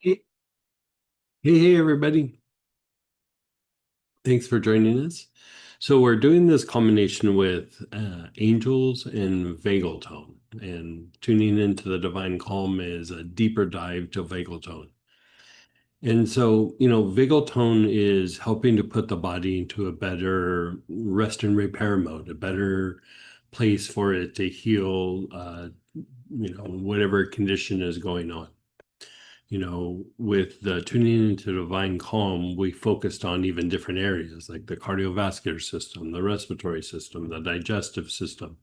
Hey, hey, everybody. Thanks for joining us. So we're doing this combination with angels and vagal tone, and tuning into the divine calm is a deeper dive to vagal tone. And so, vagal tone is helping to put the body into a better rest and repair mode, a better place for it to heal, whatever condition is going on. With the tuning into divine calm, we focused on even different areas like the cardiovascular system, the respiratory system, the digestive system.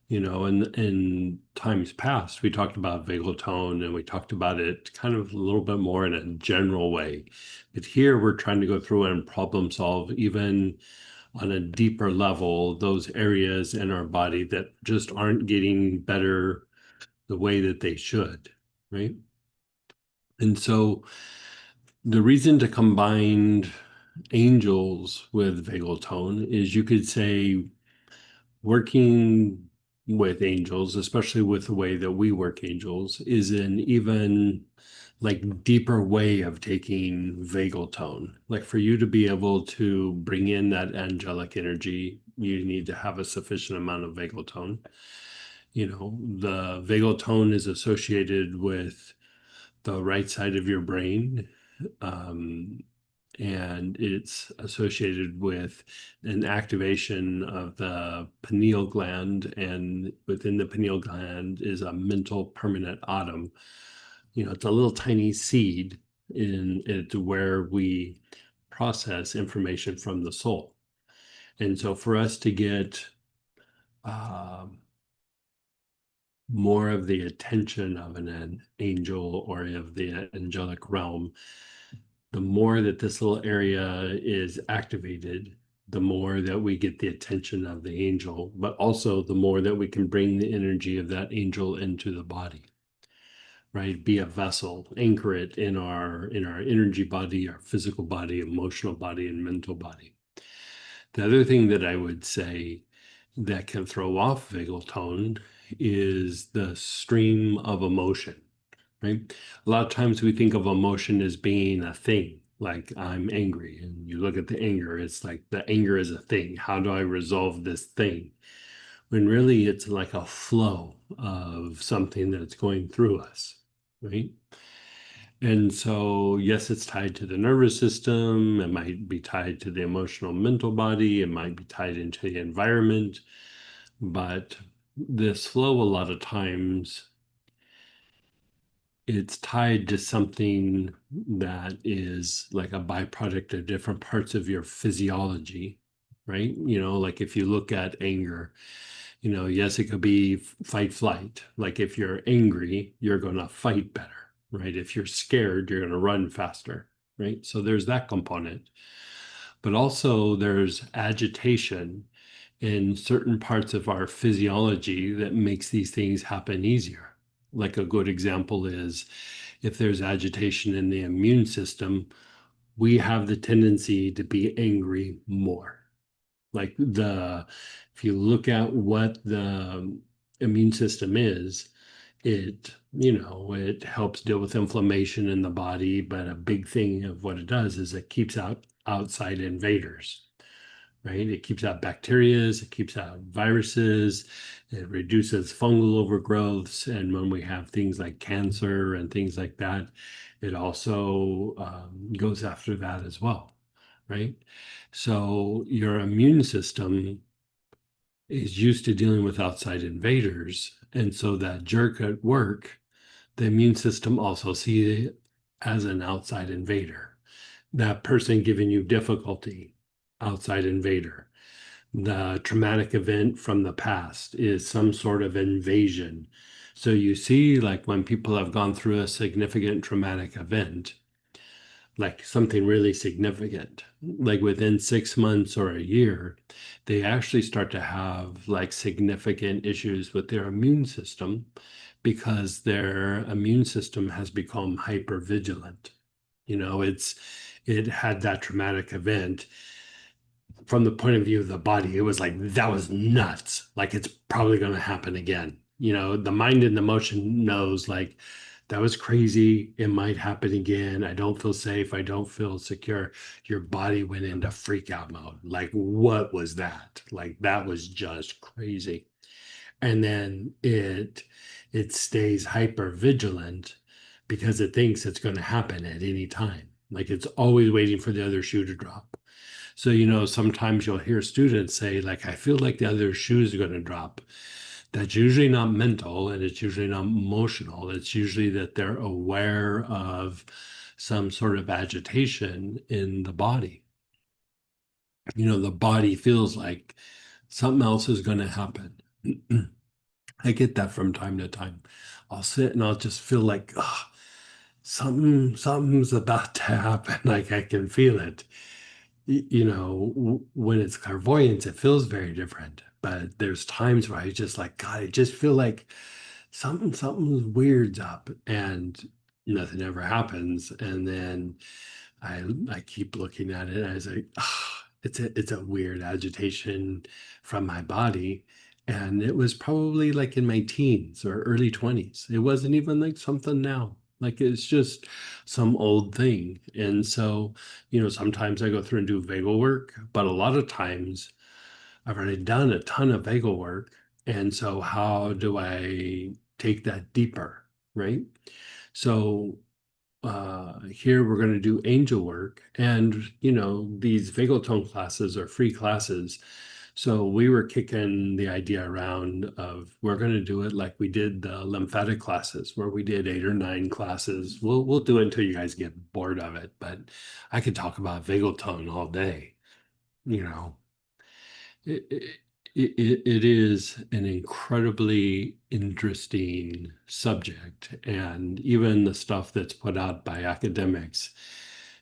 And in times past, we talked about vagal tone and we talked about it kind of a little bit more in a general way. But here we're trying to go through and problem solve even on a deeper level those areas in our body that just aren't getting better the way that they should, right? And so the reason to combine angels with vagal tone is you could say working with angels, especially with the way that we work angels, is an even like deeper way of taking vagal tone. Like for you to be able to bring in that angelic energy, you need to have a sufficient amount of vagal tone. The vagal tone is associated with the right side of your brain. Um, and it's associated with an activation of the pineal gland. And within the pineal gland is a mental permanent atom. It's a little tiny seed in it where we process information from the soul. And so for us to get um, more of the attention of an angel or of the angelic realm, the more that this little area is activated, the more that we get the attention of the angel, but also the more that we can bring the energy of that angel into the body, right? Be a vessel, anchor it in our energy body, our physical body, emotional body, and mental body. The other thing that I would say that can throw off vagal tone is the stream of emotion, right? A lot of times we think of emotion as being a thing, like I'm angry, and you look at the anger, it's like the anger is a thing. How do I resolve this thing? When really it's like a flow of something that's going through us, right? And so, yes, it's tied to the nervous system. It might be tied to the emotional mental body. It might be tied into the environment. But this flow, a lot of times, it's tied to something that is like a byproduct of different parts of your physiology, right? Like if you look at anger, yes, it could be fight flight. Like if you're angry, you're going to fight better, right? If you're scared, you're going to run faster, right? So there's that component. But also there's agitation in certain parts of our physiology that makes these things happen easier. Like a good example is if there's agitation in the immune system, we have the tendency to be angry more. Like if you look at what the immune system is, it helps deal with inflammation in the body, but a big thing of what it does is it keeps out outside invaders, right? It keeps out bacterias, it keeps out viruses, it reduces fungal overgrowths. And when we have things like cancer and things like that, it also goes after that as well, right? So your immune system is used to dealing with outside invaders. And so that jerk at work, the immune system also sees it as an outside invader. That person giving you difficulty, outside invader. The traumatic event from the past is some sort of invasion. So you see, like when people have gone through a significant traumatic event, like something really significant, like within 6 months or a year, they actually start to have like significant issues with their immune system because their immune system has become hyper vigilant. It had that traumatic event from the point of view of the body. It was like that was nuts. Like it's probably going to happen again. The mind and the emotion knows like that was crazy. It might happen again. I don't feel safe. I don't feel secure. Your body went into freak out mode. Like, what was that? Like, that was just crazy. And then it stays hyper vigilant because it thinks it's going to happen at any time. Like, it's always waiting for the other shoe to drop. So, sometimes you'll hear students say, like, I feel like the other shoe is going to drop. That's usually not mental and it's usually not emotional. It's usually that they're aware of some sort of agitation in the body. The body feels like something else is going to happen. I get that from time to time. I'll sit and I'll just feel like, ugh, something's about to happen. Like I can feel it. When it's clairvoyance, it feels very different. But there's times where I just like, God, I just feel like something's weird's up, and nothing ever happens. And then I keep looking at it, and I was like, "Ah, it's a weird agitation from my body." And it was probably like in my teens or early 20s. It wasn't even like something now. Like it's just some old thing. And so, sometimes I go through and do vagal work, but a lot of times I've already done a ton of vagal work. And so how do I take that deeper? Right. So here we're going to do angel work, and these vagal tone classes are free classes. So we were kicking the idea around of we're going to do it like we did the lymphatic classes, where we did 8 or 9 classes. We'll do it until you guys get bored of it, but I could talk about vagal tone all day. You know, it, it, it is an incredibly interesting subject, and even the stuff that's put out by academics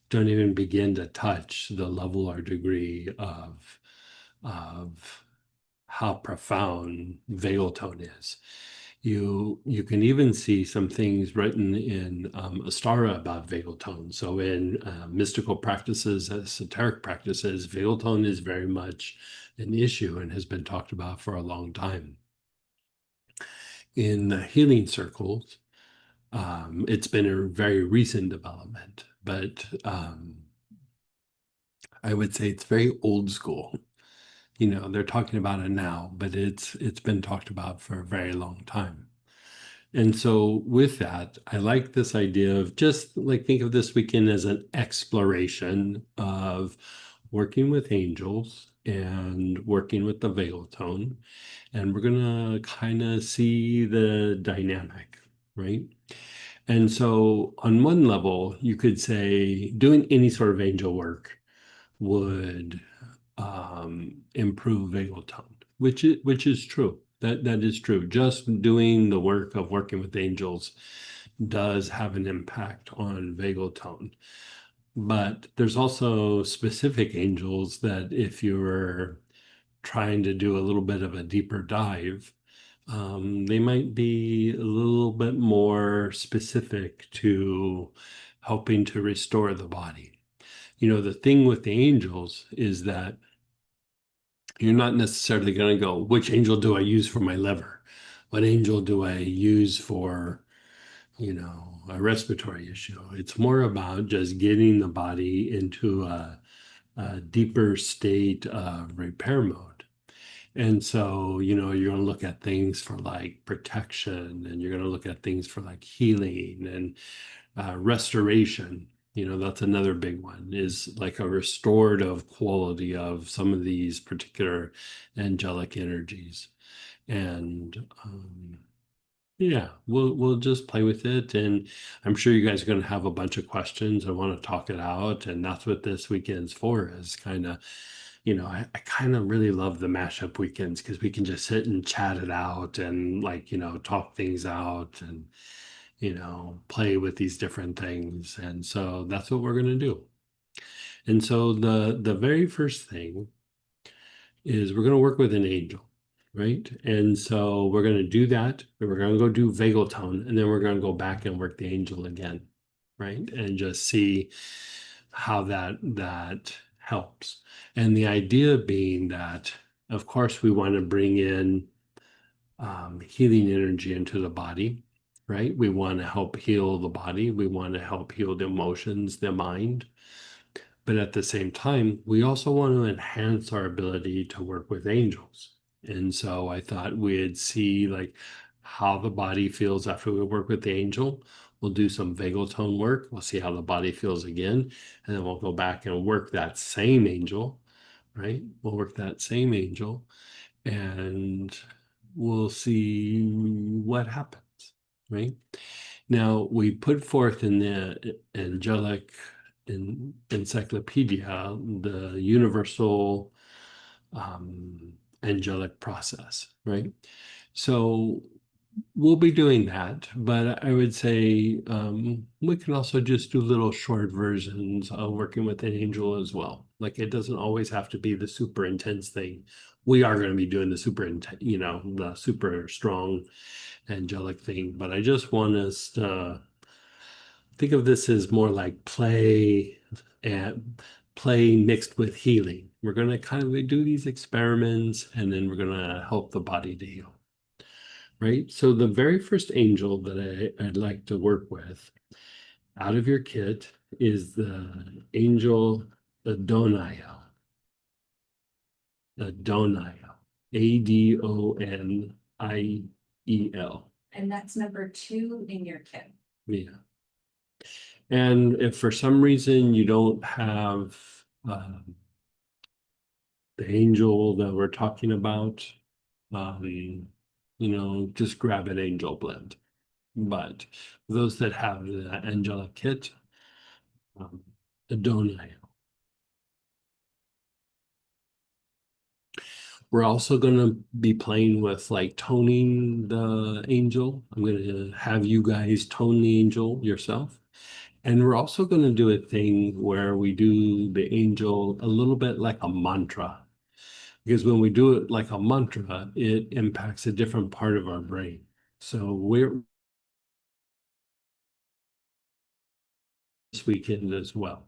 don't even begin to touch the level or degree of how profound vagal tone is. You can even see some things written in Astara about vagal tone. So in mystical practices, esoteric practices, vagal tone is very much an issue and has been talked about for a long time. In the healing circles, it's been a very recent development, but I would say it's very old school. They're talking about it now, but it's been talked about for a very long time. And so with that, I like this idea of just like think of this weekend as an exploration of working with angels and working with the veil tone. And we're gonna kind of see the dynamic, right? And so on one level, you could say doing any sort of angel work would improve vagal tone, which is true. That is true. Just doing the work of working with angels does have an impact on vagal tone. But there's also specific angels that if you're trying to do a little bit of a deeper dive, they might be a little bit more specific to helping to restore the body. The thing with the angels is that you're not necessarily going to go, which angel do I use for my liver? What angel do I use for, a respiratory issue? It's more about just getting the body into a deeper state of repair mode. And so, you're going to look at things for like protection, and you're going to look at things for like healing and restoration. That's another big one, is like a restorative quality of some of these particular angelic energies. And yeah, we'll just play with it. And I'm sure you guys are going to have a bunch of questions and want to talk it out. And that's what this weekend's for, is kind of, I kind of really love the mashup weekends because we can just sit and chat it out and like, talk things out and play with these different things. And so that's what we're going to do. And so the very first thing is we're going to work with an angel, right? And so we're going to do that. And we're going to go do vagal tone, and then we're going to go back and work the angel again, right? And just see how that helps. And the idea being that, of course, we want to bring in healing energy into the body. right? We want to help heal the body. We want to help heal the emotions, the mind. But at the same time, we also want to enhance our ability to work with angels. And so I thought we'd see like how the body feels after we work with the angel. We'll do some vagal tone work. We'll see how the body feels again. And then we'll go back and work that same angel, right? We'll work that same angel and we'll see what happens, right? Now, we put forth in the Angelic Encyclopedia the universal angelic process, right? So we'll be doing that, but I would say we can also just do little short versions of working with an angel as well. Like it doesn't always have to be the super intense thing. We are going to be doing the super intense, the super strong angelic thing, but I just want us to think of this as more like play and play mixed with healing. We're going to kind of do these experiments and then we're going to help the body to heal. Right? So the very first angel that I'd like to work with out of your kit is the angel Adoniel. Adoniel. Adoniel. And that's number 2 in your kit. Yeah. And if for some reason you don't have the angel that we're talking about, just grab an angel blend. But those that have the angelic kit, Adonai. We're also going to be playing with like toning the angel. I'm going to have you guys tone the angel yourself. And we're also going to do a thing where we do the angel a little bit like a mantra. Because when we do it like a mantra, it impacts a different part of our brain. So we're this weekend as well.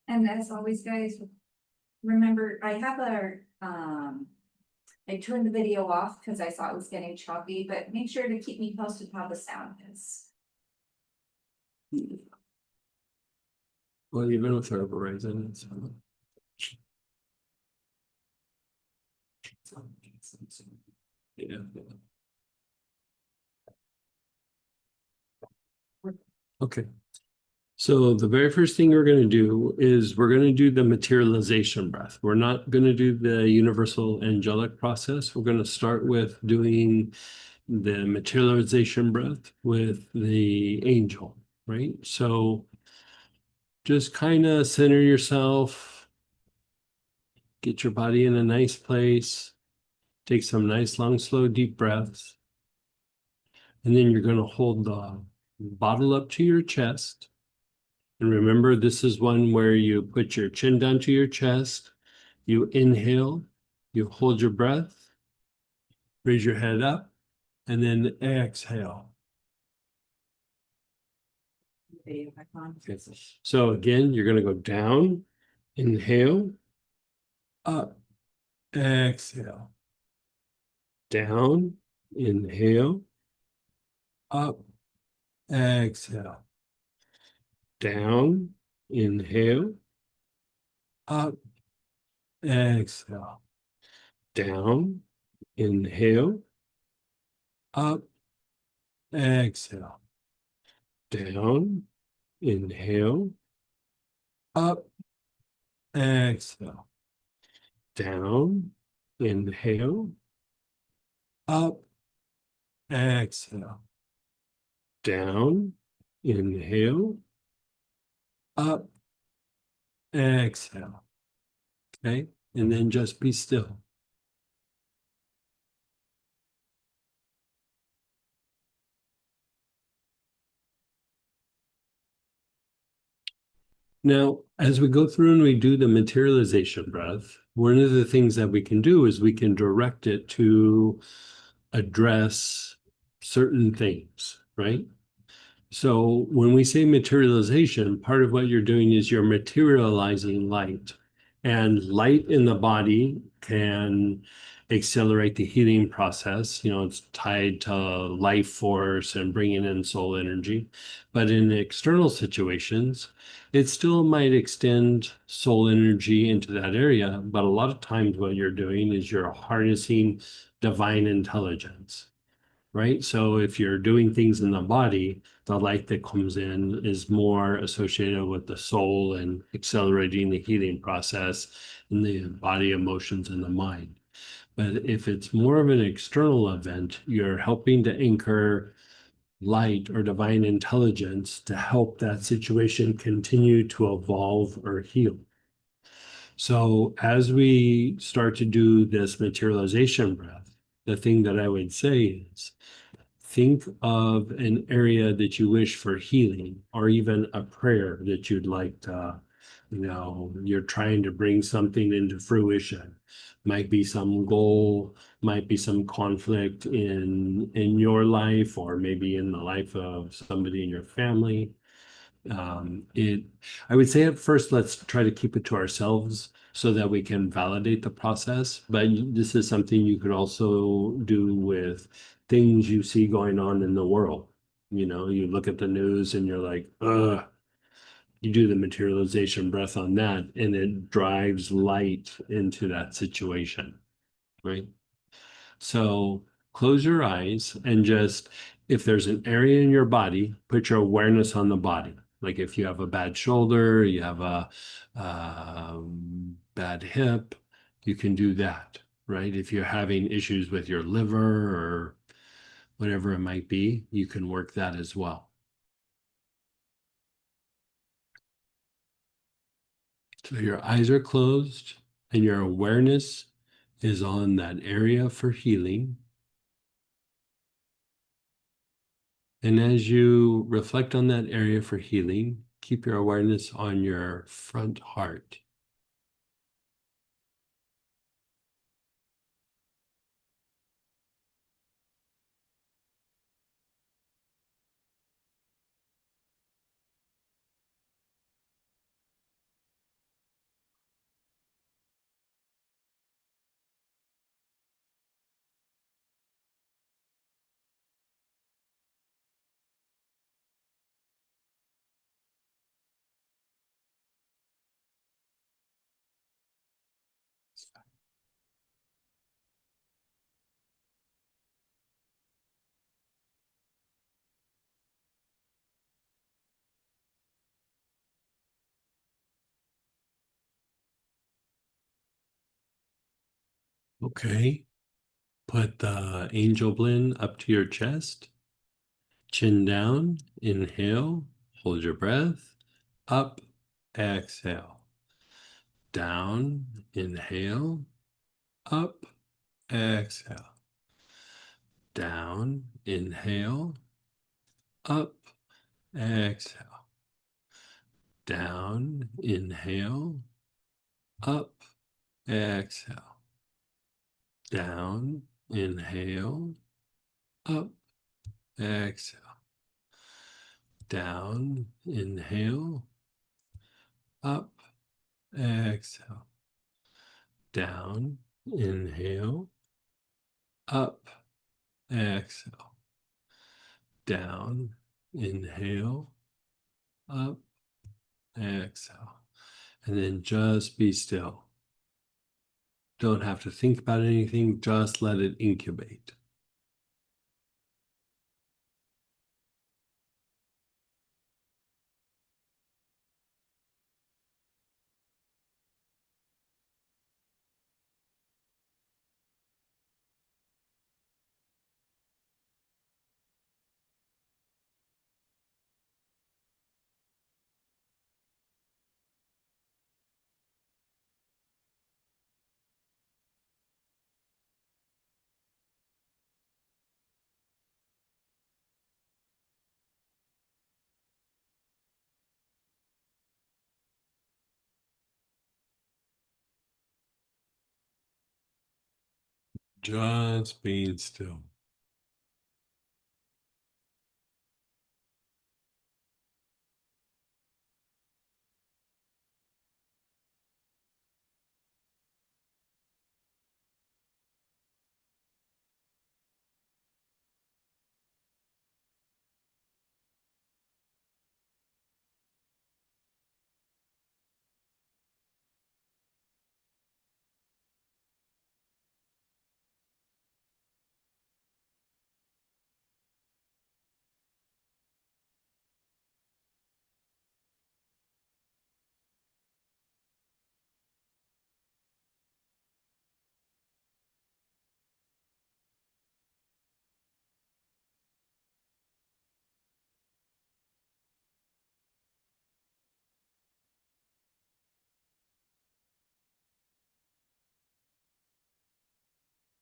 And as always, guys, remember I have I turned the video off because I saw it was getting choppy, but make sure to keep me posted how the sound is. Well, even with our Verizon, it's yeah. Okay. So the very first thing we're going to do is we're going to do the materialization breath. We're not going to do the universal angelic process. We're going to start with doing the materialization breath with the angel, right? So just kind of center yourself, get your body in a nice place, take some nice, long, slow, deep breaths. And then you're going to hold the bottle up to your chest. And remember, this is one where you put your chin down to your chest, you inhale, you hold your breath, raise your head up, and then exhale. Okay. So again, you're going to go down, inhale, up, exhale, down, inhale, up, exhale, down, inhale, up, exhale, down, inhale, up, exhale, down, inhale, up, exhale, down, inhale, up, exhale, down, inhale, up, exhale. Okay, and then just be still. Now, as we go through and we do the materialization breath, one of the things that we can do is we can direct it to address certain things, right? So when we say materialization, part of what you're doing is you're materializing light. And light in the body can accelerate the healing process. You know, it's tied to life force and bringing in soul energy. But in external situations, it still might extend soul energy into that area. But a lot of times, what you're doing is you're harnessing divine intelligence, right? So if you're doing things in the body, the light that comes in is more associated with the soul and accelerating the healing process in the body, emotions, and the mind. But if it's more of an external event, you're helping to anchor light or divine intelligence to help that situation continue to evolve or heal. So as we start to do this materialization breath, the thing that I would say is think of an area that you wish for healing, or even a prayer that you'd like to, you're trying to bring something into fruition. Might be some goal, might be some conflict in your life, or maybe in the life of somebody in your family. It, I would say at first, let's try to keep it to ourselves so that we can validate the process. But this is something you could also do with things you see going on in the world. You know, you look at the news and you're like, ugh, you do the materialization breath on that, and it drives light into that situation, right? So close your eyes and just, if there's an area in your body, put your awareness on the body. Like if you have a bad shoulder, you have a bad hip, you can do that, right? If you're having issues with your liver or whatever it might be, you can work that as well. So your eyes are closed and your awareness is on that area for healing. And as you reflect on that area for healing, keep your awareness on your front heart. Okay. Put the angel blend up to your chest, chin down, inhale, hold your breath, up, exhale, down, inhale, up, exhale, down, inhale, up, exhale, down, inhale, up, exhale, down, inhale, up, exhale, down, inhale, up, exhale, down, inhale, up, exhale, down, inhale, up, exhale, and then just be still. Don't have to think about anything, just let it incubate. Just being still.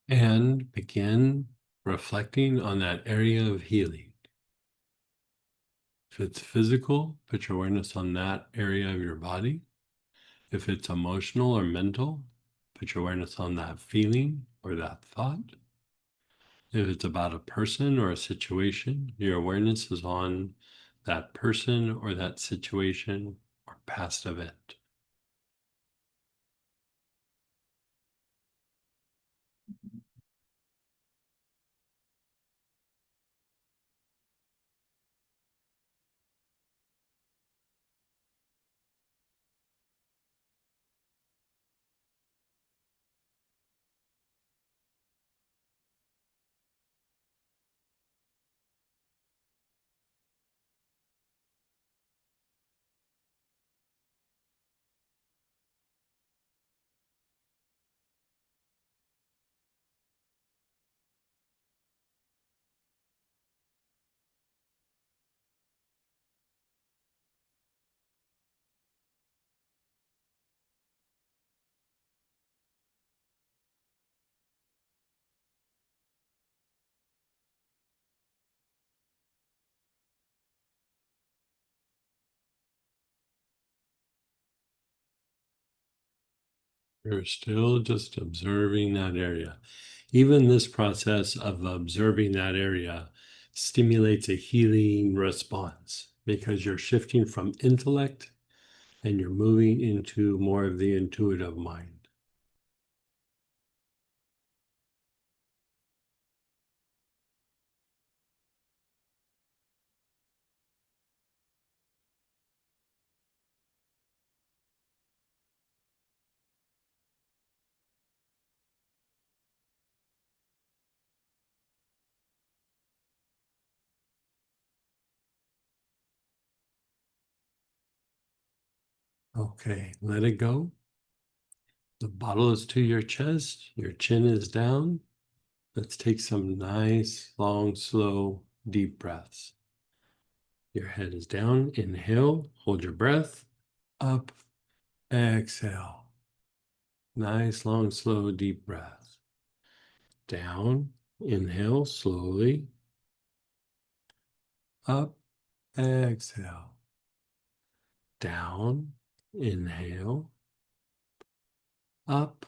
And begin reflecting on that area of healing. If it's physical, put your awareness on that area of your body. If it's emotional or mental, put your awareness on that feeling or that thought. If it's about a person or a situation, your awareness is on that person or that situation or past event. You're still just observing that area. Even this process of observing that area stimulates a healing response because you're shifting from intellect and you're moving into more of the intuitive mind. Okay, let it go. The bottle is to your chest, your chin is down. Let's take some nice, long, slow, deep breaths. Your head is down. Inhale, hold your breath. Up, exhale. Nice, long, slow, deep breath. Down, inhale slowly. Up, exhale. Down, inhale. Up,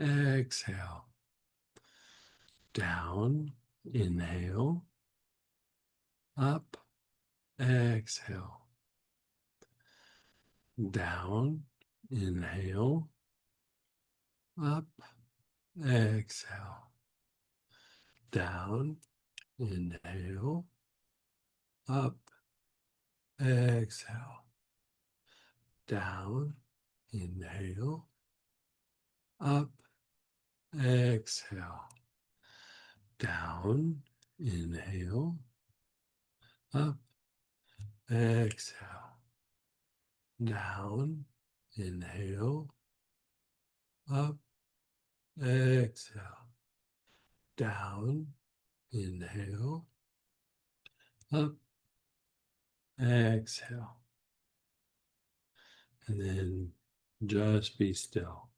exhale. Down, inhale. Up, exhale. Down, inhale. Up, exhale. Down, inhale. Up, exhale. Down, inhale. Up, exhale. Down, inhale. Up, exhale. Down, inhale. Up, exhale. Down, inhale. Up, exhale. And then just be still.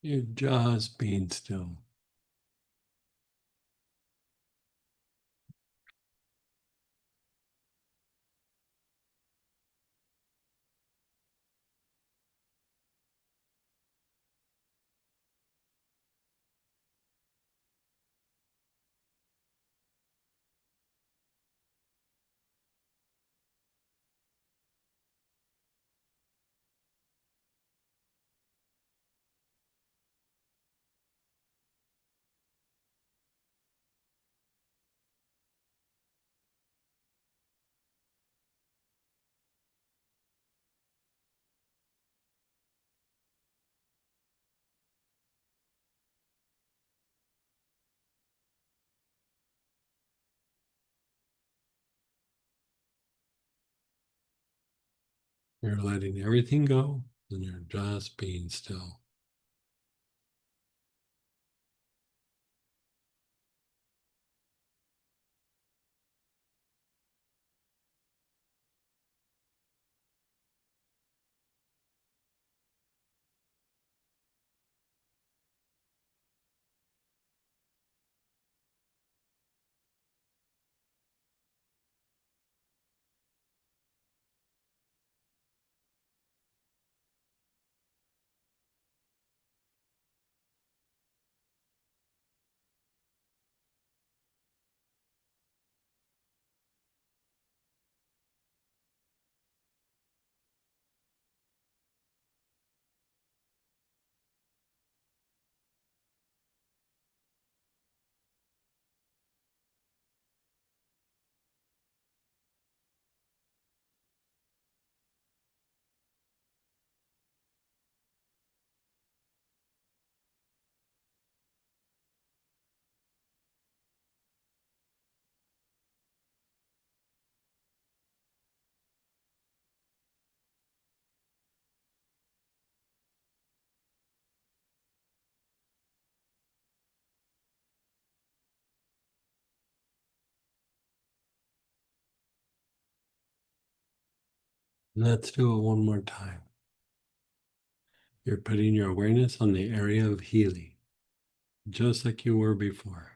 You're just being still. You're letting everything go and you're just being still. Let's do it one more time. You're putting your awareness on the area of healing, just like you were before.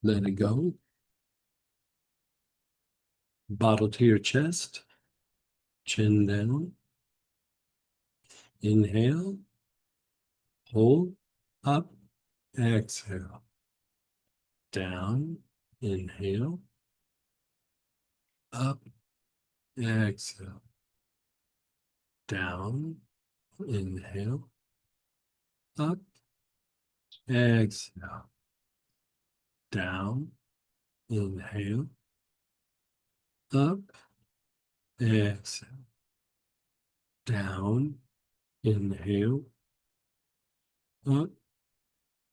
Let it go. Bottle to your chest, chin down. Inhale, hold, up, exhale. Down, inhale, up, exhale. Down, inhale, up, exhale. Down, inhale, up, exhale. Down, inhale, up,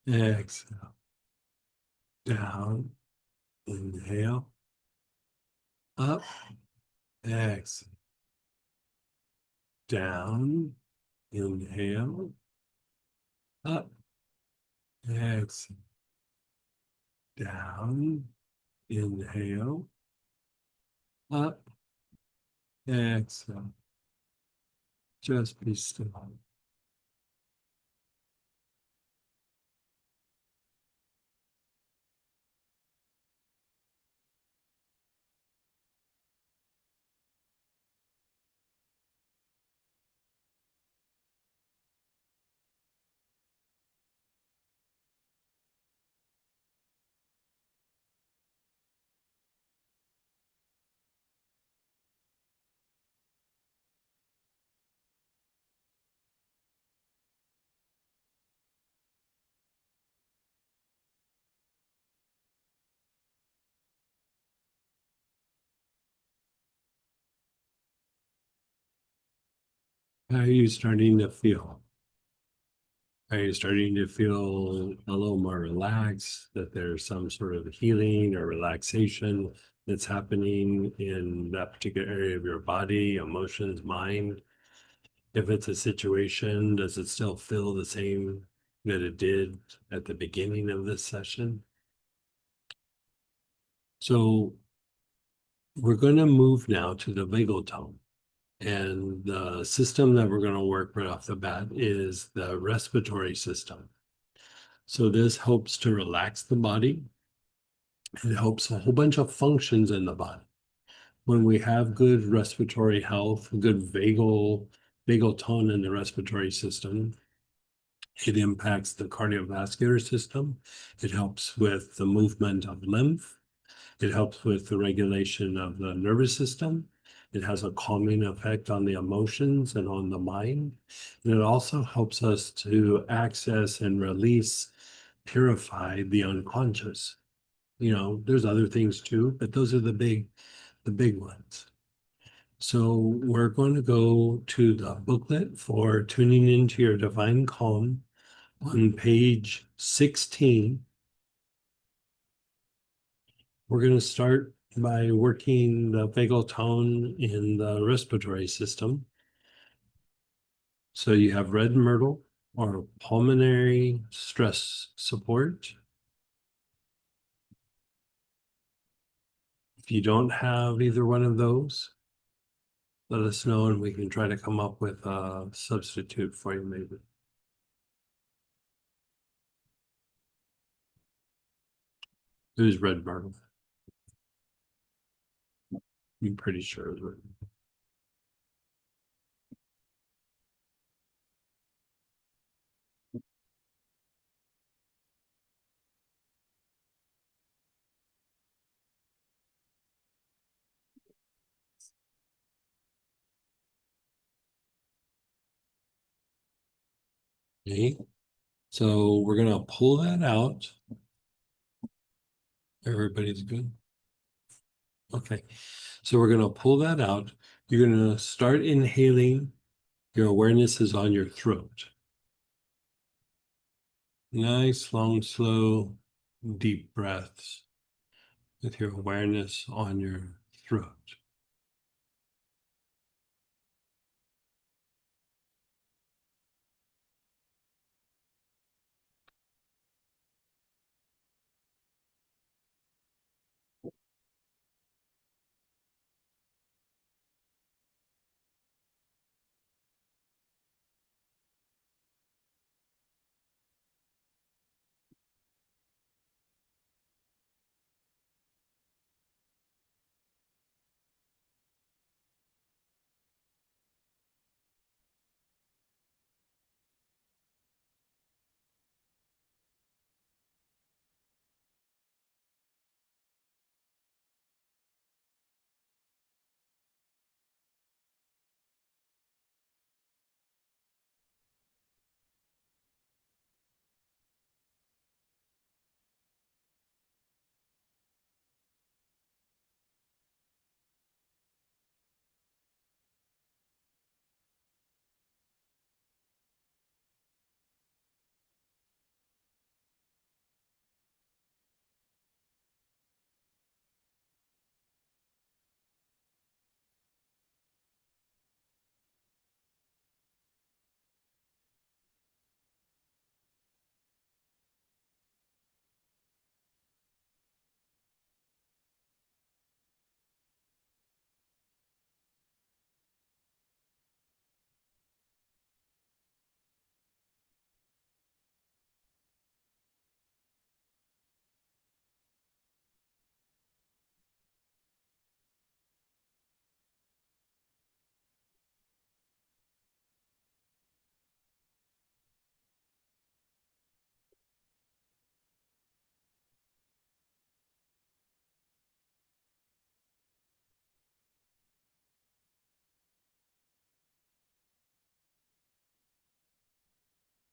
exhale. Down, inhale, up, exhale. Down, inhale, up, exhale. Down, inhale, up, exhale. Just be still. How are you starting to feel? Are you starting to feel a little more relaxed, that there's some sort of healing or relaxation that's happening in that particular area of your body, emotions, mind? If it's a situation, does it still feel the same that it did at the beginning of this session? So we're going to move now to the vagal tone. And the system that we're going to work right off the bat is the respiratory system. So this helps to relax the body. It helps a whole bunch of functions in the body. When we have good respiratory health, good vagal tone in the respiratory system, it impacts the cardiovascular system. It helps with the movement of lymph. It helps with the regulation of the nervous system. It has a calming effect on the emotions and on the mind. And it also helps us to access and release, purify the unconscious. You know, there's other things too, but those are the big ones. So we're going to go to the booklet for tuning into your divine calm on page 16. We're going to start by working the vagal tone in the respiratory system. So you have red myrtle or pulmonary stress support. If you don't have either one of those, let us know and we can try to come up with a substitute for you maybe. It was red myrtle. I'm pretty sure it was red. Okay. So we're going to pull that out. Everybody's good. Okay. So we're going to pull that out. You're going to start inhaling. Your awareness is on your throat. Nice, long, slow, deep breaths with your awareness on your throat.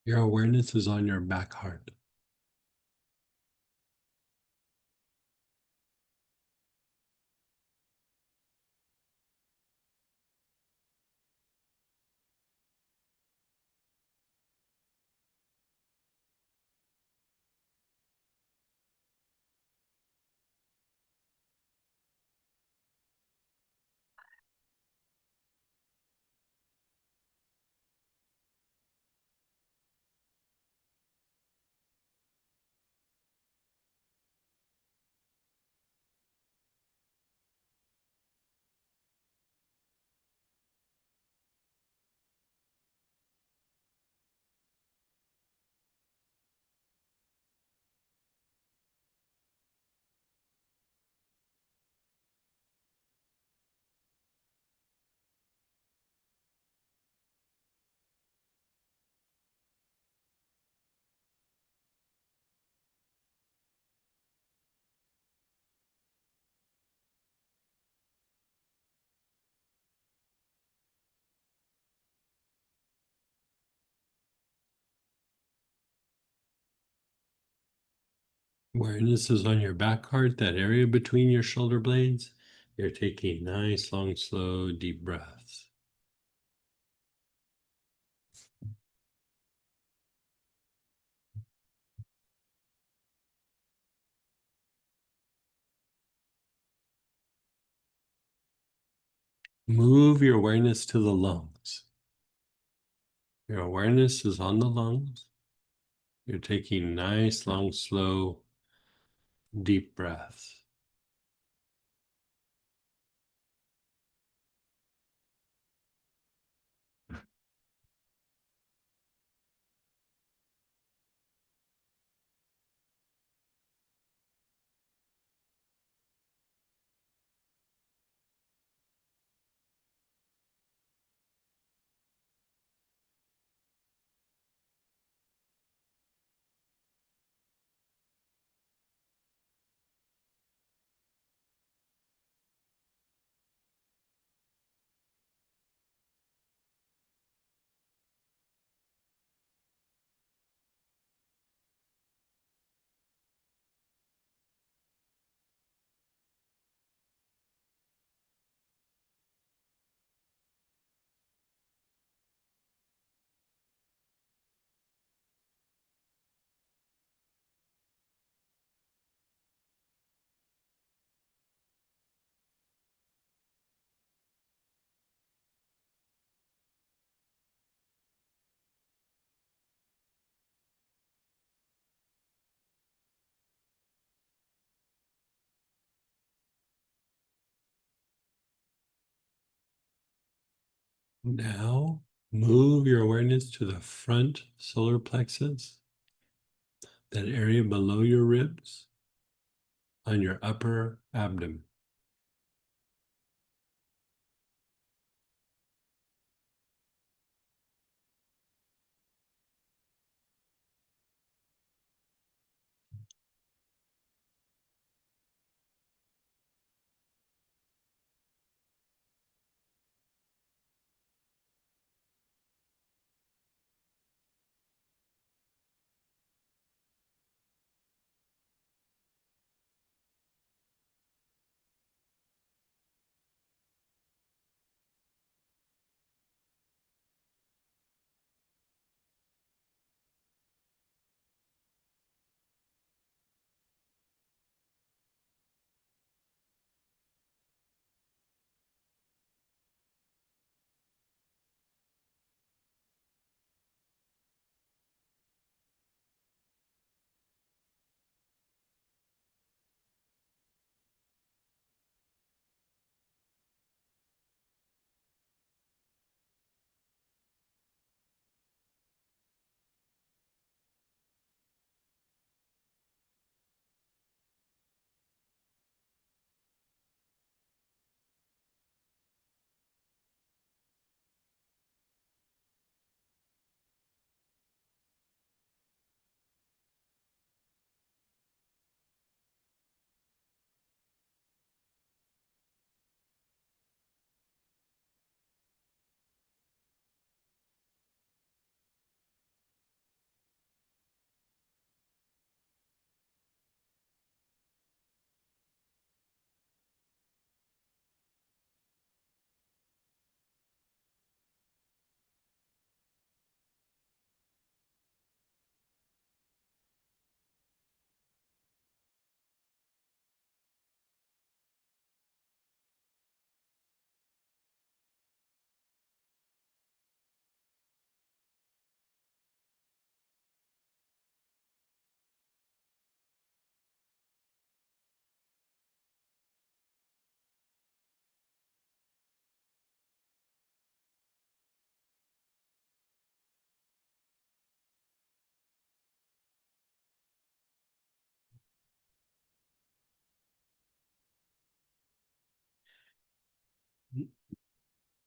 Your awareness is on your back heart. Awareness is on your back heart, that area between your shoulder blades. You're taking nice, long, slow, deep breaths. Move your awareness to the lungs. Your awareness is on the lungs. You're taking nice, long, slow, deep breaths. Now, move your awareness to the front solar plexus, that area below your ribs, on your upper abdomen.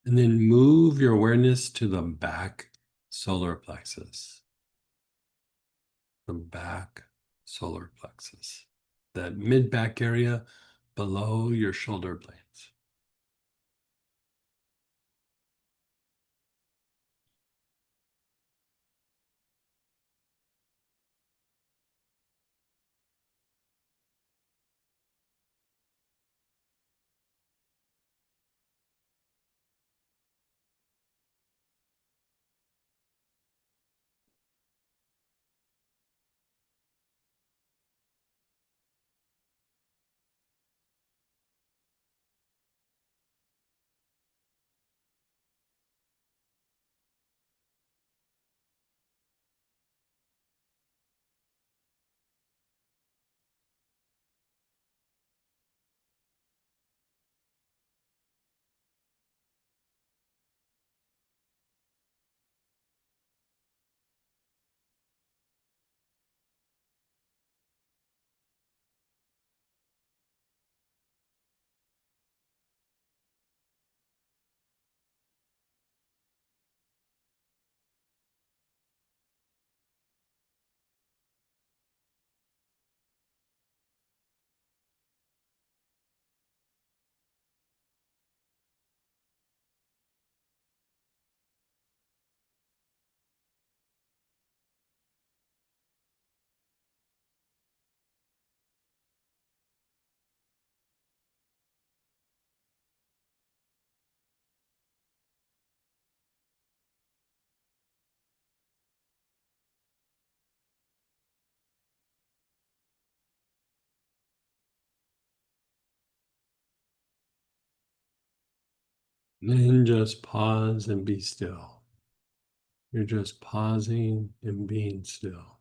And then move your awareness to the back solar plexus. The back solar plexus, that mid back area below your shoulder blades. Then just pause and be still. You're just pausing and being still.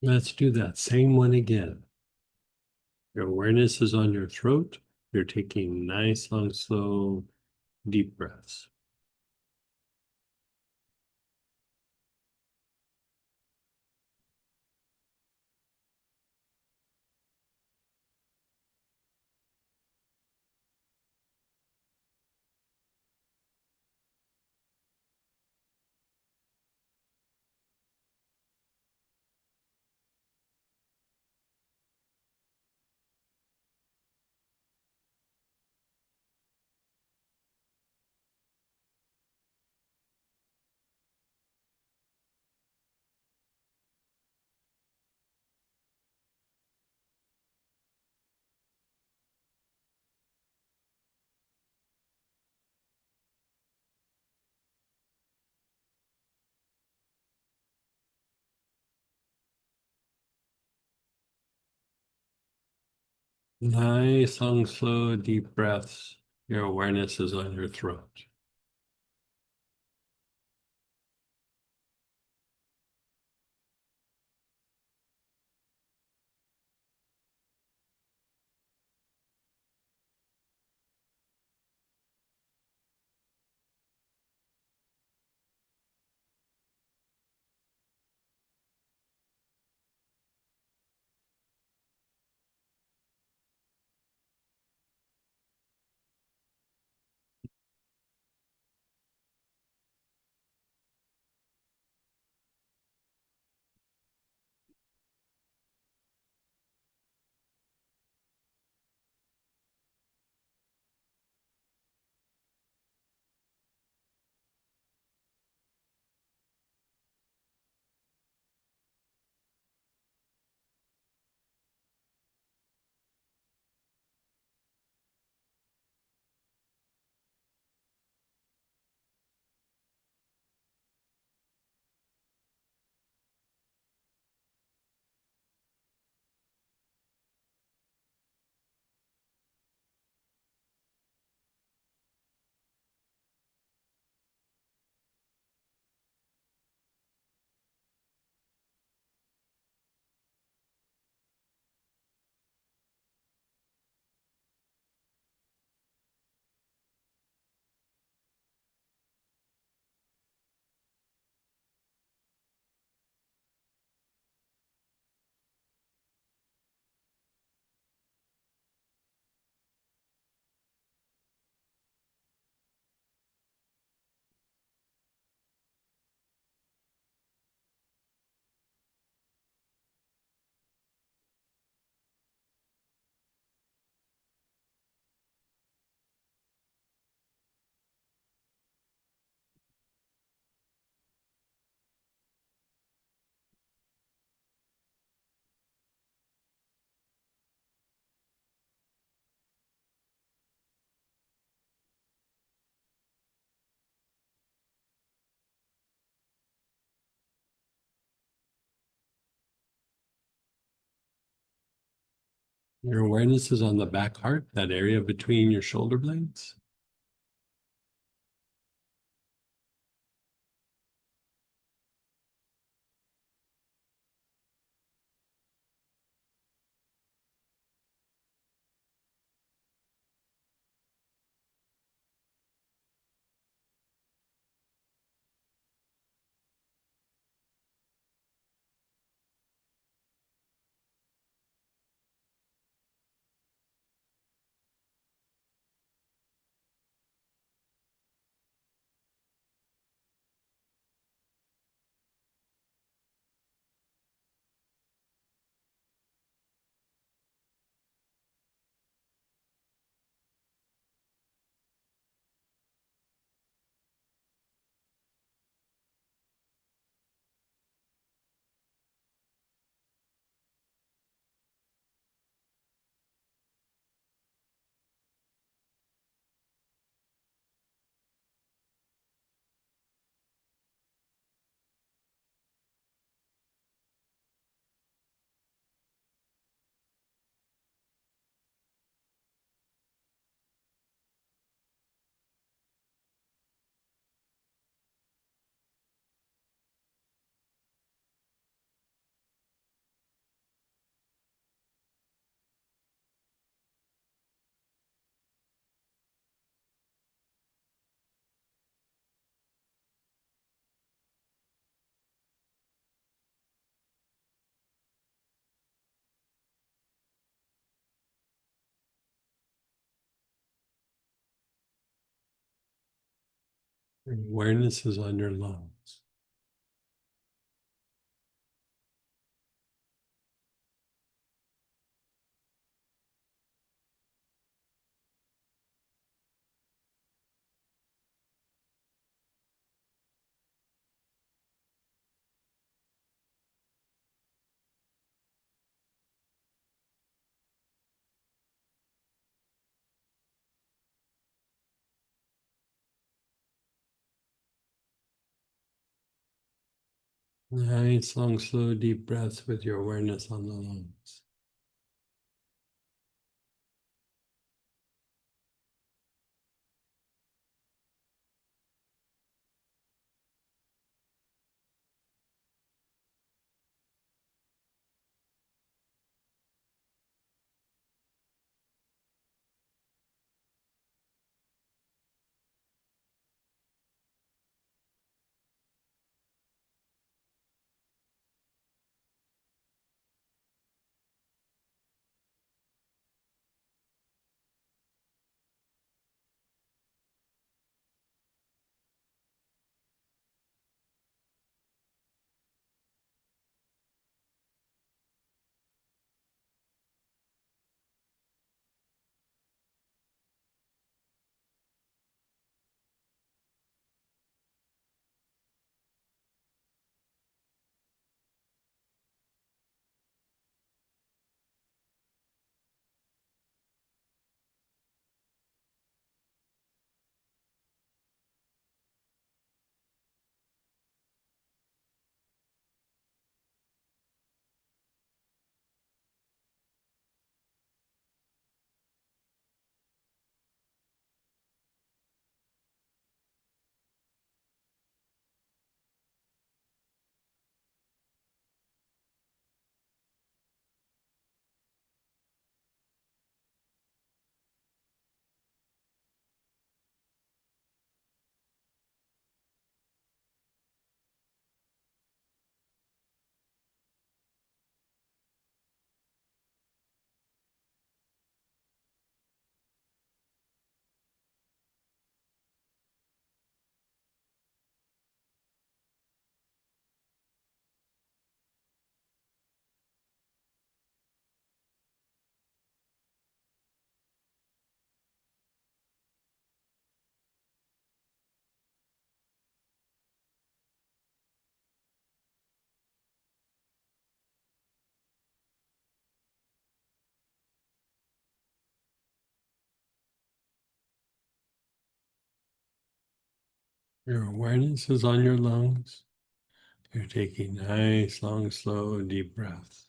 Let's do that same one again. Your awareness is on your throat. You're taking nice, long, slow, deep breaths. Nice, long, slow, deep breaths. Your awareness is on your throat. Your awareness is on the back heart, that area between your shoulder blades. Your awareness is on your lungs. Nice, long, slow, deep breaths with your awareness on the lungs. Your awareness is on your lungs. You're taking nice, long, slow, deep breaths.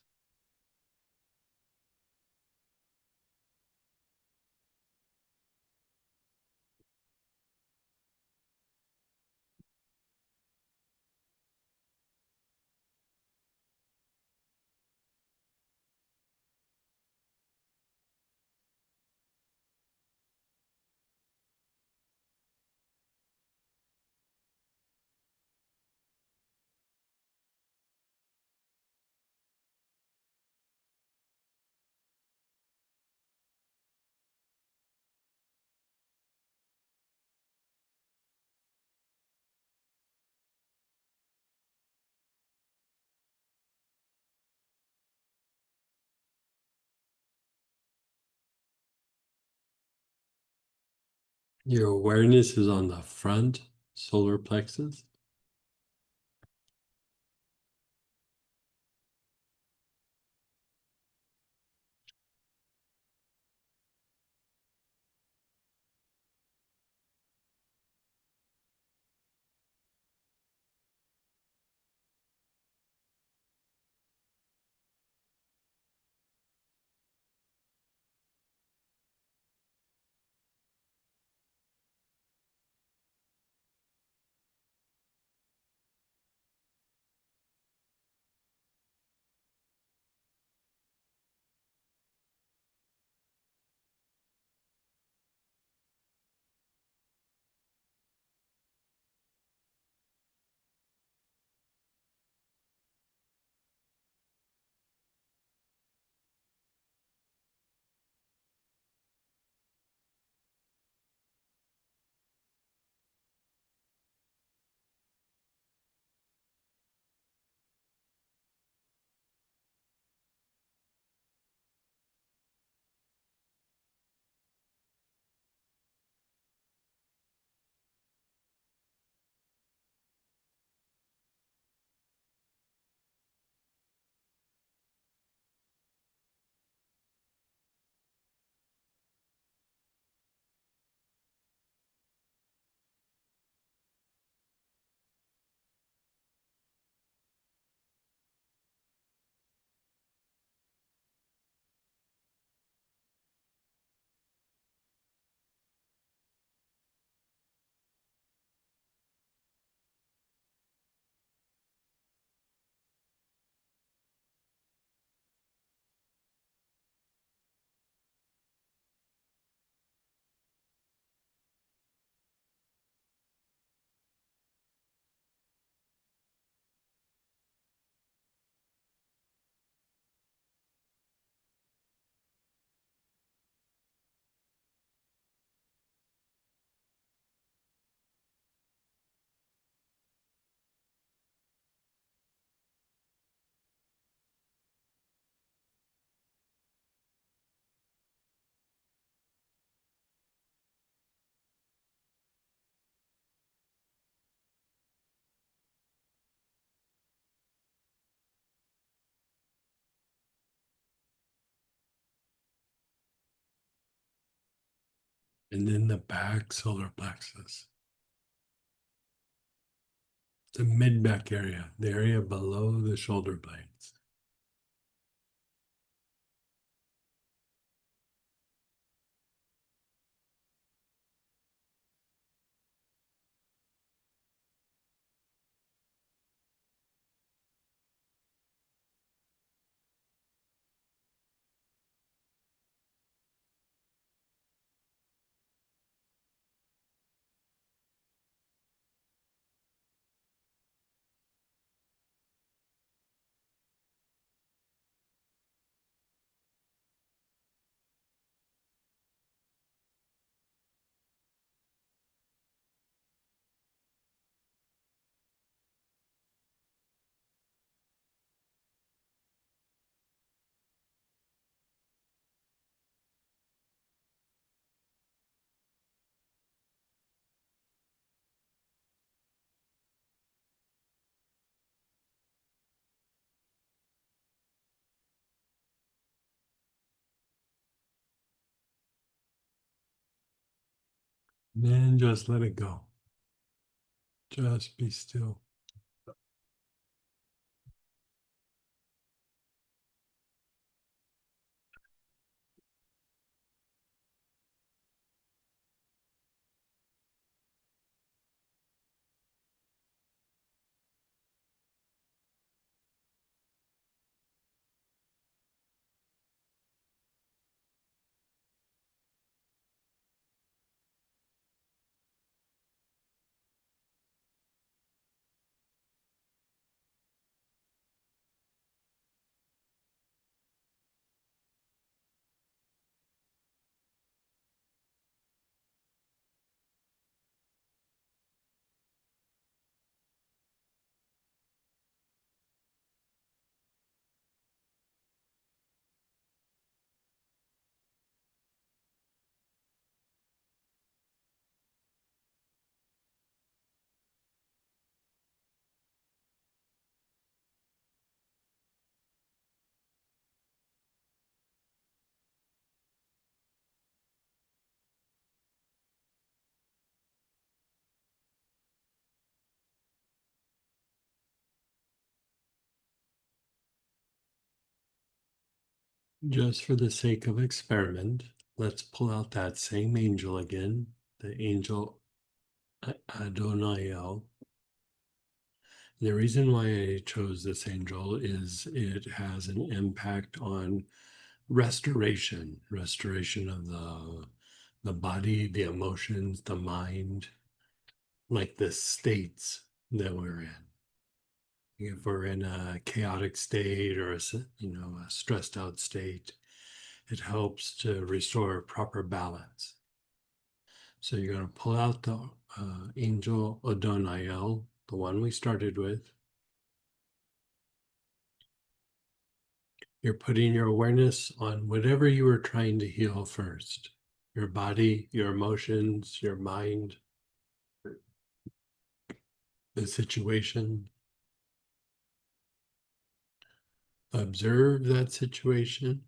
Your awareness is on the front solar plexus. And then the back solar plexus, the mid back area, the area below the shoulder blades. Then just let it go. Just be still. Just for the sake of experiment, let's pull out that same angel again, the angel Adoniel. The reason why I chose this angel is it has an impact on restoration of the body, the emotions, the mind, like the states that we're in. If we're in a chaotic state or a stressed out state, it helps to restore proper balance. So you're going to pull out the angel Adoniel, the one we started with. You're putting your awareness on whatever you were trying to heal first, your body, your emotions, your mind, the situation. Observe that situation.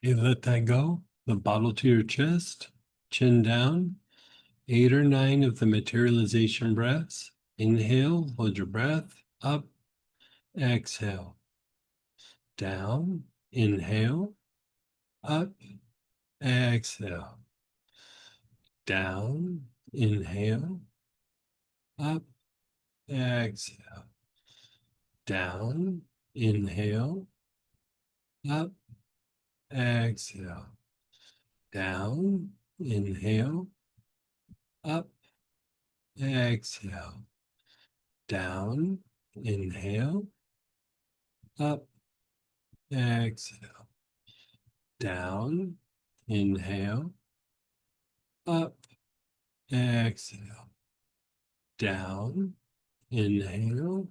You let that go, the bottle to your chest, chin down, 8 or 9 of the materialization breaths. Inhale, hold your breath, up, exhale, down, inhale, up, exhale, down, inhale, up, exhale, down, inhale, up, exhale, down, inhale, up, exhale, down, inhale, up, exhale, down, inhale, up, exhale, down, inhale,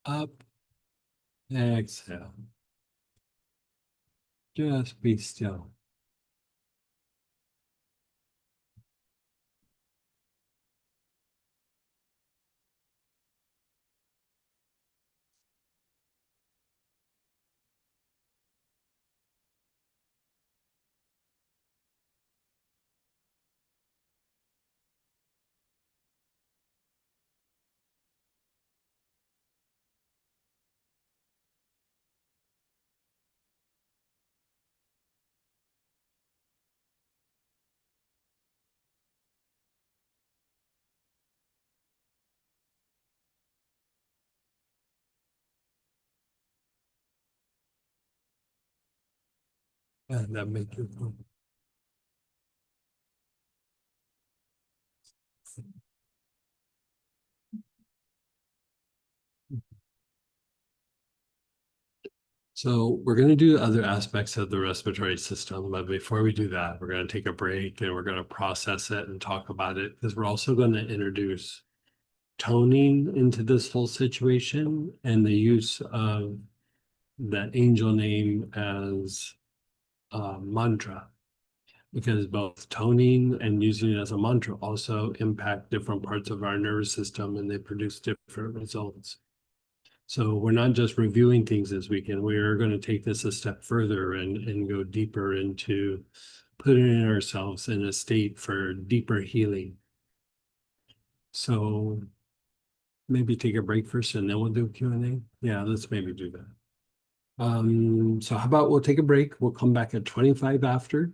up, exhale. Just be still. And that make you feel. So we're going to do other aspects of the respiratory system, but before we do that, we're going to take a break and we're going to process it and talk about it because we're also going to introduce toning into this whole situation and the use of that angel name as a mantra, because both toning and using it as a mantra also impact different parts of our nervous system and they produce different results. So we're not just reviewing things this weekend. We are going to take this a step further and go deeper into putting ourselves in a state for deeper healing. So maybe take a break first and then we'll do Q&A. Yeah, let's maybe do that. So how about we'll take a break. We'll come back at 25 after,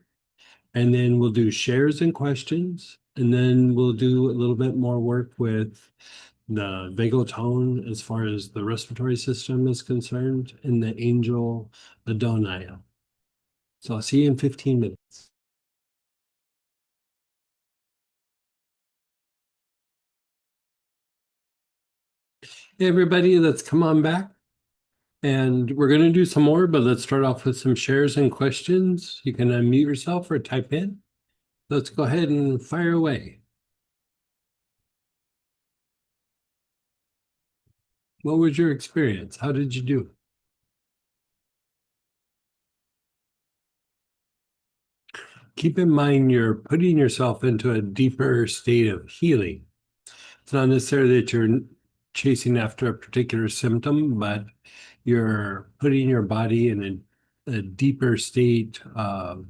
and then we'll do shares and questions, and then we'll do a little bit more work with the vagal tone as far as the respiratory system is concerned, and the angel Adonai. So I'll see you in 15 minutes. Hey, everybody, let's come on back. And we're going to do some more, but let's start off with some shares and questions. You can unmute yourself or type in. Let's go ahead and fire away. What was your experience? How did you do? Keep in mind you're putting yourself into a deeper state of healing. It's not necessarily that you're chasing after a particular symptom, but you're putting your body in a deeper state of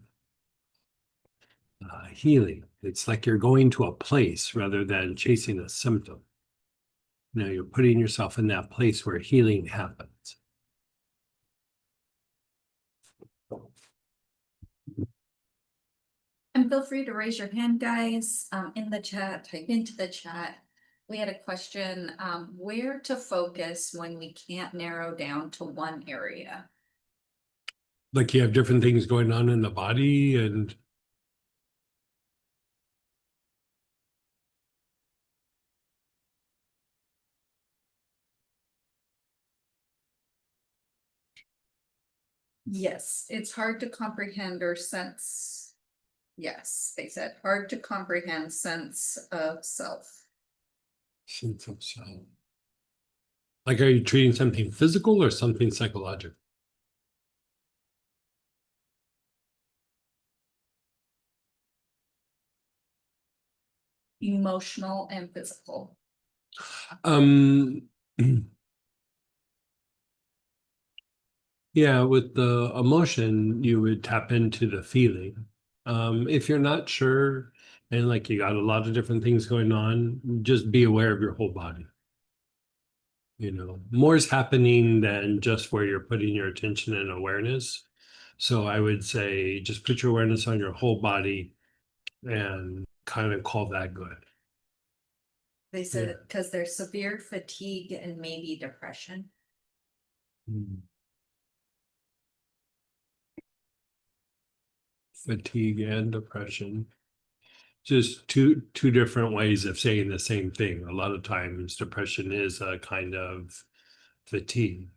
healing. It's like you're going to a place rather than chasing a symptom. You know, you're putting yourself in that place where healing happens. And feel free to raise your hand, guys, in the chat, type into the chat. We had a question, where to focus when we can't narrow down to one area? Like you have different things going on in the body and Yes, it's hard to comprehend or sense. Yes, they said hard to comprehend sense of self. sense of self. Like, are you treating something physical or something psychological? Emotional and physical. Um, yeah, with the emotion, you would tap into the feeling. If you're not sure and like you got a lot of different things going on, just be aware of your whole body. You know, more is happening than just where you're putting your attention and awareness. So I would say just put your awareness on your whole body and kind of call that good. They said because there's severe fatigue and maybe depression. Fatigue and depression. Just two different ways of saying the same thing. A lot of times depression is a kind of fatigue.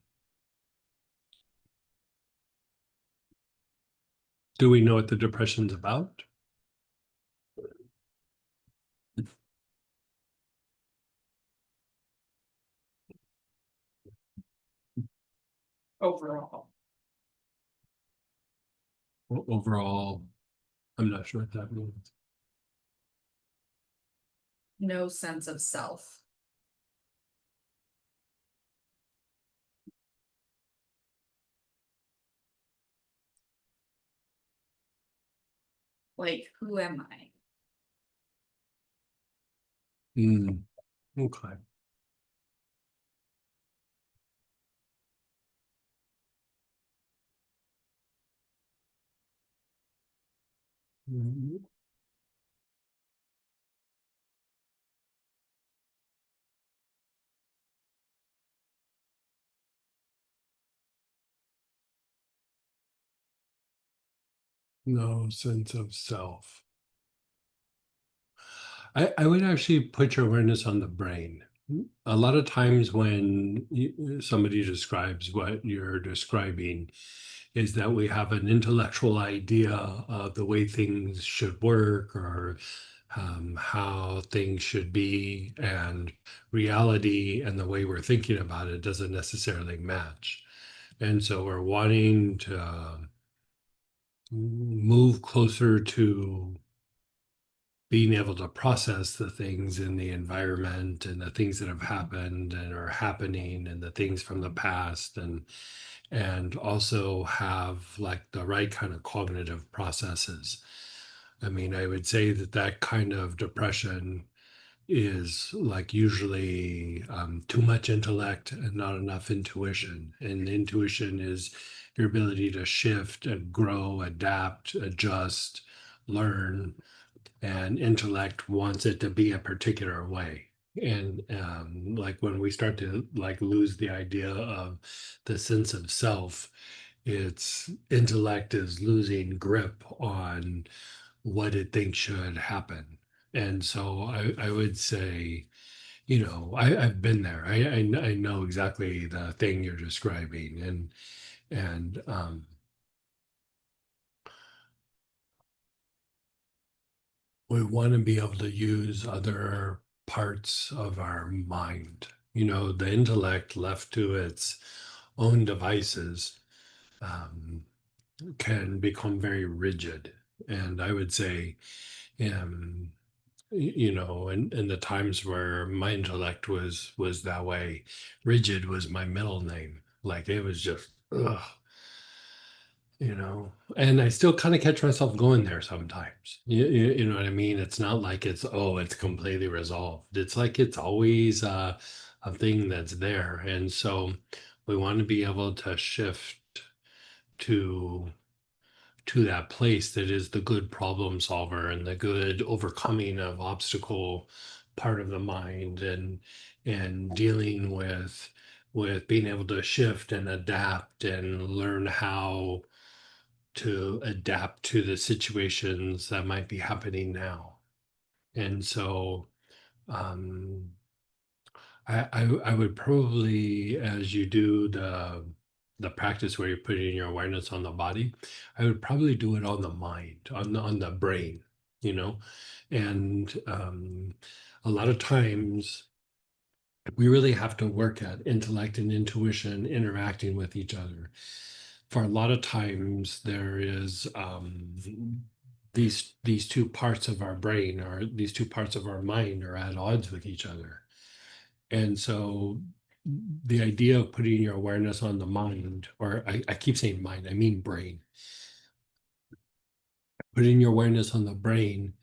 Do we know what the depression's about? Overall. Overall, I'm not sure what that means. No sense of self. Like, who am I? Okay. No sense of self. I would actually put your awareness on the brain. A lot of times when somebody describes what you're describing is that we have an intellectual idea of the way things should work or how things should be, and reality and the way we're thinking about it doesn't necessarily match. And so we're wanting to move closer to being able to process the things in the environment and the things that have happened and are happening and the things from the past, and also have like the right kind of cognitive processes. I mean, I would say that that kind of depression is like usually too much intellect and not enough intuition. And intuition is your ability to shift and grow, adapt, adjust, learn, and intellect wants it to be a particular way. And like when we start to like lose the idea of the sense of self, it's intellect is losing grip on what it thinks should happen. And so I would say, I've been there. I know exactly the thing you're describing, and we want to be able to use other parts of our mind. The intellect left to its own devices um, can become very rigid. And I would say, um, in the times where my intellect was that way, rigid was my middle name. Like it was just, ugh, and I still kind of catch myself going there sometimes. You know what I mean? It's not like it's completely resolved. It's like it's always a thing that's there. And so we want to be able to shift to that place that is the good problem solver and the good overcoming of obstacle part of the mind, and dealing with being able to shift and adapt and learn how to adapt to the situations that might be happening now. And so um, I would probably, as you do the practice where you're putting your awareness on the body, I would probably do it on the mind, on the brain, you know, and a lot of times we really have to work at intellect and intuition interacting with each other. For a lot of times, there is these two parts of our brain, or these two parts of our mind, are at odds with each other. And so the idea of putting your awareness on the mind, or I keep saying mind, I mean brain. Putting your awareness on the brain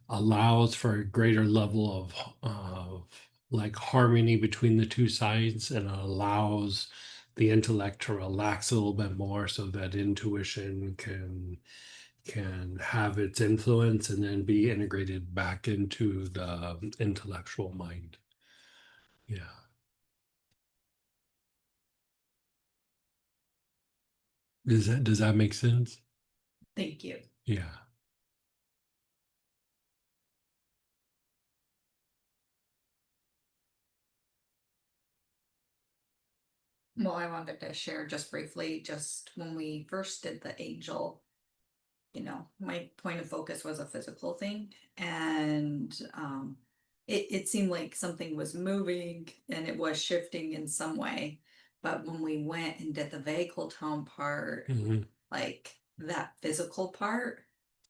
allows for a greater level of like harmony between the two sides, and allows the intellect to relax a little bit more so that intuition can have its influence and then be integrated back into the intellectual mind. Yeah. Does that make sense? Thank you. Yeah. Well, I wanted to share just briefly, just when we first did the angel, my point of focus was a physical thing. And it seemed like something was moving and it was shifting in some way. But when we went and did the vehicle tone part, Mhm. like that physical part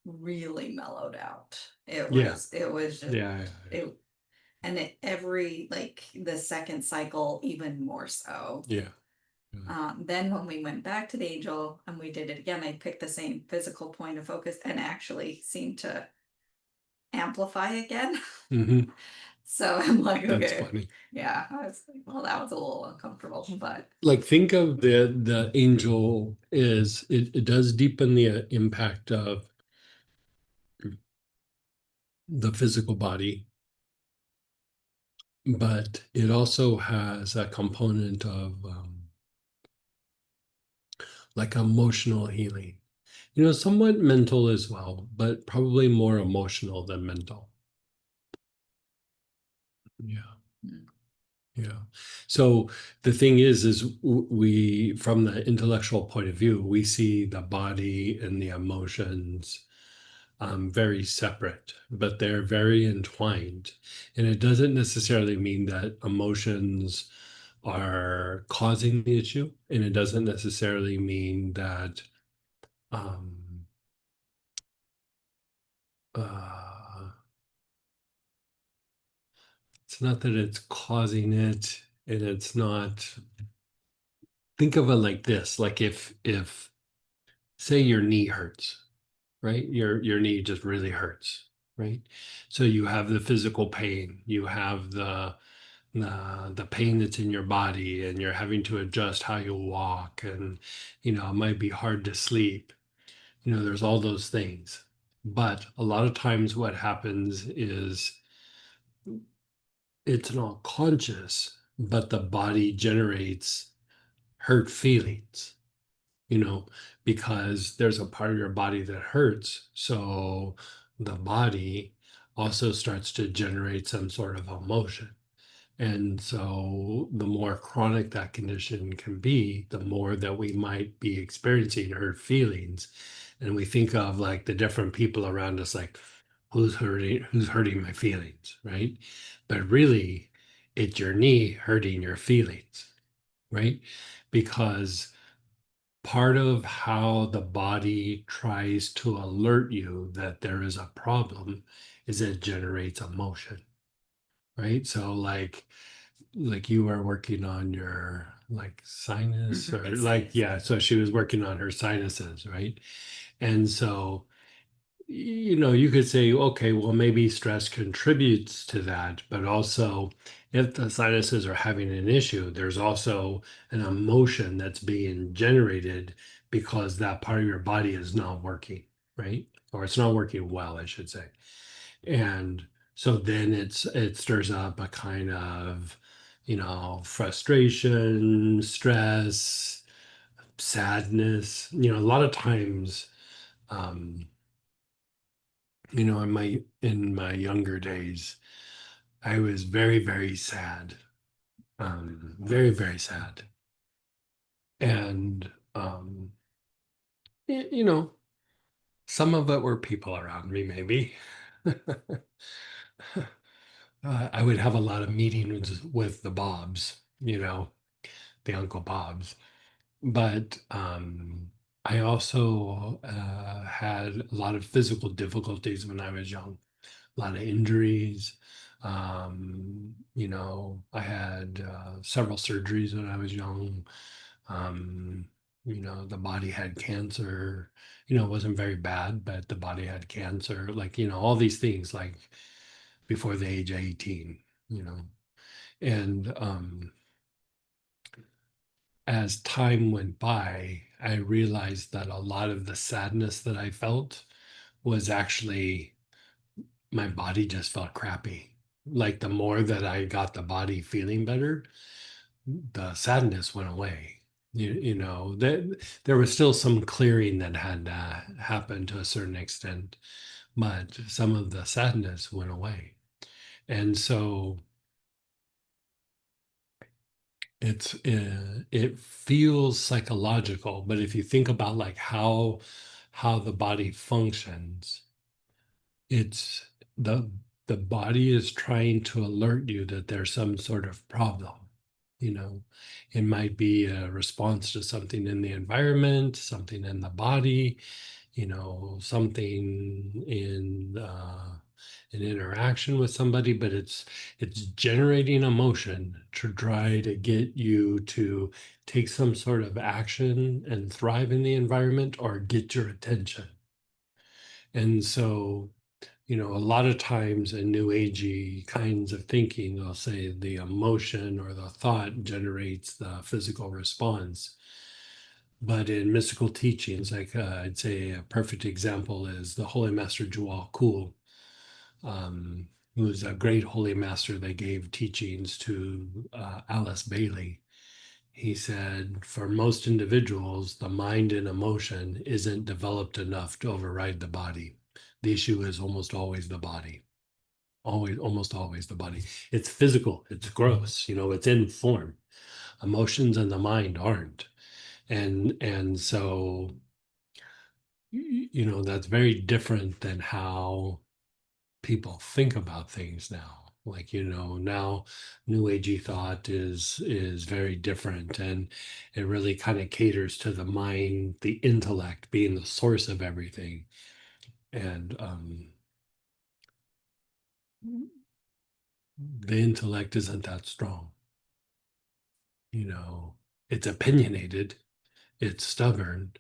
really mellowed out. It Yeah. was just Yeah. it, and every like the second cycle even more so. Yeah. Then when we went back to the angel and we did it again, I picked the same physical point of focus and actually seemed to amplify again. Mm-hmm. So I'm like, That's okay, funny. yeah. I was like, well, that was a little uncomfortable, but Like think of the angel is it does deepen the impact of the physical body, but it also has a component of like emotional healing. Somewhat mental as well, but probably more emotional than mental. Yeah. mm, Yeah. So the thing is we, from the intellectual point of view, we see the body and the emotions very separate, but they're very entwined. And it doesn't necessarily mean that emotions are causing the issue, and it doesn't necessarily mean that um, uh, it's not that it's causing it, and it's not, think of it like this, like if say your knee hurts, right? Your knee just really hurts, right? So you have the physical pain, you have the pain that's in your body, and you're having to adjust how you walk, and it might be hard to sleep. There's all those things. But a lot of times what happens is it's not conscious, but the body generates hurt feelings, you know, because there's a part of your body that hurts. So the body also starts to generate some sort of emotion. And so the more chronic that condition can be, the more that we might be experiencing hurt feelings. And we think of like the different people around us, like who's hurting my feelings, right? But really, it's your knee hurting your feelings, right? Because part of how the body tries to alert you that there is a problem is it generates emotion, right? So like you were working on your like sinus or like, Sinus. yeah, so she was working on her sinuses, right? And so you could say, okay, well, maybe stress contributes to that, but also if the sinuses are having an issue, there's also an emotion that's being generated because that part of your body is not working, right? Or it's not working well, I should say. And so then it stirs up a kind of, frustration, stress, sadness. A lot of times, um, in my younger days, I was very, very sad. Very, very sad. And y- you know, some of it were people around me, maybe. I would have a lot of meetings with the Bobs, the Uncle Bobs. But I also had a lot of physical difficulties when I was young, a lot of injuries. I had several surgeries when I was young. Um, the body had cancer. It wasn't very bad, but the body had cancer. Like, all these things, like before the age of 18, And as time went by, I realized that a lot of the sadness that I felt was actually my body just felt crappy. Like the more that I got the body feeling better, the sadness went away. There was still some clearing that had happened to a certain extent, but some of the sadness went away. And so it feels psychological, but if you think about like how the body functions, it's the body is trying to alert you that there's some sort of problem. you know it might be a response to something in the environment, something in the body, something in an interaction with somebody, but it's generating emotion to try to get you to take some sort of action and thrive in the environment or get your attention. And so, a lot of times in new agey kinds of thinking, they'll say the emotion or the thought generates the physical response. But in mystical teachings, like I'd say a perfect example is the Holy Master Jual Kul, who was a great Holy Master that gave teachings to Alice Bailey. He said, for most individuals, the mind and emotion isn't developed enough to override the body. The issue is almost always the body. Almost always the body. It's physical, it's gross, it's in form. Emotions and the mind aren't. And so that's very different than how people think about things now. Like, now new agey thought is very different, and it really kind of caters to the mind, the intellect being the source of everything. And the intellect isn't that strong. You know, it's opinionated, it's stubborn,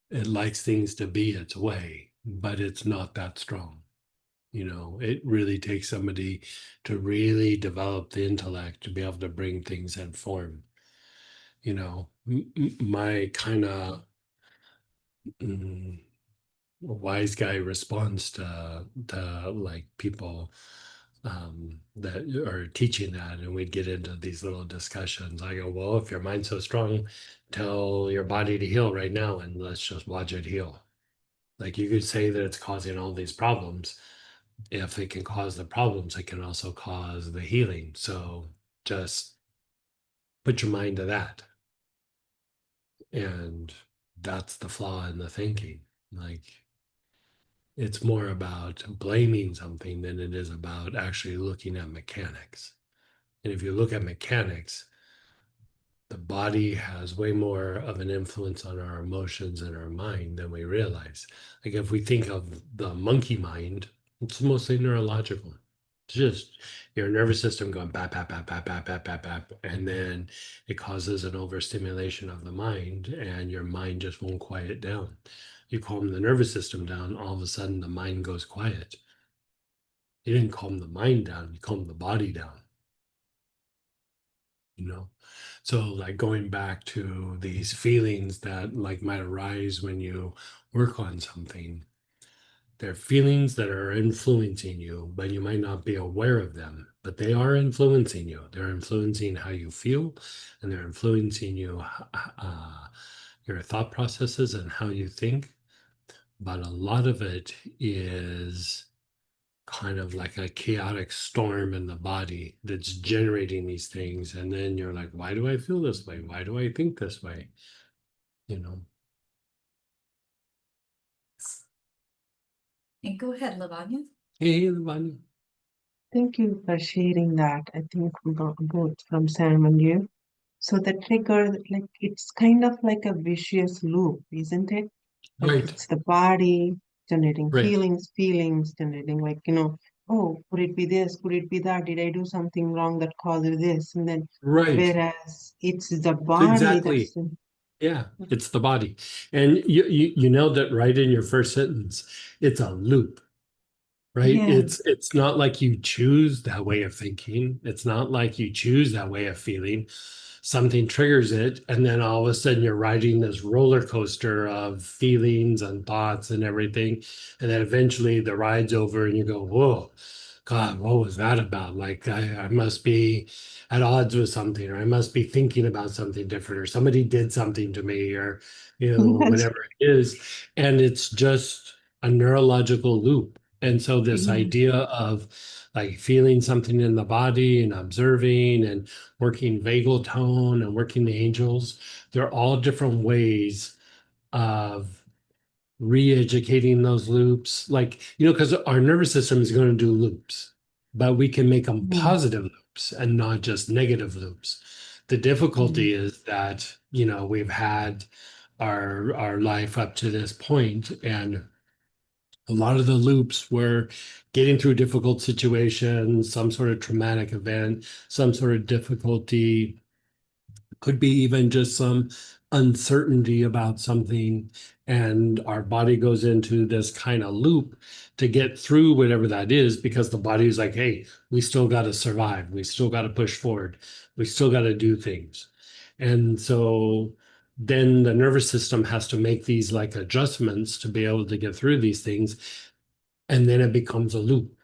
it likes things to be its way, but it's not that strong. You know, it really takes somebody to really develop the intellect to be able to bring things in form. You know, my kind of wise guy response to like people that are teaching that, and we'd get into these little discussions. I go, well, if your mind's so strong, tell your body to heal right now, and let's just watch it heal. Like you could say that it's causing all these problems. If it can cause the problems, it can also cause the healing. So just put your mind to that. And that's the flaw in the thinking. Like it's more about blaming something than it is about actually looking at mechanics. And if you look at mechanics, the body has way more of an influence on our emotions and our mind than we realize. Like if we think of the monkey mind, it's mostly neurological. It's just your nervous system going bap, bap, bap, bap, bap, bap, bap, bap, and then it causes an overstimulation of the mind, and your mind just won't quiet down. You calm the nervous system down, all of a sudden the mind goes quiet. You didn't calm the mind down, you calm the body down, you know? So like going back to these feelings that like might arise when you work on something, they're feelings that are influencing you, but you might not be aware of them, but they are influencing you. They're influencing how you feel, and they're influencing you, your thought processes and how you think. But a lot of it is kind of like a chaotic storm in the body that's generating these things. And then you're like, why do I feel this way? Why do I think this way? You know? And go ahead, Lavanya. Hey, Levanya. Thank you for sharing that. I think both from Sam and you. So the trigger, like it's kind of like a vicious loop, isn't it? Like Right, it's the body generating right, feelings generating like, oh, could it be this? Could it be that? Did I do something wrong that caused this? And then right. whereas it's the body Exactly. that's Yeah, it's the body. And you nailed it right in your first sentence. It's a loop, right? yeah. It's not like you choose that way of thinking. It's not like you choose that way of feeling. Something triggers it, and then all of a sudden you're riding this roller coaster of feelings and thoughts and everything. And then eventually the ride's over and you go, whoa, God, what was that about? Like I must be at odds with something, or I must be thinking about something different, or somebody did something to me, or Yes. whatever it is. And it's just a neurological loop. And so this Yeah. idea of like feeling something in the body and observing and working vagal tone and working the angels, they're all different ways of re-educating those loops. Like, because our nervous system is going to do loops, but we can make them Yeah. positive loops and not just negative loops. The Yeah. difficulty is that, we've had our life up to this point, and a lot of the loops were getting through difficult situations, some sort of traumatic event, some sort of difficulty, could be even just some uncertainty about something. And our body goes into this kind of loop to get through whatever that is, because the body is like, hey, we still got to survive. We still got to push forward. We still got to do things. And so then the nervous system has to make these like adjustments to be able to get through these things, and then it becomes a loop.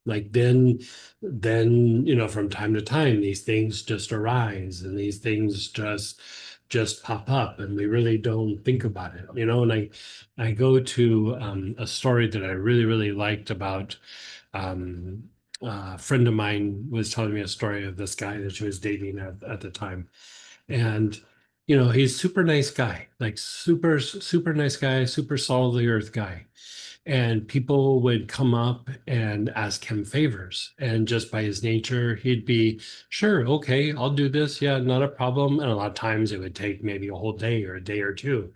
Like then from time to time these things just arise, and these things just pop up, and we really don't think about it. And I go to a story that I really really liked about, um a friend of mine was telling me a story of this guy that she was dating at the time. And he's super nice guy, like super super nice guy, super solid of the earth guy. And people would come up and ask him favors, and just by his nature he'd be, sure, okay, I'll do this, yeah, not a problem. And a lot of times it would take maybe a whole day or a day or two,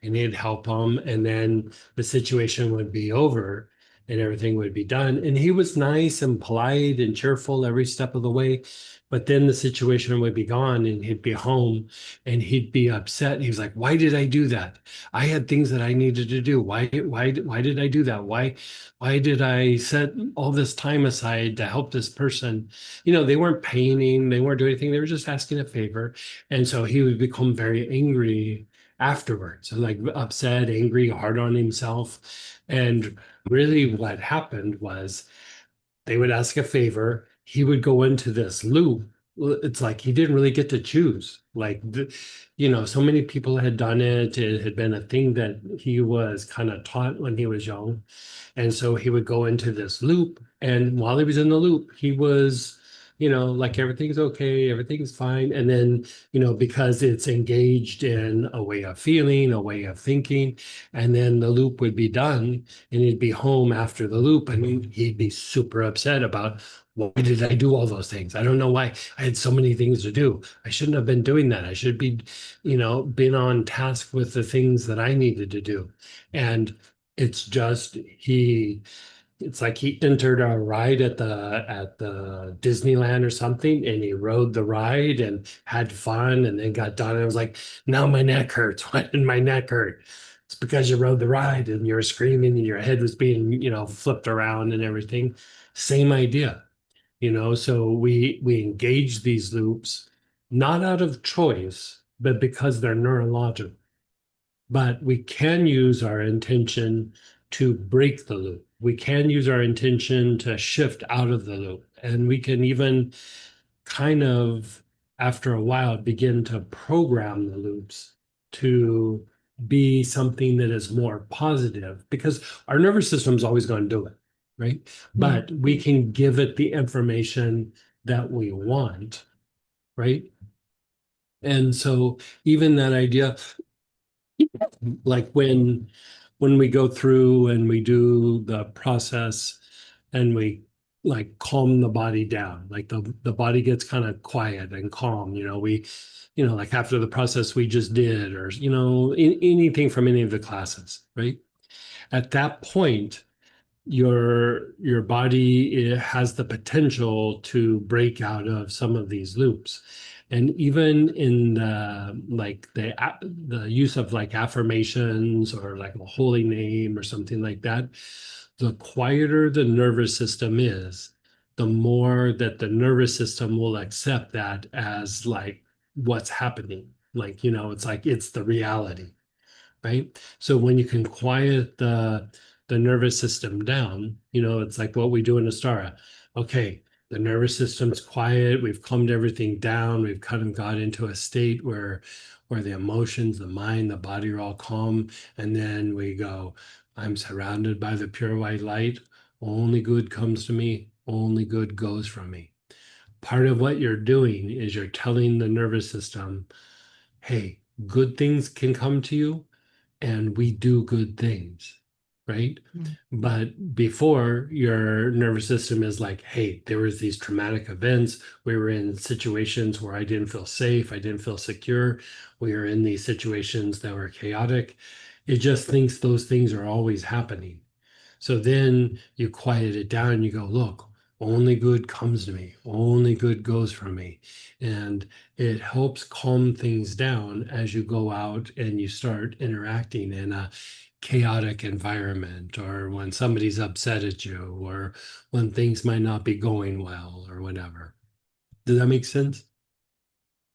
and he'd help them, and then the situation would be over, and everything would be done. And he was nice and polite and cheerful every step of the way. But then the situation would be gone and he'd be home and he'd be upset. He was like, why did I do that? I had things that I needed to do. Why did I do that? Why did I set all this time aside to help this person? You know, they weren't painting, they weren't doing anything, they were just asking a favor. And so he would become very angry afterwards, like upset, angry, hard on himself. And really what happened was they would ask a favor, he would go into this loop. It's like he didn't really get to choose. Like, you know, so many people had done it. It had been a thing that he was kind of taught when he was young. And so he would go into this loop. And while he was in the loop, he was, you know, like everything's okay, everything's fine. And then, you know, because it's engaged in a way of feeling, a way of thinking, and then the loop would be done and he'd be home after the loop and he'd be super upset about why did I do all those things? I don't know why I had so many things to do. I shouldn't have been doing that. I should be, you know, been on task with the things that I needed to do. And it's just it's like he entered a ride at the Disneyland or something, and he rode the ride and had fun, and then got done. And I was like, now my neck hurts. Why did my neck hurt? It's because you rode the ride and you were screaming and your head was being, you know, flipped around and everything. Same idea, you know. So we engage these loops not out of choice, but because they're neurological. But we can use our intention to break the loop. We can use our intention to shift out of the loop. And we can even kind of, after a while, begin to program the loops to be something that is more positive because our nervous system's always going to do it, right? But we can give it the information that we want, right? And so even that idea, like when we go through and we do the process and we like calm the body down, like the body gets kind of quiet and calm, you know, you know, like after the process we just did, or you know, anything from any of the classes, right? At that point, your body, it has the potential to break out of some of these loops. And even in the like the use of like affirmations or like a holy name or something like that, the quieter the nervous system is, the more that the nervous system will accept that as like what's happening. Like, you know, it's like it's the reality, right? So when you can quiet the nervous system down, you know, it's like what we do in Astara. Okay, the nervous system's quiet, we've calmed everything down, we've kind of got into a state where the emotions, the mind, the body are all calm, and then we go, I'm surrounded by the pure white light. Only good comes to me, only good goes from me. Part of what you're doing is you're telling the nervous system, hey, good things can come to you and we do good things, right? But before, your nervous system is like, hey, there was these traumatic events. We were in situations where I didn't feel safe. I didn't feel secure. We were in these situations that were chaotic. It just thinks those things are always happening. So then you quiet it down. You go, look, only good comes to me. Only good goes from me. And it helps calm things down as you go out and you start interacting in a chaotic environment, or when somebody's upset at you, or when things might not be going well, or whatever. Does that make sense?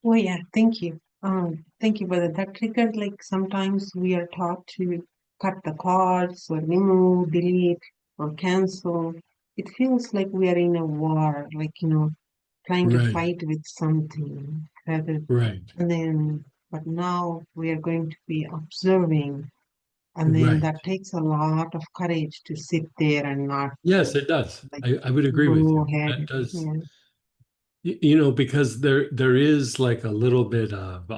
Oh yeah, thank you. Thank you, brother. That triggered like sometimes we are taught to cut the cords or remove, delete, or cancel. It feels like we are in a war, like trying to Right, fight with something rather right, and then but now we are going to be observing, and then right. that takes a lot of courage to sit there and not Yes, it does. like I would agree with go you. ahead. That does, Yeah. you know, because there is like a little bit of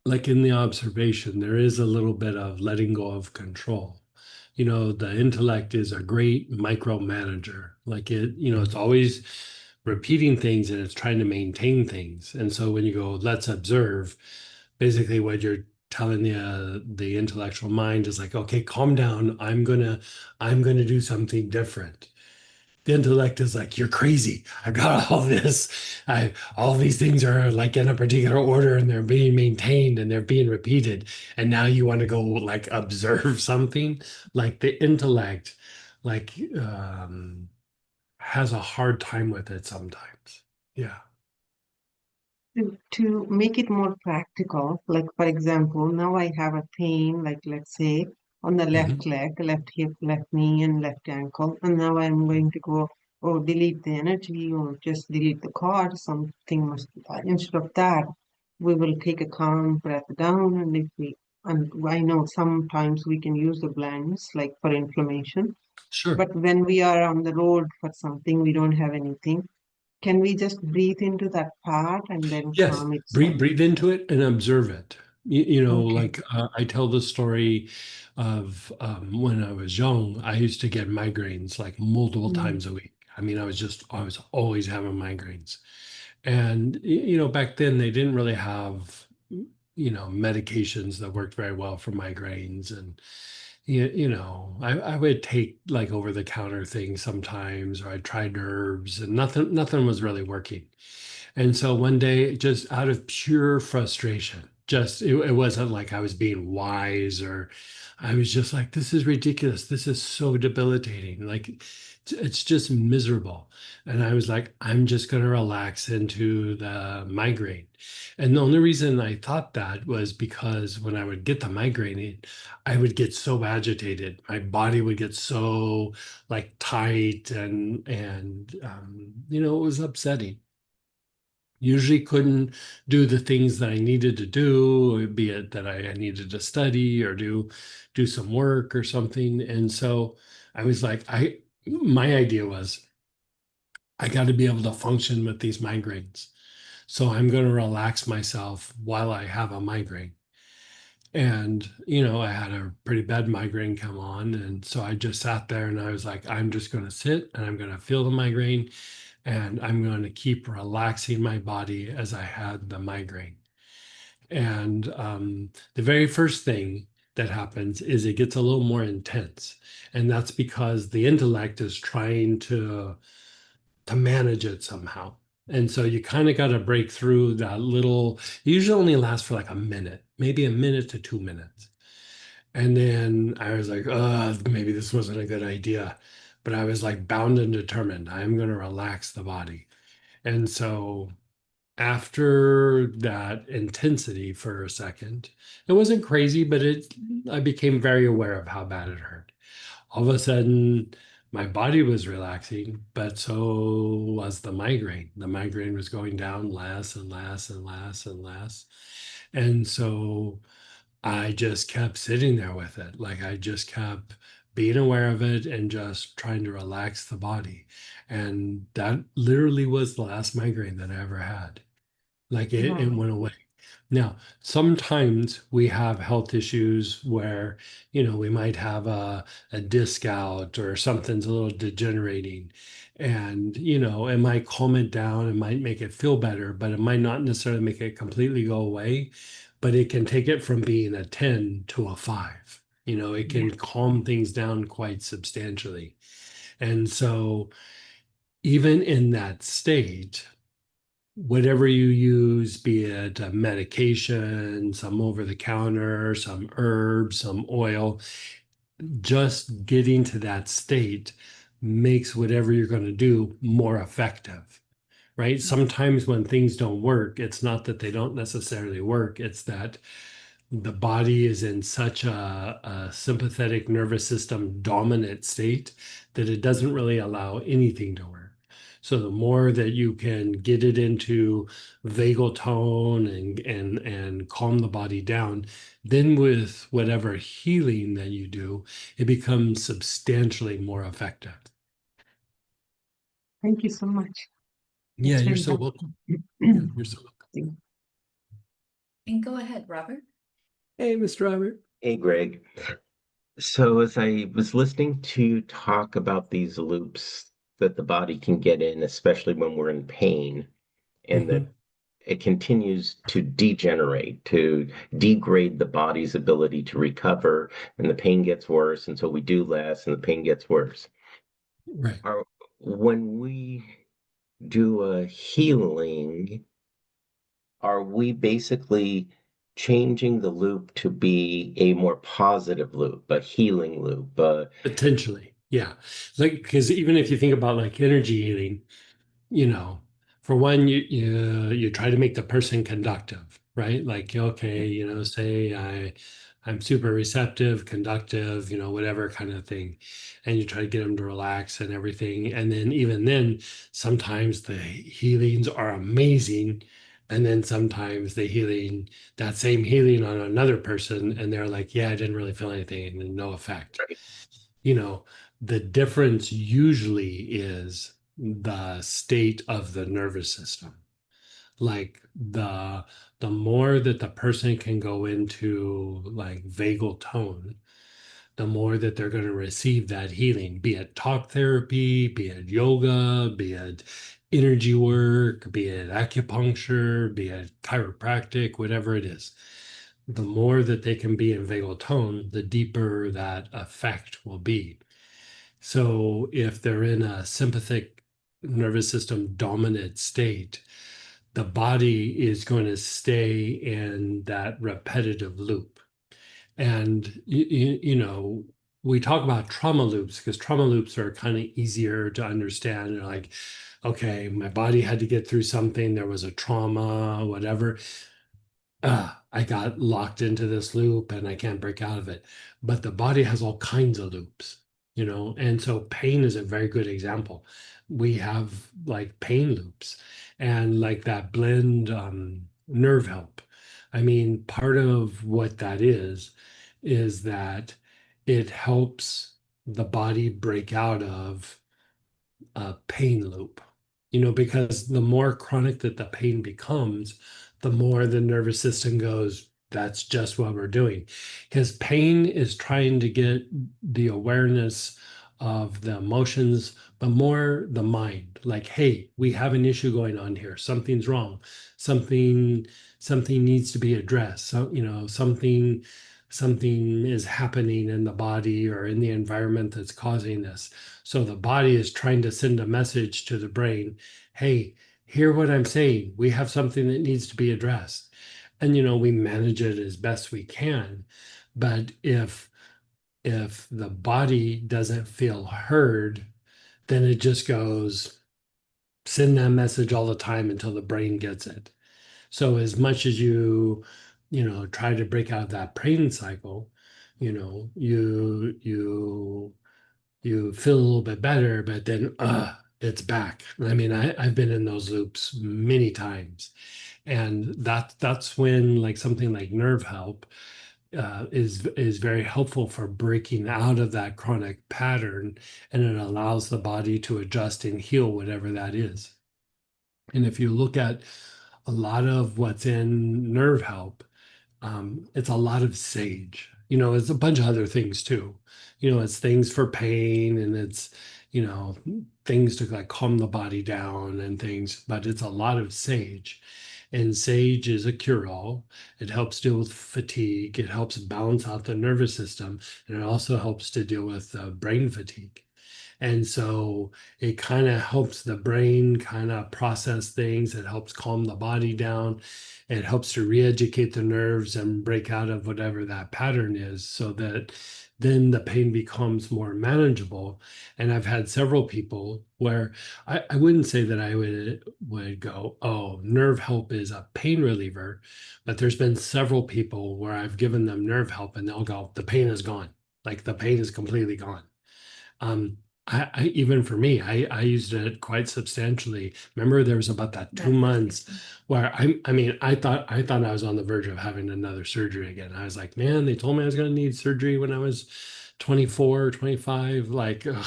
like in the observation, there is a little bit of letting go of control. You know, the intellect is a great micromanager. Like it, you know, it's always repeating things and it's trying to maintain things. And so when you go, let's observe, basically what you're telling the intellectual mind is like, okay, calm down. I'm gonna do something different. The intellect is like, you're crazy. I got all this. All these things are like in a particular order and they're being maintained and they're being repeated. And now you want to go like observe something. Like the intellect, like has a hard time with it sometimes. Yeah. To make it more practical, like for example, now I have a pain, like let's say on the Mhm. left leg, left hip, left knee, and left ankle, and now I'm going to go or delete the energy or just delete the cord, something must instead of that, we will take a calm breath down, and if we and I know sometimes we can use the blends like for inflammation, Sure. but when we are on the road for something, we don't have anything. Can we just breathe into that part and then Yes, calm breathe itself? breathe into it and observe it. Okay. Like I tell the story of when I was young, I used to get migraines like multiple Mm, times a week. I mean, I was always having migraines. And back then they didn't really have medications that worked very well for migraines. And I would take like over the counter things sometimes, or I tried herbs and nothing was really working. And so one day, just out of pure frustration, it wasn't like I was being wise, or I was just like, this is ridiculous. This is so debilitating. Like it's just miserable. And I was like, I'm just going to relax into the migraine. And the only reason I thought that was because when I would get the migraine, I would get so agitated. My body would get so like tight, and it was upsetting. Usually couldn't do the things that I needed to do, be it that I needed to study or do some work or something. And so I was like, my idea was I got to be able to function with these migraines. So I'm going to relax myself while I have a migraine. And, I had a pretty bad migraine come on. And so I just sat there and I was like, I'm just going to sit and I'm going to feel the migraine and I'm going to keep relaxing my body as I had the migraine. And the very first thing that happens is it gets a little more intense. And that's because the intellect is trying to manage it somehow. And so you kind of got to break through that little, it usually only lasts for like a minute, maybe a minute to 2 minutes. And then I was like, maybe this wasn't a good idea. But I was like bound and determined. I'm going to relax the body. And so after that intensity for a second, it wasn't crazy, but I became very aware of how bad it hurt. All of a sudden, my body was relaxing, but so was the migraine. The migraine was going down less and less and less and less. And so I just kept sitting there with it. Like I just kept being aware of it and just trying to relax the body. And that literally was the last migraine that I ever had. Like it wow. went away. Now, sometimes we have health issues where, we might have a disc out or something's a little degenerating. And, it might calm it down, it might make it feel better, but it might not necessarily make it completely go away. But it can take it from being a 10 to a 5. It Yeah. can calm things down quite substantially. And so, even in that state, whatever you use, be it a medication, some over the counter, some herbs, some oil, just getting to that state makes whatever you're going to do more effective, right? Sometimes when things don't work, it's not that they don't necessarily work, it's that the body is in such a sympathetic nervous system dominant state that it doesn't really allow anything to work. So the more that you can get it into vagal tone and calm the body down, then with whatever healing that you do, it becomes substantially more effective. Thank you so much. Yeah, That's you're very so helpful. welcome. Yeah, you're so welcome. And go ahead, Robert. Hey, Mr. Robert. Hey, Greg. So, as I was listening to talk about these loops that the body can get in, especially when we're in pain, and Hmm. that it continues to degenerate, to degrade the body's ability to recover, and the pain gets worse, and so we do less, and the pain gets worse. Right. When we do a healing, are we basically changing the loop to be a more positive loop, a healing loop? Potentially. Yeah. Like, because even if you think about like energy healing, you know, for one, you try to make the person conductive, right? Like, okay, say I'm super receptive, conductive, whatever kind of thing, and you try to get them to relax and everything. And then even then, sometimes the healings are amazing, and then sometimes that same healing on another person, and they're like, yeah, I didn't really feel anything, and no effect. Right. you know, the difference usually is the state of the nervous system. Like the more that the person can go into like vagal tone, the more that they're going to receive that healing, be it talk therapy, be it yoga, be it energy work, be it acupuncture, be it chiropractic, whatever it is. The more that they can be in vagal tone, the deeper that effect will be. So if they're in a sympathetic nervous system dominant state, the body is going to stay in that repetitive loop. And, we talk about trauma loops because trauma loops are kind of easier to understand. You're like, okay, my body had to get through something, there was a trauma, whatever. I got locked into this loop and I can't break out of it. But the body has all kinds of loops, and so pain is a very good example. We have like pain loops and like that blend nerve help. I mean, part of what that is that it helps the body break out of a pain loop, because the more chronic that the pain becomes, the more the nervous system goes, that's just what we're doing. Because pain is trying to get the awareness of the emotions, but more the mind. Like, hey, we have an issue going on here. Something's wrong. Something, something needs to be addressed. So, something is happening in the body or in the environment that's causing this. So the body is trying to send a message to the brain, hey, hear what I'm saying. We have something that needs to be addressed. And we manage it as best we can. But if the body doesn't feel heard, then it just goes, send that message all the time until the brain gets it. So as much as try to break out of that pain cycle, you feel a little bit better, but then it's back. I mean, I've been in those loops many times. And that's when like something like nerve help is very helpful for breaking out of that chronic pattern, and it allows the body to adjust and heal whatever that is. And if you look at a lot of what's in nerve help, it's a lot of sage. It's a bunch of other things too. It's things for pain, and it's things to like calm the body down and things, but it's a lot of sage. And sage is a cure-all. It helps deal with fatigue. It helps balance out the nervous system, and it also helps to deal with brain fatigue. And so it kind of helps the brain kind of process things. It helps calm the body down. It helps to re-educate the nerves and break out of whatever that pattern is, so that then the pain becomes more manageable. And I've had several people where I wouldn't say that I would go, oh, nerve help is a pain reliever, but there's been several people where I've given them nerve help and they'll go, the pain is gone. Like the pain is completely gone. Um, I even for me, I used it quite substantially. Remember, there was about that 2 months where I mean, I thought I was on the verge of having another surgery again. I was like, man, they told me I was going to need surgery when I was 24, 25. Like, ugh,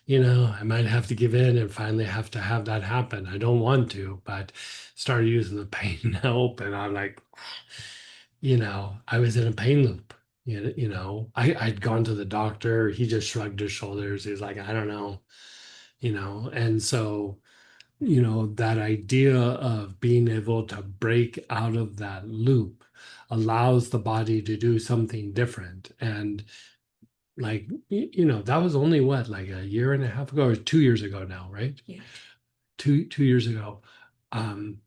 I might have to give in and finally have to have that happen. I don't want to, but started using the pain help, and I'm like, I was in a pain loop. I'd gone to the doctor. He just shrugged his shoulders. He was like, I don't know, and so that idea of being able to break out of that loop allows the body to do something different. And like, that was only what, like a year and a half ago or 2 years ago now, right? Yeah. Two years ago. Um,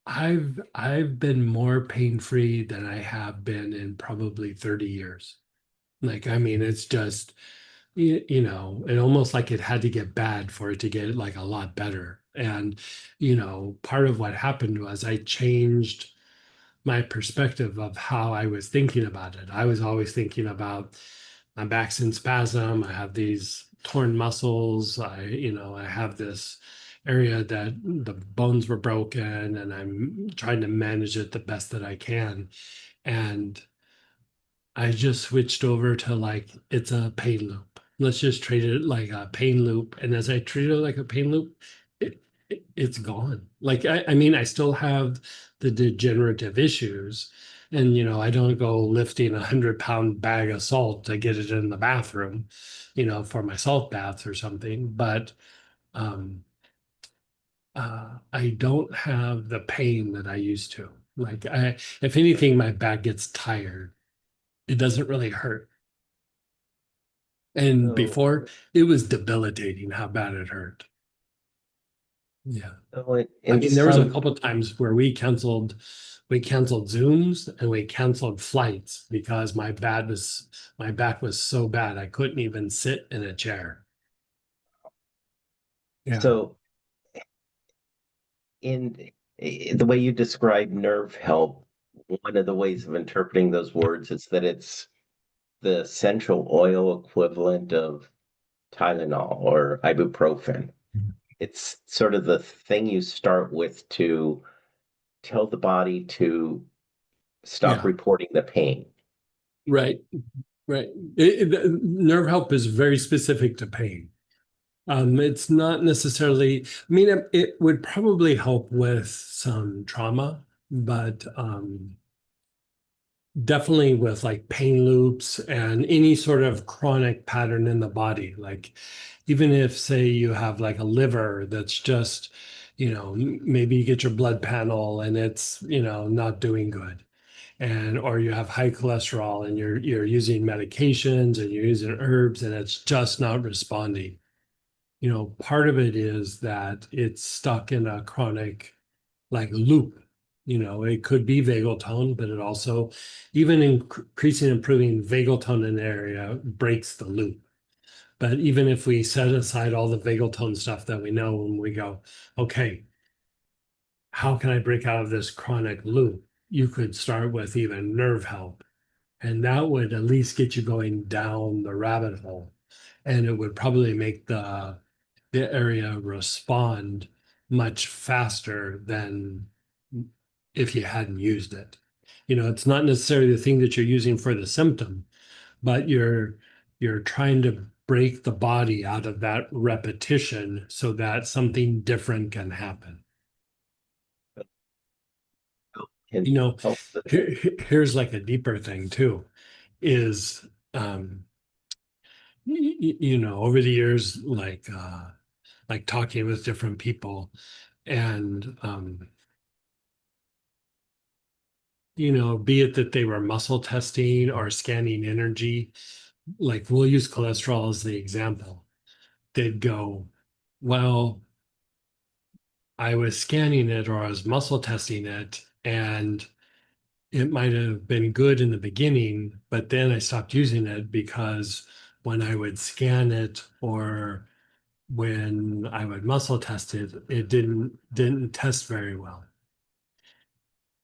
I've been more pain-free than I have been in probably 30 years. Like, I mean, it's just, it almost like it had to get bad for it to get like a lot better. And, part of what happened was I changed my perspective of how I was thinking about it. I was always thinking about my back's in spasm. I have these torn muscles. I have this area that the bones were broken and I'm trying to manage it the best that I can. And I just switched over to like it's a pain loop. Let's just treat it like a pain loop. And as I treat it like a pain loop, it's gone. Like I mean, I still have the degenerative issues, and I don't go lifting 100-pound bag of salt to get it in the bathroom, for my salt baths or something. But um, I don't have the pain that I used to. Like if anything, my back gets tired. It doesn't really hurt. And So, before, it was debilitating how bad it hurt. Yeah. so I in mean, there was a some, couple of times where we canceled Zooms and we canceled flights because my back was so bad I couldn't even sit in a chair. Yeah. so in the way you describe nerve help, one of the ways of interpreting those words is that it's the essential oil equivalent of Tylenol or ibuprofen. Mhm. It's sort of the thing you start with to tell the body to stop Yeah. reporting the pain. Right. Right. Nerve help is very specific to pain. It's not necessarily, I mean, it would probably help with some trauma, but definitely with like pain loops and any sort of chronic pattern in the body. Like even if, say, you have like a liver that's just, maybe you get your blood panel and it's, not doing good. And or you have high cholesterol and you're using medications and you're using herbs and it's just not responding. Part of it is that it's stuck in a chronic like loop. It could be vagal tone, but it also, even increasing, improving vagal tone in an area breaks the loop. But even if we set aside all the vagal tone stuff that we know and we go, okay, how can I break out of this chronic loop? You could start with even nerve help, and that would at least get you going down the rabbit hole. And it would probably make the area respond much faster than if you hadn't used it. It's not necessarily the thing that you're using for the symptom, but you're trying to break the body out of that repetition so that something different can happen. And You know, help the, here's like a deeper thing too, is over the years, like talking with different people and be it that they were muscle testing or scanning energy, like we'll use cholesterol as the example. They'd go, well, I was scanning it or I was muscle testing it, and it might have been good in the beginning, but then I stopped using it because when I would scan it or when I would muscle test it, it didn't test very well.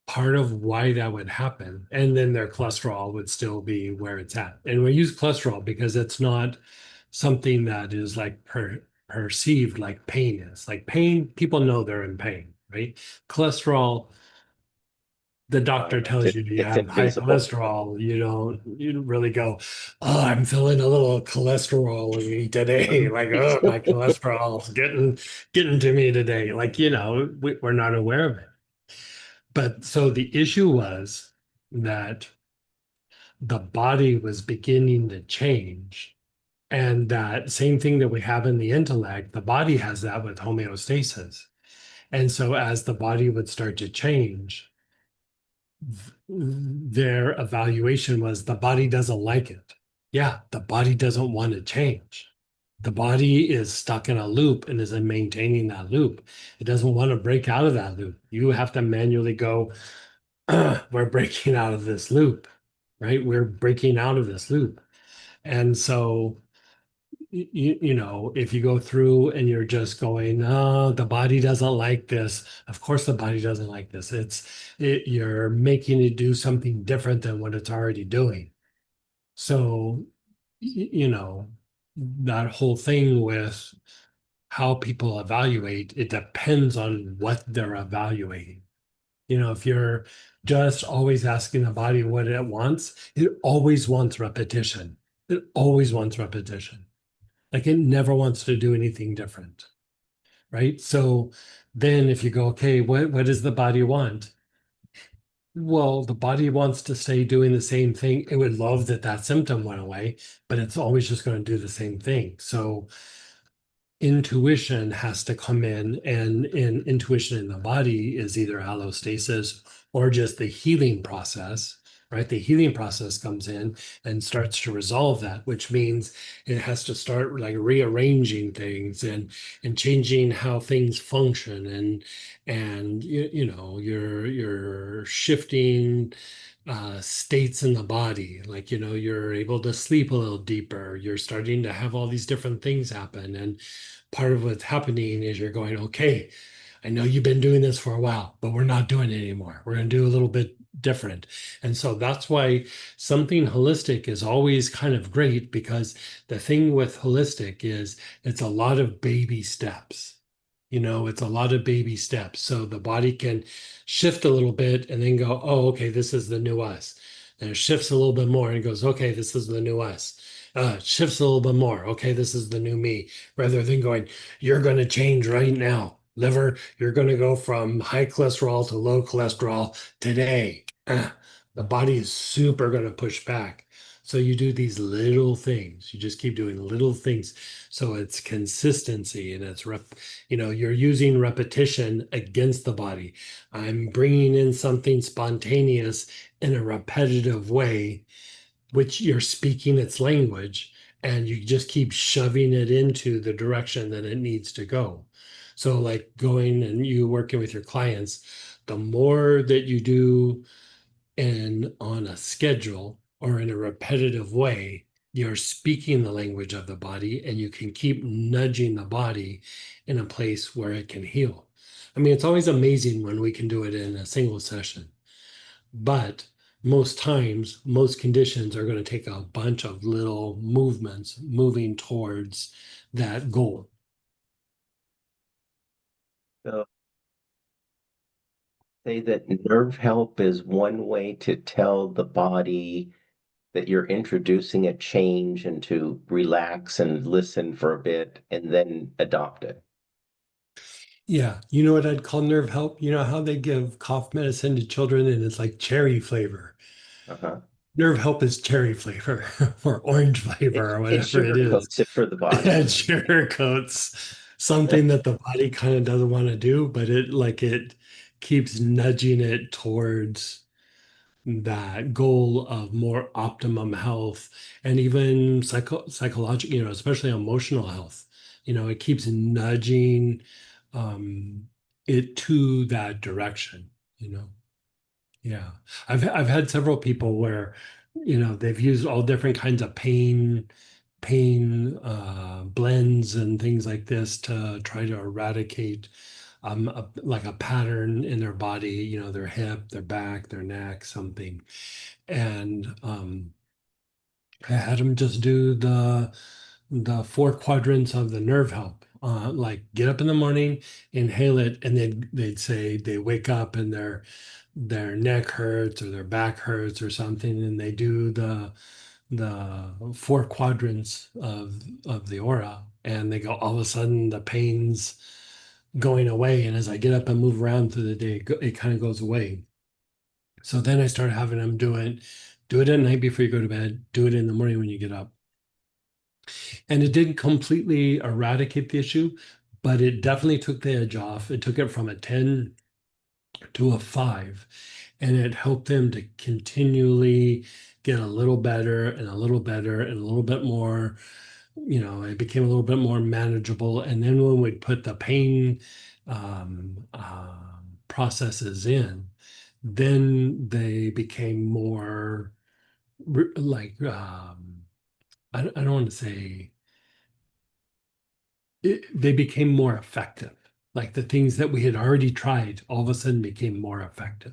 Part of why that would happen, and then their cholesterol would still be where it's at. And we use cholesterol because it's not something that is like perceived like pain is. Like pain, people know they're in pain, right? Cholesterol, the doctor tells you you it's have high invisible. cholesterol. You don't really go, oh, I'm feeling a little cholesterol today. Like, oh, my cholesterol's getting to me today. Like, we're not aware of it. But so the issue was that the body was beginning to change. And that same thing that we have in the intellect, the body has that with homeostasis. And so as the body would start to change, their evaluation was the body doesn't like it. Yeah, the body doesn't want to change. The body is stuck in a loop and is maintaining that loop. It doesn't want to break out of that loop. You have to manually go, we're breaking out of this loop, right? We're breaking out of this loop. And so, you know, if you go through and you're just going, oh, the body doesn't like this. Of course, the body doesn't like this. You're making it do something different than what it's already doing. So, you know, that whole thing with how people evaluate, it depends on what they're evaluating. You know, if you're just always asking the body what it always wants repetition. It always wants repetition. Like it never wants to do anything different. Right. So then if you go, okay, what does the body want? Well, the body wants to stay doing the same thing. It would love that that symptom went away, but it's always just going to do the same thing. So intuition has to come in intuition in the body is either allostasis or just the healing process, right? The healing process comes in and starts to resolve that, which means it has to start like rearranging things and changing how things function and you know you're shifting states in the body, like you know you're able to sleep a little deeper, you're starting to have all these different things happen, and part of what's happening is you're going, okay, I know you've been doing this for a while, but we're not doing it anymore. We're going to do a little bit different. And so that's why something holistic is always kind of great, because the thing with holistic is it's a lot of baby steps. You know, it's a lot of baby steps. So the body can shift a little bit and then go, oh, okay, this is the new us. And it shifts a little bit more and goes, okay, this is the new us. Shifts a little bit more. Okay, this is the new me. Rather than going, you're going to change right now. Liver, you're going to go from high cholesterol to low cholesterol today. The body is super going to push back. So you do these little things. You just keep doing little things. So it's consistency and it's you know, you're using repetition against the body. I'm bringing in something spontaneous in a repetitive way, which you're speaking its language, and you just keep shoving it into the direction that it needs to go. So like going and you working with your clients, the more that you do and on a schedule or in a repetitive way, you're speaking the language of the body and you can keep nudging the body in a place where it can heal. I mean, it's always amazing when we can do it in a single session, but most times, most conditions are going to take a bunch of little movements moving towards that goal. So say that nerve help is one way to tell the body that you're introducing a change and to relax and listen for a bit and then adopt it. Yeah, you know what I'd call nerve help? You know how they give cough medicine to children and it's like cherry flavor. Uh-huh. Nerve help is cherry flavor or orange flavor or It whatever it is. sugarcoats it for the body. It sugarcoats something that the body kind of doesn't want to do, but it keeps nudging it towards that goal of more optimum health and even psychological, you know, especially emotional health. You know, it keeps nudging um, it to that direction, you know. Yeah. I've had several people where, you know, they've used all different kinds of pain blends and things like this to try to eradicate like a pattern in their body, you know, their hip, their back, their neck, something. And I had them just do the four quadrants of the nerve help. Like get up in the morning, inhale it, and then they'd say they wake up and their neck hurts or their back hurts or something, and they do the four quadrants of the aura, and they go all of a sudden the pain's going away, and as I get up and move around through the day, it kind of goes away. So then I started having them do it at night before you go to bed, do it in the morning when you get up. And it didn't completely eradicate the issue, but it definitely took the edge off. It took it from a 10 to a 5, and it helped them to continually get a little better and a little better and a little bit more. It became a little bit more manageable. And then when we put the pain processes in, then they became more like I don't want to say they became more effective. Like the things that we had already tried, all of a sudden became more effective.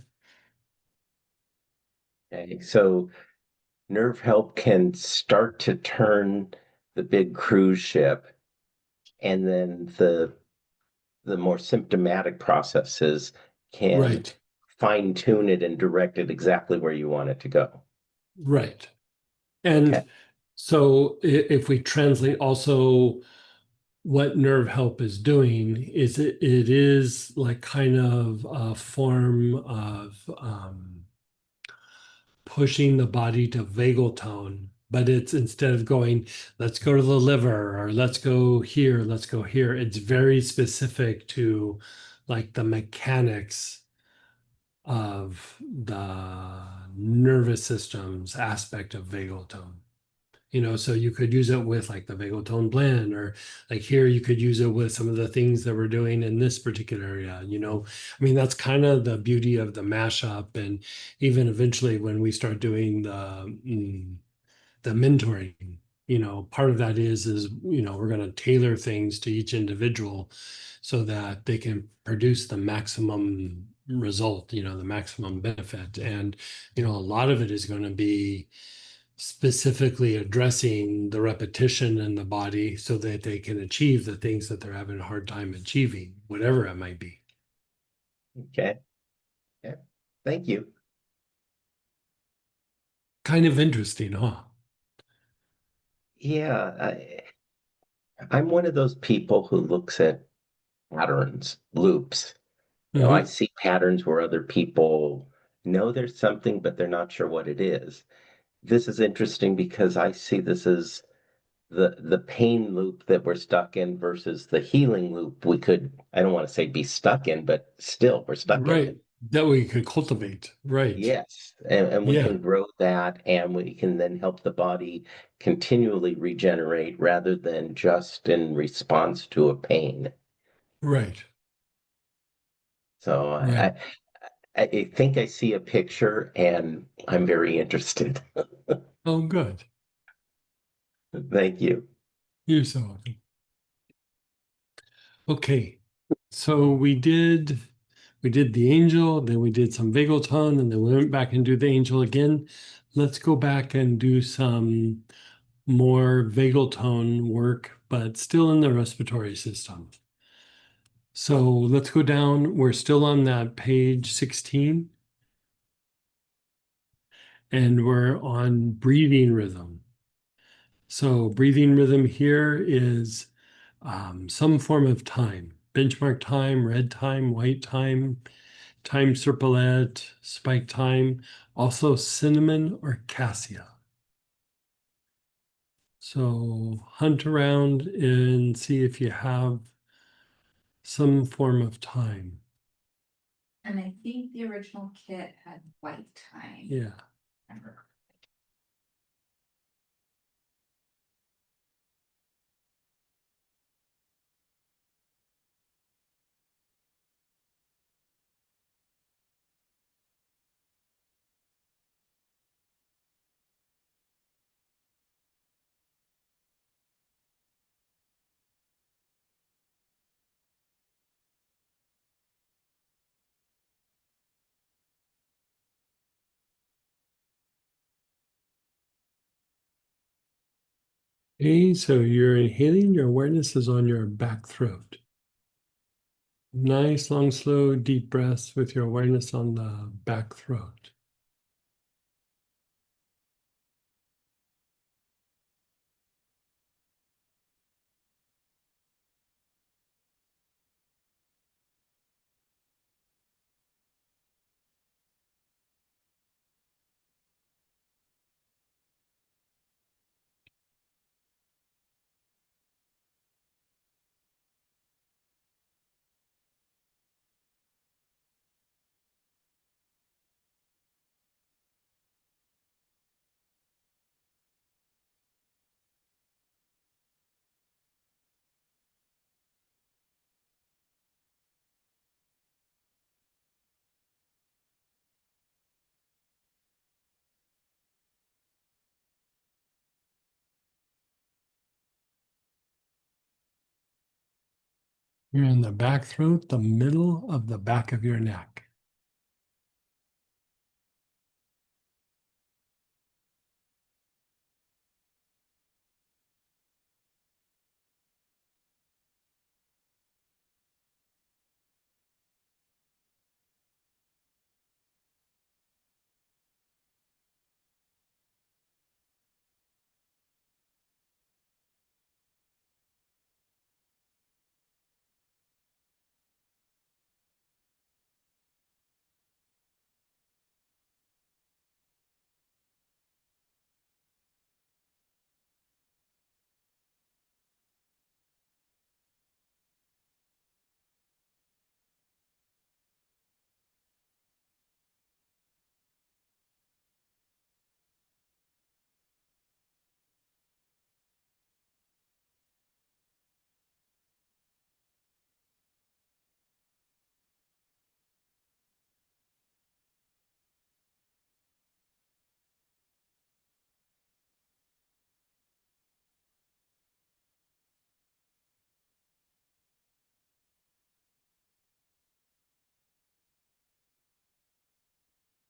Okay, so nerve help can start to turn the big cruise ship, and then the more symptomatic processes can Right, fine tune it and direct it exactly where you want it to go. right. Okay. And so if we translate also what nerve help is doing is it is like kind of a form of pushing the body to vagal tone, but it's instead of going, let's go to the liver or let's go here, let's go here. It's very specific to like the mechanics of the nervous system's aspect of vagal tone. So you could use it with like the vagal tone blend, or like here you could use it with some of the things that we're doing in this particular area. I mean, that's kind of the beauty of the mashup. And even eventually when we start doing the mentoring, part of that is we're going to tailor things to each individual so that they can produce the maximum result, the maximum benefit. And a lot of it is going to be specifically addressing the repetition in the body so that they can achieve the things that they're having a hard time achieving, whatever it might be. Okay. Yeah. Thank you. Kind of interesting, huh? Yeah, I'm one of those people who looks at patterns, loops. I Hmm. see patterns where other people know there's something, but they're not sure what it is. This is interesting because I see this as the pain loop that we're stuck in versus the healing loop we could, I don't want to say be stuck in, but still we're stuck in Right. it. That we could cultivate. Right. Yes, and we Yeah. can grow that, and we can then help the body continually regenerate rather than just in response to a pain. Right. So Right. I think I see a picture and I'm very interested. Oh, good. Thank you. You're so welcome. Okay. So we did the angel, then we did some vagal tone, and then we went back and do the angel again. Let's go back and do some more vagal tone work, but still in the respiratory system. So let's go down. We're still on that page 16, and we're on breathing rhythm. So breathing rhythm here is some form of time, benchmark time, red time, white time, time serpulette, spike time, also cinnamon or cassia. So hunt around and see if you have some form of time. And I think the original kit had white time. Yeah. Remember. Okay, so you're inhaling, your awareness is on your back throat. Nice, long, slow, deep breaths with your awareness on the back throat. You're in the back throat, the middle of the back of your neck.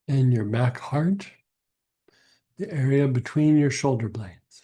And your back heart, the area between your shoulder blades.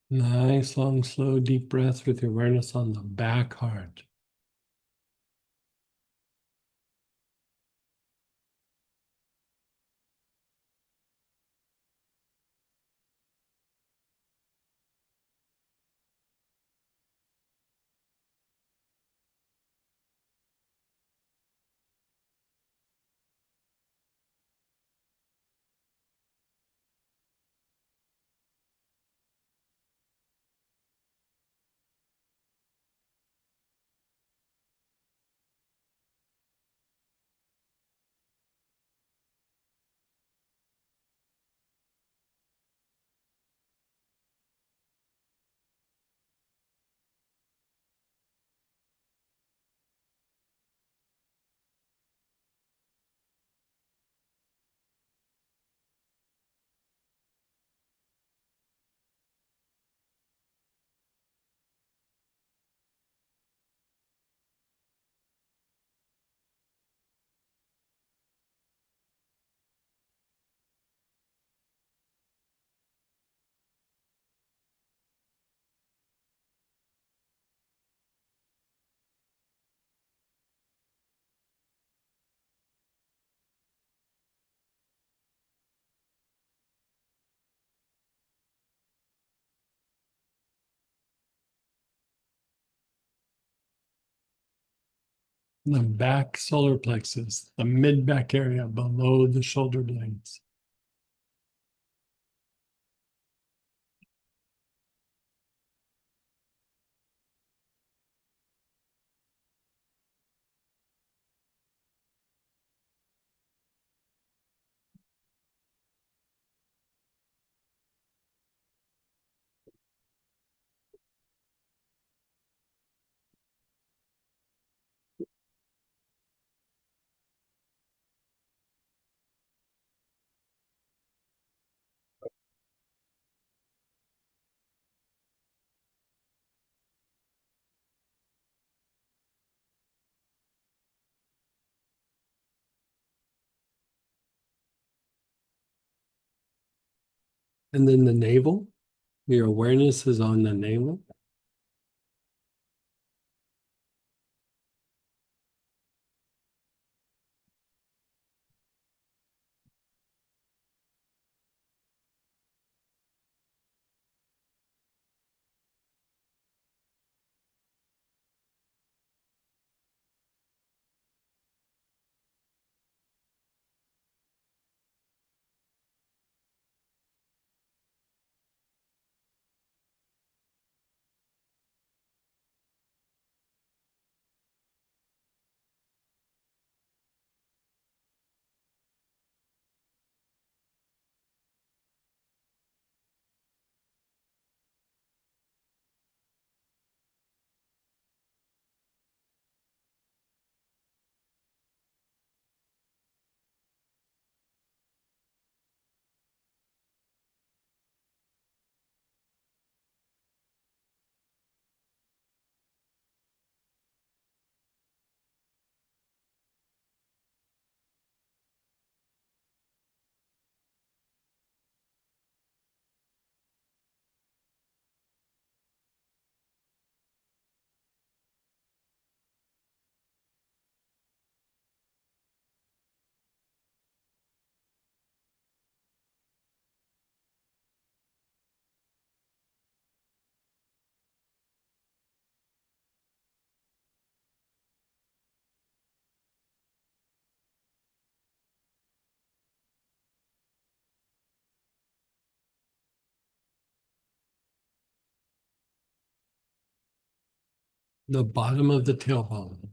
Nice, long, slow, deep breath with your awareness on the back heart. The back solar plexus, the mid back area below the shoulder blades. And then the navel, your awareness is on the navel. The bottom of the tailbone.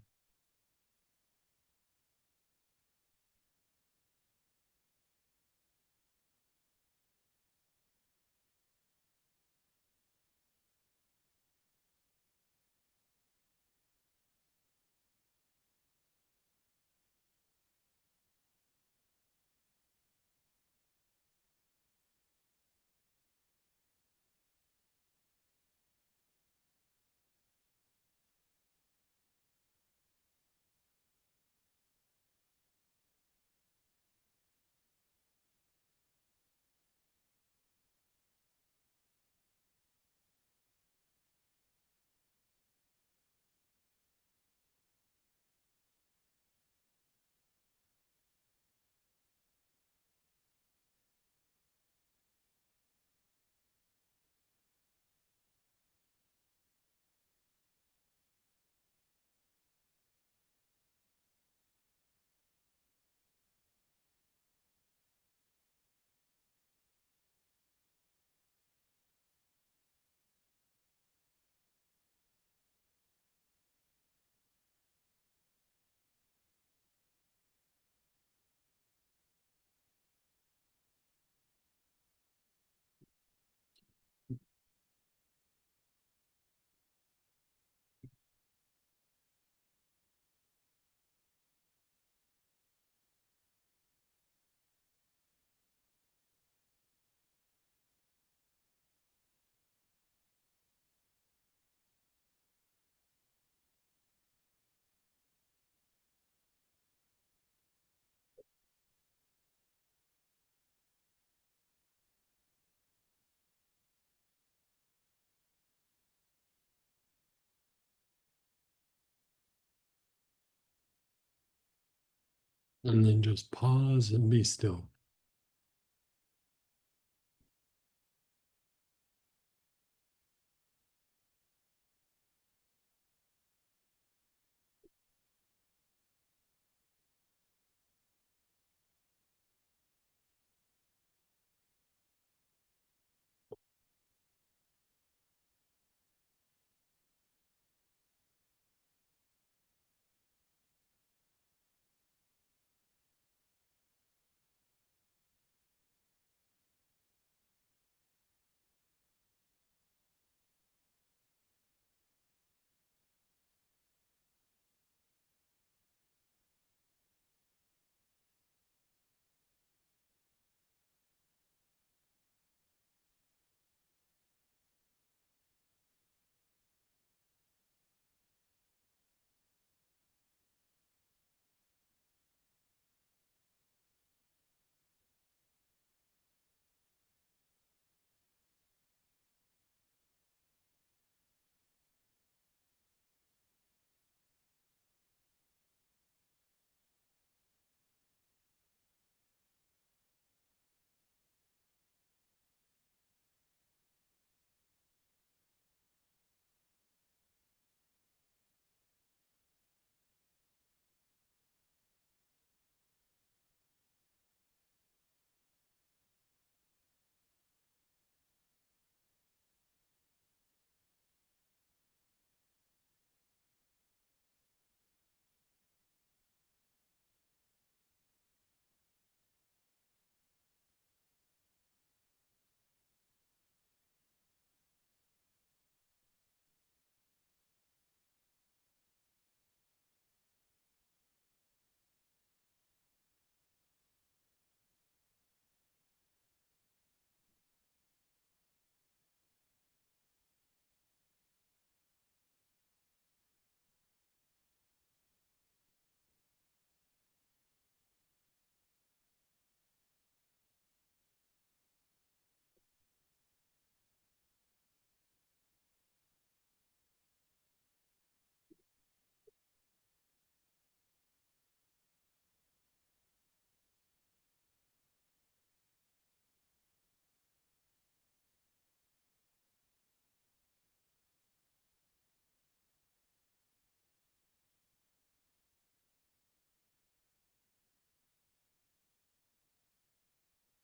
And then just pause and be still.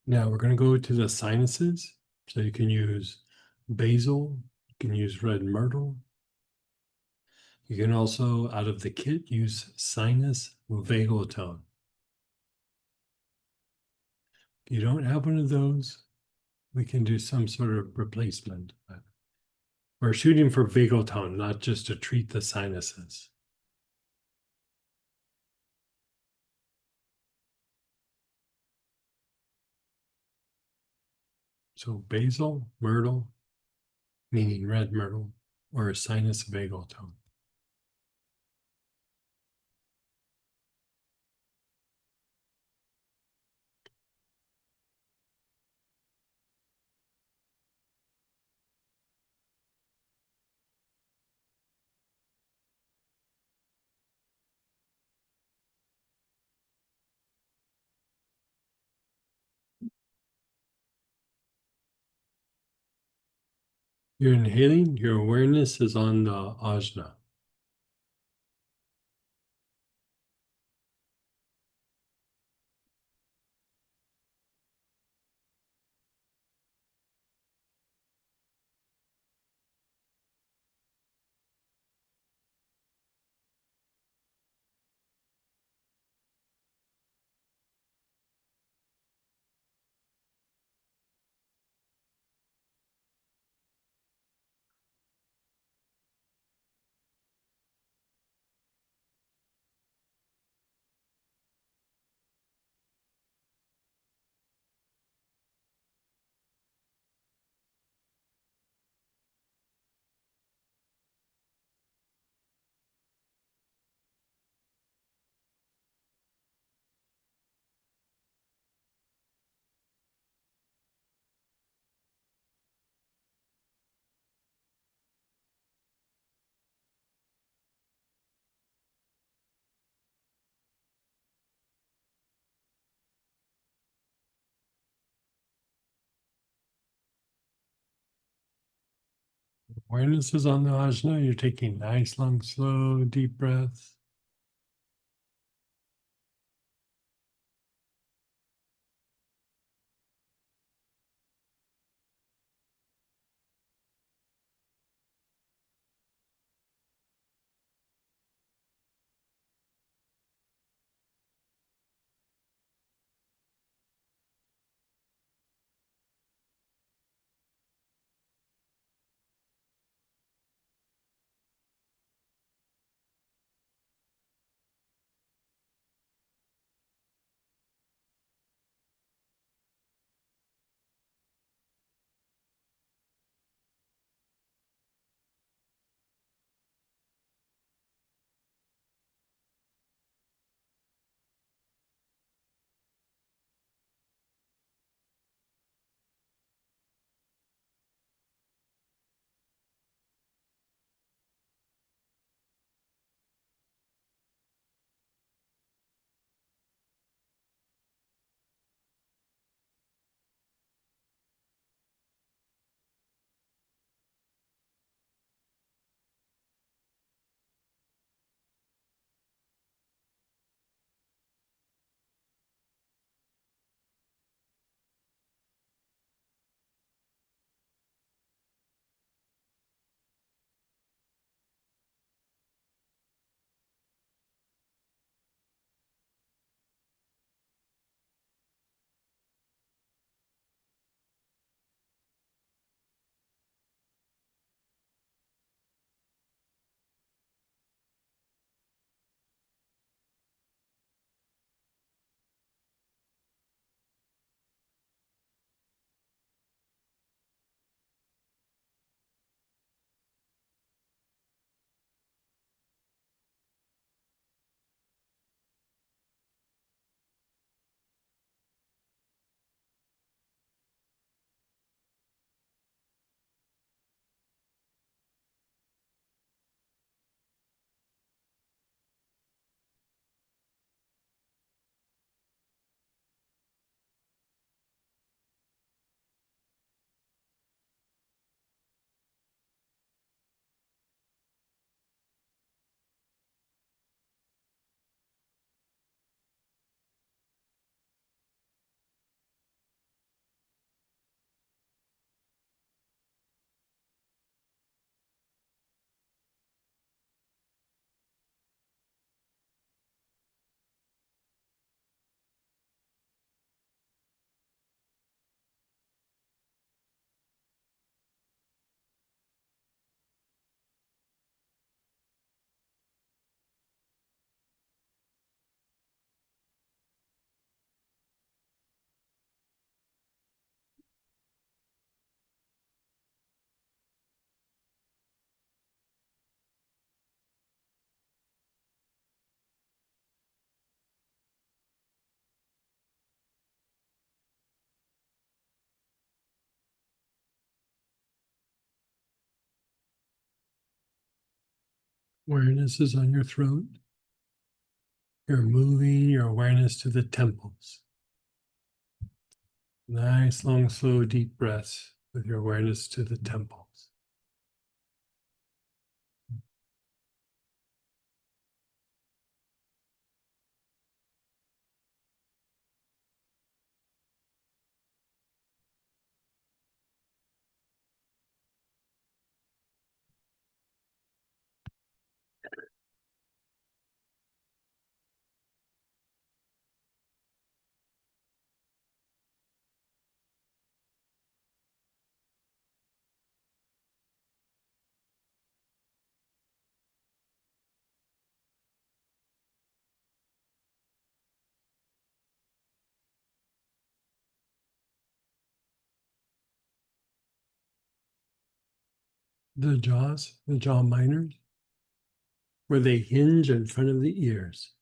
Now we're going to go to the sinuses. So you can use basil, you can use red myrtle. You can also, out of the kit, use sinus vagal tone. If you don't have one of those, we can do some sort of replacement. But we're shooting for vagal tone, not just to treat the sinuses. So basil, myrtle, meaning red myrtle, or sinus vagal tone. You're inhaling, your awareness is on the ajna. Awareness is on the ajna. You're taking nice, long, slow, deep breaths. Awareness is on your throat. You're moving your awareness to the temples. Nice, long, slow, deep breaths with your awareness to the temples. The jaw minors, where they hinge in front of the ears.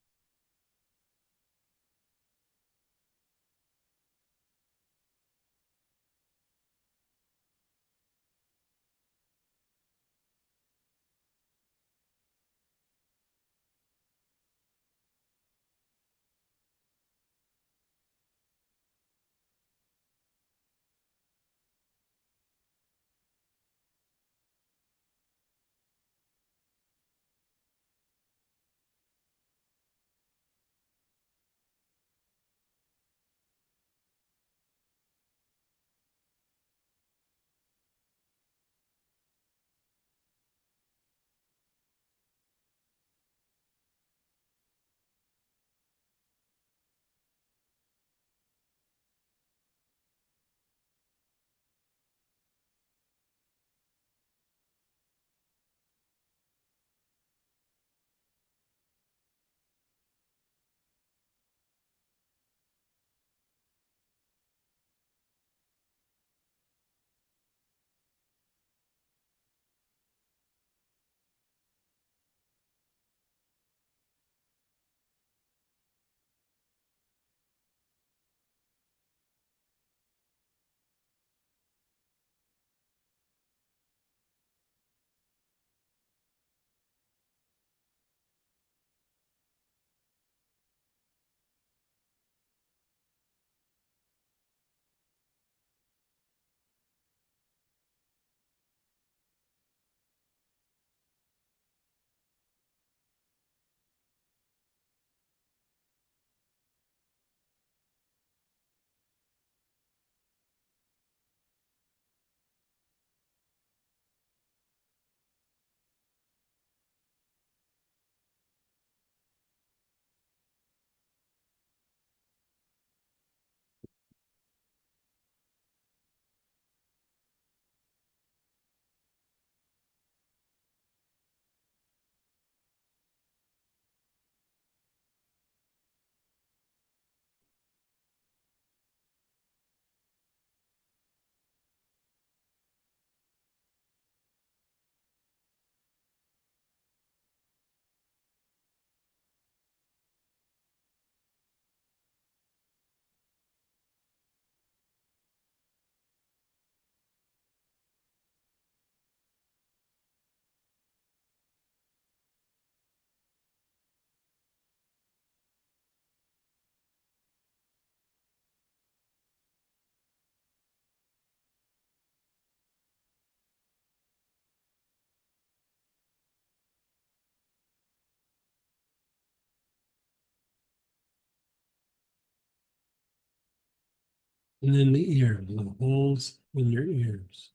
And then the ear, the holes in your ears.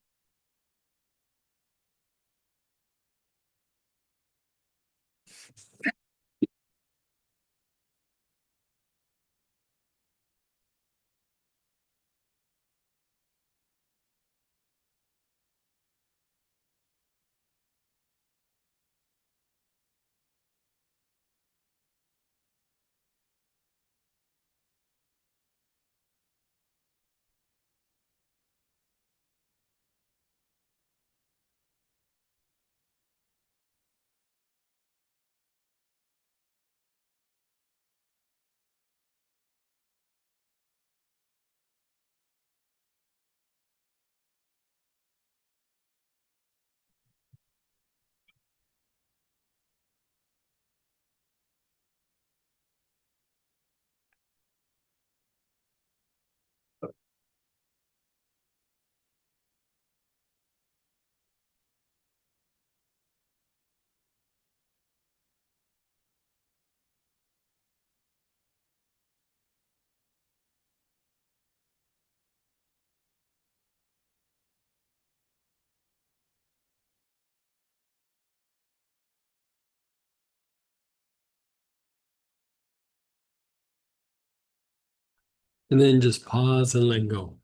And then just pause and let go.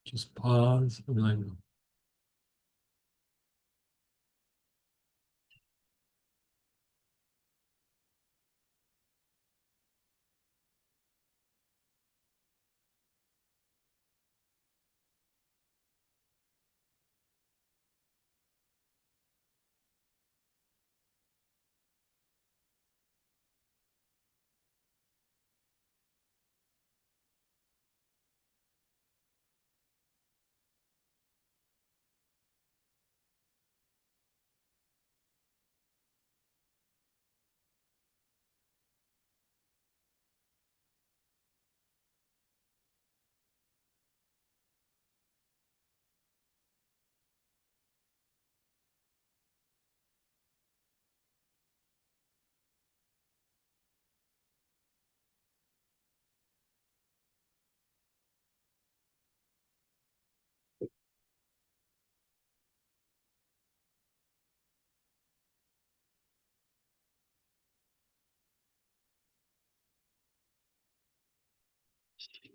Just pause and let go.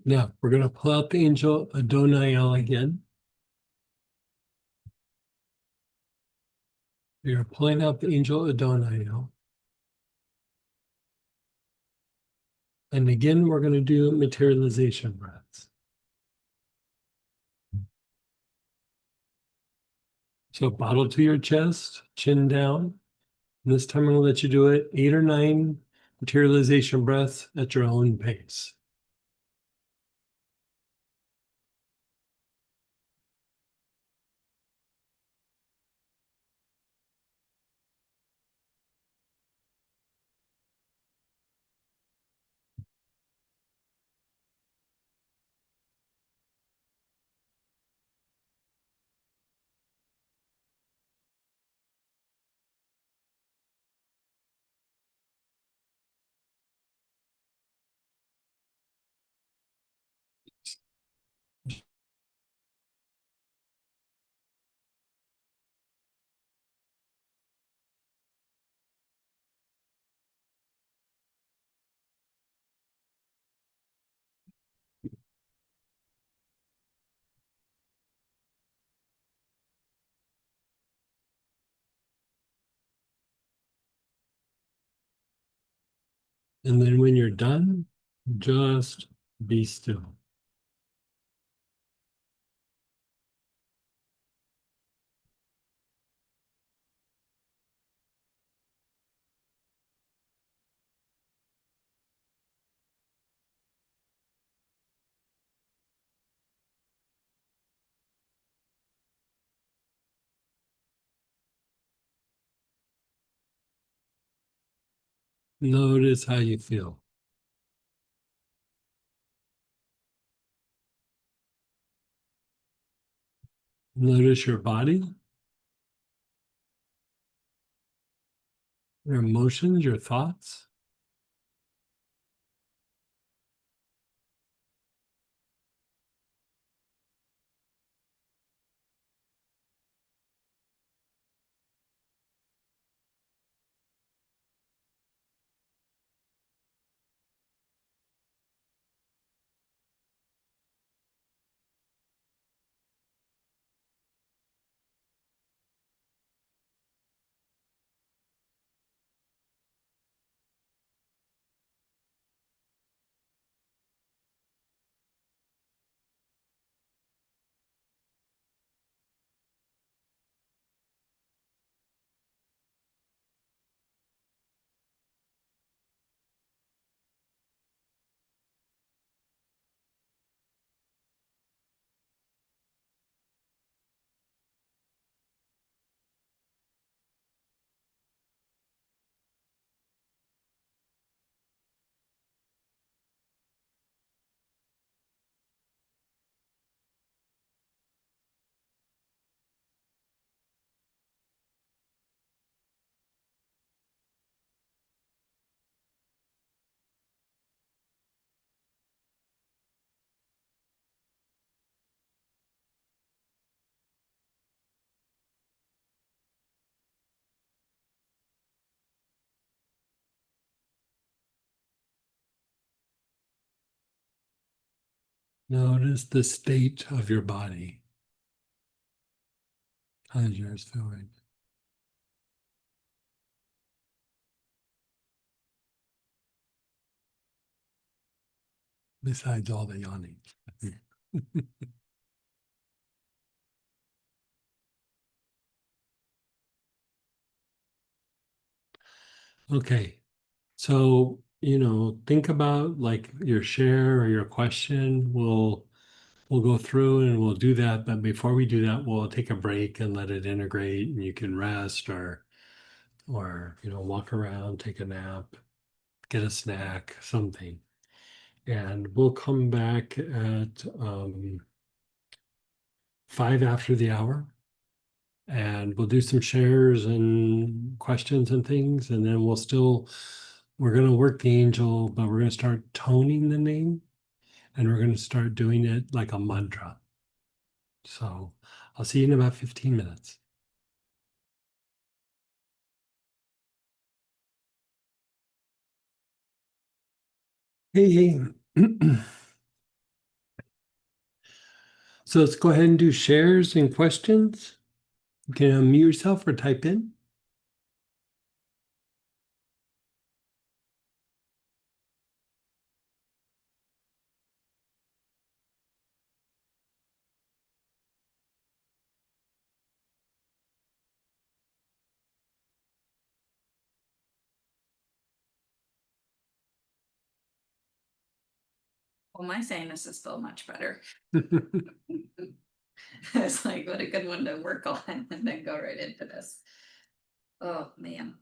Now we're going to pull out the angel Adoniel again. We are pulling out the angel Adoniel. And again, we're going to do materialization breaths. So bottle to your chest, chin down. And this time I'm going to let you do it 8 or 9 materialization breaths at your own pace. And then when you're done, just be still. Notice how you feel. Notice your body, your emotions, your thoughts. Notice the state of your body. How does yours feel right? Besides all the yawning. Okay, so think about like your share or your question. We'll go through and we'll do that, but before we do that, we'll take a break and let it integrate, and you can rest or walk around, take a nap, get a snack, something. And we'll come back at 5 after the hour, and we'll do some shares and questions and things, and then we're going to work the angel, but we're going to start toning the name, and we're going to start doing it like a mantra. So I'll see you in about 15 minutes. Hey. So let's go ahead and do shares and questions. You can unmute yourself or type in. Well, my sinus is still much better. It's like, what a good one to work on and then go right into this. Oh, man.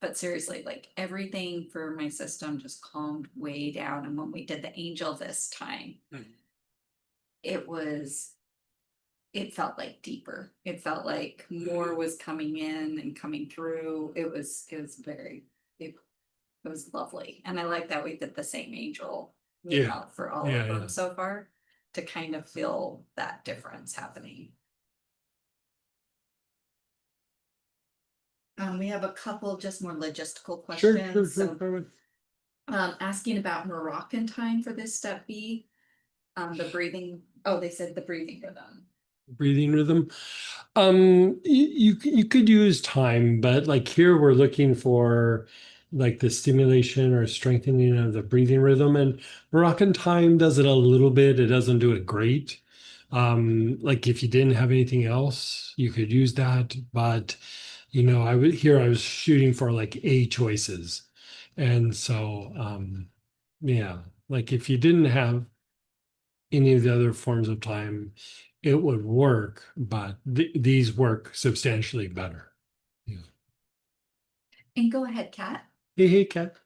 But seriously, like everything for my system just calmed way down. And when we did the angel this time, it felt like deeper. It felt like more was coming in and coming through. It was lovely. And I like that we did the same angel for all of them so far, to kind of feel that difference happening. We have a couple just more logistical questions. Sure. Asking about Moroccan time for this step B. The breathing. Oh, they said the breathing rhythm. Breathing rhythm. You could use time, but like here we're looking for like the stimulation or strengthening of the breathing rhythm, and Moroccan time does it a little bit. It doesn't do it great. Like if you didn't have anything else, you could use that, but I was shooting for like A choices, and so yeah, like if you didn't have any of the other forms of time, it would work, but these work substantially better. Yeah. And go ahead, Kat. Hey, Kat.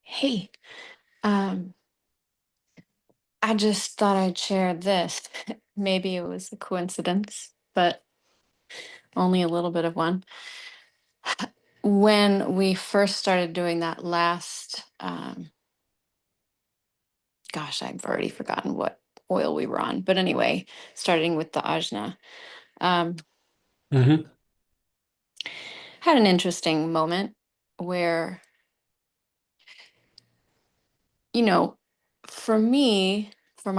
Hey, I just thought I'd share this. Maybe it was a coincidence, but only a little bit of one. When we first started doing that last, gosh, I've already forgotten what oil we were on, but anyway, starting with the ajna, Mm-hmm. had an interesting moment where, for me, for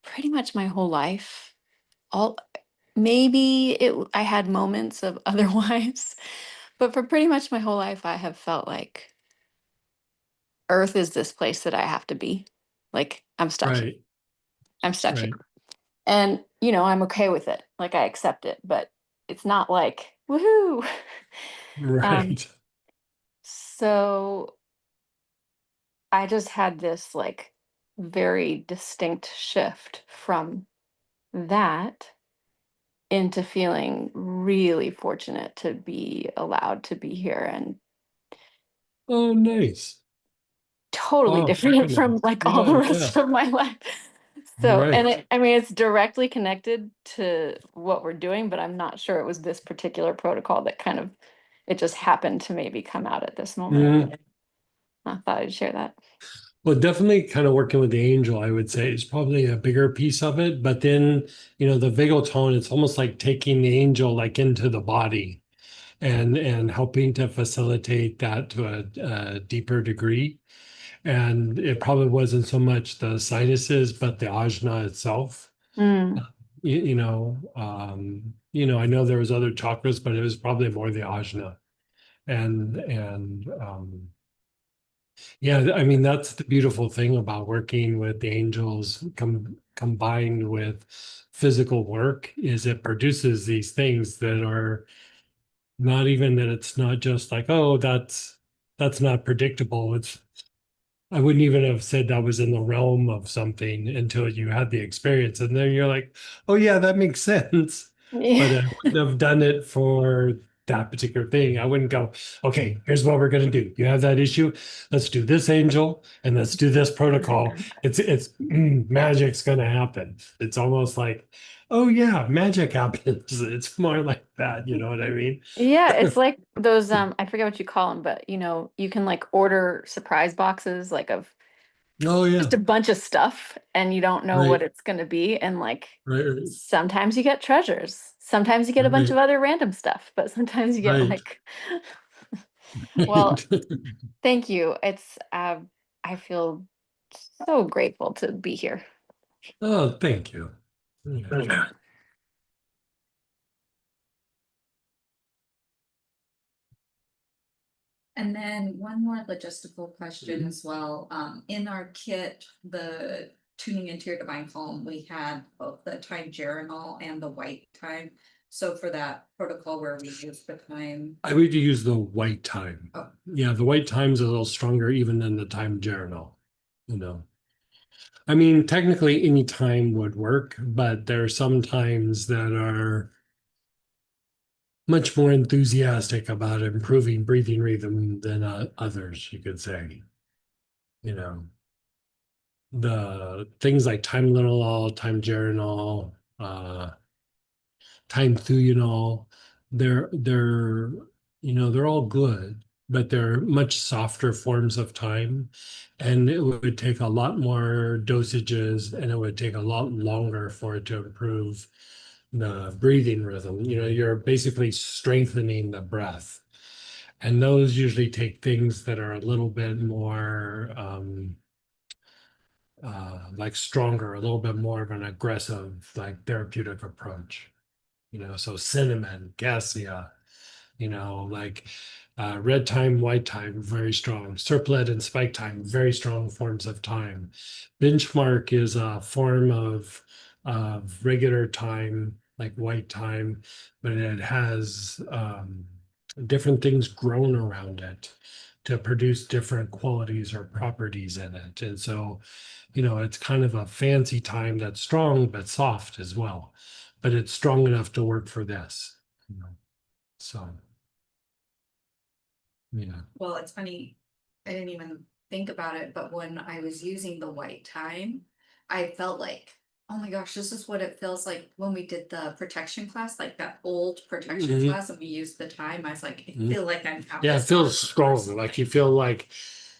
pretty much my whole life, all I had moments of otherwise, but for pretty much my whole life, I have felt like Earth is this place that I have to be. Like I'm stuck here. Right. I'm stuck Right. here. And, I'm okay with it. Like I accept it, but it's not like, woohoo. Right. So I just had this like very distinct shift from that into feeling really fortunate to be allowed to be here, and Oh, nice. totally Wow. different from like all the rest of my life. So, and Right. I mean, it's directly connected to what we're doing, but I'm not sure it was this particular protocol that it just happened to maybe come out at this moment. Mhm. I thought I'd share that. Well, definitely kind of working with the angel, I would say, is probably a bigger piece of it. But then, the vagal tone, it's almost like taking the angel like into the body and helping to facilitate that to a deeper degree. And it probably wasn't so much the sinuses, but the ajna itself. Mm. I know there was other chakras, but it was probably more the ajna. And yeah, I mean, that's the beautiful thing about working with the angels combined with physical work is it produces these things that are not even that it's not just like, oh, that's not predictable. I wouldn't even have said that was in the realm of something until you had the experience. And then you're like, oh, yeah, that makes sense. But I wouldn't have done it for that particular thing. I wouldn't go, okay, here's what we're going to do. You have that issue. Let's do this angel and let's do this protocol. Magic's going to happen. It's almost like, oh, yeah, magic happens. It's more like that. You know what I mean? Yeah, it's like those I forget what you call them, but you can like order surprise boxes like of Oh, yeah. just a bunch of stuff and you don't know what Right. it's going to be, and like Right. sometimes you get treasures, sometimes you get a bunch of Right. other random stuff, but sometimes you get Right. like well, thank you. It's I feel so grateful to be here. Oh, thank you. Yeah. And then one more logistical question as well. In our kit, the tuning into your divine calm, we had both the time journal and the white time. So for that protocol where we use the time. I would use the white time. Oh. Yeah, the white time's a little stronger even than the time journal, you know. I mean, technically any time would work, but there are some times that are much more enthusiastic about improving breathing rhythm than others, you could say. You know, the things like time lineal, time journal, time thuyunal, they're all good, but they're much softer forms of time, and it would take a lot more dosages, and it would take a lot longer for it to improve the breathing rhythm. You're basically strengthening the breath, and those usually take things that are a little bit more like stronger, a little bit more of an aggressive, like therapeutic approach. So cinnamon, cassia, like red time, white time, very strong. Serplet and spike time, very strong forms of time. Benchmark is a form of regular time, like white time, but it has different things grown around it to produce different qualities or properties in it. And so, it's kind of a fancy time that's strong but soft as well, but it's strong enough to work for this. So, yeah. Well, it's funny, I didn't even think about it, but when I was using the white time, I felt like, oh my gosh, this is what it feels like when we did the protection class, like that old protection Mhm. class, and we used the time. I was like, I Mhm. feel like I'm out. Yeah, it this feels class strong. first. Like you feel like,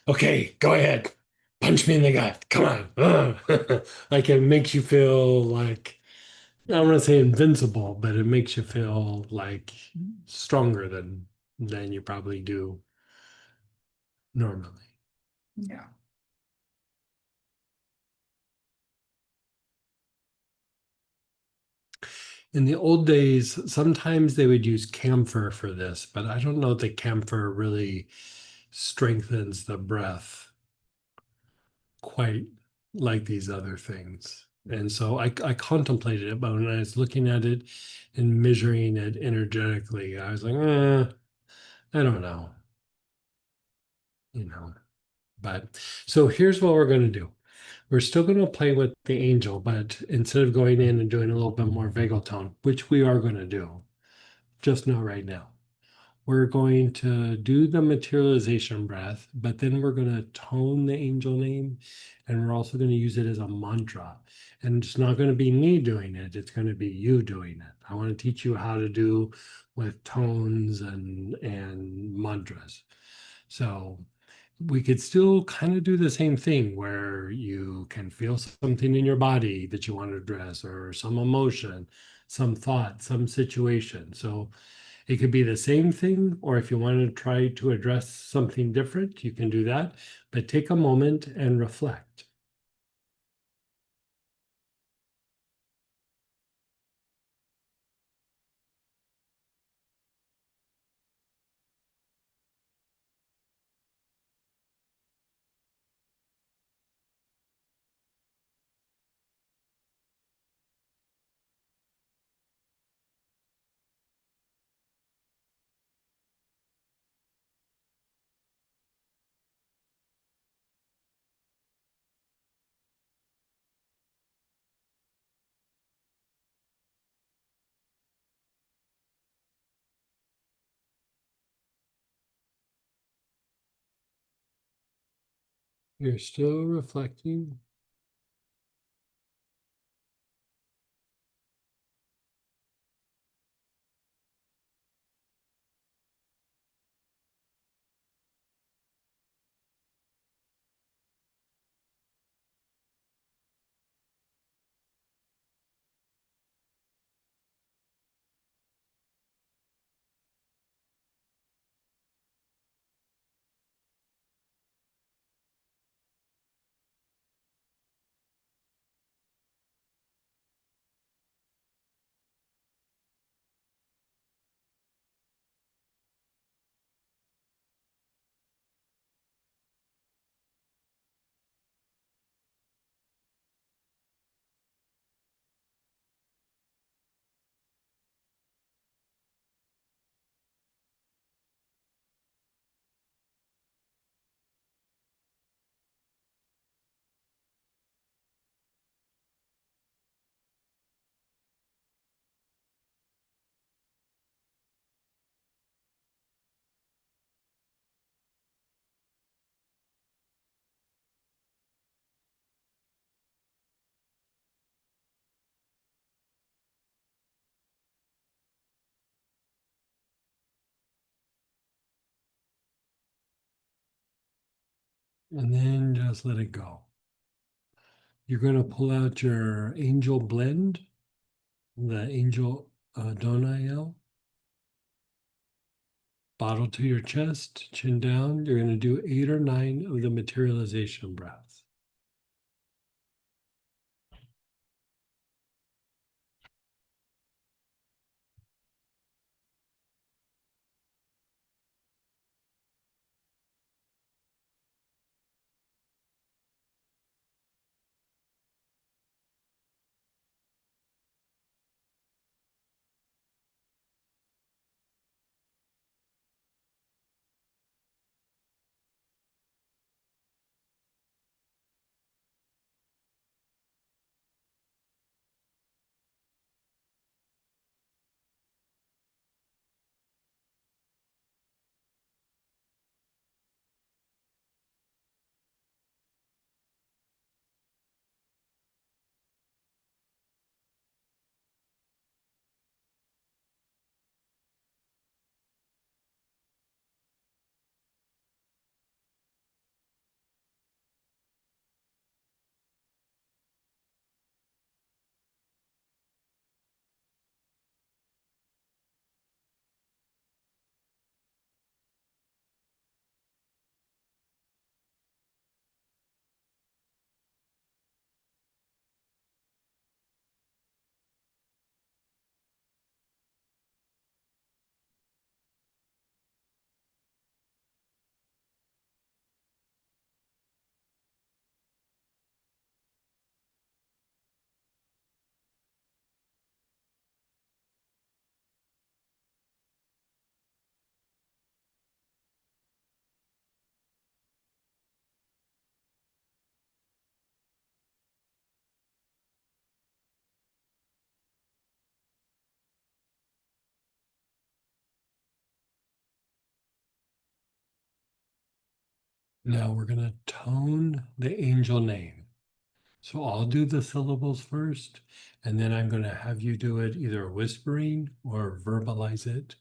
okay, go ahead, punch me in the gut. Come on. Like it makes you feel like, I don't want to say invincible, but it makes you feel like stronger than you probably do normally. Yeah. In the old days, sometimes they would use camphor for this, but I don't know that camphor really strengthens the breath quite like these other things. And so I contemplated it, but when I was looking at it and measuring it energetically, I was like, I don't know, you know. But so here's what we're going to do. We're still going to play with the angel, but instead of going in and doing a little bit more vagal tone, which we are going to do, just not right now. We're going to do the materialization breath, but then we're going to tone the angel name, and we're also going to use it as a mantra. And it's not going to be me doing it, it's going to be you doing it. I want to teach you how to do with tones and mantras. So we could still kind of do the same thing where you can feel something in your body that you want to address, or some emotion, some thought, some situation. So It could be the same thing, or if you want to try to address something different, you can do that. But take a moment and reflect. You're still reflecting. And then just let it go. You're going to pull out your angel blend, the angel Doniel. Bottle to your chest, chin down. You're going to do 8 or 9 of the materialization breaths. Now we're going to tone the angel name. So I'll do the syllables first, and then I'm going to have you do it either whispering or verbalize it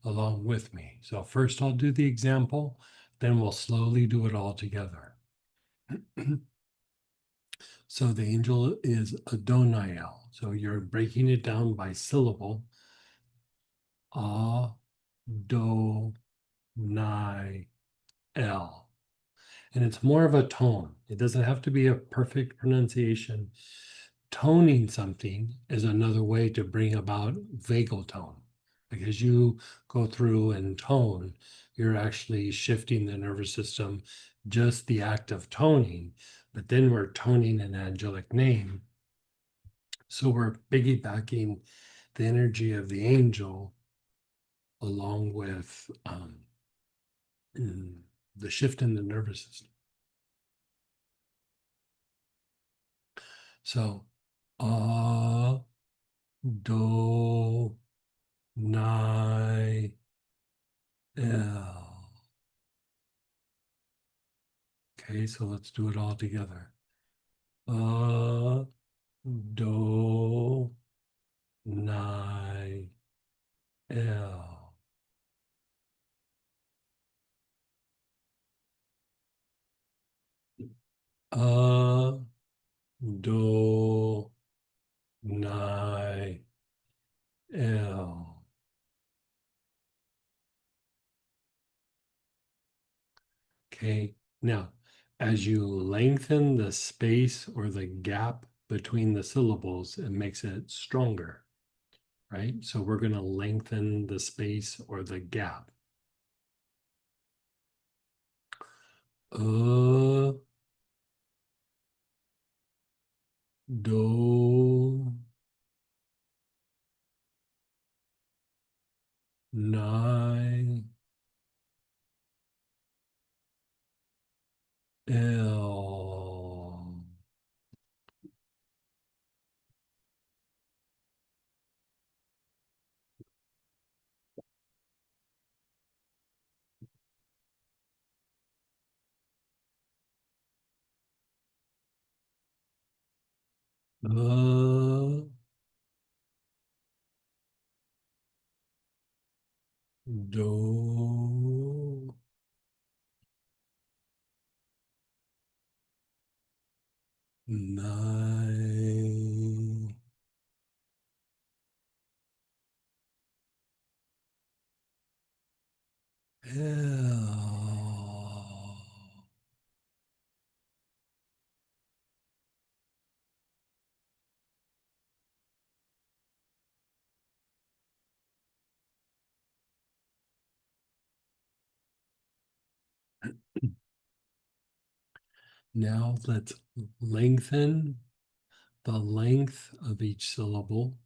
along with me. So first I'll do the example, then we'll slowly do it all together. So the angel is Adoniel. So you're breaking it down by syllable. A, do, ni, L. And it's more of a tone. It doesn't have to be a perfect pronunciation. Toning something is another way to bring about vagal tone. Because you go through and tone, you're actually shifting the nervous system, just the act of toning. But then we're toning an angelic name. So we're piggybacking the energy of the angel along with the shift in the nervous system. So, do, ni, l. Okay, so let's do it all together. Do, ni, l. Do, ni, l. Okay, now as you lengthen the space or the gap between the syllables, it makes it stronger, right? So we're going to lengthen the space or the gap. Do, ni, l. Do, ni, l. Now let's lengthen the length of each syllable.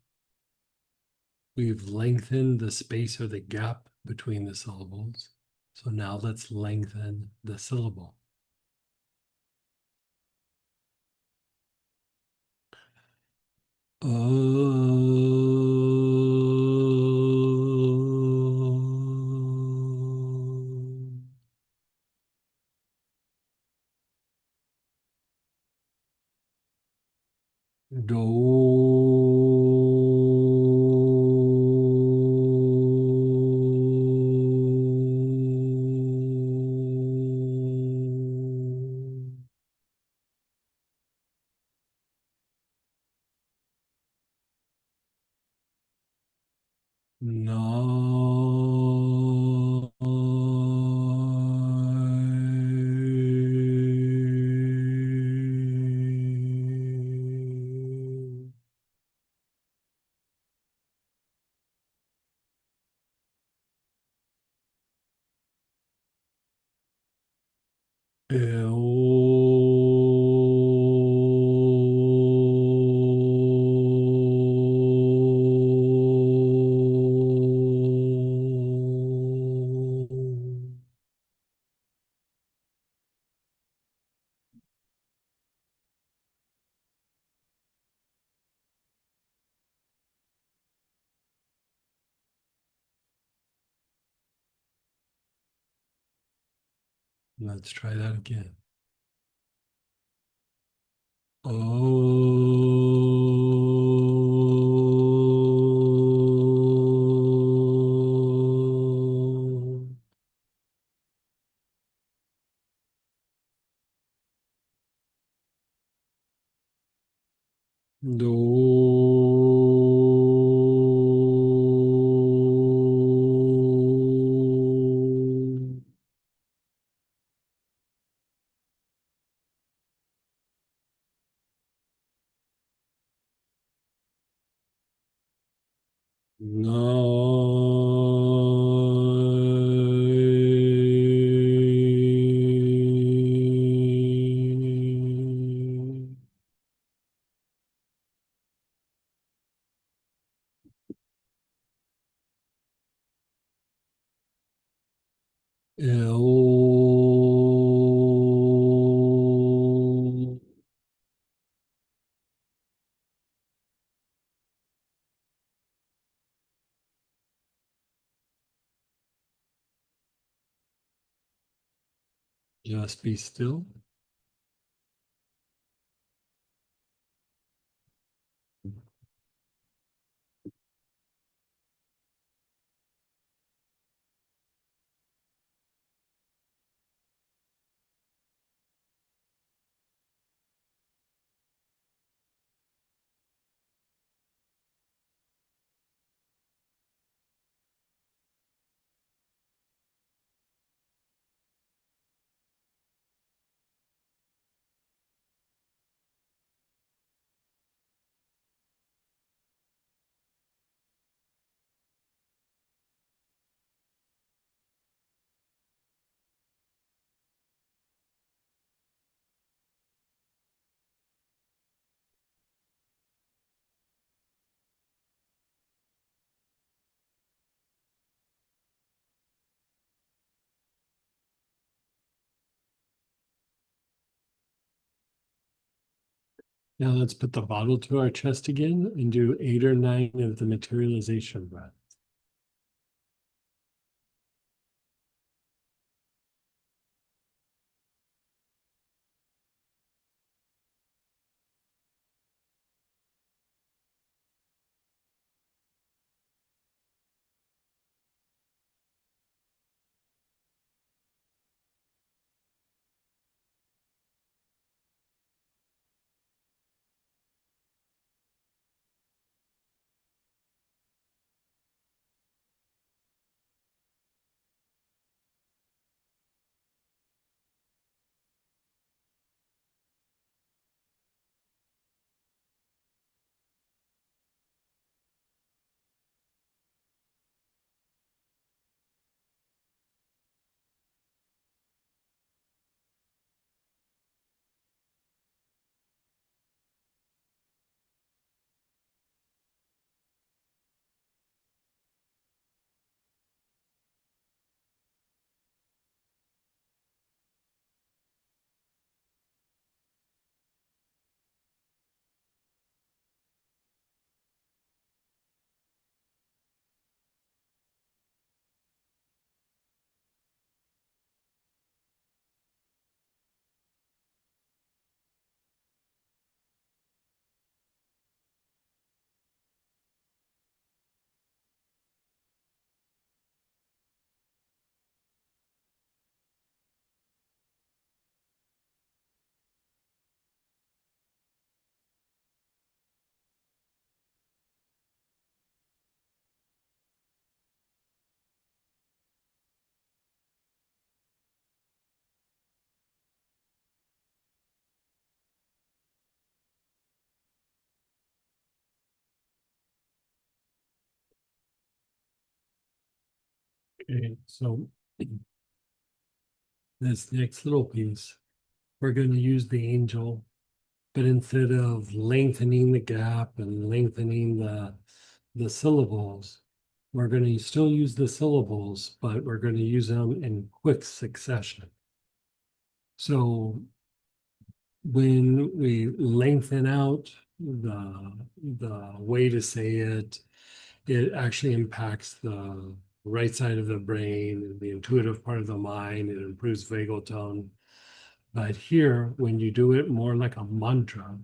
We've lengthened the space or the gap between the syllables. So now let's lengthen the syllable. Do. No. Let's try that again. Oh. Do. No. Ew. Just be still. Now let's put the bottle to our chest again and do 8 or 9 of the materialization breath. Okay, so this next little piece, we're going to use the angel, but instead of lengthening the gap and lengthening the syllables, we're going to still use the syllables, but we're going to use them in quick succession. So when we lengthen out the way to say it, it actually impacts the right side of the brain, the intuitive part of the mind. It improves vagal tone. But here, when you do it more like a mantra,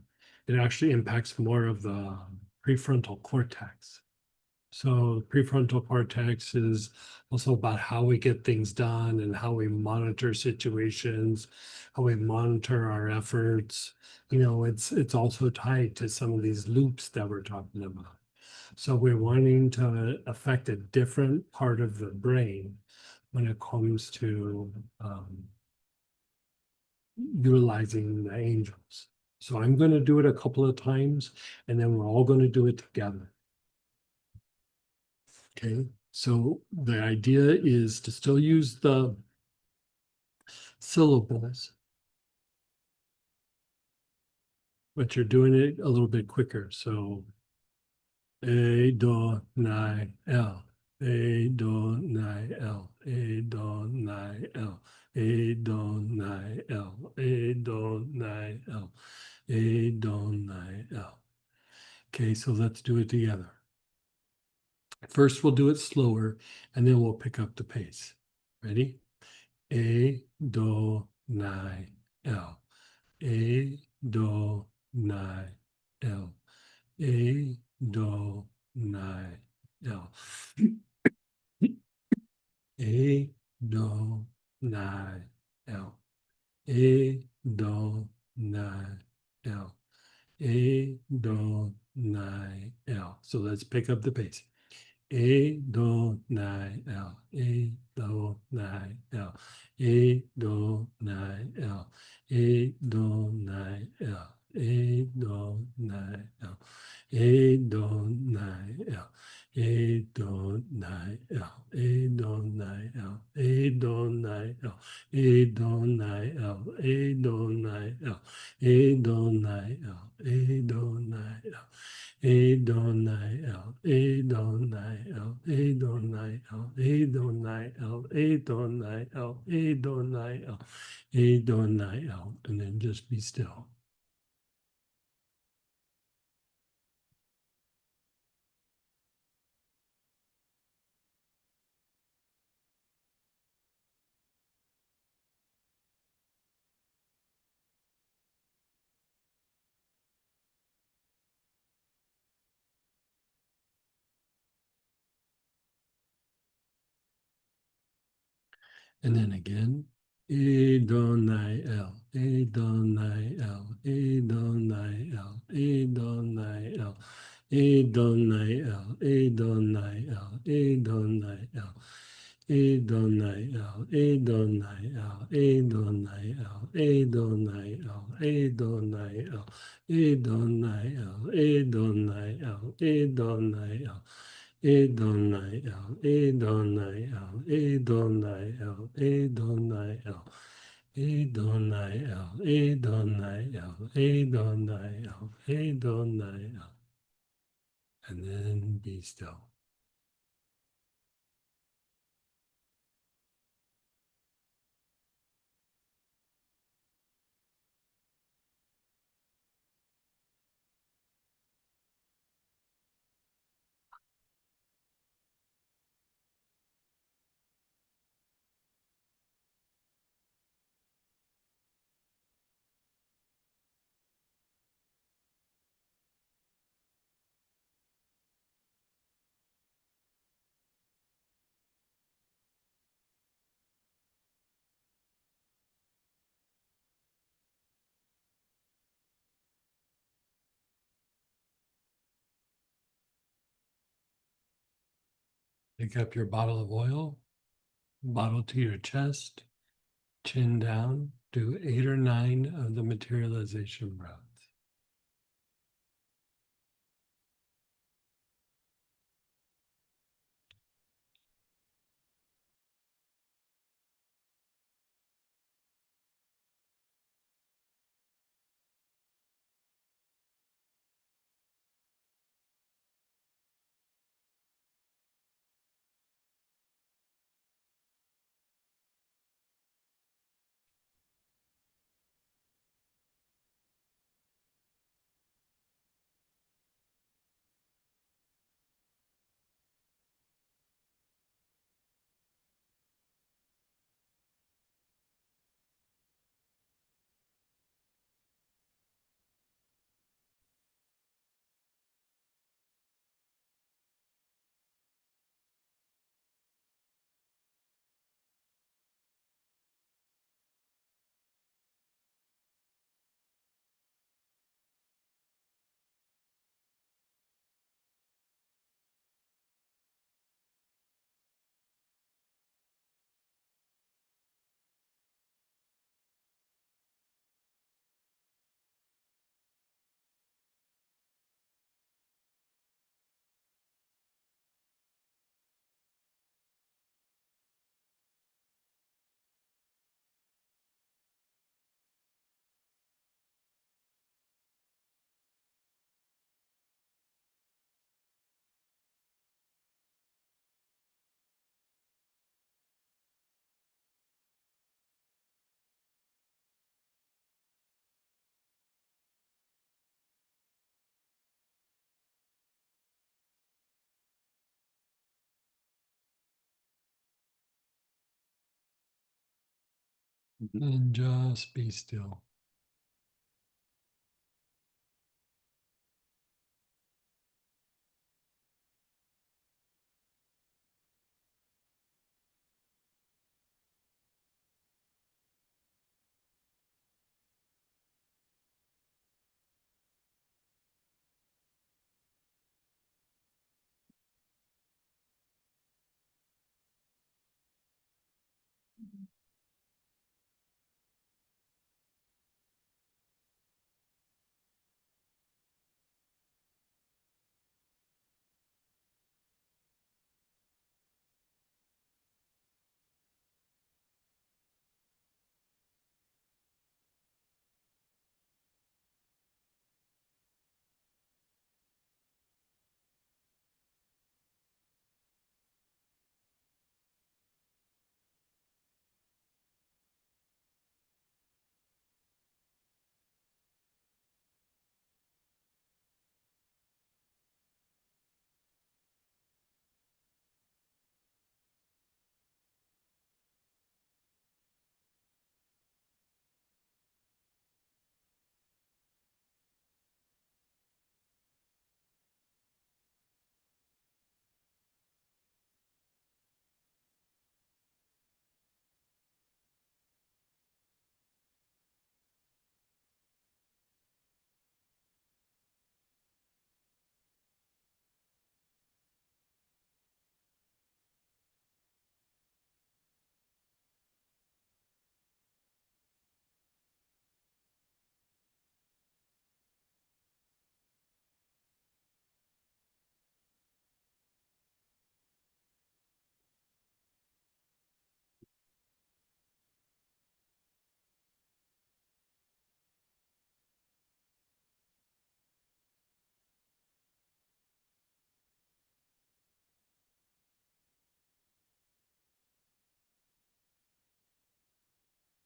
it actually impacts more of the prefrontal cortex. So prefrontal cortex is also about how we get things done and how we monitor situations, how we monitor our efforts. You know, it's also tied to some of these loops that we're talking about. So we're wanting to affect a different part of the brain when it comes to utilizing the angels. So I'm going to do it a couple of times, and then we're all going to do it together. Okay, so the idea is to still use the syllables, but you're doing it a little bit quicker. So A, do, ni, el. A, do, ni, el. A, do, ni, el. A, do, ni, el. A, do, ni, el. A, do, ni, el. Okay, so let's do it together. First, we'll do it slower, and then we'll pick up the pace. Ready? A, do, ni, el. A, do, ni, el. A, do, ni, el. A, do, ni, el. A, do, ni, el. A, do, ni, el. So let's pick up the pace. A, do, ni, el. A, do, ni, el. A, do, ni, el. A, do, ni, el. A, do, ni, el. A, do, ni, el. A, do, ni, el. A, do, ni, el. A, do, ni, el. A, do, ni, el. A, do, ni, el. A, do, ni, el. A, do, ni, el. A don I L, A don I L, A don I L, A don I L, A don I L, A don I L, A don I L, and then just be still. And then again, A don I L, A don I L, A don I L, A don I L, A don I L, A don I L, A don I L. A don I L, A don I L, A don I L, A don I L, A don I L, A don I L, A don I L, A don I L. A don I L, A don I L, A don I L, A don I L, A don I L, A don I L, A don I L, A don I L, and then be still. Pick up your bottle of oil, bottle to your chest, chin down, do 8 or 9 of the materialization breaths. And just be still.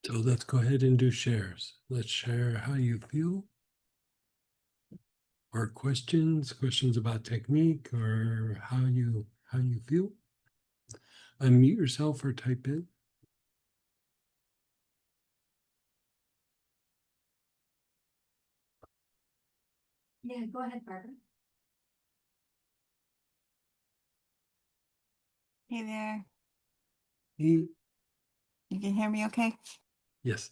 So let's go ahead and do shares. Let's share how you feel, or questions about technique, or how you feel. Unmute yourself or type in. Yeah, go ahead, Barbara. Hey there. E. You can hear me okay? Yes.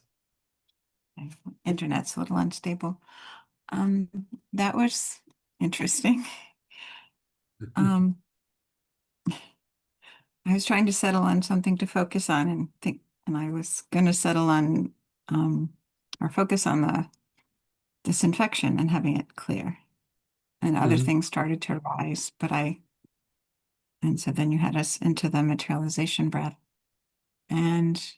My internet's a little unstable. That was interesting. Um, I was trying to settle on something to focus on and I was gonna settle on or focus on the disinfection and having it clear. And other Mhm. things started to arise, and so then you had us into the materialization breath. And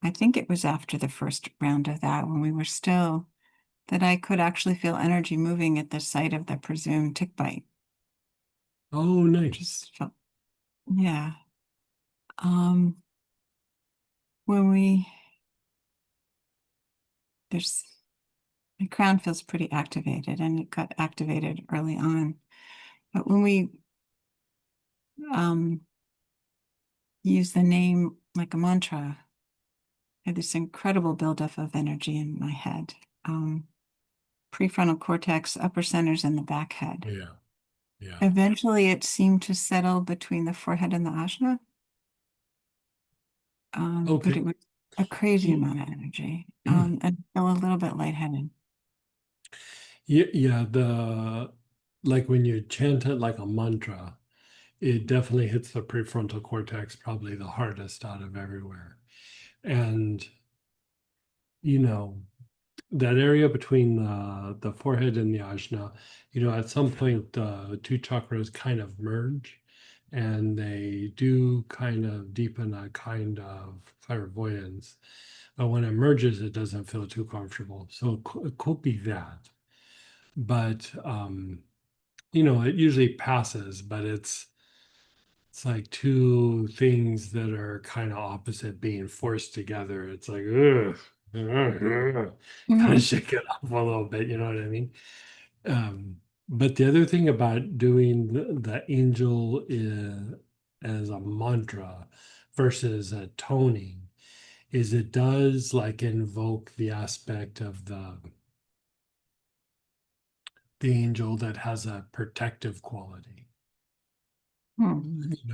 I think it was after the first round of that when we were still that I could actually feel energy moving at the site of the presumed tick bite. Oh, nice. Just felt, yeah. Um, when we, there's, my crown feels pretty activated and it got activated early on. But when we um, use the name like a mantra, I had this incredible buildup of energy in my head. Prefrontal cortex, upper centers, and the back head. Yeah. Yeah. Eventually, it seemed to settle between the forehead and the ajna. But Okay. it was a crazy Yeah. amount of energy. And feel a little bit lightheaded. Yeah. Like when you chant it like a mantra, it definitely hits the prefrontal cortex probably the hardest out of everywhere. And, you know, that area between the forehead and the ajna, at some point the two chakras kind of merge and they do kind of deepen a kind of clairvoyance. But when it merges, it doesn't feel too comfortable. So it could be that. But it usually passes, but it's like two things that are kind of opposite being forced together. It's like, ugh, kind of shake it off a little bit, you know what I mean? But the other thing about doing the angel as a mantra versus a toning is it does like invoke the aspect of the angel that has a protective quality.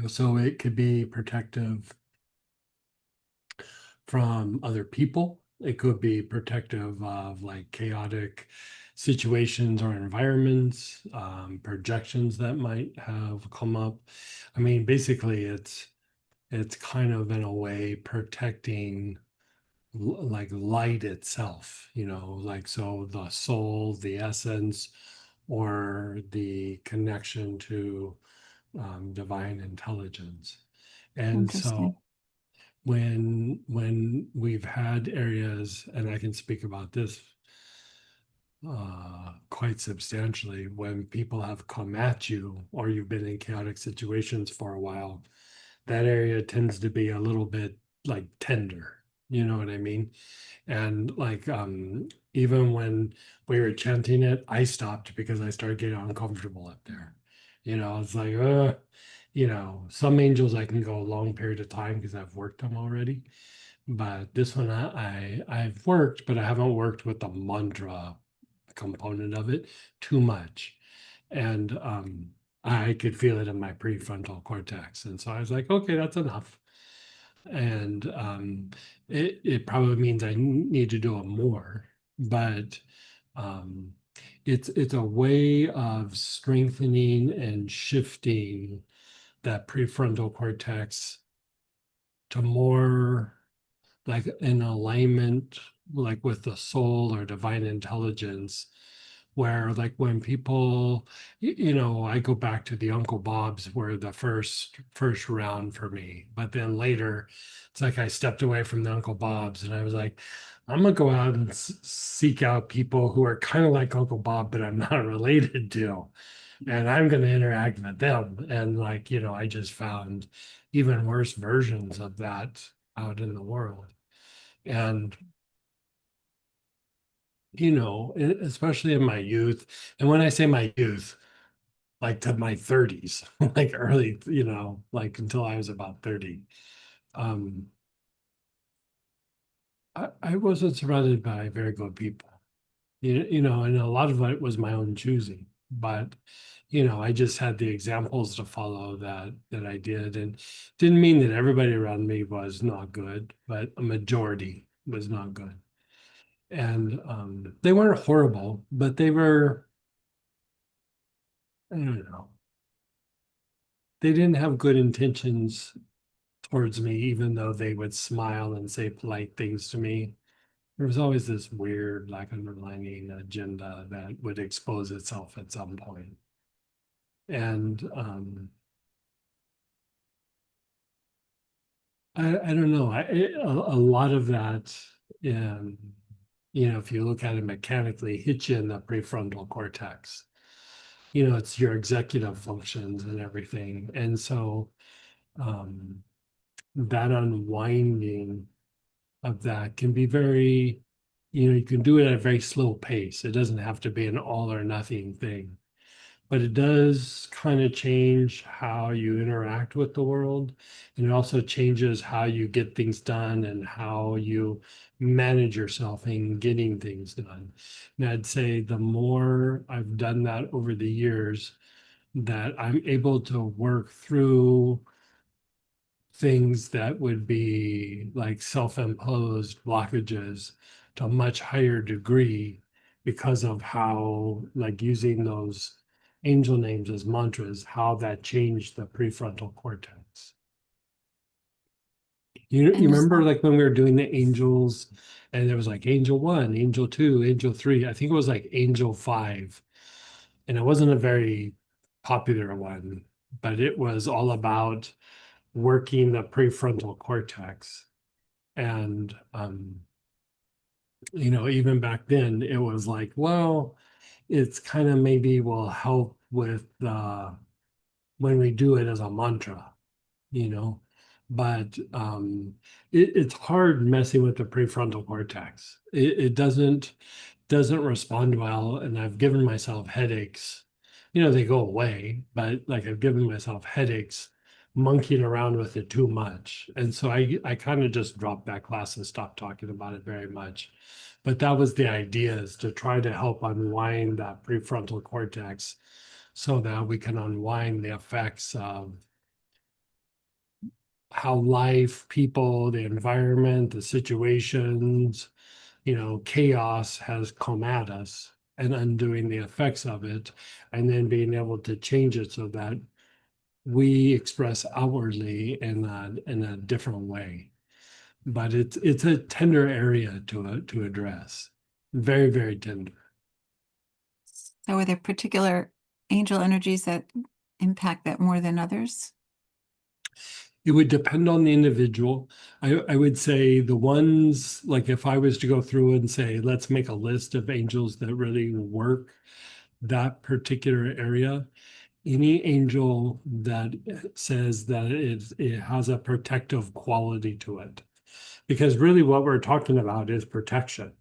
So it could be protective from other people. It could be protective of like chaotic situations or environments, projections that might have come up. I mean, basically, it's kind of in a way protecting like light itself, like so the soul, the essence, or the connection to divine intelligence. And so Interesting. when we've had areas, and I can speak about this quite substantially, when people have come at you or you've been in chaotic situations for a while, that area tends to be a little bit like tender. You know what I mean? And like even when we were chanting it, I stopped because I started getting uncomfortable up there. It's like some angels I can go a long period of time because I've worked them already. But this one I've worked, but I haven't worked with the mantra component of it too much. And I could feel it in my prefrontal cortex. And so I was like, okay, that's enough. And it probably means I need to do it more, but um, it's a way of strengthening and shifting that prefrontal cortex to more like in alignment, like with the soul or divine intelligence, where like when people, I go back to the Uncle Bob's were the first round for me, but then later it's like I stepped away from the Uncle Bob's and I was like, I'm gonna go out and seek out people who are kind of like Uncle Bob, but I'm not related to, and I'm gonna interact with them. And like, I just found even worse versions of that out in the world. And especially in my youth, and when I say my youth, like to my 30s, like early, like until I was about 30, um, I wasn't surrounded by very good people, and a lot of it was my own choosing. But I just had the examples to follow that I did, and didn't mean that everybody around me was not good, but a majority was not good. And they weren't horrible, but they were, I don't know, they didn't have good intentions towards me, even though they would smile and say polite things to me. There was always this weird, like, underlining agenda that would expose itself at some point. And I don't know. A lot of that, um, if you look at it mechanically, hits you in the prefrontal cortex. It's your executive functions and everything. And so that unwinding of that can be very, you can do it at a very slow pace. It doesn't have to be an all or nothing thing, but it does kind of change how you interact with the world. And it also changes how you get things done and how you manage yourself in getting things done. And I'd say the more I've done that over the years, that I'm able to work through things that would be like self-imposed blockages to a much higher degree because of how, like, using those angel names as mantras, how that changed the prefrontal cortex. You And is remember that- like when we were doing the angels and there was like angel 1, angel 2, angel 3, I think it was like angel 5. And it wasn't a very popular one, but it was all about working the prefrontal cortex. And even back then it was like, well, it's kind of maybe will help with when we do it as a mantra, you know. But it's hard messing with the prefrontal cortex. It doesn't respond well, and I've given myself headaches. They go away, but like I've given myself headaches monkeying around with it too much. And so I kind of just dropped that class and stopped talking about it very much. But that was the idea, is to try to help unwind that prefrontal cortex so that we can unwind the effects of how life, people, the environment, the situations, chaos has come at us, and undoing the effects of it, and then being able to change it so that we express outwardly in a different way. But it's a tender area to address. Very, very tender. So are there particular angel energies that impact that more than others? It would depend on the individual. I would say the ones, like if I was to go through and say, let's make a list of angels that really work that particular area, any angel that says that it has a protective quality to it. Because really what we're talking about is protection.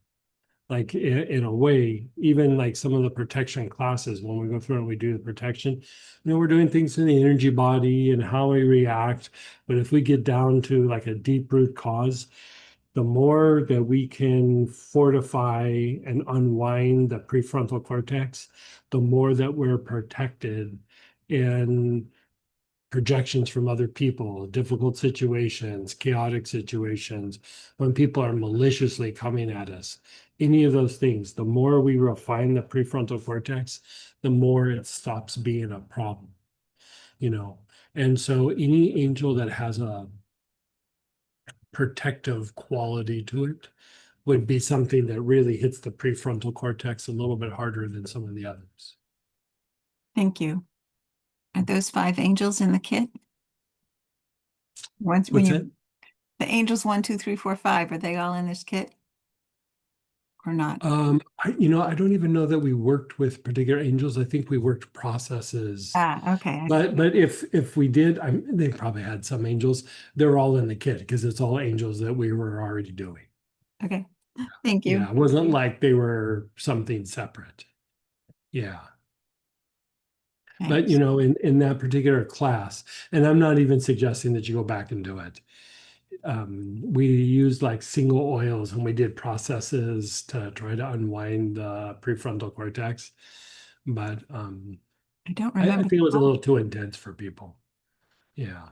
Like in a way, even like some of the protection classes, when we go through and we do the protection, we're doing things in the energy body and how we react. But if we get down to like a deep root cause, the more that we can fortify and unwind the prefrontal cortex, the more that we're protected in projections from other people, difficult situations, chaotic situations, when people are maliciously coming at us, any of those things, the more we refine the prefrontal cortex, the more it stops being a problem, And so any angel that has a protective quality to it would be something that really hits the prefrontal cortex a little bit harder than some of the others. Thank you. Are those 5 angels in the kit? Once when What's you it? the angels 1, 2, 3, 4, 5, are they all in this kit? Or not? I don't even know that we worked with particular angels. I think we worked processes. Okay. But if we did, they probably had some angels. They're all in the kit because it's all angels that we were already doing. Okay. Thank you. Yeah, it wasn't like they were something separate. Yeah. But Thanks. in that particular class, and I'm not even suggesting that you go back and do it. We used like single oils and we did processes to try to unwind the prefrontal cortex. But I don't I remember. think it was a little too intense for people. Yeah.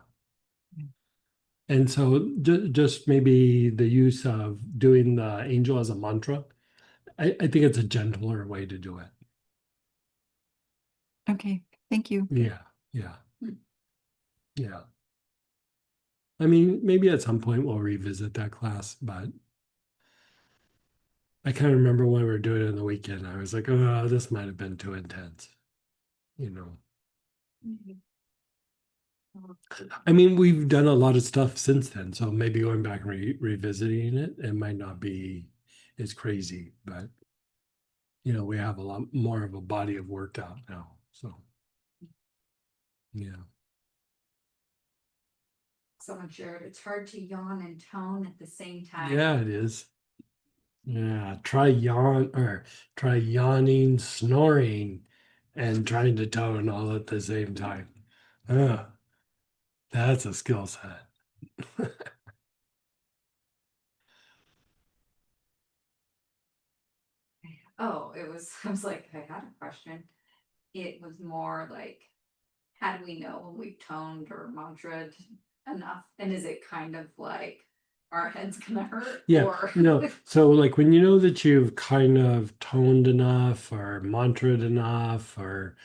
And so just maybe the use of doing the angel as a mantra, I think it's a gentler way to do it. Okay. Thank you. Yeah. Yeah. Yeah. I mean, maybe at some point we'll revisit that class, but I kind of remember when we were doing it on the weekend, I was like, oh, this might have been too intense. I mean, we've done a lot of stuff since then, so maybe going back and revisiting it might not be as crazy, but we have a lot more of a body of work out now. So yeah. Someone shared, it's hard to yawn and tone at the same time. Yeah, it is. Yeah, try yawning, snoring, and trying to tone all at the same time. That's a skill set. Oh, I was like, I had a question. It was more like, how do we know when we've toned or mantraed enough? And is it kind of like our head's gonna hurt? Yeah, Or no. So like when you know that you've kind of toned enough or mantraed enough or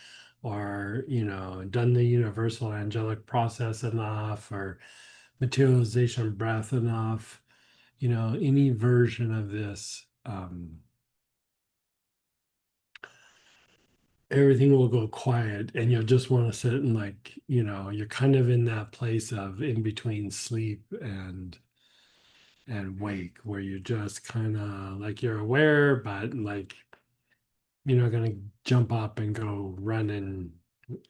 done the universal angelic process enough or materialization breath enough, any version of this, everything will go quiet and you'll just want to sit and like, you're kind of in that place of in between sleep and wake where you're just kind of like you're aware, but like you're not going to jump up and go run an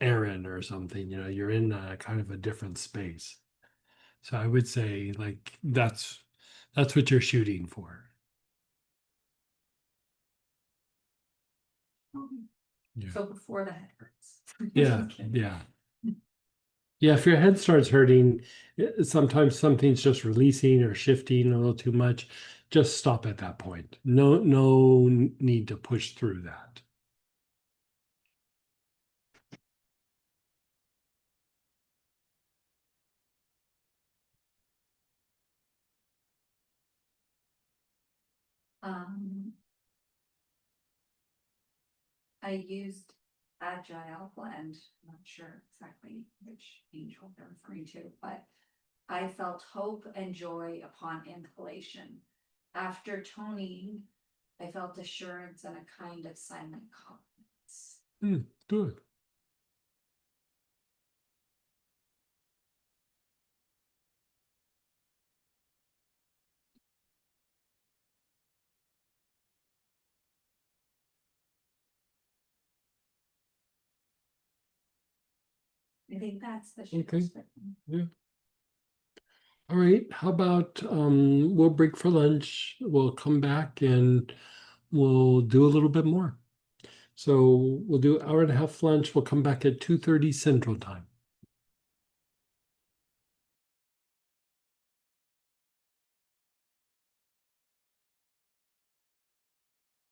errand or something. You're in a kind of a different space. So I would say like that's what you're shooting for. Yeah. so before the head hurts. Yeah. Okay. Yeah. Yeah, if your head starts hurting, sometimes something's just releasing or shifting a little too much. Just stop at that point. No need to push through that. Um, I used Agile Blend, I'm not sure exactly which angel they're referring to, but I felt hope and joy upon inhalation. After toning, I felt assurance and a kind of silent confidence. Good. I think that's the Okay. shortest. Yeah. All right. How about we'll break for lunch. We'll come back and we'll do a little bit more. So we'll do an hour and a half lunch. We'll come back at 2:30 Central Time.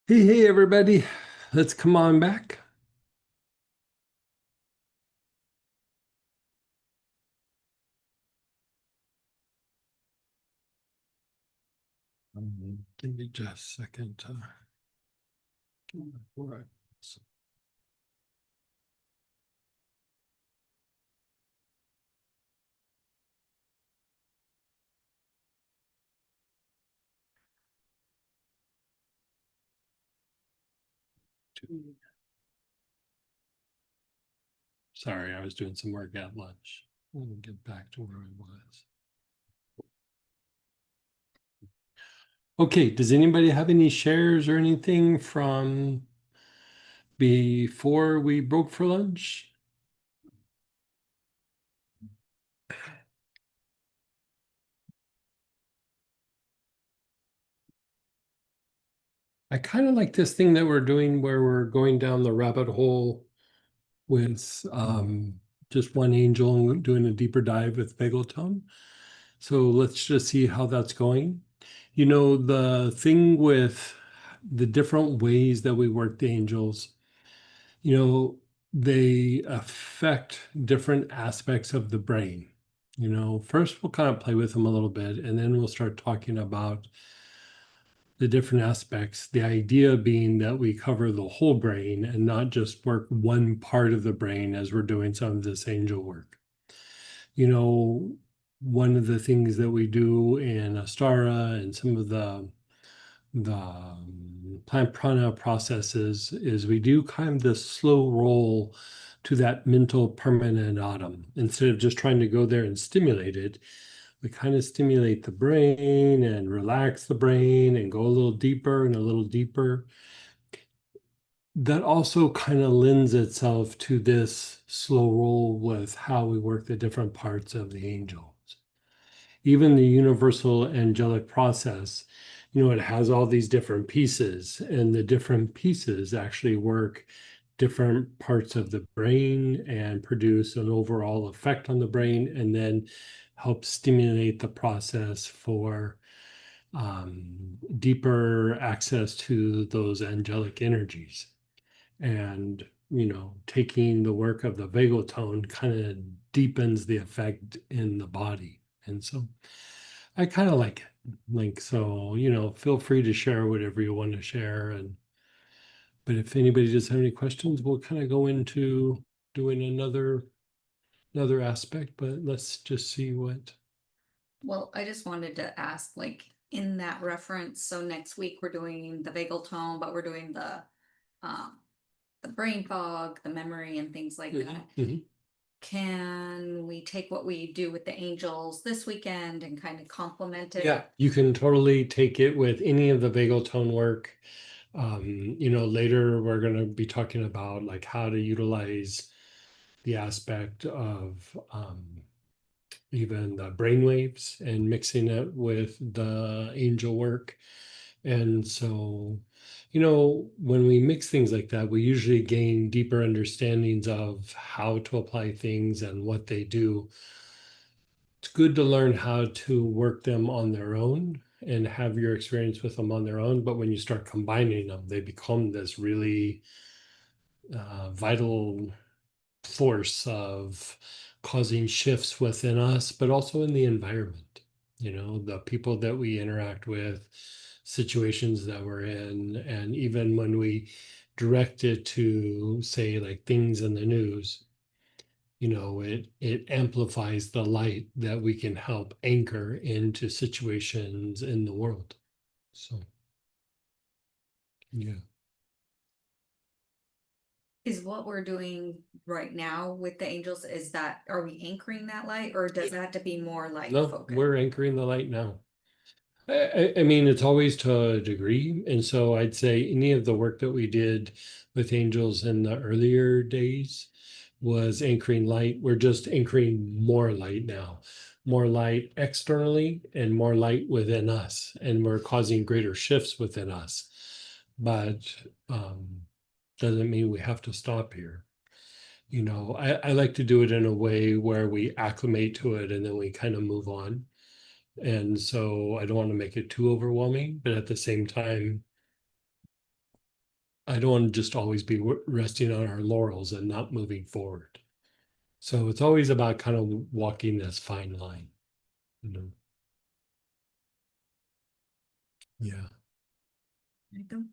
Hey, everybody. Let's come on back. Give me just a second to get my words. Sorry, I was doing some work at lunch. Let me get back to where I was. Okay, does anybody have any shares or anything from before we broke for lunch? I kind of like this thing that we're doing where we're going down the rabbit hole with just one angel and doing a deeper dive with Tone. So let's just see how that's going. You know, the thing with the different ways that we work the angels, you know, they affect different aspects of the brain. You know, first we'll kind of play with them a little bit, and then we'll start talking about the different aspects. The idea being that we cover the whole brain and not just work one part of the brain as we're doing some of this angel work. You know, one of the things that we do in Astara and some of the plant prana processes is we do kind of this slow roll to that mental permanent atom. Instead of just trying to go there and stimulate it, we kind of stimulate the brain and relax the brain and go a little deeper and a little deeper. That also kind of lends itself to this slow roll with how we work the different parts of the angels. Even the universal angelic process, you know, it has all these different pieces, and the different pieces actually work different parts of the brain and produce an overall effect on the brain, and then help stimulate the process for deeper access to those angelic energies. And, you know, taking the work of the vagal tone kind of deepens the effect in the body. And so I kind of like it. Like, so, you know, feel free to share whatever you want to share. But if anybody does have any questions, we'll kind of go into doing another aspect, but let's just see what. Well, I just wanted to ask, like, in that reference, so next week we're doing the vagal tone, but we're doing the brain fog, the memory and things like that. Mhm. Can we take what we do with the angels this weekend and kind of complement it? Yeah, you can totally take it with any of the vagal tone work. You know, later we're going to be talking about like how to utilize the aspect of even the brain waves and mixing it with the angel work. And so, when we mix things like that, we usually gain deeper understandings of how to apply things and what they do. It's good to learn how to work them on their own and have your experience with them on their own. But when you start combining them, they become this really vital force of causing shifts within us, but also in the environment. The people that we interact with, situations that we're in, and even when we direct it to, say, like things in the news, it amplifies the light that we can help anchor into situations in the world. So, yeah. Is what we're doing right now with the angels, are we anchoring that light, or does it have to be more like No, focus? we're anchoring the light now. I mean, it's always to a degree. And so I'd say any of the work that we did with angels in the earlier days was anchoring light. We're just anchoring more light now, more light externally and more light within us. And we're causing greater shifts within us. But doesn't mean we have to stop here. I like to do it in a way where we acclimate to it and then we kind of move on. And so I don't want to make it too overwhelming, but at the same time, I don't want to just always be resting on our laurels and not moving forward. So it's always about kind of walking this fine line, Yeah.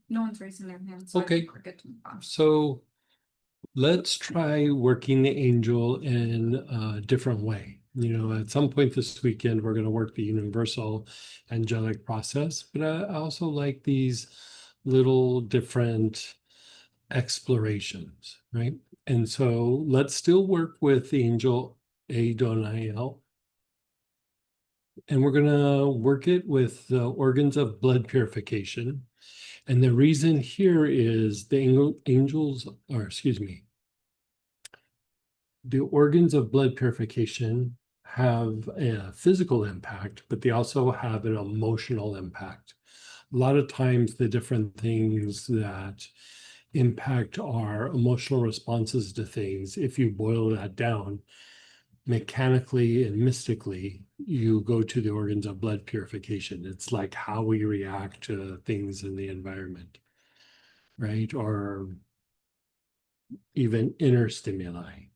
No one's raising their hands. Okay. We're good to move on. So let's try working the angel in a different way. At some point this weekend, we're going to work the universal angelic process, but I also like these little different explorations, right? And so let's still work with the angel Adoniel, and we're going to work it with the organs of blood purification. And the reason here is the angels, or excuse me, the organs of blood purification have a physical impact, but they also have an emotional impact. A lot of times, the different things that impact our emotional responses to things, if you boil that down, mechanically and mystically, you go to the organs of blood purification. It's like how we react to things in the environment, right? Or even inner stimuli.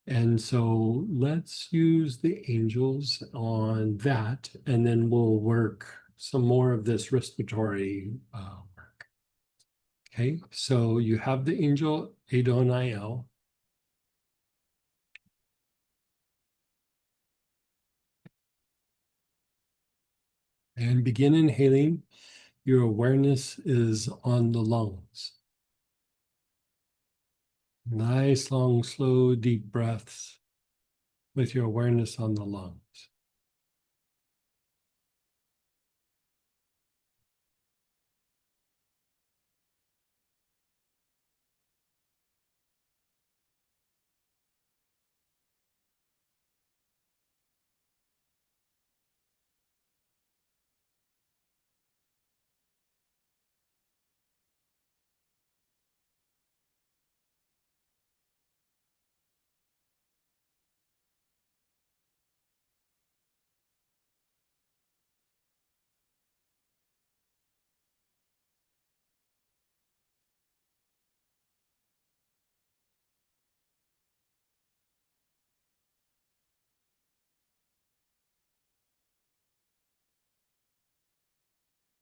And so let's use the angels on that, and then we'll work some more of this respiratory work. Okay, so you have the angel Adoniel. And begin inhaling. Your awareness is on the lungs. Nice, long, slow, deep breaths with your awareness on the lungs.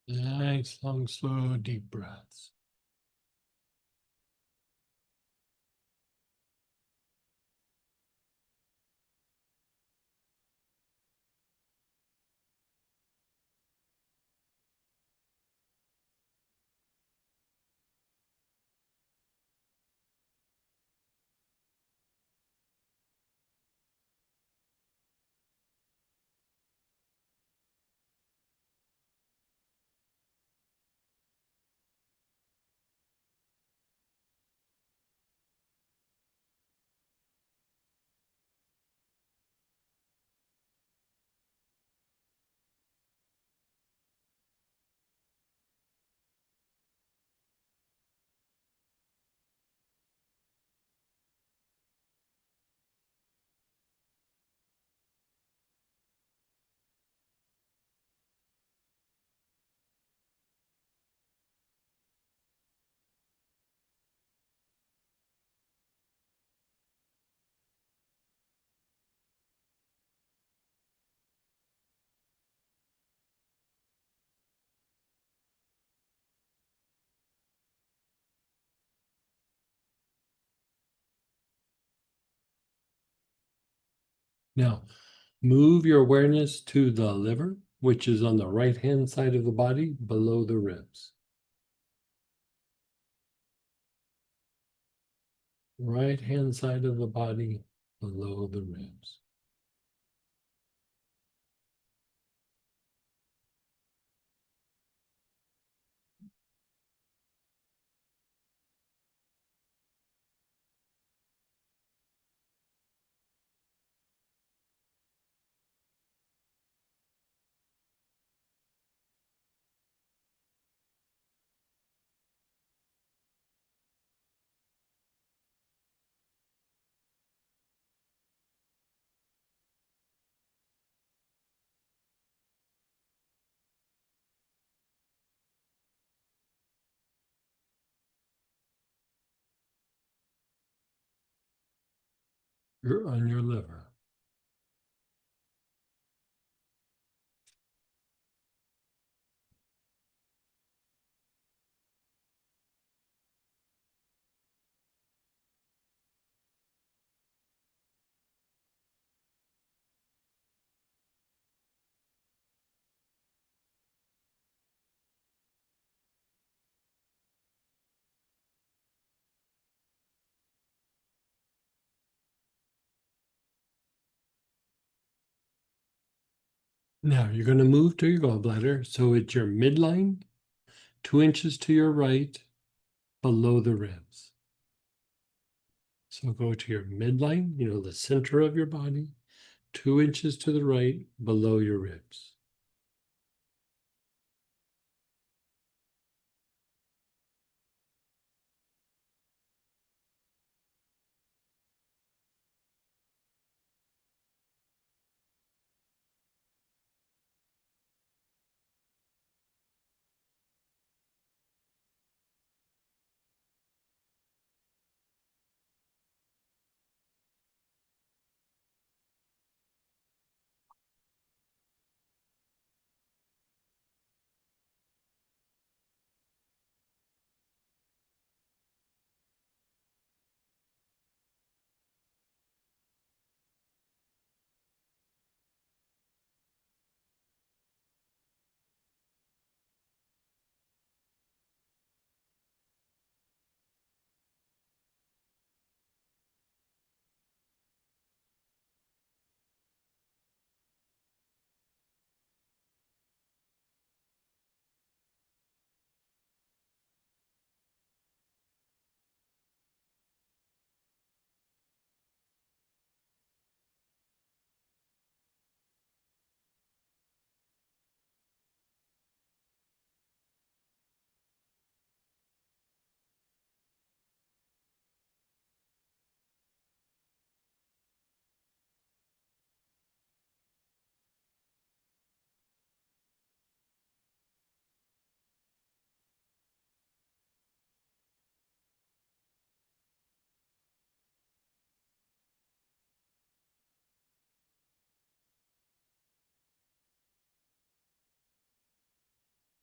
Nice, long, slow, deep breaths. Now, move your awareness to the liver, which is on the right-hand side of the body below the ribs. Right-hand side of the body below the ribs. You're on your liver. Now you're going to move to your gallbladder. So it's your midline, 2 inches to your right, below the ribs. So go to your midline, the center of your body, 2 inches to the right, below your ribs.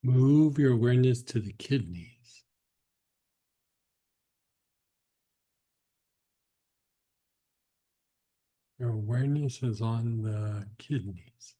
Move your awareness to the kidneys. Your awareness is on the kidneys.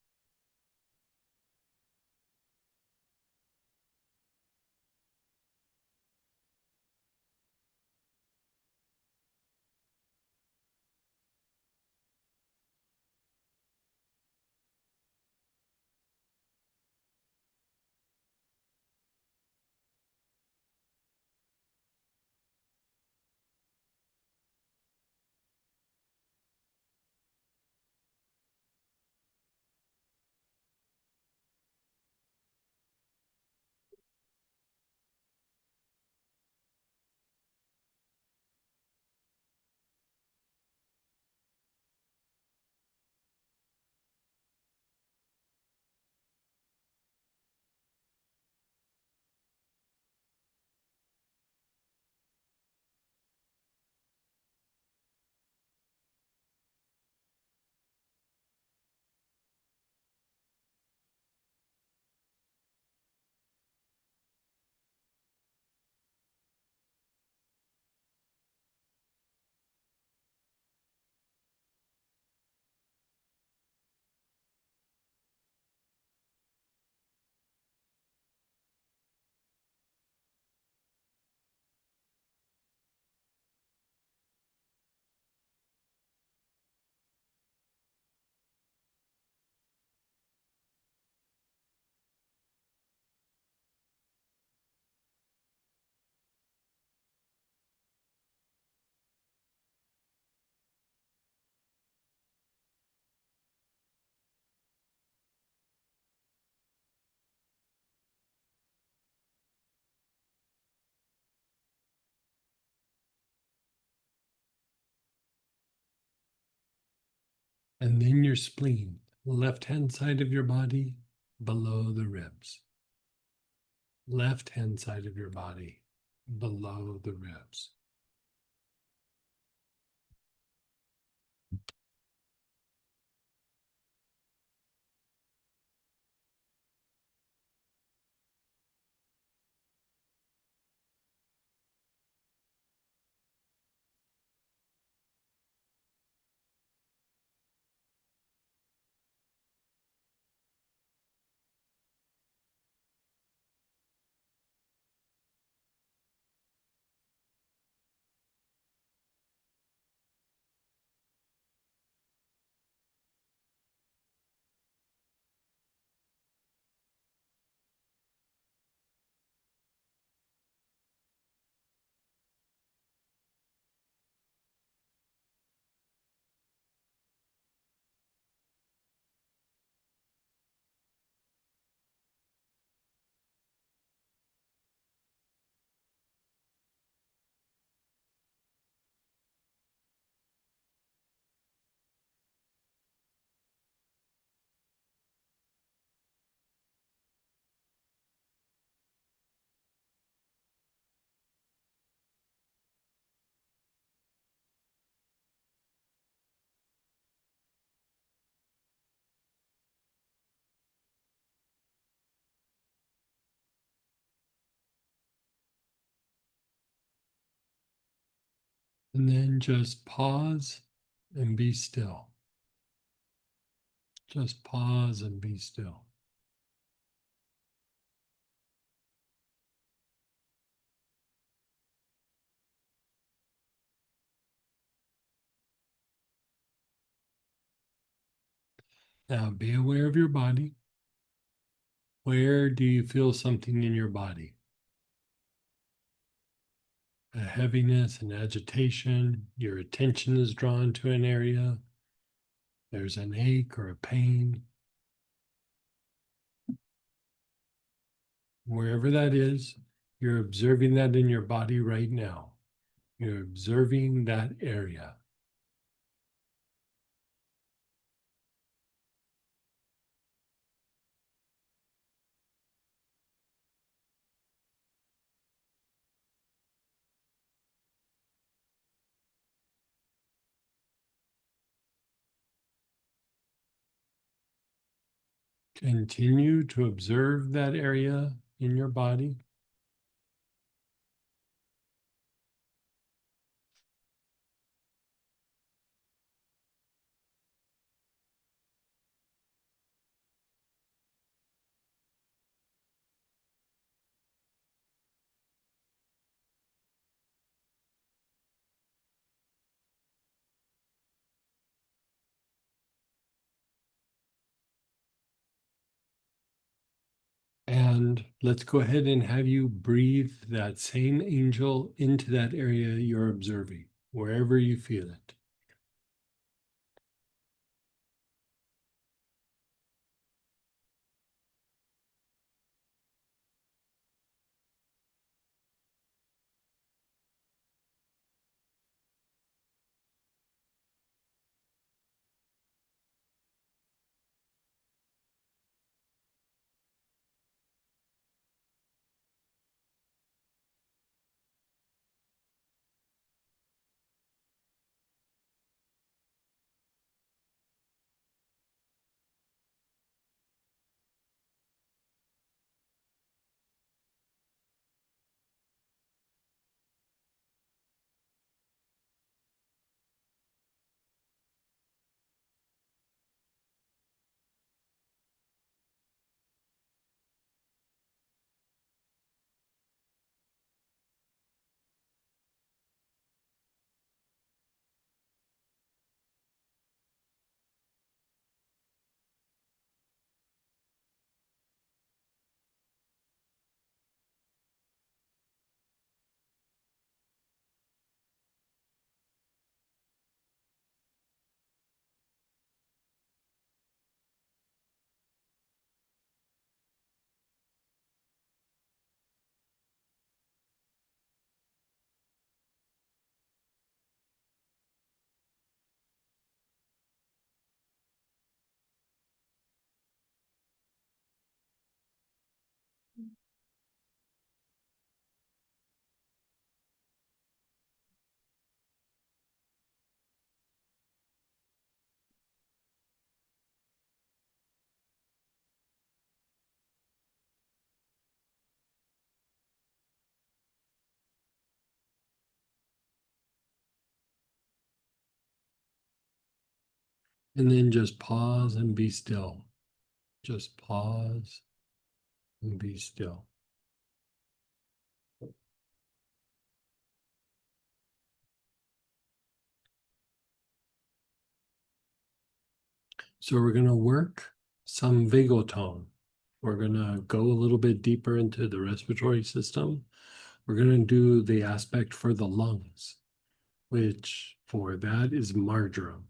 And then your spleen, left hand side of your body, below the ribs. Left hand side of your body, below the ribs. And then just pause and be still. Just pause and be still. Now be aware of your body. Where do you feel something in your body? A heaviness, an agitation, your attention is drawn to an area. There's an ache or a pain. Wherever that is, you're observing that in your body right now. You're observing that area. Continue to observe that area in your body. And let's go ahead and have you breathe that same angel into that area you're observing, wherever you feel it. And then just pause and be still. Just pause and be still. So we're going to work some vagal tone. We're going to go a little bit deeper into the respiratory system. We're going to do the aspect for the lungs, which for that is marjoram.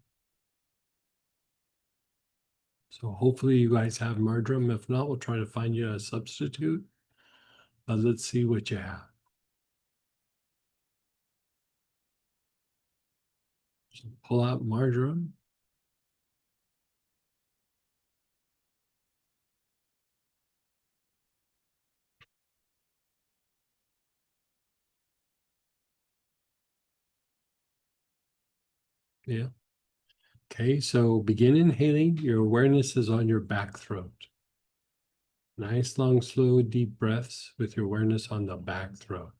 So hopefully you guys have marjoram. If not, we'll try to find you a substitute. But let's see what you have. So pull out marjoram. Yeah. Okay, so begin inhaling. Your awareness is on your back throat. Nice, long, slow, deep breaths with your awareness on the back throat.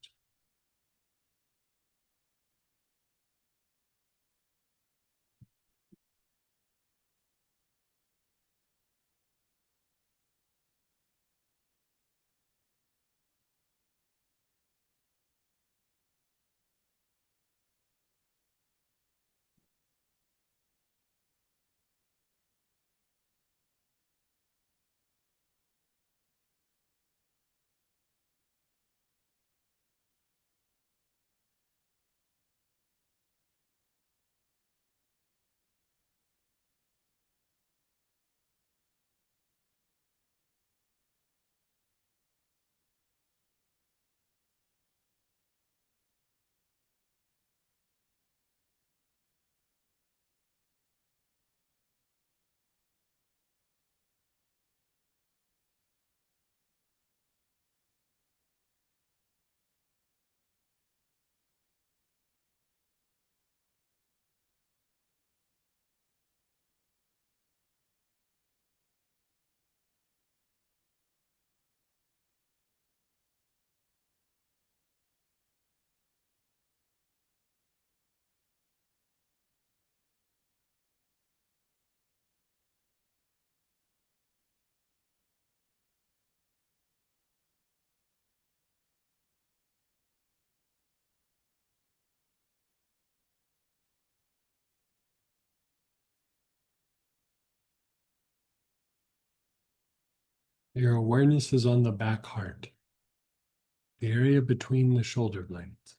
Your awareness is on the back heart, the area between the shoulder blades.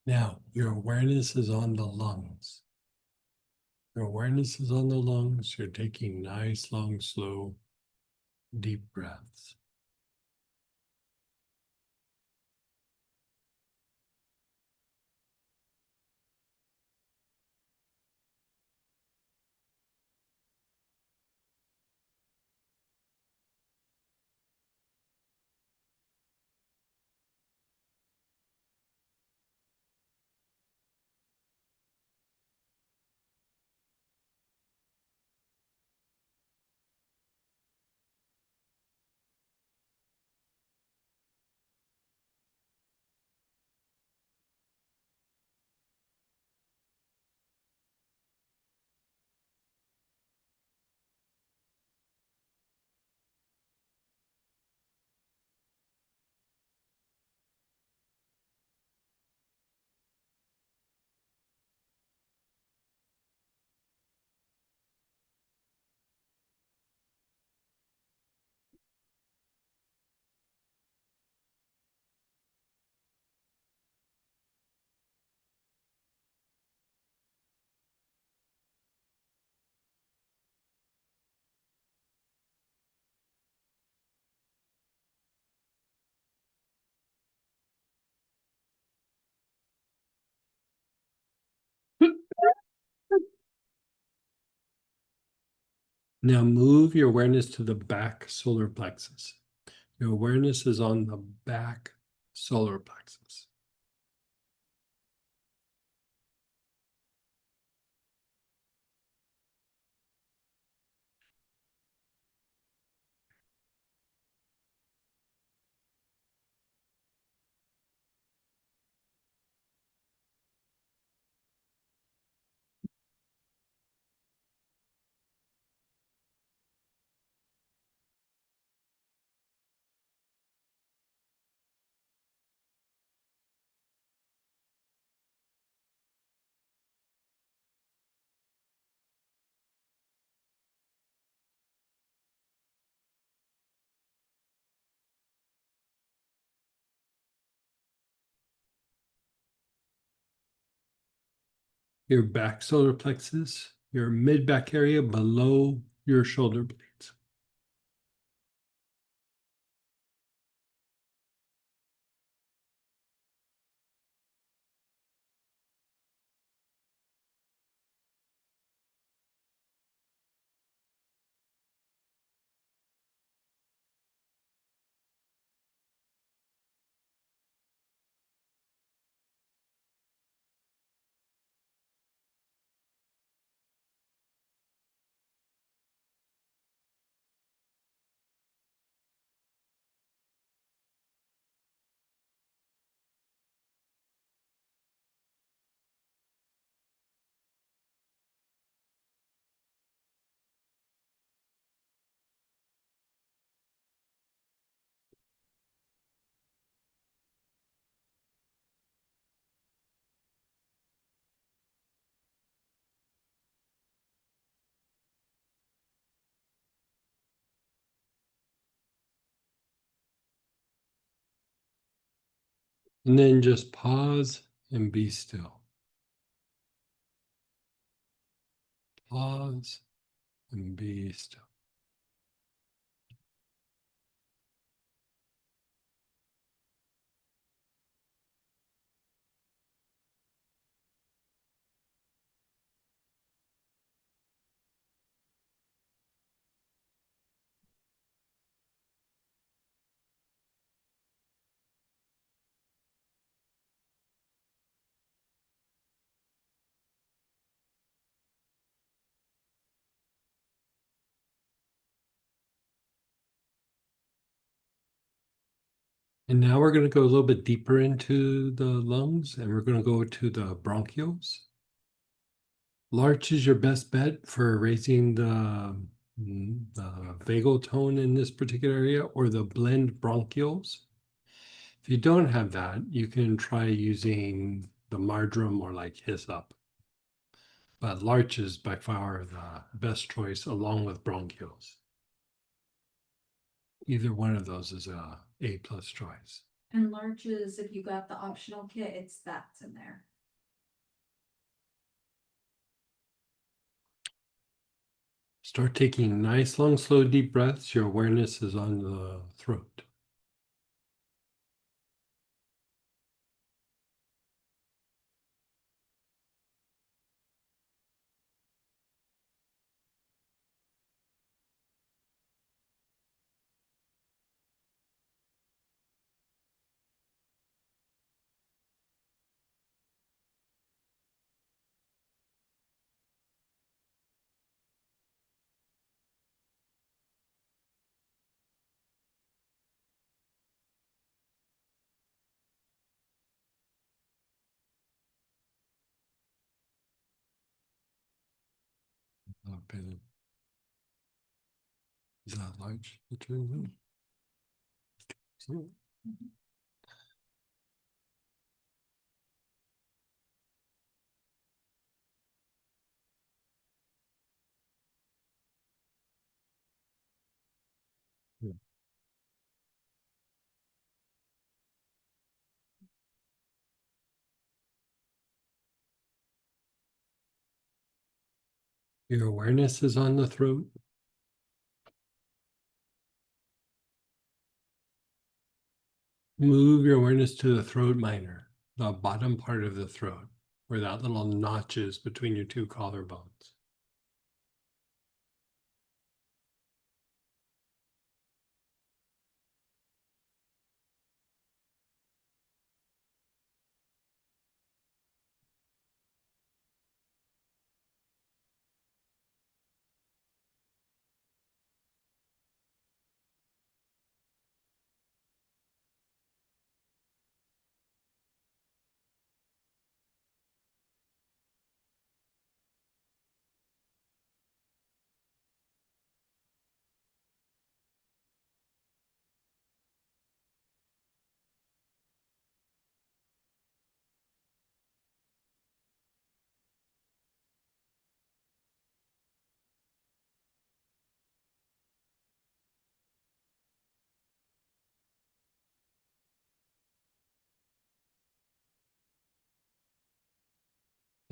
Now, your awareness is on the lungs. Your awareness is on the lungs. You're taking nice, long, slow, deep breaths. Now move your awareness to the back solar plexus. Your awareness is on the back solar plexus. Your back solar plexus, your mid back area below your shoulder blades. And then just pause and be still. Pause and be still. And now we're going to go a little bit deeper into the lungs, and we're going to go to the bronchioles. Larch is your best bet for raising the vagal tone in this particular area, or the blend bronchioles. If you don't have that, you can try using the marjoram or like hyssop. But larch is by far the best choice along with bronchioles. Either one of those is a plus choice. And larges, if you got the optional kit, that's in there. Start taking nice, long, slow, deep breaths. Your awareness is on the throat. Okay. Is that large? Your awareness is on the throat. Move your awareness to the throat minor, the bottom part of the throat, where that little notch is between your two collarbones.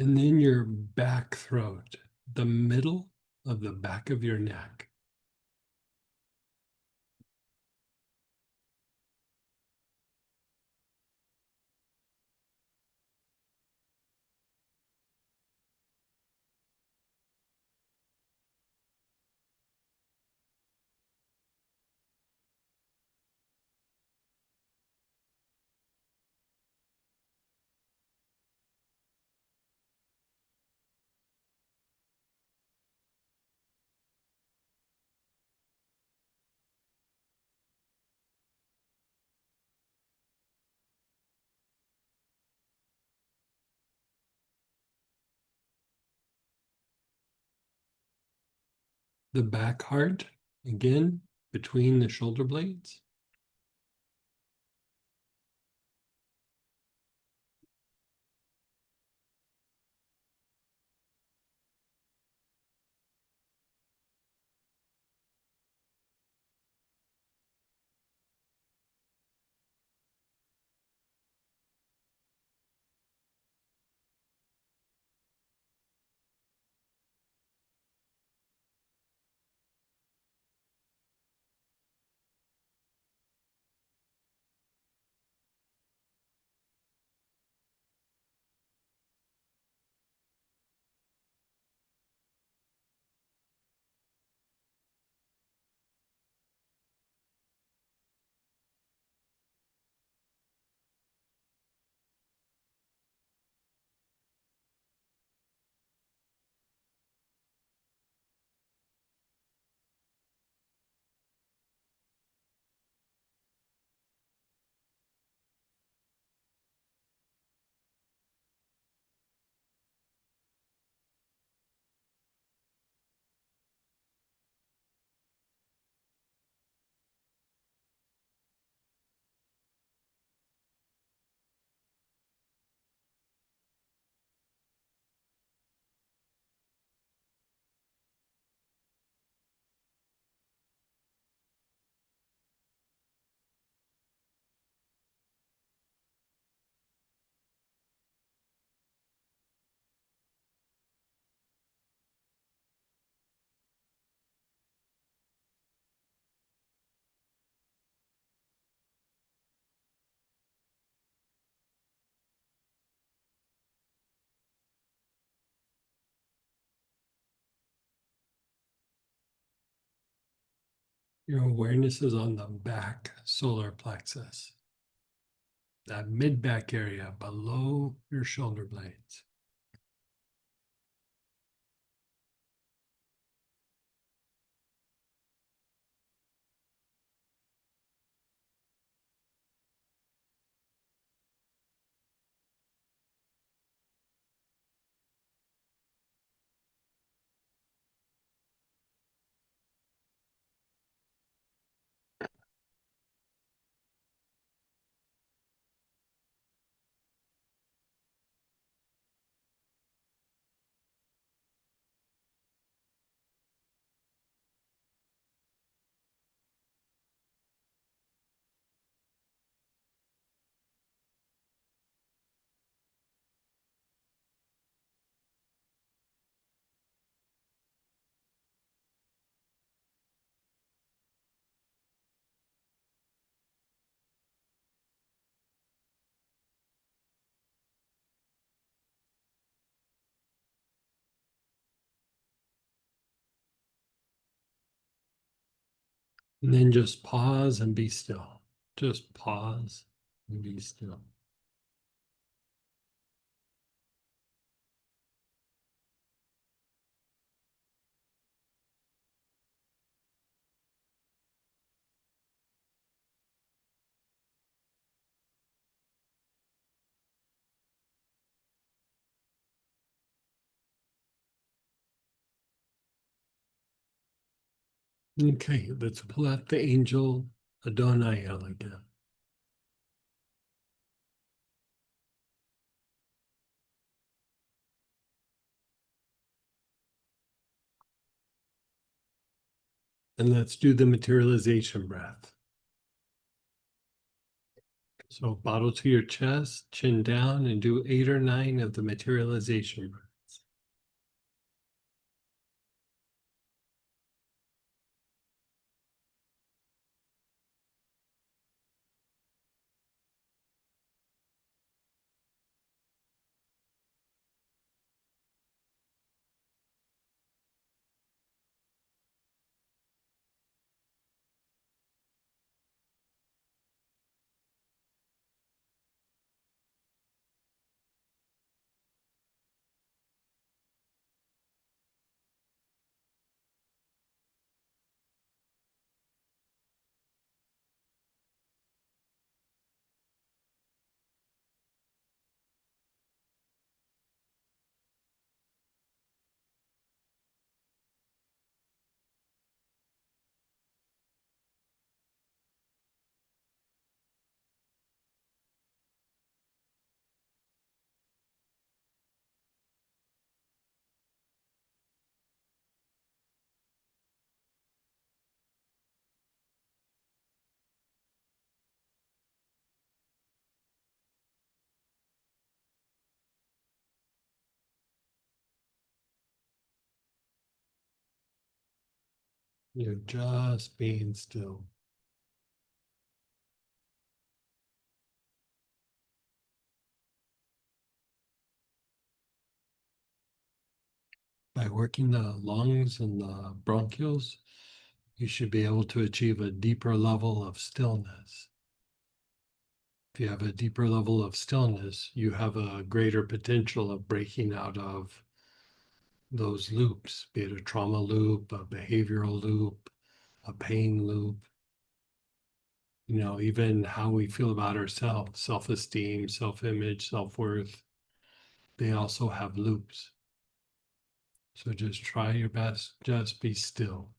And then your back throat, the middle of the back of your neck. The back heart, again, between the shoulder blades. Your awareness is on the back solar plexus, that mid back area below your shoulder blades. And then just pause and be still. Just pause and be still. Okay, let's pull out the angel Adonai again. And let's do the materialization breath. So bottle to your chest, chin down, and do 8 or 9 of the materialization breaths. You're just being still. By working the lungs and the bronchioles, you should be able to achieve a deeper level of stillness. If you have a deeper level of stillness, you have a greater potential of breaking out of those loops, be it a trauma loop, a behavioral loop, a pain loop. You know, even how we feel about ourselves, self-esteem, self-image, self-worth, they also have loops. So just try your best, just be still.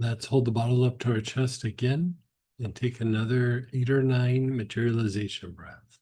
Let's hold the bottle up to our chest again and take another 8 or 9 materialization breaths.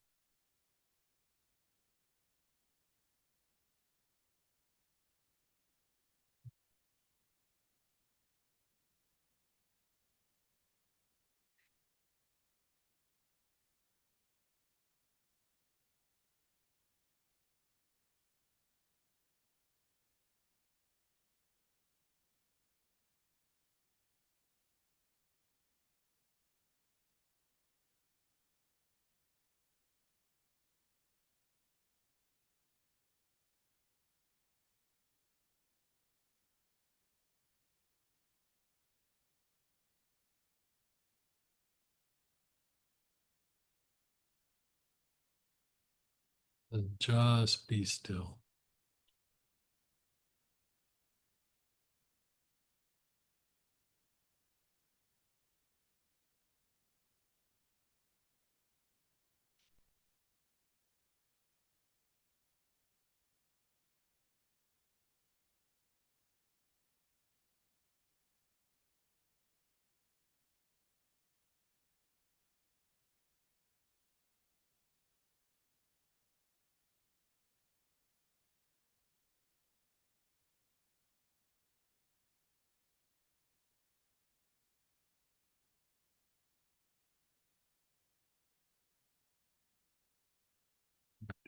And just be still.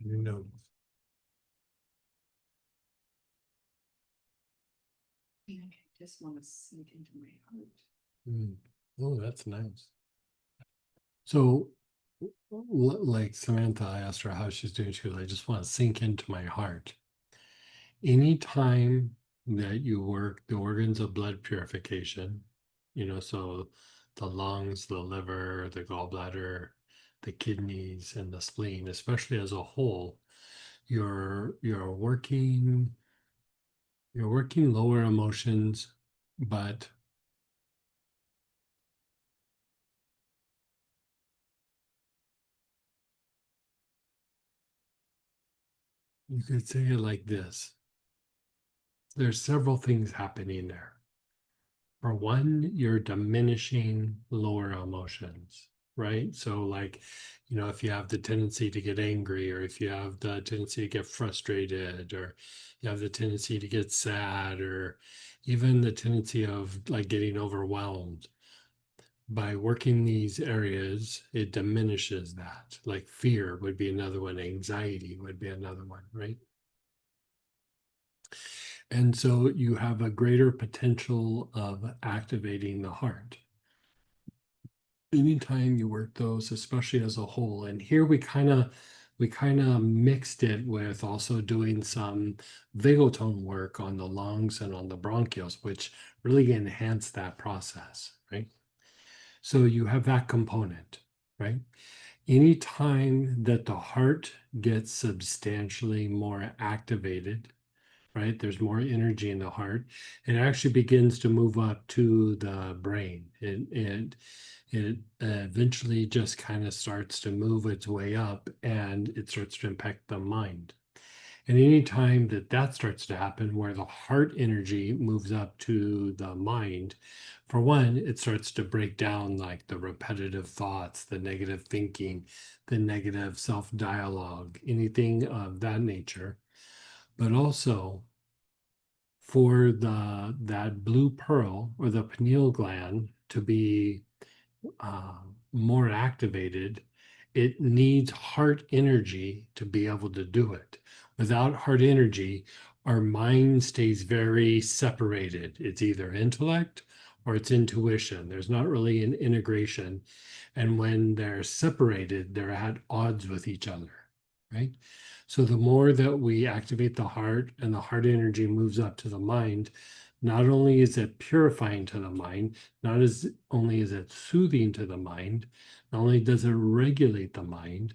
You know. I just want to sink into my heart. Oh, that's nice. So, like Samantha, I asked her how she's doing. She goes, I just want to sink into my heart. Anytime that you work the organs of blood purification, so the lungs, the liver, the gallbladder, the kidneys, and the spleen, especially as a whole, you're working lower emotions, but you could say it like this. There's several things happening there. For one, you're diminishing lower emotions, right? So, like, if you have the tendency to get angry, or if you have the tendency to get frustrated, or you have the tendency to get sad, or even the tendency of like getting overwhelmed, by working these areas, it diminishes that. Like fear would be another one, anxiety would be another one, right? And so you have a greater potential of activating the heart. Anytime you work those, especially as a whole, and here we kind of mixed it with also doing some vagotone work on the lungs and on the bronchioles, which really enhance that process, right? So you have that component, right? Anytime that the heart gets substantially more activated, right? There's more energy in the heart. It actually begins to move up to the brain. It eventually just kind of starts to move its way up, and it starts to impact the mind. And anytime that that starts to happen, where the heart energy moves up to the mind, for one, it starts to break down like the repetitive thoughts, the negative thinking, the negative self dialogue, anything of that nature. But also, for that blue pearl or the pineal gland to be more activated, it needs heart energy to be able to do it. Without heart energy, our mind stays very separated. It's either intellect or it's intuition. There's not really an integration. And when they're separated, they're at odds with each other, right? So the more that we activate the heart and the heart energy moves up to the mind, not only is it purifying to the mind, not as only is it soothing to the mind, not only does it regulate the mind,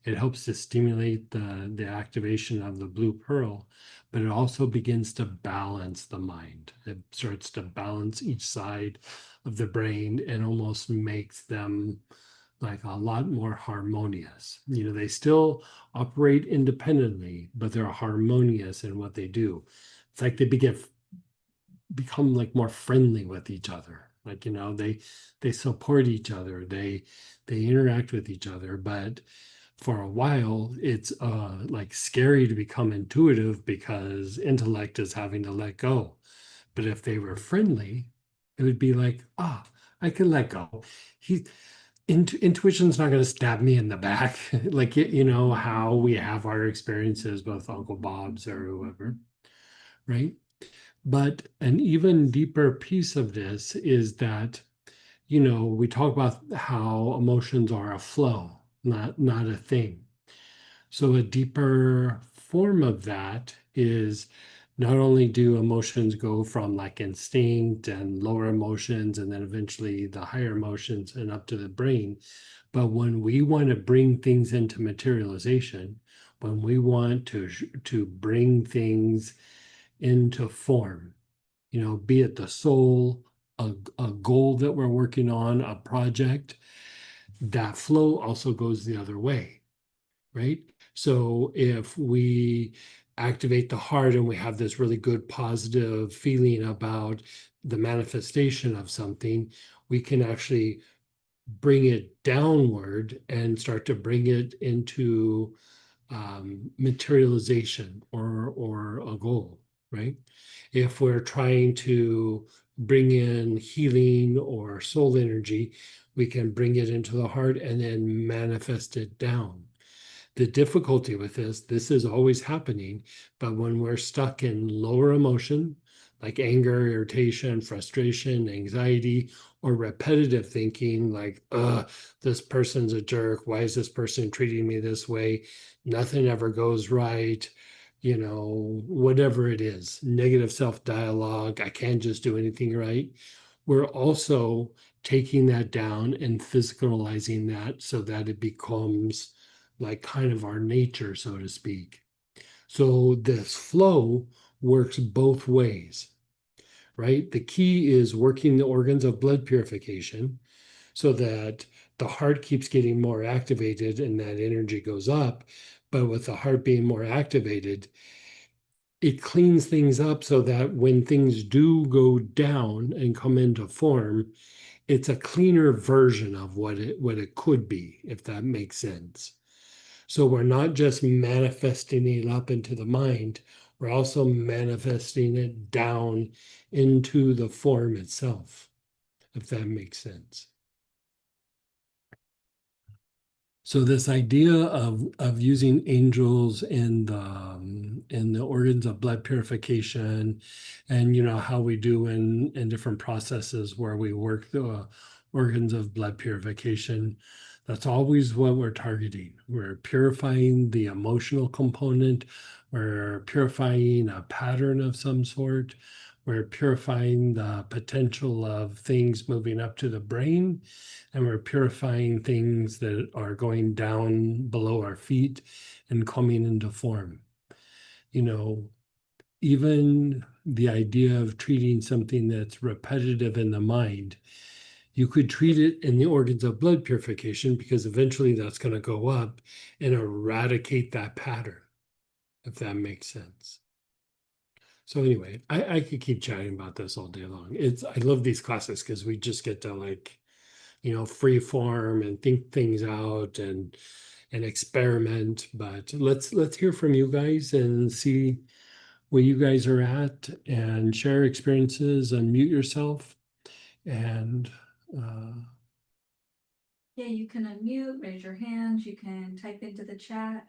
it helps to stimulate the activation of the blue pearl, but it also begins to balance the mind. It starts to balance each side of the brain and almost makes them like a lot more harmonious. They still operate independently, but they're harmonious in what they do. It's like they begin become like more friendly with each other. Like, they support each other, they interact with each other. But for a while, it's like scary to become intuitive because intellect is having to let go. But if they were friendly, it would be like, I can let go. He Intuition's not going to stab me in the back, like how we have our experiences with Uncle Bob's or whoever, right? But an even deeper piece of this is that, we talk about how emotions are a flow, not a thing. So a deeper form of that is not only do emotions go from like instinct and lower emotions and then eventually the higher emotions and up to the brain, but when we want to bring things into materialization, when we want to bring things into form, be it the soul, a goal that we're working on, a project, that flow also goes the other way, right? So if we activate the heart and we have this really good positive feeling about the manifestation of something, we can actually bring it downward and start to bring it into materialization or a goal, right? If we're trying to bring in healing or soul energy, we can bring it into the heart and then manifest it down. The difficulty with this is always happening, but when we're stuck in lower emotion, like anger, irritation, frustration, anxiety, or repetitive thinking, like, this person's a jerk. Why is this person treating me this way? Nothing ever goes right. Whatever it is, negative self dialogue. I can't just do anything right. We're also taking that down and physicalizing that so that it becomes like kind of our nature, so to speak. So this flow works both ways, right? The key is working the organs of blood purification so that the heart keeps getting more activated and that energy goes up. But with the heart being more activated, it cleans things up so that when things do go down and come into form, it's a cleaner version of what it could be, if that makes sense. So we're not just manifesting it up into the mind, we're also manifesting it down into the form itself, if that makes sense. So this idea of using angels in the organs of blood purification, and how we do in different processes where we work the organs of blood purification, that's always what we're targeting. We're purifying the emotional component. We're purifying a pattern of some sort. We're purifying the potential of things moving up to the brain, and we're purifying things that are going down below our feet and coming into form. Even the idea of treating something that's repetitive in the mind, you could treat it in the organs of blood purification because eventually that's going to go up and eradicate that pattern, if that makes sense. So anyway, I could keep chatting about this all day long. I love these classes because we just get to free form and think things out and experiment. But let's hear from you guys and see where you guys are at and share experiences, unmute yourself, and Yeah, you can unmute, raise your hands, you can type into the chat.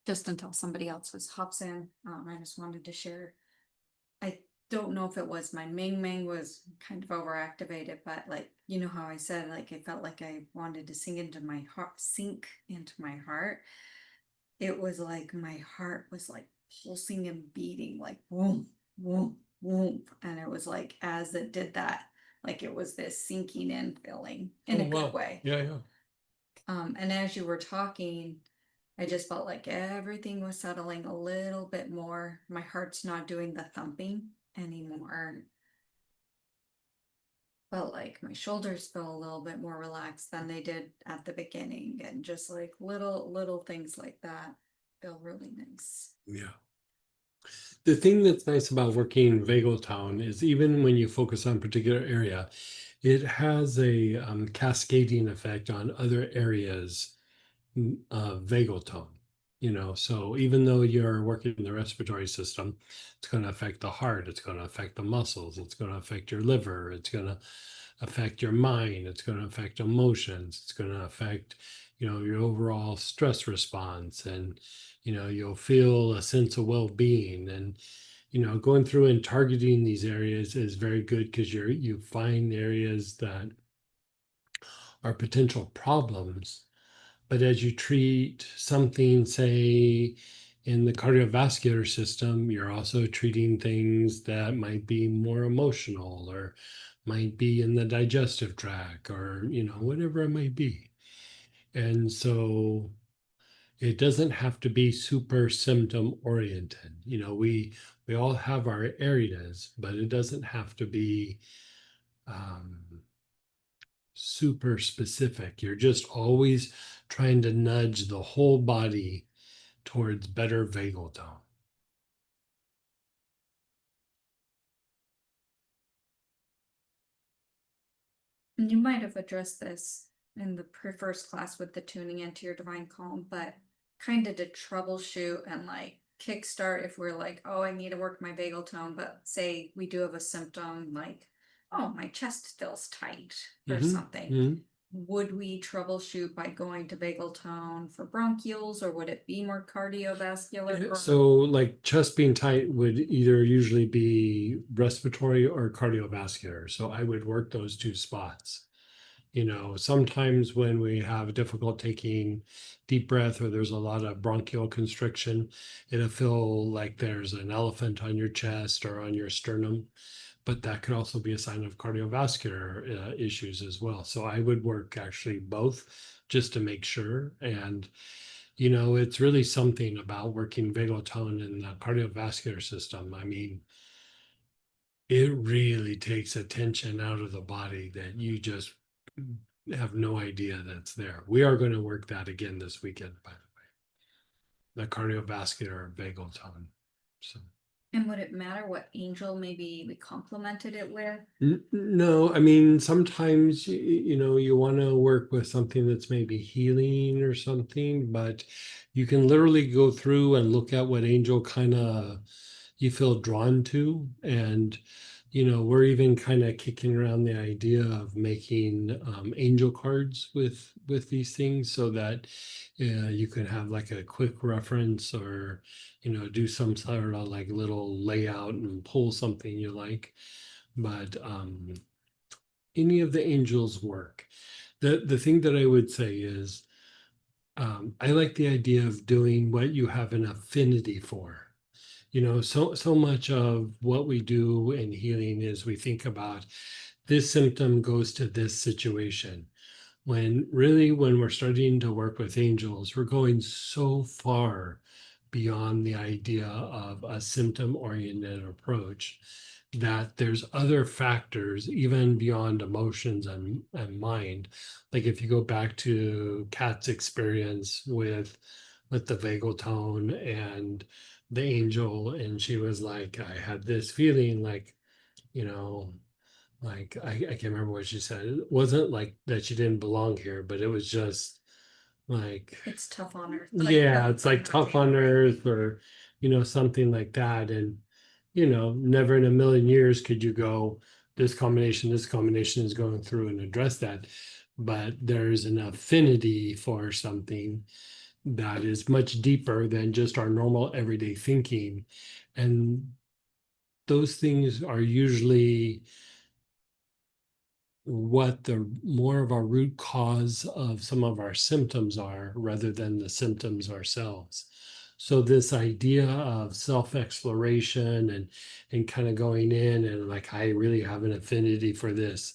Just until somebody else hops in, I just wanted to share. I don't know if it was my Ming was kind of overactivated, but like, how I said, like, it felt like I wanted to sink into my heart. It was like my heart was like pulsing and beating, like boom, boom, boom. And it was like, as it did that, like it was this sinking in feeling in a good way. Yeah. And as you were talking, I just felt like everything was settling a little bit more. My heart's not doing the thumping anymore. felt like my shoulders felt a little bit more relaxed than they did at the beginning, and just like little things like that feel really nice. Yeah. The thing that's nice about working vagal tone is even when you focus on a particular area, it has a cascading effect on other areas of vagal tone. You know, so even though you're working the respiratory system, it's going to affect the heart, it's going to affect the muscles, it's going to affect your liver, it's going to affect your mind, it's going to affect emotions, it's going to affect, you know, your overall stress response, and you know, you'll feel a sense of well-being. And you know, going through and targeting these areas is very good because you find areas that are potential problems. But as you treat something, say, in the cardiovascular system, you're also treating things that might be more emotional or might be in the digestive tract, or, you know, whatever it might be. And so it doesn't have to be super symptom oriented. You know, we all have our areas, but it doesn't have to be um, super specific. You're just always trying to nudge the whole body towards better vagal tone. And you might have addressed this in the first class with the tuning into your divine calm, but kind of to troubleshoot and like kickstart if we're like, oh, I need to work my vagal tone, but say we do have a symptom like, oh, my chest feels tight or something. Mm-hmm. Would we troubleshoot by going to vagal tone for bronchioles, or would it be more cardiovascular? So, like chest being tight would either usually be respiratory or cardiovascular. So, I would work those two spots. You know, sometimes when we have difficult taking deep breath or there's a lot of bronchial constriction, it'll feel like there's an elephant on your chest or on your sternum, but that could also be a sign of cardiovascular issues as well. So I would work actually both just to make sure. And, you know, it's really something about working vagal tone in the cardiovascular system. I mean, it really takes attention out of the body that you just have no idea that's there. We are going to work that again this weekend, by the way, the cardiovascular vagal tone. So. And would it matter what angel maybe we complemented it with? No, I mean, sometimes, you know, you want to work with something that's maybe healing or something, but you can literally go through and look at what angel kind of you feel drawn to. And, you know, we're even kind of kicking around the idea of making angel cards with these things so that you can have like a quick reference, or, you know, do some sort of like little layout and pull something you like. But any of the angels work. The thing that I would say is I like the idea of doing what you have an affinity for. You know, so much of what we do in healing is we think about this symptom goes to this situation, when really when we're starting to work with angels, we're going so far beyond the idea of a symptom oriented approach that there's other factors even beyond emotions and mind. Like if you go back to Kat's experience with the vagal tone and the angel, and she was like, I had this feeling like, you know, like I can't remember what she said. It wasn't like that she didn't belong here, but it was just like, It's tough on earth. yeah, it's like tough on earth, or, you know, something like that. And, you know, never in a million years could you go, this combination is going through and address that. But there's an affinity for something that is much deeper than just our normal everyday thinking. And those things are usually what the more of our root cause of some of our symptoms are rather than the symptoms ourselves. So this idea of self-exploration and kind of going in and like, I really have an affinity for this,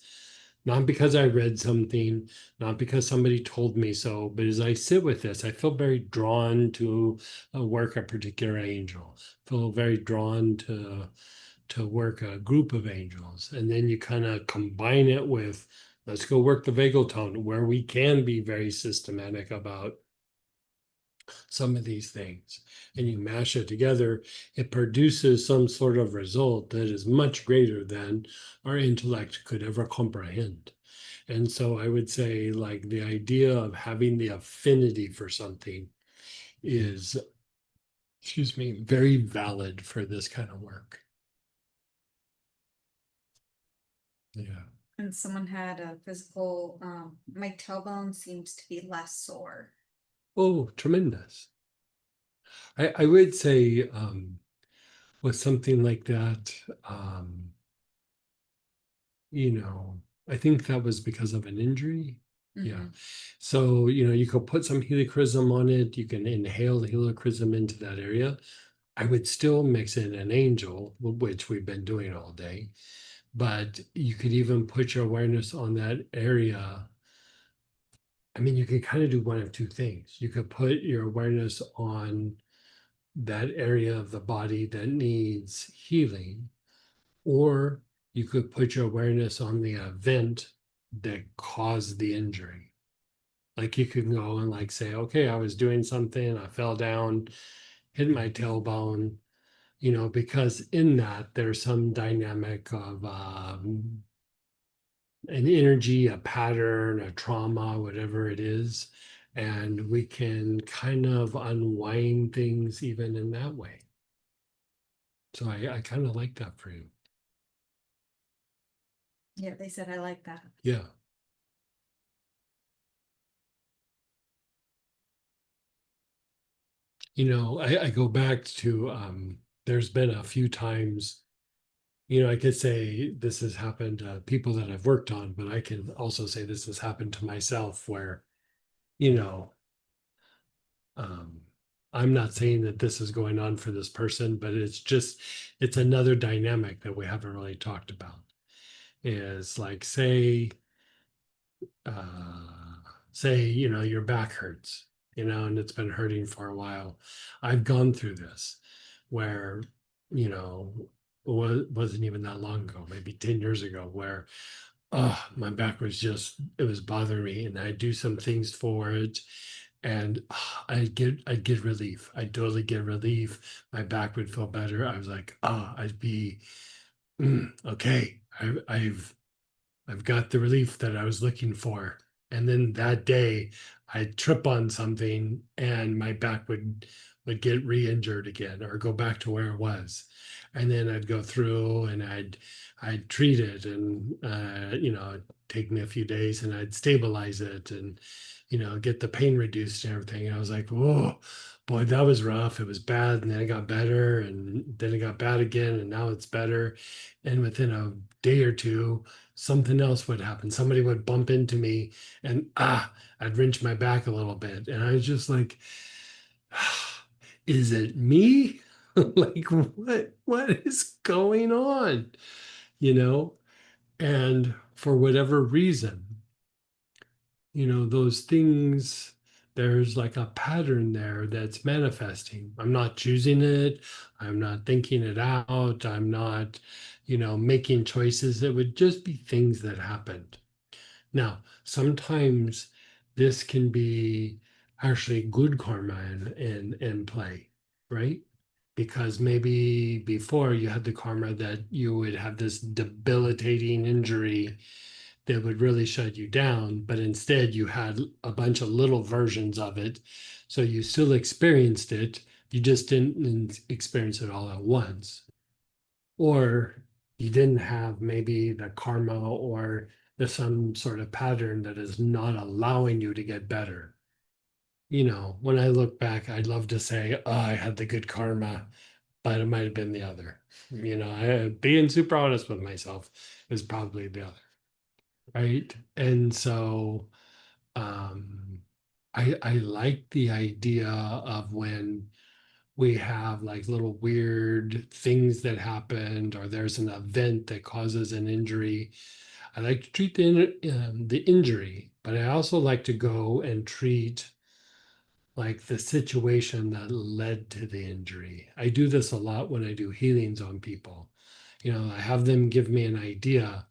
not because I read something, not because somebody told me so, but as I sit with this, I feel very drawn to work a particular angel, feel very drawn to to work a group of angels. And then you kind of combine it with, let's go work the vagal tone, where we can be very systematic about some of these things. And you mash it together, it produces some sort of result that is much greater than our intellect could ever comprehend. And so I would say, like, the idea of having the affinity for something is, excuse me, very valid for this kind of work. Yeah. And someone had a physical, my tailbone seems to be less sore. Oh, tremendous. I would say with something like that, you know, I think that was because of an injury. Yeah. Mhm. So, you know, you could put some helichrysum on it. You can inhale the helichrysum into that area. I would still mix in an angel, which we've been doing all day. But you could even put your awareness on that area. I mean, you could kind of do one of two things. You could put your awareness on that area of the body that needs healing, or you could put your awareness on the event that caused the injury. Like you could go and like say, okay, I was doing something, I fell down, hit my tailbone, you know, because in that there's some dynamic of an energy, a pattern, a trauma, whatever it is. And we can kind of unwind things even in that way. So I kind of like that for you. Yeah, they said I like that. Yeah. You know, I go back to there's been a few times, you know, I could say this has happened to people that I've worked on, but I can also say this has happened to myself where, you know, um, I'm not saying that this is going on for this person, but it's just, it's another dynamic that we haven't really talked about. Is like, say, you know, your back hurts, you know, and it's been hurting for a while. I've gone through this where, you know, wasn't even that long ago, maybe 10 years ago, where my back was just, it was bothering me, and I'd do some things for it, and I'd get relief. I'd totally get relief. My back would feel better. I was like, I'd be okay. I've got the relief that I was looking for. And then that day I'd trip on something and my back would get re-injured again or go back to where it was. And then I'd go through and I'd treat it, and you know, it'd take me a few days, and I'd stabilize it and, you know, get the pain reduced and everything. And I was like, whoa, boy, that was rough. It was bad. And then it got better, and then it got bad again, and now it's better. And within a day or two, something else would happen. Somebody would bump into me, and I'd wrench my back a little bit. And I was just like, is it me? Like, what is going on? You know? And for whatever reason, you know, those things, there's like a pattern there that's manifesting. I'm not choosing it. I'm not thinking it out. I'm not, you know, making choices. It would just be things that happened. Now, sometimes this can be actually good karma in play, right? Because maybe before you had the karma that you would have this debilitating injury that would really shut you down, but instead you had a bunch of little versions of it. So you still experienced it, you just didn't experience it all at once. Or you didn't have maybe the karma or the some sort of pattern that is not allowing you to get better. You know, when I look back, I'd love to say, oh, I had the good karma, but it might have been the other. You know, being super honest with myself is probably the other, right? And so I like the idea of when we have like little weird things that happened, or there's an event that causes an injury. I like to treat the injury, but I also like to go and treat like the situation that led to the injury. I do this a lot when I do healings on people. I have them give me an idea.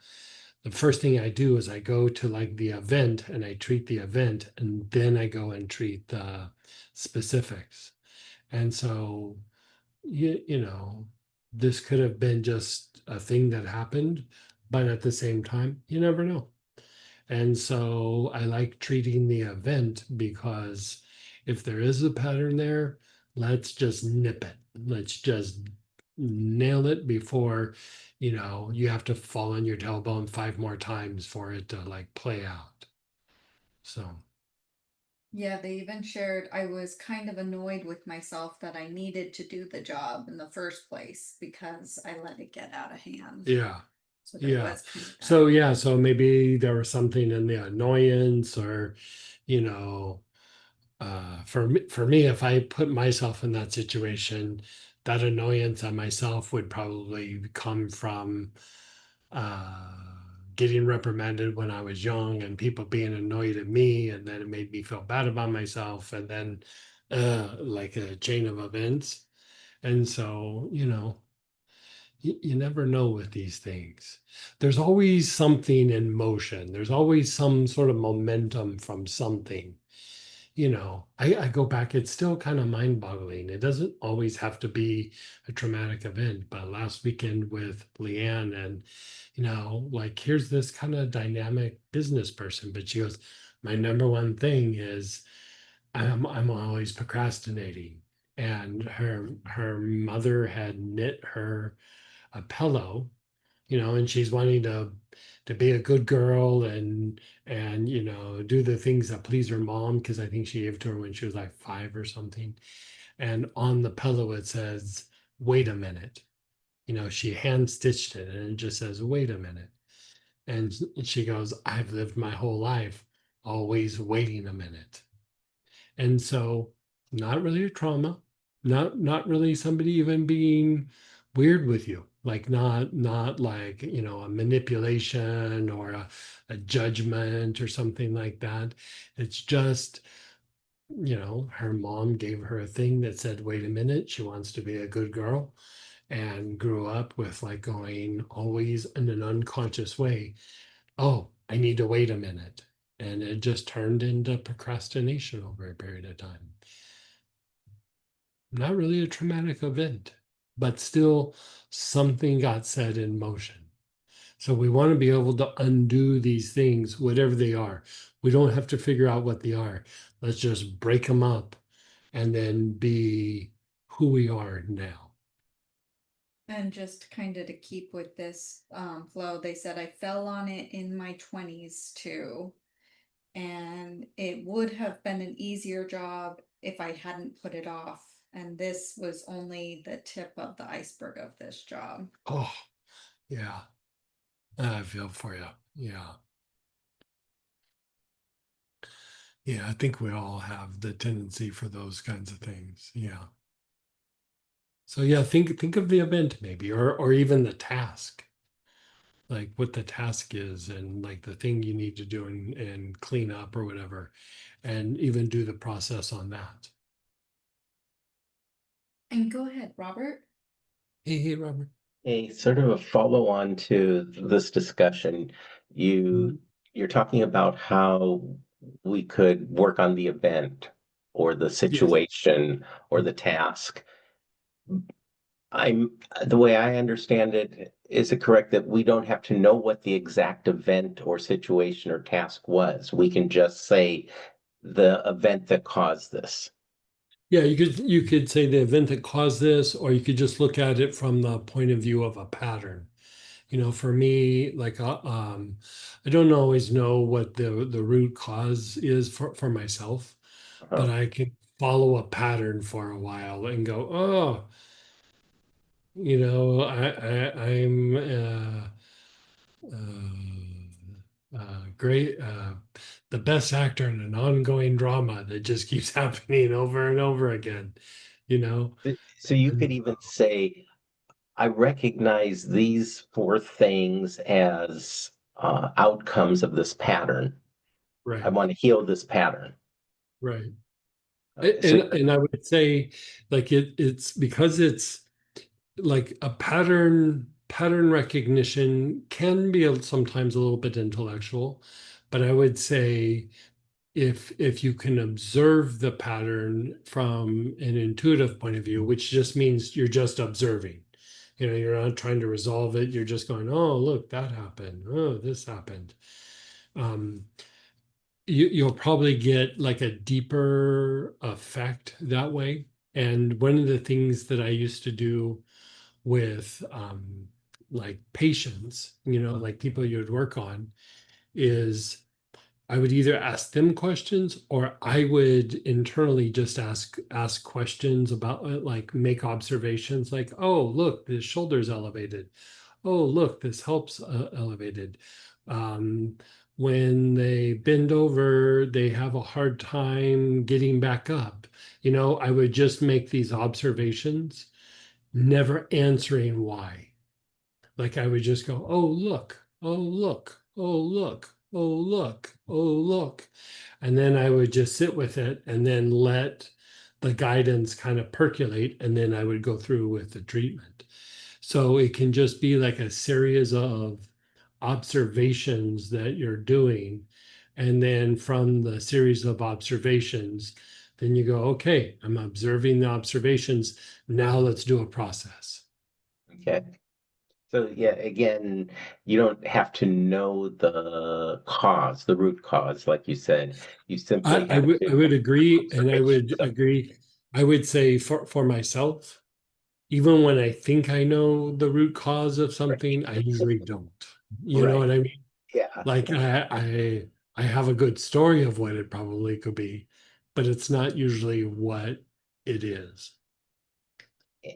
The first thing I do is I go to like the event and I treat the event, and then I go and treat the specifics. And so, this could have been just a thing that happened, but at the same time, you never know. And so I like treating the event because if there is a pattern there, let's just nip it. Let's just nail it before, you have to fall on your tailbone 5 more times for it to like play out. So, Yeah, they even shared I was kind of annoyed with myself that I needed to do the job in the first place because I let it get out of hand. yeah. So there Yeah. was kind of that. So yeah, so maybe there was something in the annoyance or, you know, for me, if I put myself in that situation, that annoyance on myself would probably come from uh getting reprimanded when I was young and people being annoyed at me, and then it made me feel bad about myself, and then like a chain of events. And so, you never know with these things. There's always something in motion. There's always some sort of momentum from something. I go back, it's still kind of mind boggling. It doesn't always have to be a traumatic event, but last weekend with Leanne, and, like, here's this kind of dynamic business person, but she goes, my number one thing is I'm always procrastinating. And her mother had knit her a pillow, and she's wanting to be a good girl and do the things that please her mom, because I think she gave it to her when she was like 5 or something. And on the pillow it says, wait a minute. She hand stitched it and it just says, wait a minute. And she goes, I've lived my whole life always waiting a minute. And so, not really a trauma, not really somebody even being weird with you, like not like, a manipulation or a judgment or something like that. It's just, her mom gave her a thing that said, wait a minute, she wants to be a good girl, and grew up with like going always in an unconscious way, oh, I need to wait a minute. And it just turned into procrastination over a period of time. Not really a traumatic event, but still something got set in motion. So we want to be able to undo these things, whatever they are. We don't have to figure out what they are. Let's just break them up and then be who we are now. And just kind of to keep with this flow, they said I fell on it in my 20s too. And it would have been an easier job if I hadn't put it off. And this was only the tip of the iceberg of this job. Oh, yeah. I feel for you. Yeah. Yeah, I think we all have the tendency for those kinds of things. Yeah. So yeah, think of the event maybe, or even the task, like what the task is and like the thing you need to do and clean up or whatever, and even do the process on that. And go ahead, Robert. Hey, Robert. A sort of a follow on to this discussion. Mhm. You're talking about how we could work on the event or the Yes. situation or the task. I'm the way I understand it, is it correct that we don't have to know what the exact event or situation or task was? We can just say the event that caused this. Yeah, you could say the event that caused this, or you could just look at it from the point of view of a pattern. For me, like I don't always know what the root cause is for myself, Uh-huh. but I can follow a pattern for a while and go, oh, I'm great, the best actor in an ongoing drama that just keeps happening over and over again, you know. So you And could even say, I recognize these four things as outcomes of this pattern. I right, want to heal this pattern. right. Okay, so And I would say, like, it's because it's like a pattern pattern recognition can be sometimes a little bit intellectual, but I would say if you can observe the pattern from an intuitive point of view, which just means you're just observing. You know, you're not trying to resolve it. You're just going, oh, look, that happened. Oh, this happened. You'll probably get like a deeper effect that way. And one of the things that I used to do with like patients, you know, like people you would work on, is I would either ask them questions or I would internally just ask questions about like make observations like, oh, look, the shoulder's elevated. Oh, look, this helps elevated. Um, when they bend over, they have a hard time getting back up. You know, I would just make these observations, never answering why. Like I would just go, oh, look, oh, look, oh, look, oh, look, oh, look. And then I would just sit with it and then let the guidance kind of percolate. And then I would go through with the treatment. So it can just be like a series of observations that you're doing. And then from the series of observations, then you go, okay, I'm observing the observations. Now let's do a process. Okay. So yeah, again, you don't have to know the cause, the root cause, like you said. You simply I have would to I would agree, and I observations would of agree. I would say for myself, even when I think I know the root cause of something, I usually don't. You know right. what I mean? Yeah. Like I have a good story of what it probably could be, but it's not usually what it is.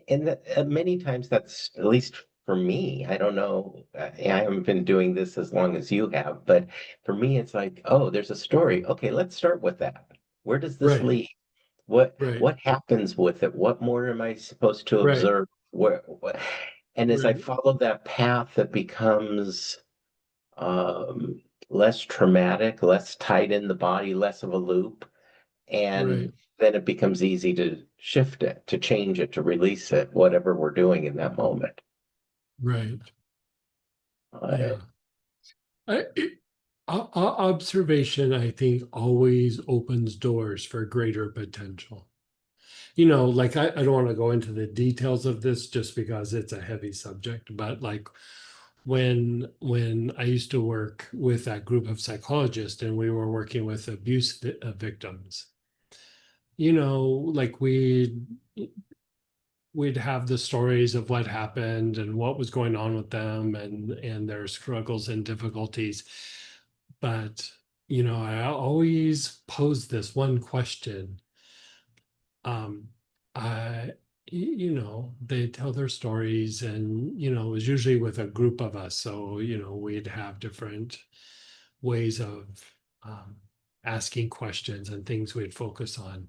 And many times that's, at least for me, I don't know, I haven't been doing this as long as you have, but for me, it's like, oh, there's a story. Okay, let's start with that. Where does this Right, lead? What right, what happens with it? What more am I supposed to right, observe? What? And as I right, follow that path, it becomes um, less traumatic, less tight in the body, less of a loop. right, And then it becomes easy to shift it, to change it, to release it, whatever we're doing in that moment. right. Uh, Yeah. Observation, I think, always opens doors for greater potential. You know, like I don't want to go into the details of this just because it's a heavy subject, but like when I used to work with that group of psychologists and we were working with abuse victims, you know, like we'd have the stories of what happened and what was going on with them and their struggles and difficulties. But, you know, I always pose this one question. Um, I, you know, they tell their stories and, you know, it was usually with a group of us. So, you know, we'd have different ways of um, asking questions and things we'd focus on.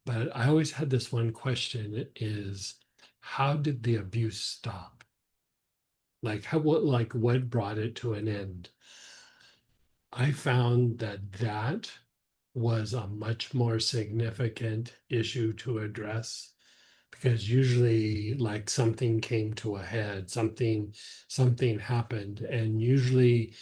But I always had this one question is, how did the abuse stop? Like what brought it to an end? I found that that was a much more significant issue to address because usually like something came to a head, something happened, and usually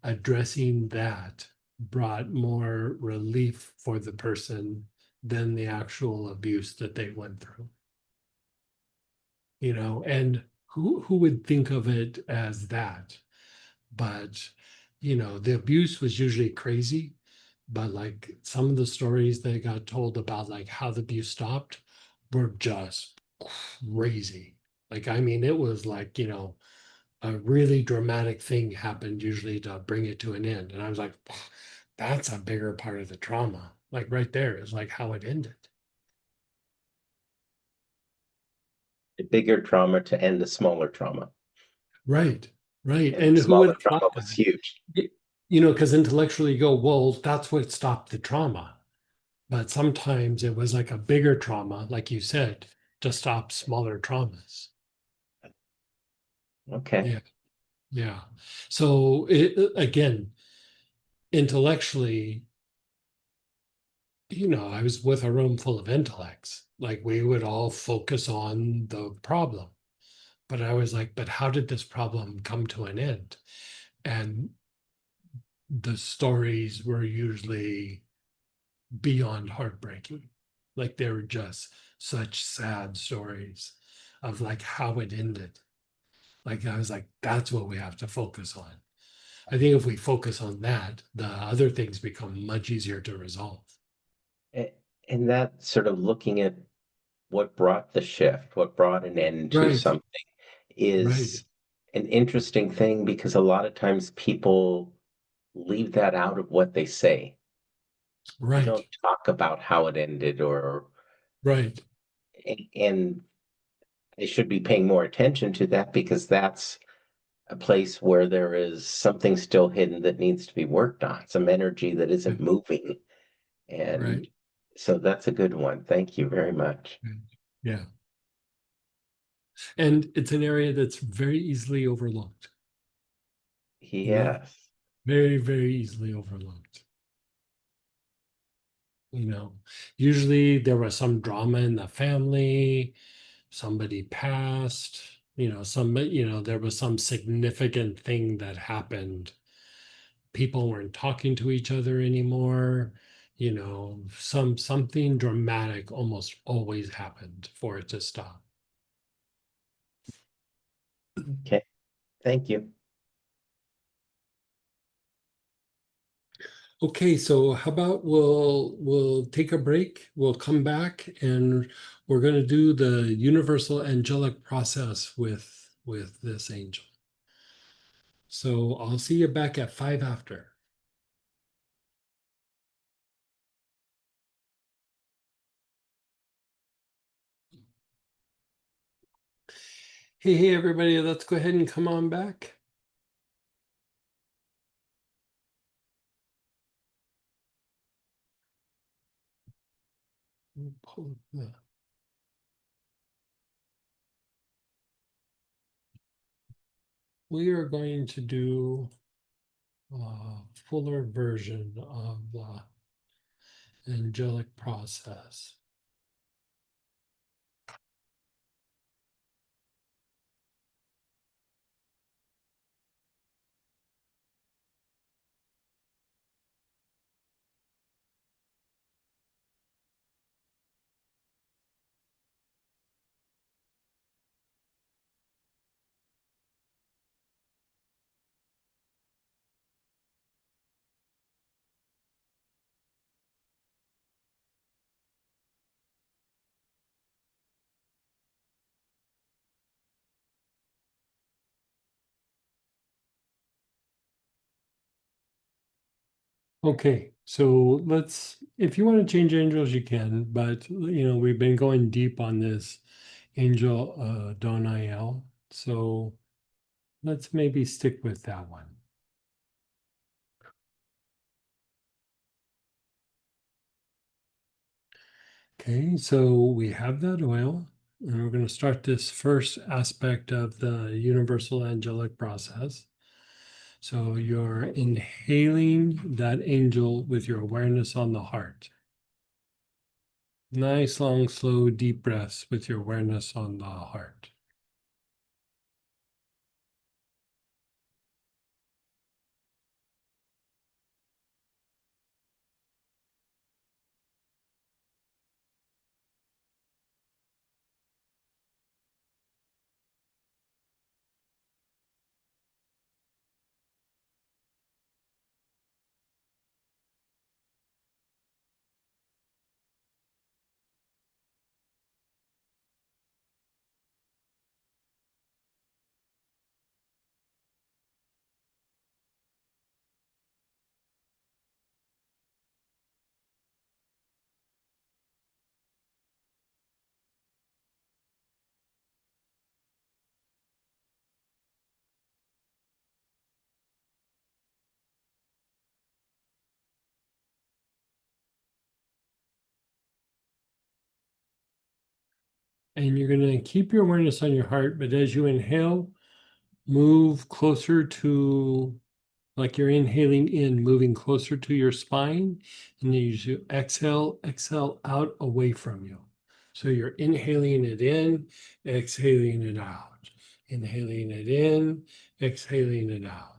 addressing that brought more relief for the person than the actual abuse that they went through. You know, and who would think of it as that? But you know, the abuse was usually crazy, but like some of the stories they got told about like how the abuse stopped were just crazy. Like I mean, it was like, you know, a really dramatic thing happened usually to bring it to an end. And I was like, that's a bigger part of the trauma. Like right there is like how it ended. a bigger trauma to end a smaller trauma. Right. Right. And the And who would smaller have trauma thought was that? huge. You know, because intellectually you go, well, that's what stopped the trauma. But sometimes it was like a bigger trauma, like you said, to stop smaller traumas. Okay. Yeah. Yeah. So it, again, intellectually, you know, I was with a room full of intellects. Like we would all focus on the problem. But I was like, but how did this problem come to an end? And the stories were usually beyond heartbreaking. Like they were just such sad stories of like how it ended. Like I was like, that's what we have to focus on. I think if we focus on that, the other things become much easier to resolve. And that sort of looking at what brought the shift, what brought an end to Right, something right, is an interesting thing because a lot of times people leave that out of what they say. They right, don't talk about how it ended or right. and they should be paying more attention to that because that's a place where there is something still hidden that needs to be worked on, some energy that isn't Right, moving. right, And so that's a good one. Thank you very much. right. Yeah. And it's an area that's very easily overlooked, you know, Yes. very, very easily overlooked. You know, usually there was some drama in the family, somebody passed, there was some significant thing that happened. People weren't talking to each other anymore. Something dramatic almost always happened for it to stop. Okay. Thank you. Okay, so how about we'll take a break, we'll come back, and we're going to do the universal angelic process with this angel. So I'll see you back at 5 after. Hey, everybody, let's go ahead and come on back. We are going to do a fuller version of the angelic process. Okay, so if you want to change angels, you can, but we've been going deep on this angel Doniel, so let's maybe stick with that one. Okay, so we have that oil, and we're going to start this first aspect of the universal angelic process. So you're inhaling that angel with your awareness on the heart. Nice, long, slow, deep breaths with your awareness on the heart. And you're going to keep your awareness on your heart, but as you inhale, move closer to, like you're inhaling in, moving closer to your spine. And then you exhale out away from you. So you're inhaling it in, exhaling it out. Inhaling it in, exhaling it out.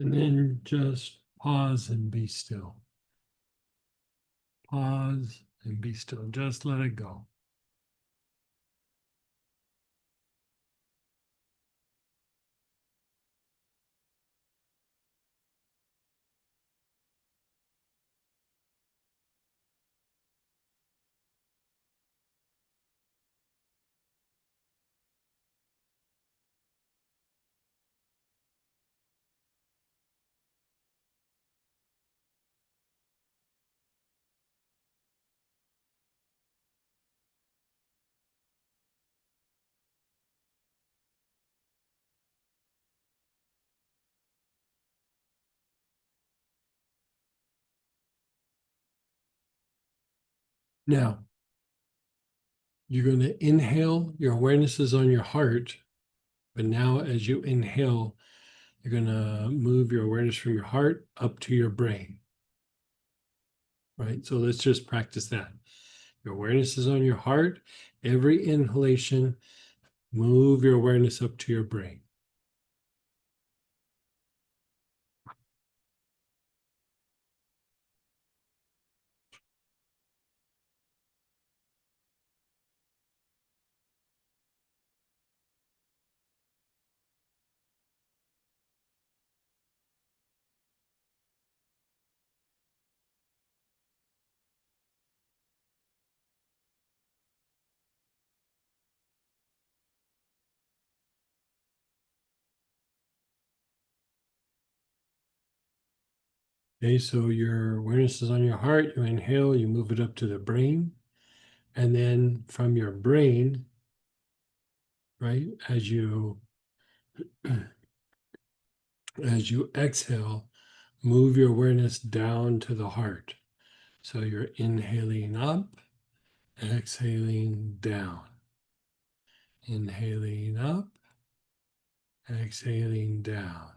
And then just pause and be still. Pause and be still. Just let it go. Now, you're going to inhale, your awareness is on your heart, but now as you inhale, you're going to move your awareness from your heart up to your brain. Right? So let's just practice that. Your awareness is on your heart. Every inhalation, move your awareness up to your brain. Okay, so your awareness is on your heart. You inhale, you move it up to the brain. And then from your brain, right, as you exhale, move your awareness down to the heart. So you're inhaling up, exhaling down. Inhaling up, exhaling down.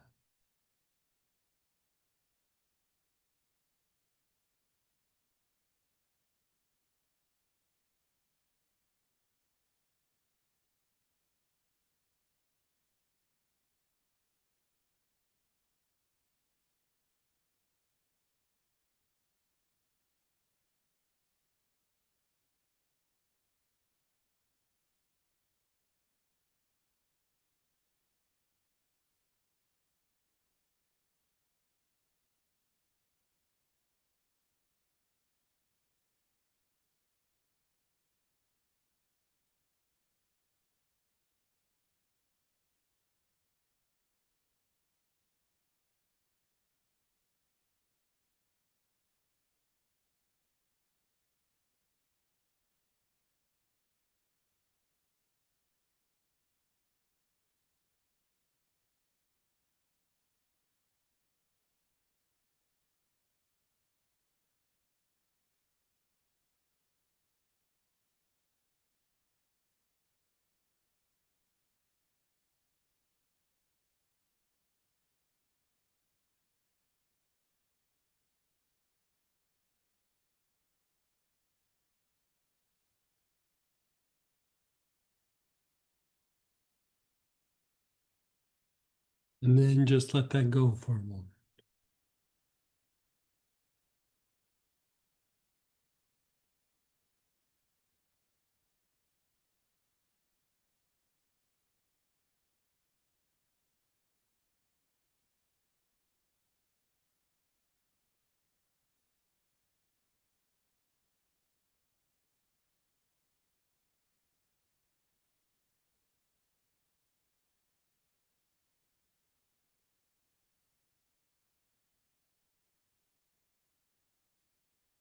And then just let that go for a moment.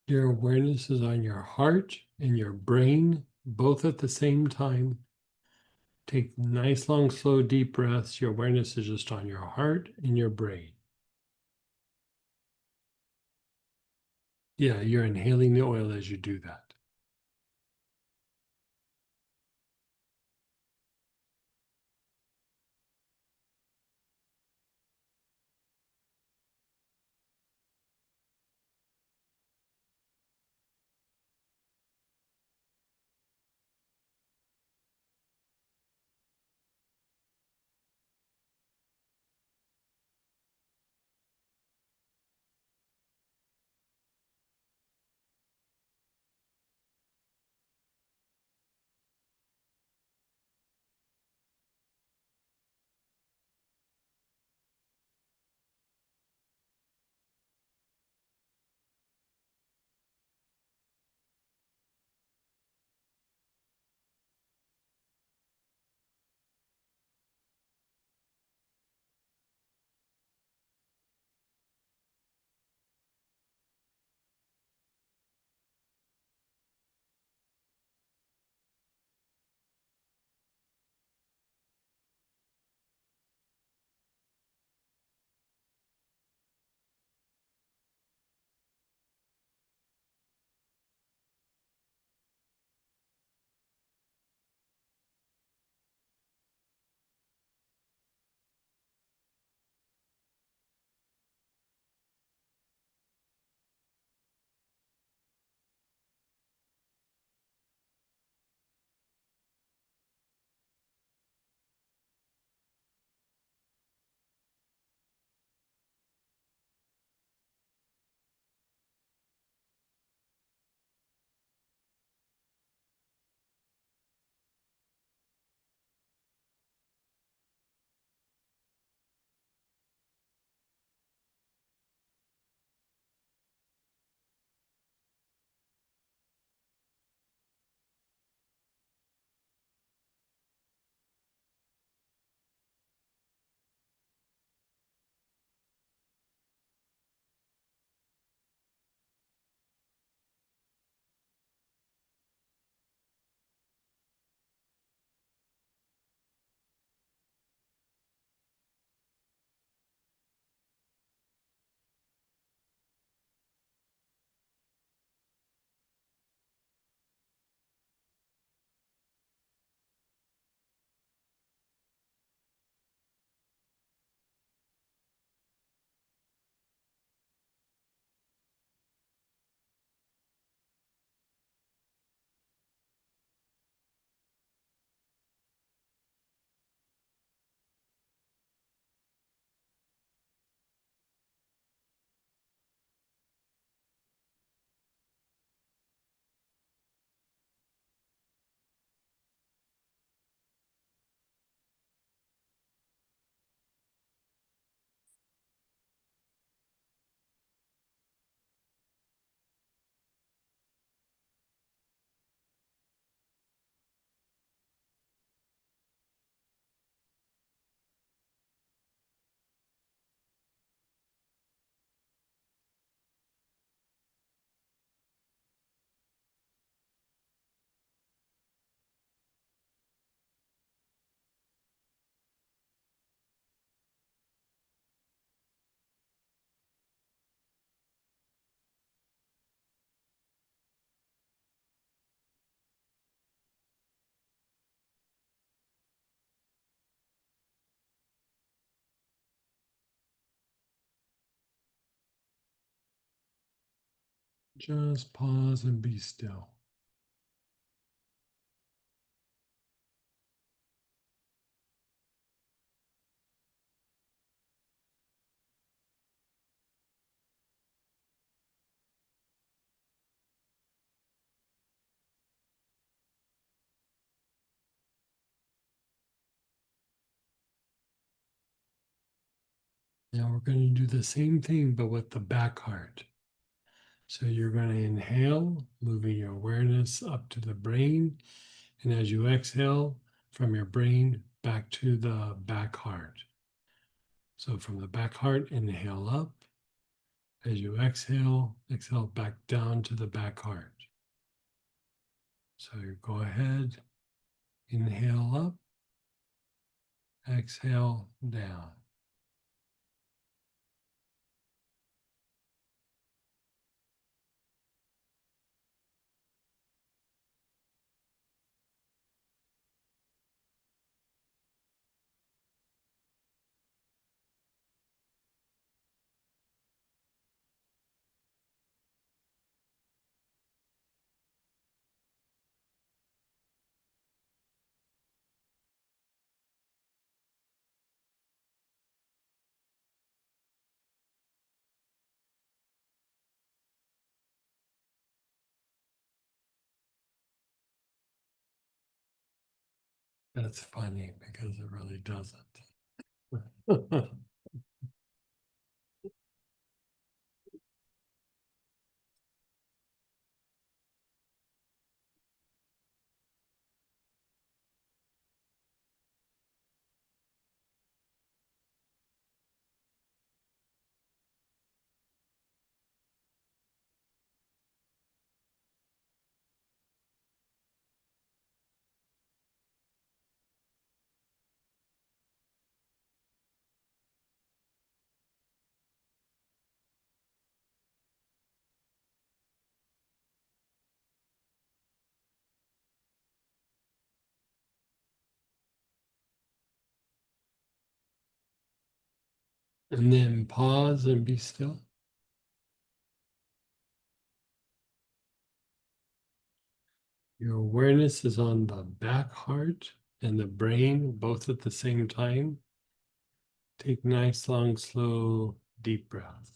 Your awareness is on your heart and your brain, both at the same time. Take nice, long, slow, deep breaths. Your awareness is just on your heart and your brain. Yeah, you're inhaling the oil as you do that. Just pause and be still. Now we're going to do the same thing, but with the back heart. So you're going to inhale, moving your awareness up to the brain. And as you exhale from your brain back to the back heart. So from the back heart, inhale up. As you exhale, exhale back down to the back heart. So you go ahead, inhale up, exhale down. That's funny because it really doesn't. And then pause and be still. Your awareness is on the back heart and the brain, both at the same time. Take nice, long, slow, deep breath.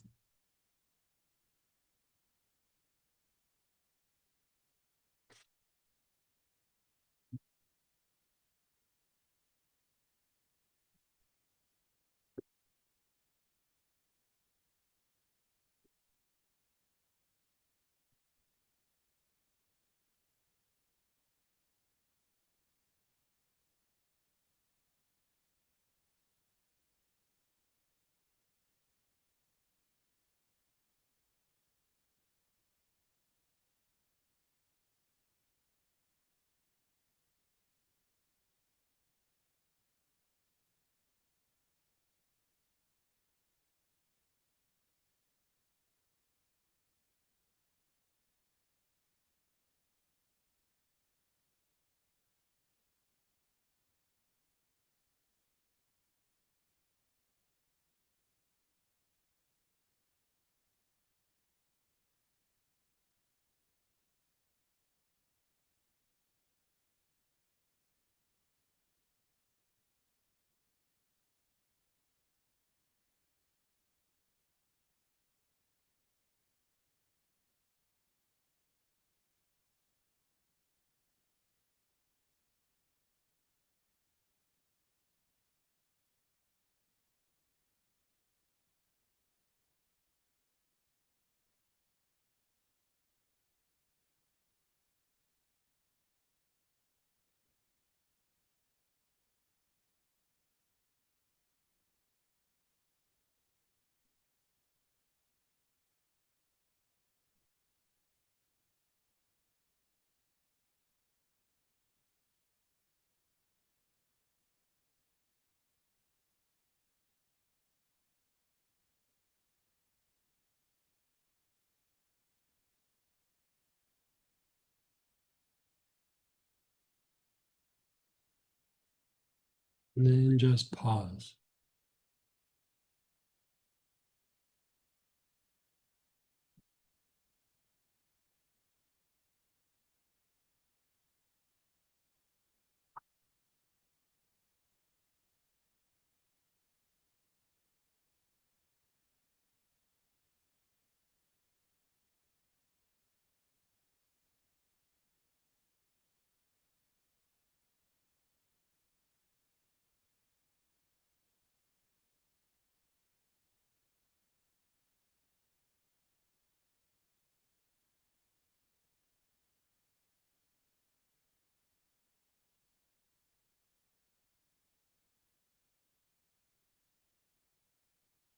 And then just pause.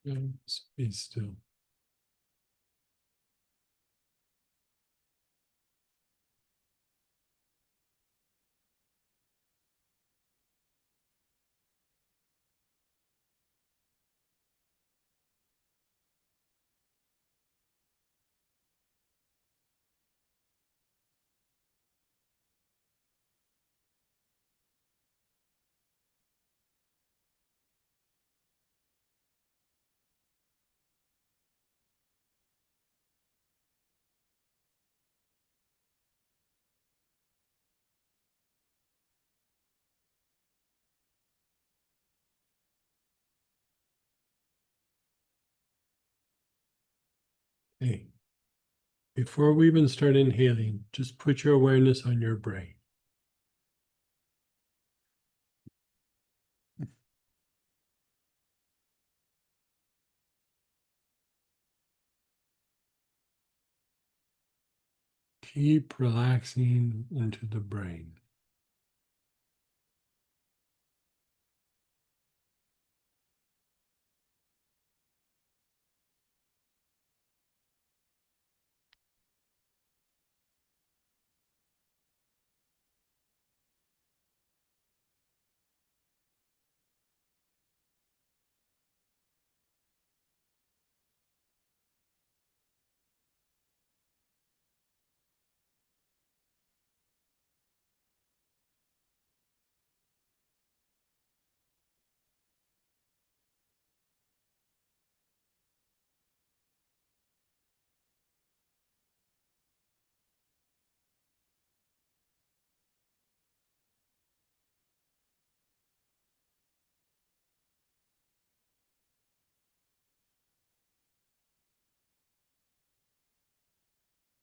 Just be still. Okay. Before we even start inhaling, just put your awareness on your brain. Keep relaxing into the brain.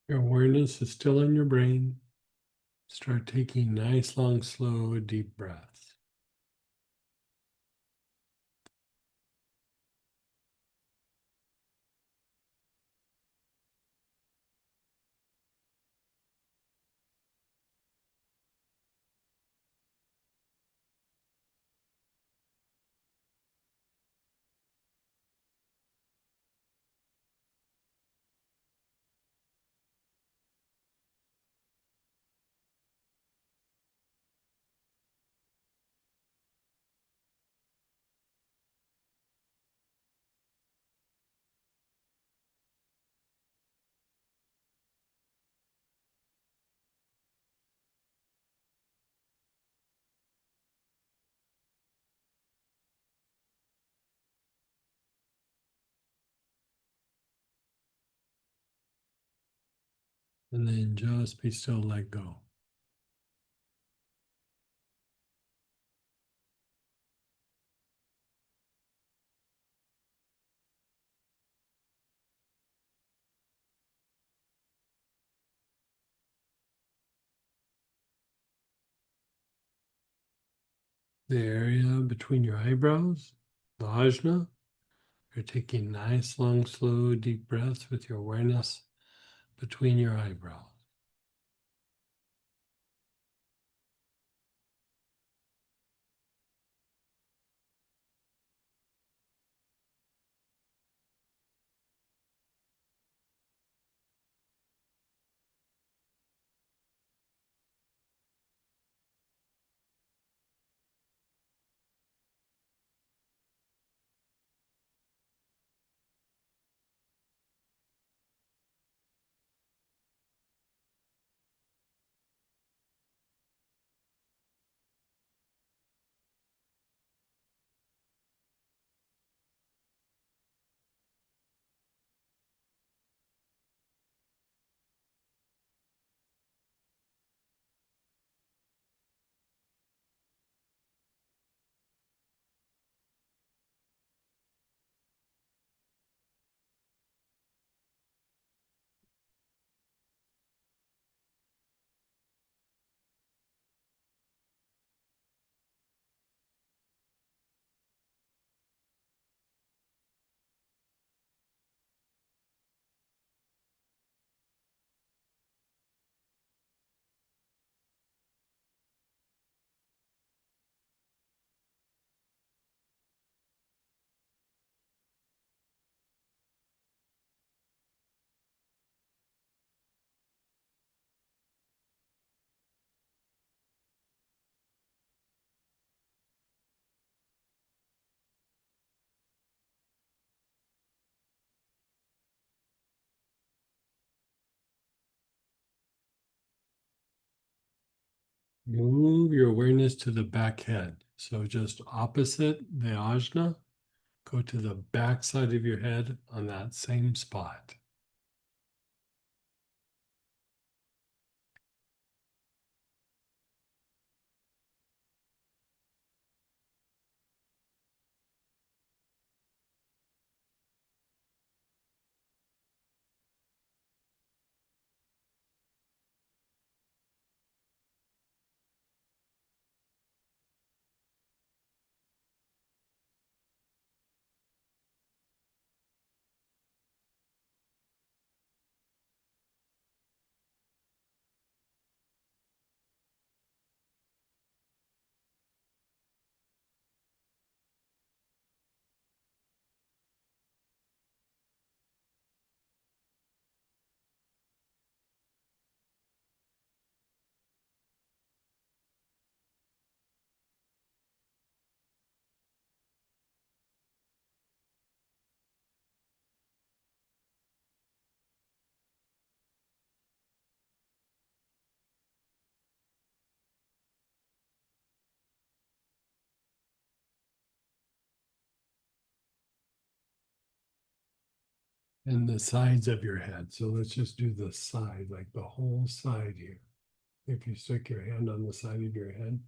Your awareness is still in your brain. Start taking nice, long, slow, deep breaths. And then just be still, let go. The area between your eyebrows, the ajna, you're taking nice, long, slow, deep breaths with your awareness between your eyebrows. Move your awareness to the back head. So just opposite the ajna, go to the back side of your head on that same spot. And the sides of your head. So let's just do the side, like the whole side here. If you stick your hand on the side of your head,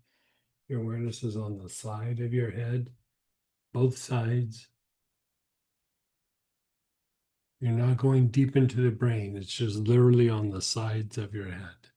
your awareness is on the side of your head, both sides. You're not going deep into the brain. It's just literally on the sides of your head.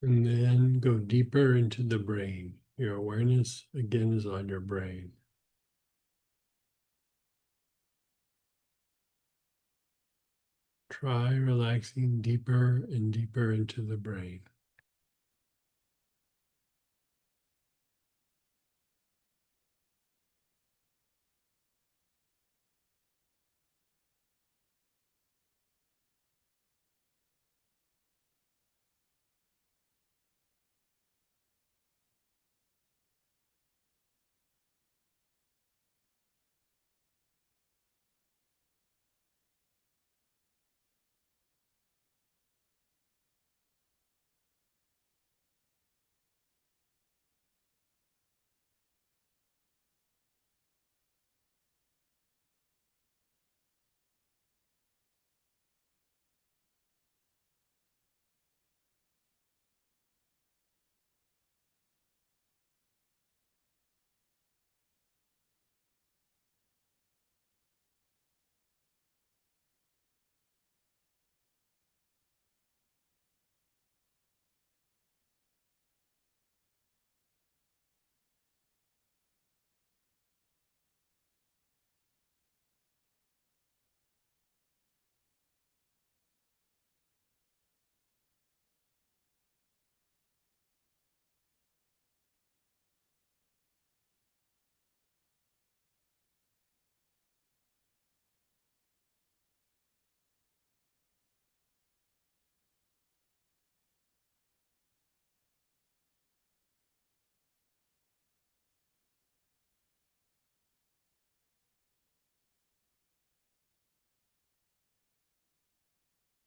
And then go deeper into the brain. Your awareness again is on your brain. Try relaxing deeper and deeper into the brain.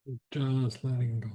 Just letting go.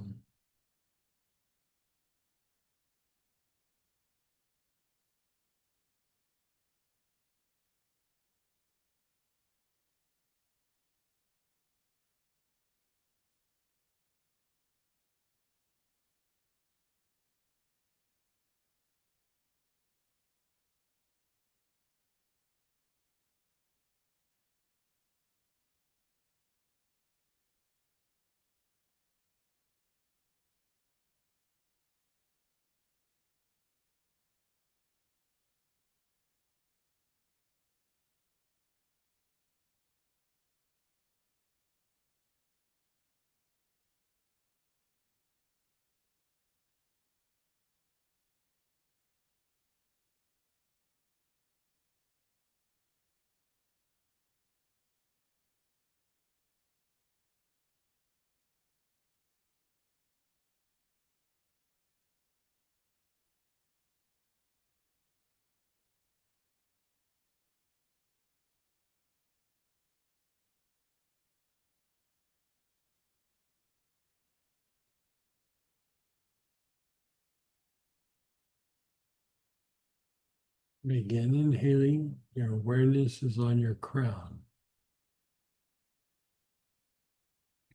Begin inhaling, your awareness is on your crown.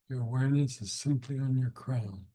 Your awareness is simply on your crown.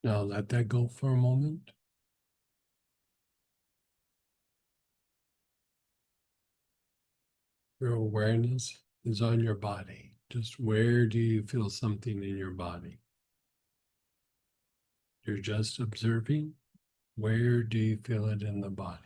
Now let that go for a moment. Your awareness is on your body. Just where do you feel something in your body? You're just observing. Where do you feel it in the body?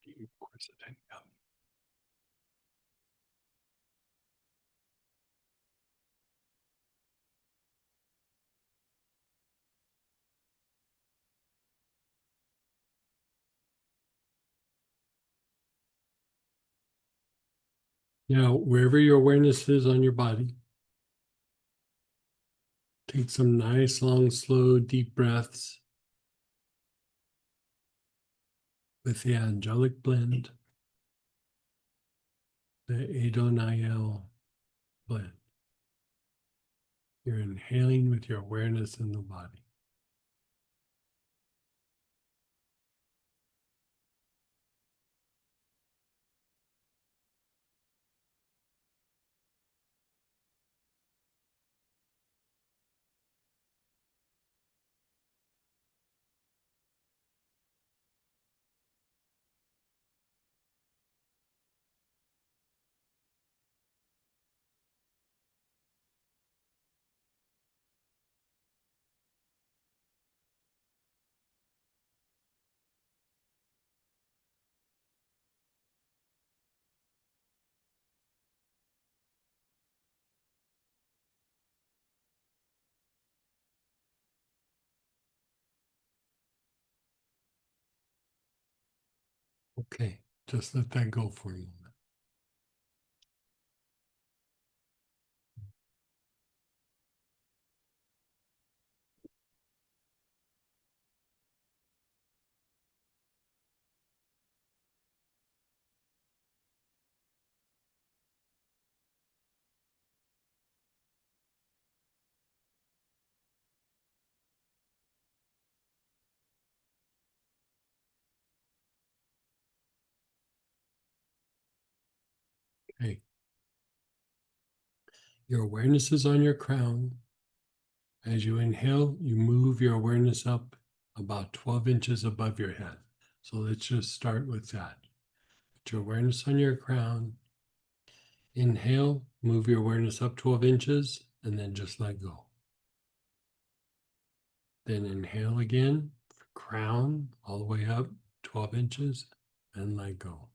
Of course, it didn't come. Now, wherever your awareness is on your body, take some nice, long, slow, deep breaths with the angelic blend, the Adonai blend. You're inhaling with your awareness in the body. Okay, just let that go for a moment. Okay. Your awareness is on your crown. As you inhale, you move your awareness up about 12 inches above your head. So let's just start with that. Put your awareness on your crown. Inhale, move your awareness up 12 inches, and then just let go. Then inhale again, crown all the way up 12 inches, and let go.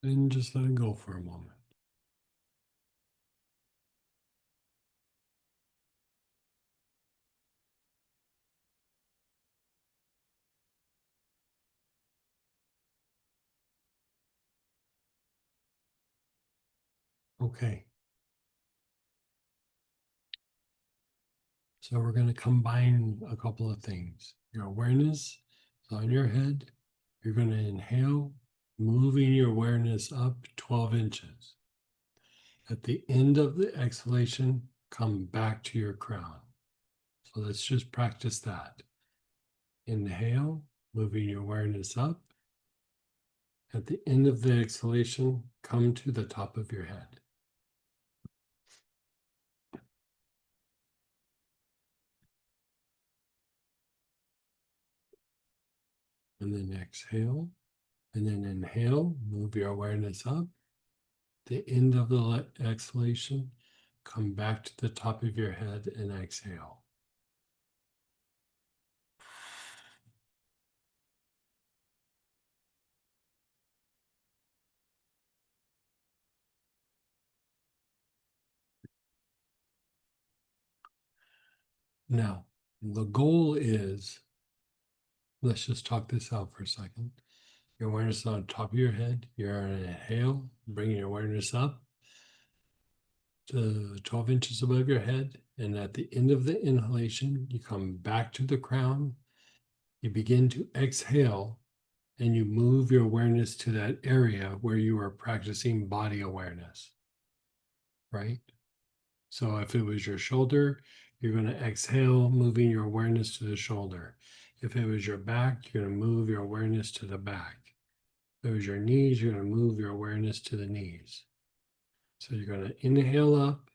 Then just let it go for a moment. Okay. So we're going to combine a couple of things. Your awareness is on your head. You're going to inhale, moving your awareness up 12 inches. At the end of the exhalation, come back to your crown. So let's just practice that. Inhale, moving your awareness up. At the end of the exhalation, come to the top of your head. And then exhale. And then inhale, move your awareness up. The end of the exhalation, come back to the top of your head and exhale. Now, the goal is, let's just talk this out for a second. Your awareness is on top of your head. You're going to inhale, bring your awareness up to 12 inches above your head. And at the end of the inhalation, you come back to the crown. You begin to exhale and you move your awareness to that area where you are practicing body awareness, right? So if it was your shoulder, you're going to exhale, moving your awareness to the shoulder. If it was your back, you're going to move your awareness to the back. If it was your knees, you're going to move your awareness to the knees. So you're going to inhale up,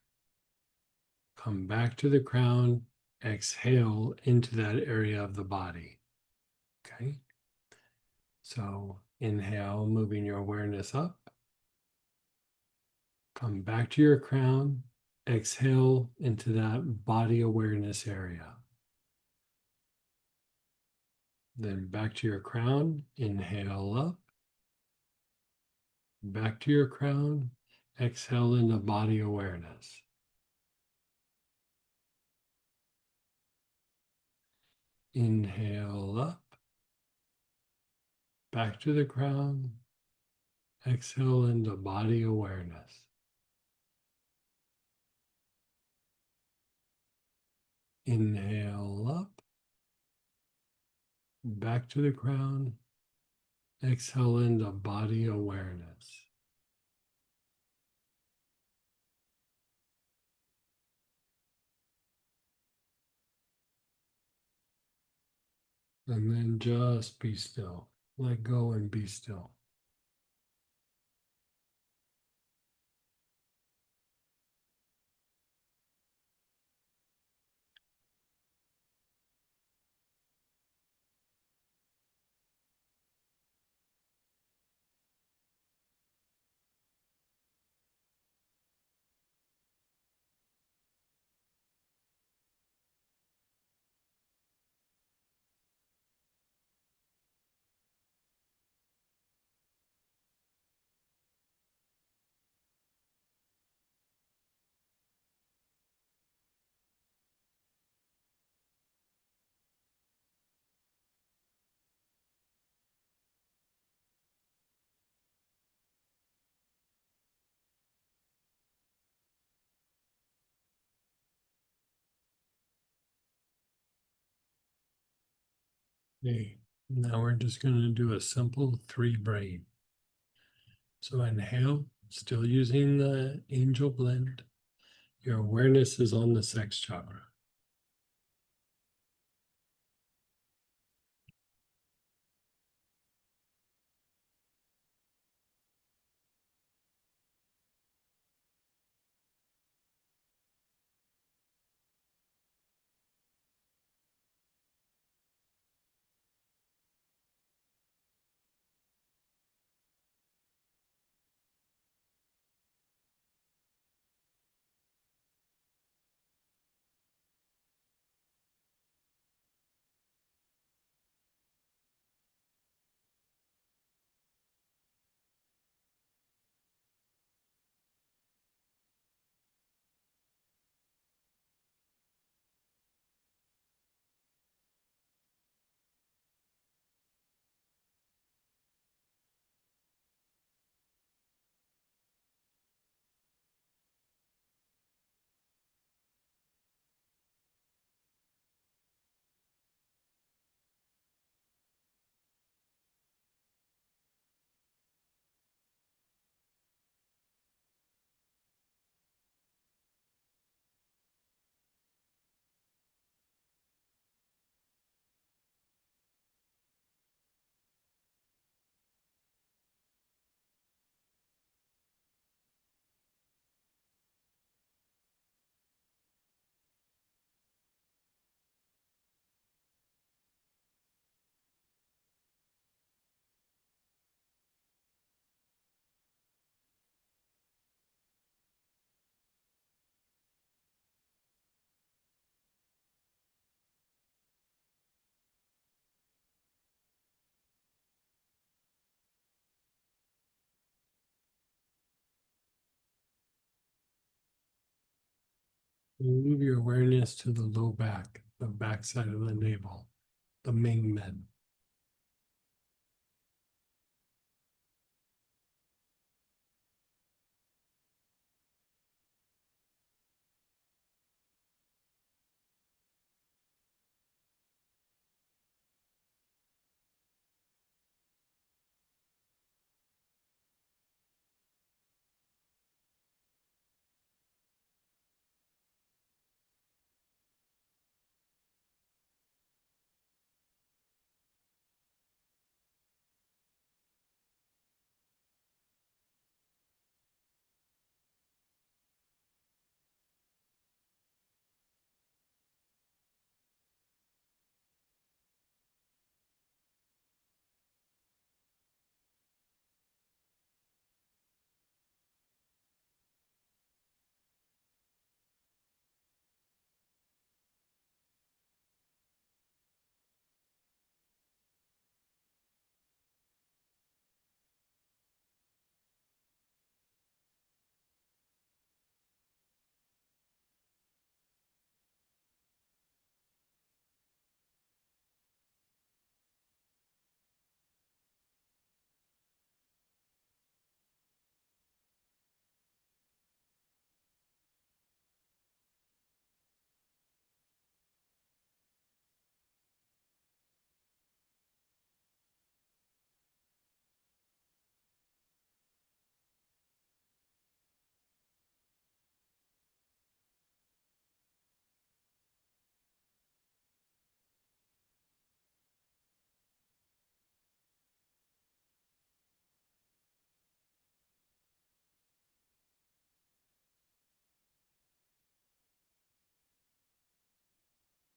come back to the crown, exhale into that area of the body. Okay. So inhale, moving your awareness up, come back to your crown, exhale into that body awareness area. Then back to your crown, inhale up, back to your crown, exhale into body awareness. Inhale up, back to the crown, exhale into body awareness. Inhale up, back to the crown, exhale into body awareness. And then just be still. Let go and be still. Okay, now we're just going to do a simple 3 brain. So inhale, still using the angel blend. Your awareness is on the sex chakra. Move your awareness to the low back, the back side of the navel, the main med.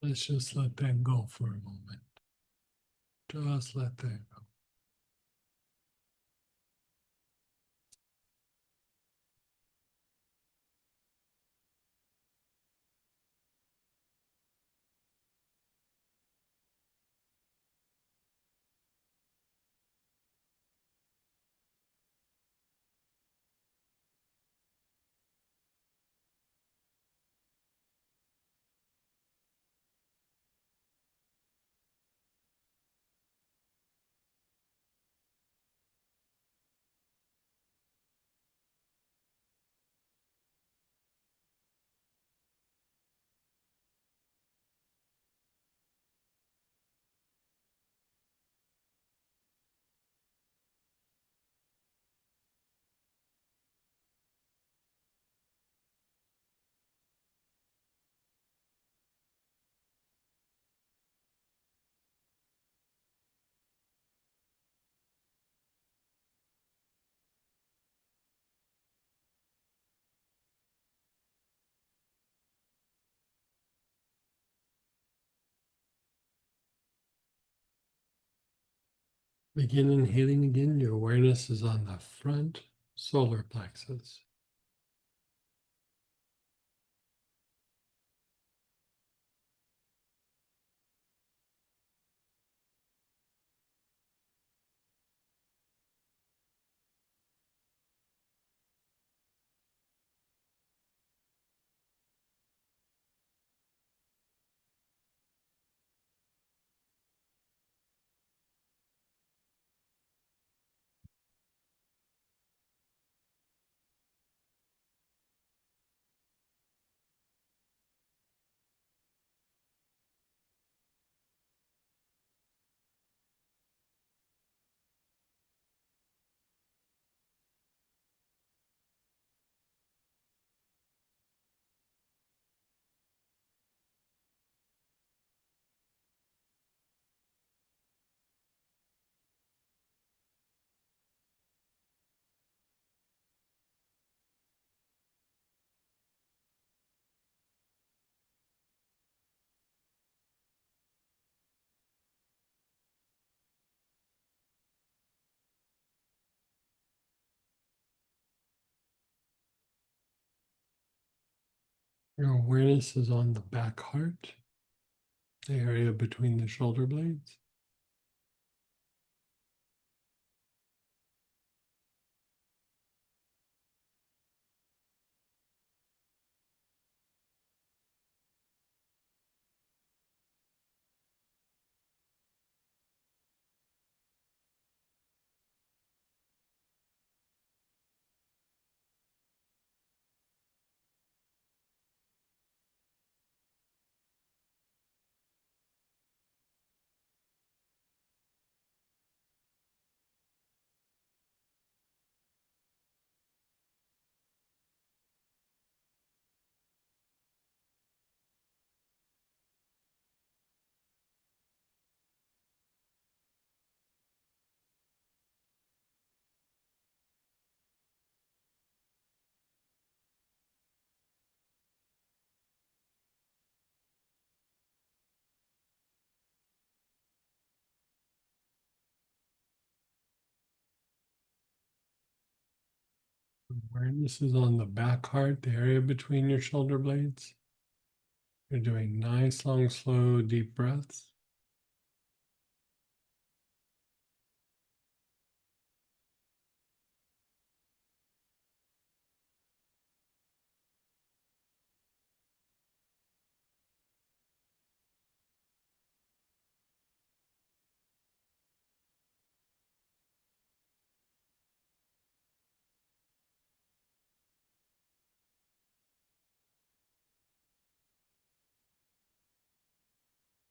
Let's just let that go for a moment. Just let that go. Begin inhaling again. Your awareness is on the front solar plexus. Your awareness is on the back heart, the area between the shoulder blades. Awareness is on the back heart, the area between your shoulder blades. You're doing nice, long, slow, deep breaths.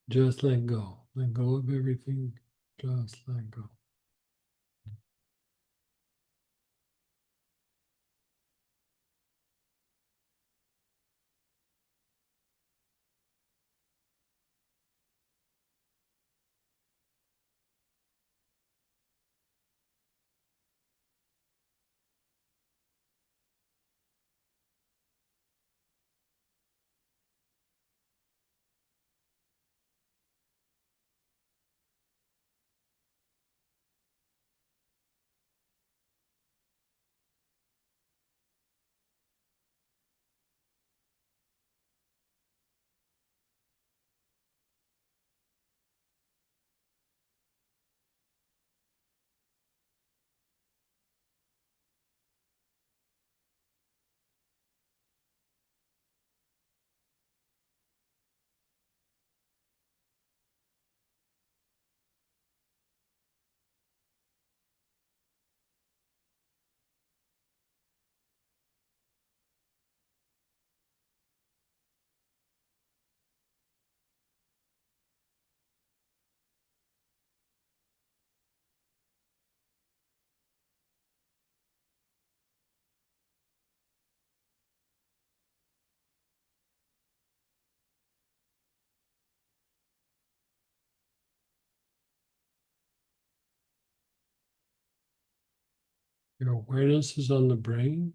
Just let go. Let go of everything. Just let go. Your awareness is on the brain.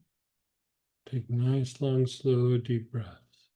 Take nice, long, slow, deep breaths.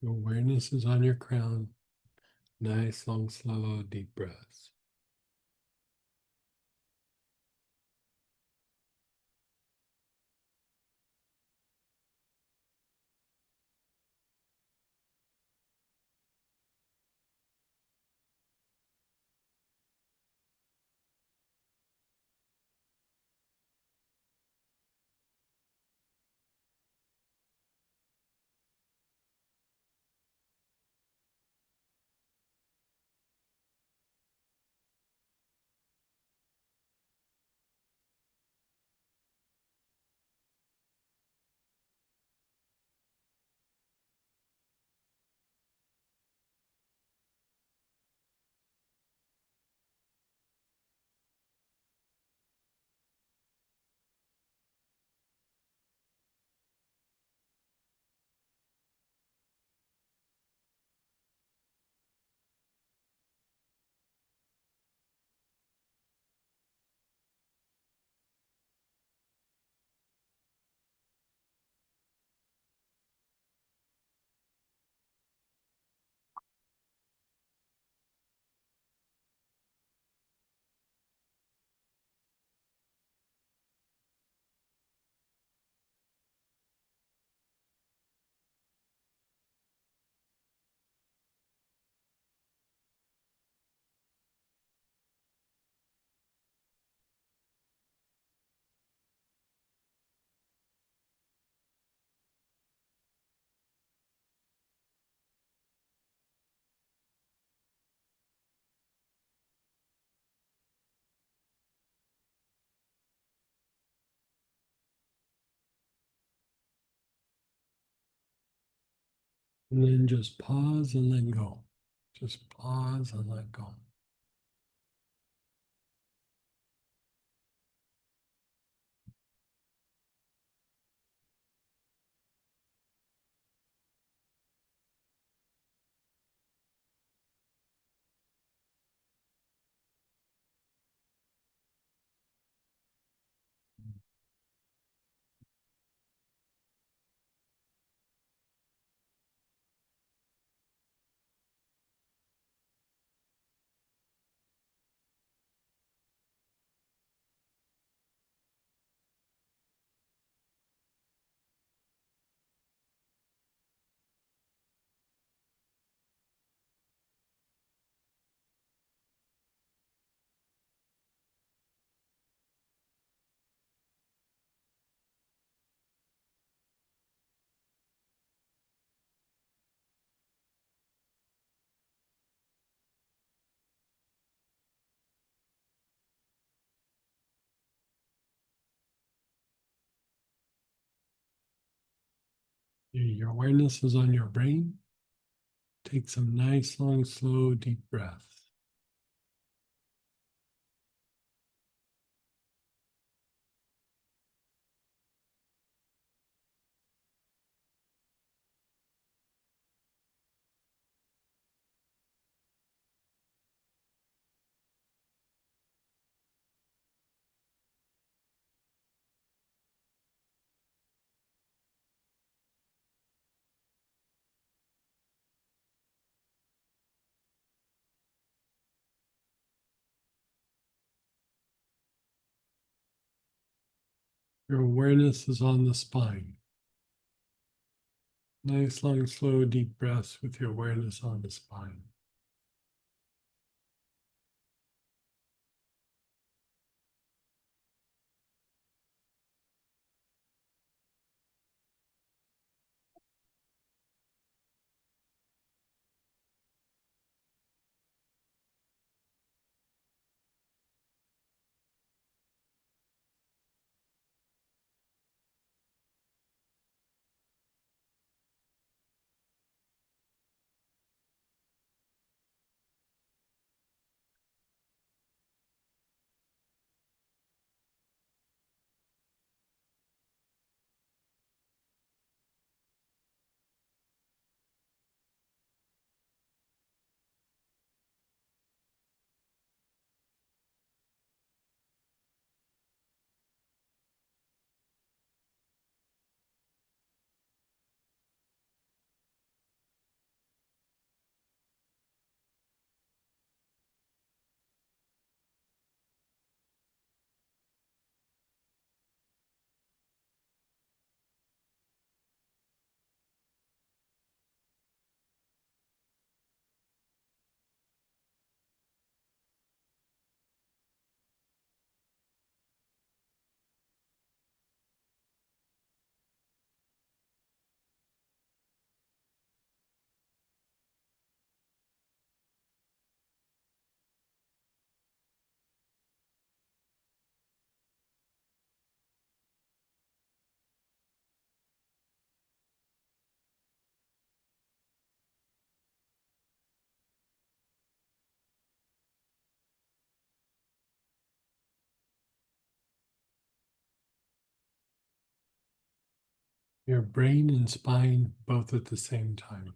Your awareness is on your crown. Nice, long, slow, deep breaths. And then just pause and let go. Just pause and let go. Your awareness is on your brain. Take some nice, long, slow, deep breaths. Your awareness is on the spine. Nice, long, slow, deep breaths with your awareness on the spine. Your brain and spine both at the same time.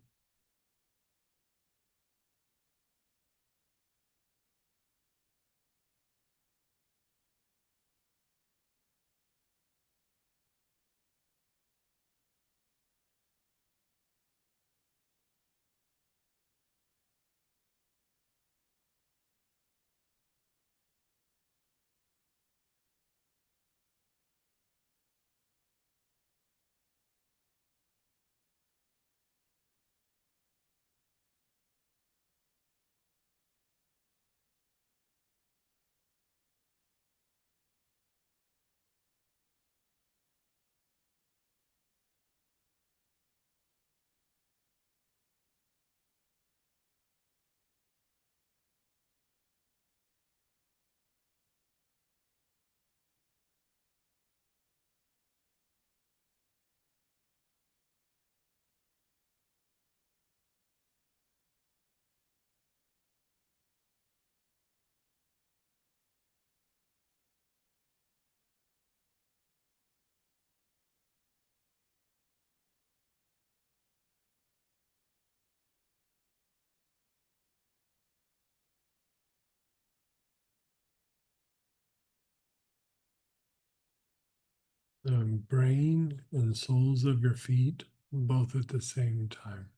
Brain and soles of your feet both at the same time.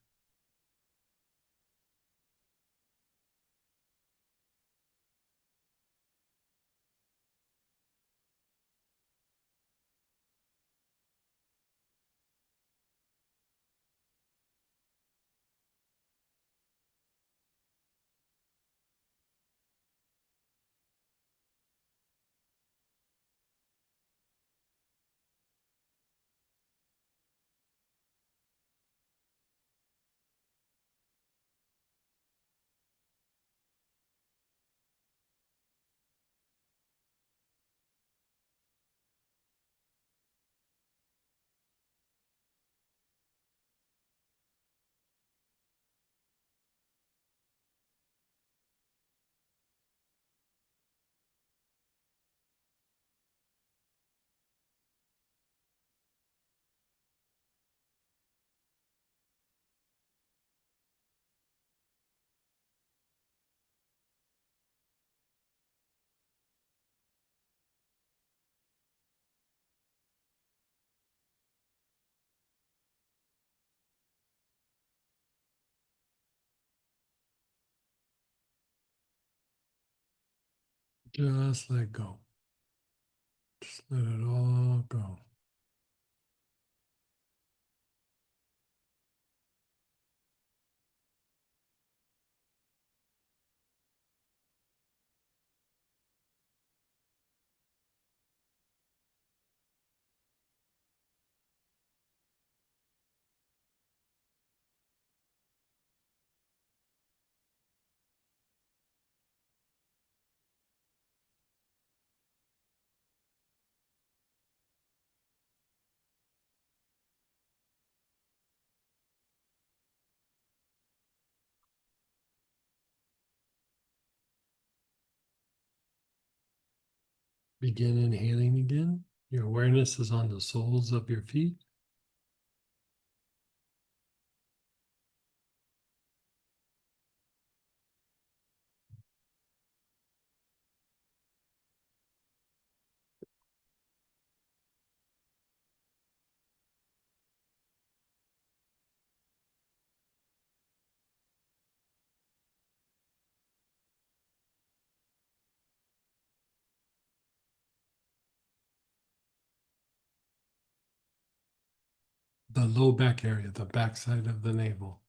Just let go. Just let it all go. Begin inhaling again. Your awareness is on the soles of your feet. The low back area, the backside of the navel.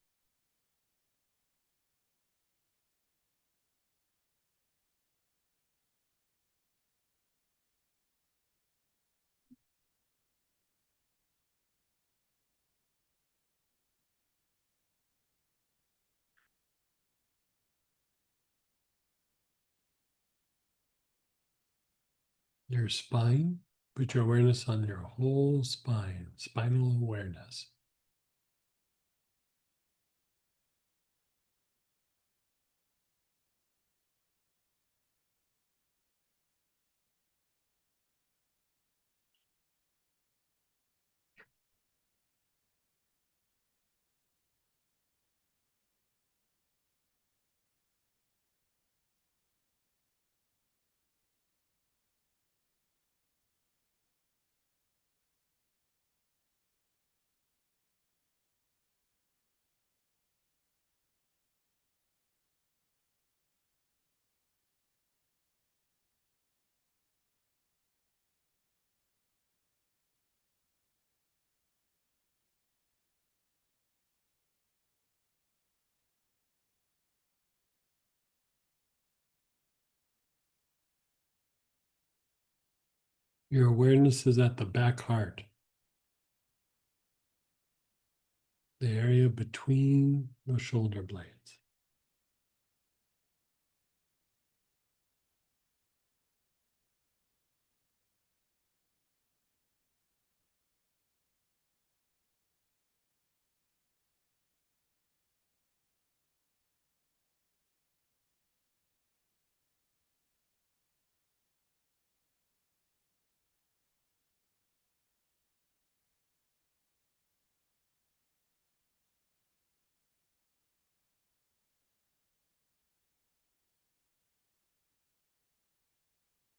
Your spine. Put your awareness on your whole spine, spinal awareness. Your awareness is at the back heart, the area between the shoulder blades.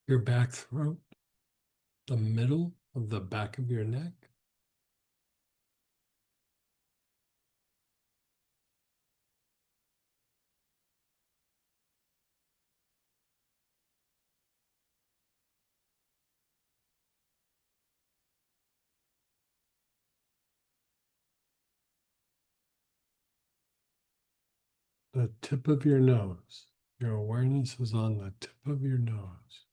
Your back throat, the middle of the back of your neck. The tip of your nose. Your awareness is on the tip of your nose.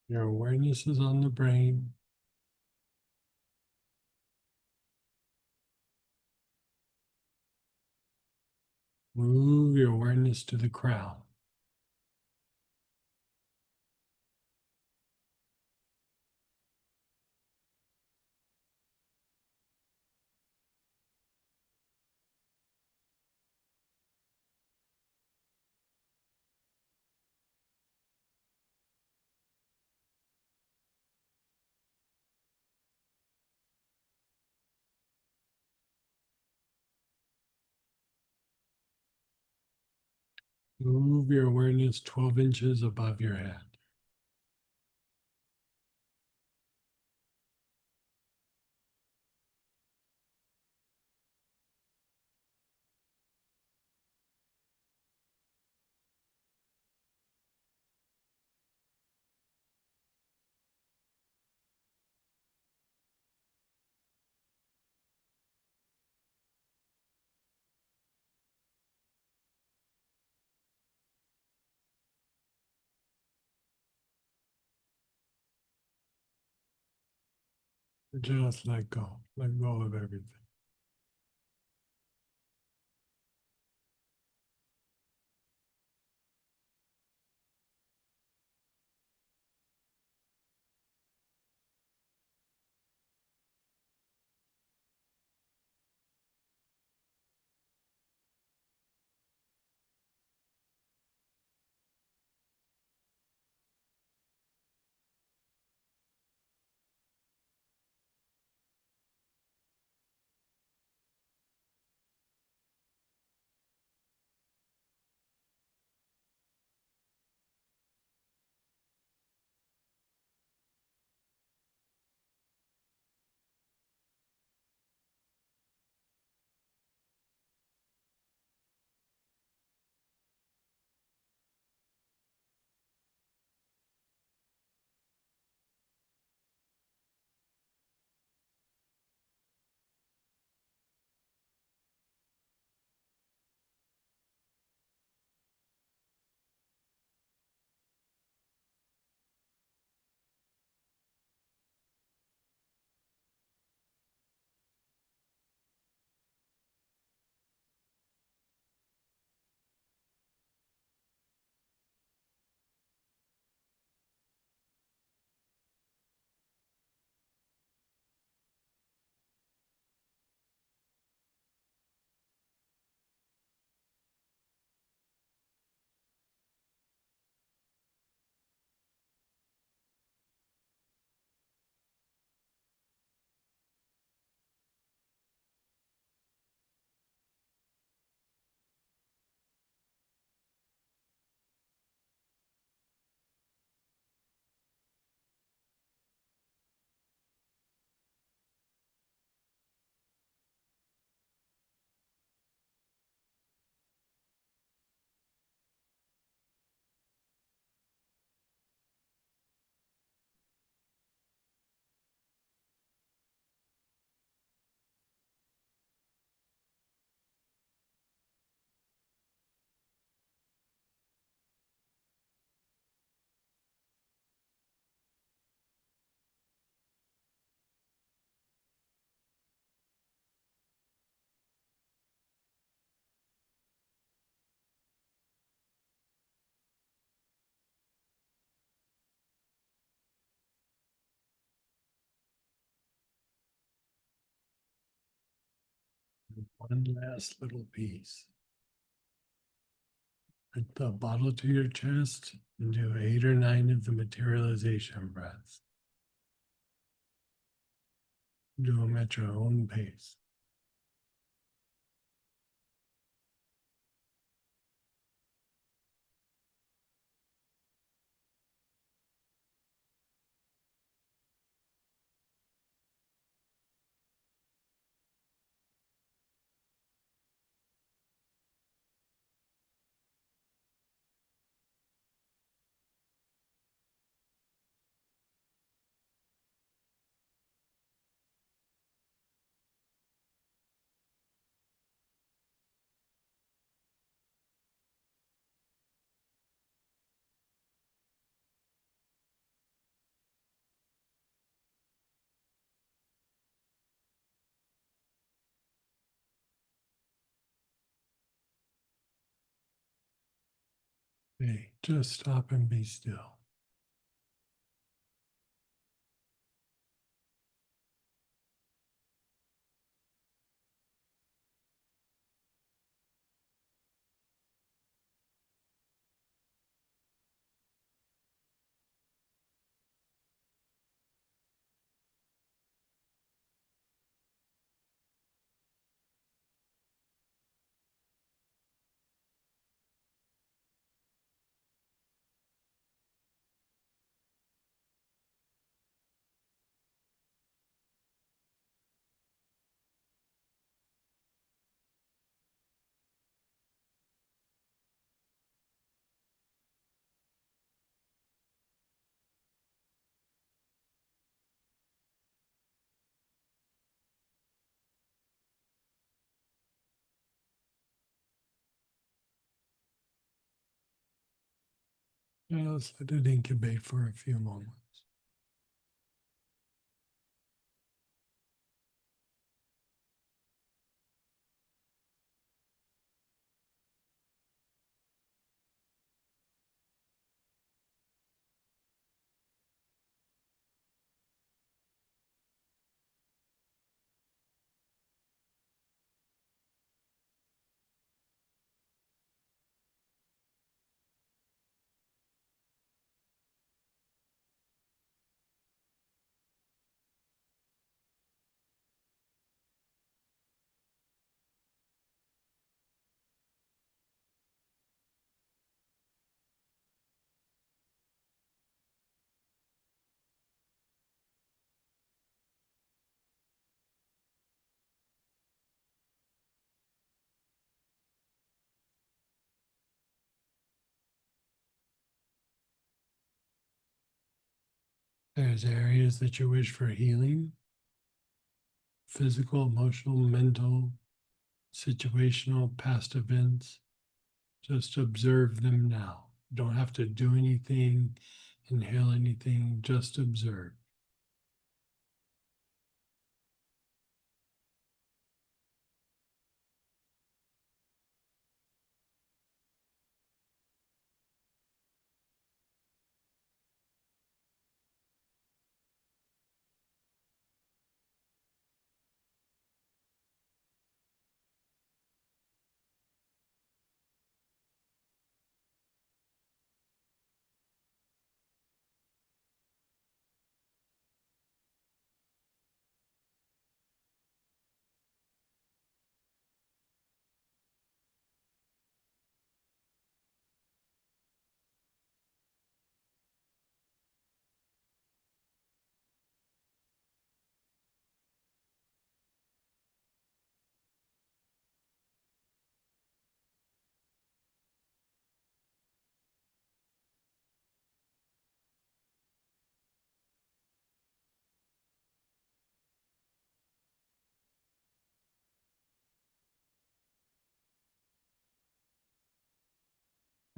Your awareness is on the brain. Move your awareness to the crown. Move your awareness 12 inches above your head. Just let go. Let go of everything. One last little piece. Put the bottle to your chest and do 8 or 9 of the materialization breaths. Do them at your own pace. Okay, just stop and be still. Now let's let it incubate for a few moments. There's areas that you wish for healing, physical, emotional, mental, situational, past events. Just observe them now. You don't have to do anything, inhale anything, just observe.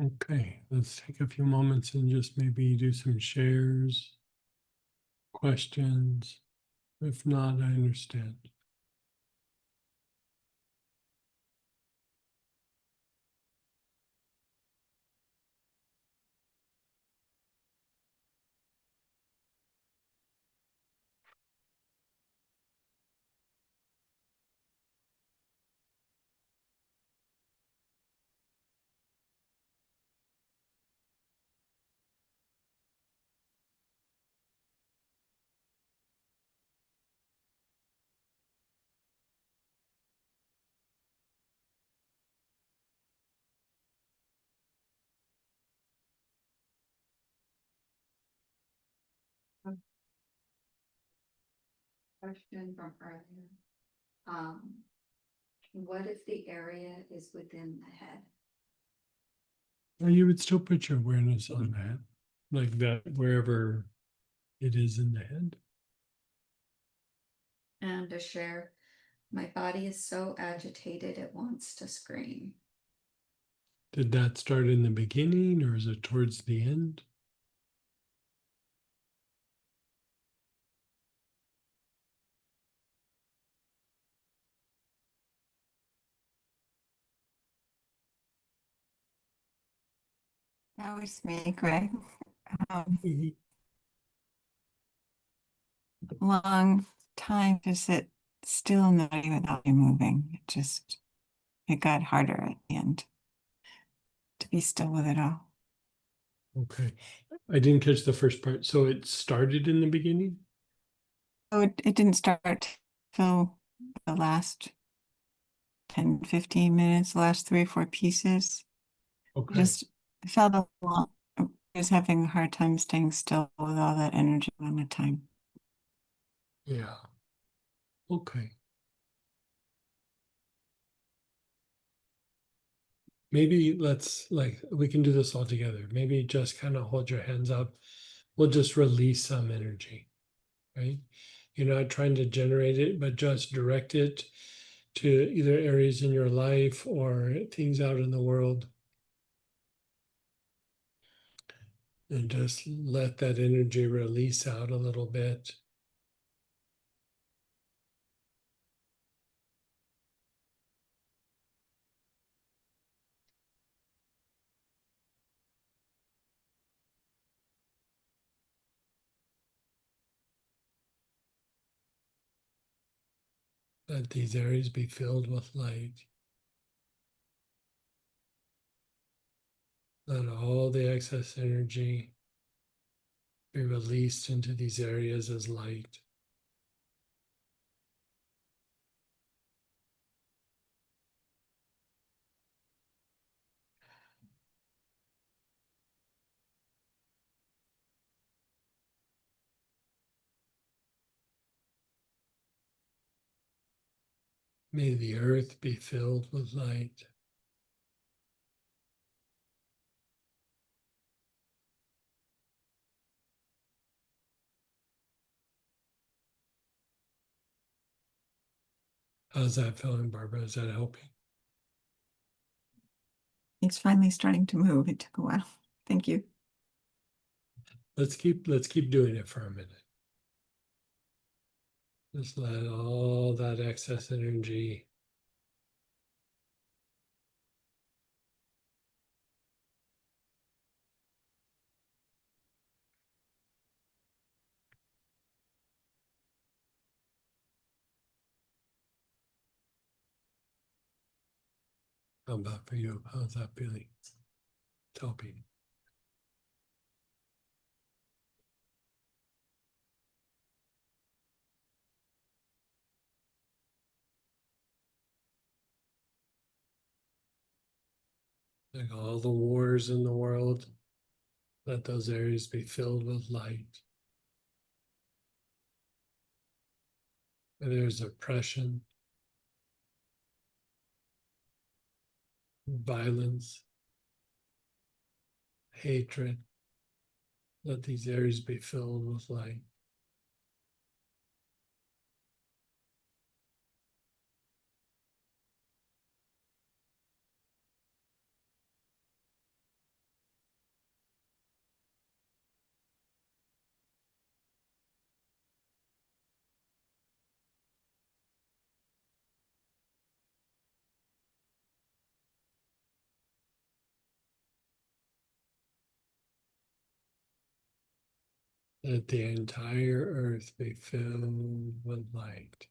Okay, let's take a few moments and just maybe do some shares, questions. If not, I understand. Question from earlier. What if the area is within the head? Well, you would still put your awareness on that, like that, wherever it is in the head. And to share, my body is so agitated it wants to scream. Did that start in the beginning or is it towards the end? That was me, Greg. Um, Mhm. long time to sit still in the body without you moving. It got harder at the end to be still with it all. Okay. I didn't catch the first part. So it started in the beginning? Oh, it didn't start till the last 10, 15 minutes, the last 3 or 4 pieces. Okay. Just felt along. I was having a hard time staying still with all that energy all the time. Yeah. Okay. Maybe we can do this all together. Maybe just kind of hold your hands up. We'll just release some energy, right? You're not trying to generate it, but just direct it to either areas in your life or things out in the world. And just let that energy release out a little bit. Let these areas be filled with light. Let all the excess energy be released into these areas as light. May the earth be filled with light. How's that feeling, Barbara? Is that helping? It's finally starting to move. It took a while. Thank you. Let's keep doing it for a minute. Just let all that excess energy how about for you? How's that feeling? It's helping. Like all the wars in the world, let those areas be filled with light. Where there's oppression, violence, hatred, let these areas be filled with light. Let the entire earth be filled with light.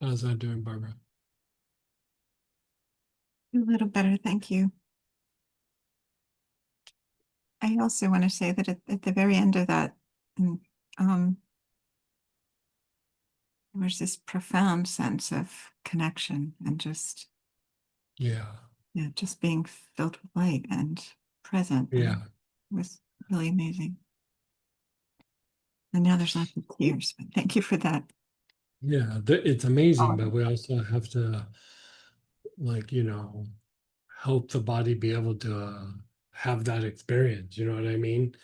How's that doing, Barbara? A little better. Thank you. I also want to say that at the very end of that, mm, um, there was this profound sense of connection and Yeah. just being filled with light and present. And Yeah. it was really amazing. And now there's lots of tears, but thank you for that. Yeah. It's amazing, Oh, but we also have to, like, help the body be able to have that experience. You know what I mean?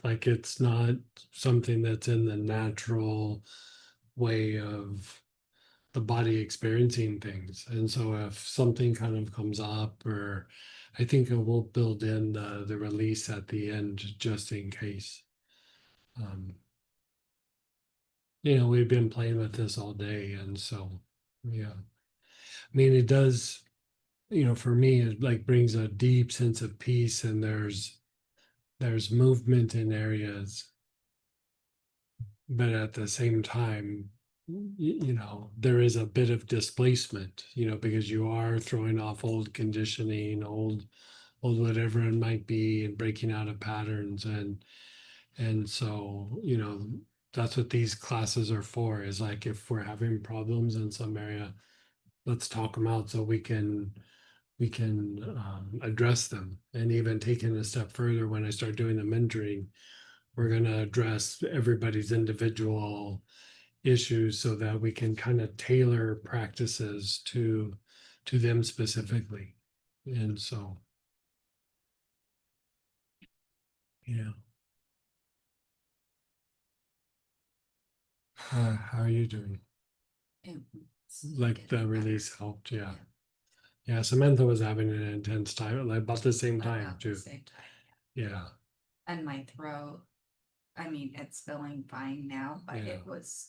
Like, it's not something that's in the natural way of the body experiencing things. And so if something kind of comes up, or I think it will build in the release at the end just in case. Um, we've been playing with this all day. And so, yeah, I mean, it does, for me, it like brings a deep sense of peace, and there's movement in areas, but at the same time, there is a bit of displacement, because you are throwing off old conditioning, old whatever it might be, and breaking out of patterns. And so, that's what these classes are for, is like, if we're having problems in some area, let's talk them out so we can address them. And even taking a step further, when I start doing the mentoring, we're going to address everybody's individual issues so that we can kind of tailor practices to them specifically. And so, yeah. How are you doing? Like the release helped, yeah. Yeah, Samantha was having an intense time, like about the same time About too. the same time. Yeah, And my throat, I mean, it's feeling fine now, but Yeah.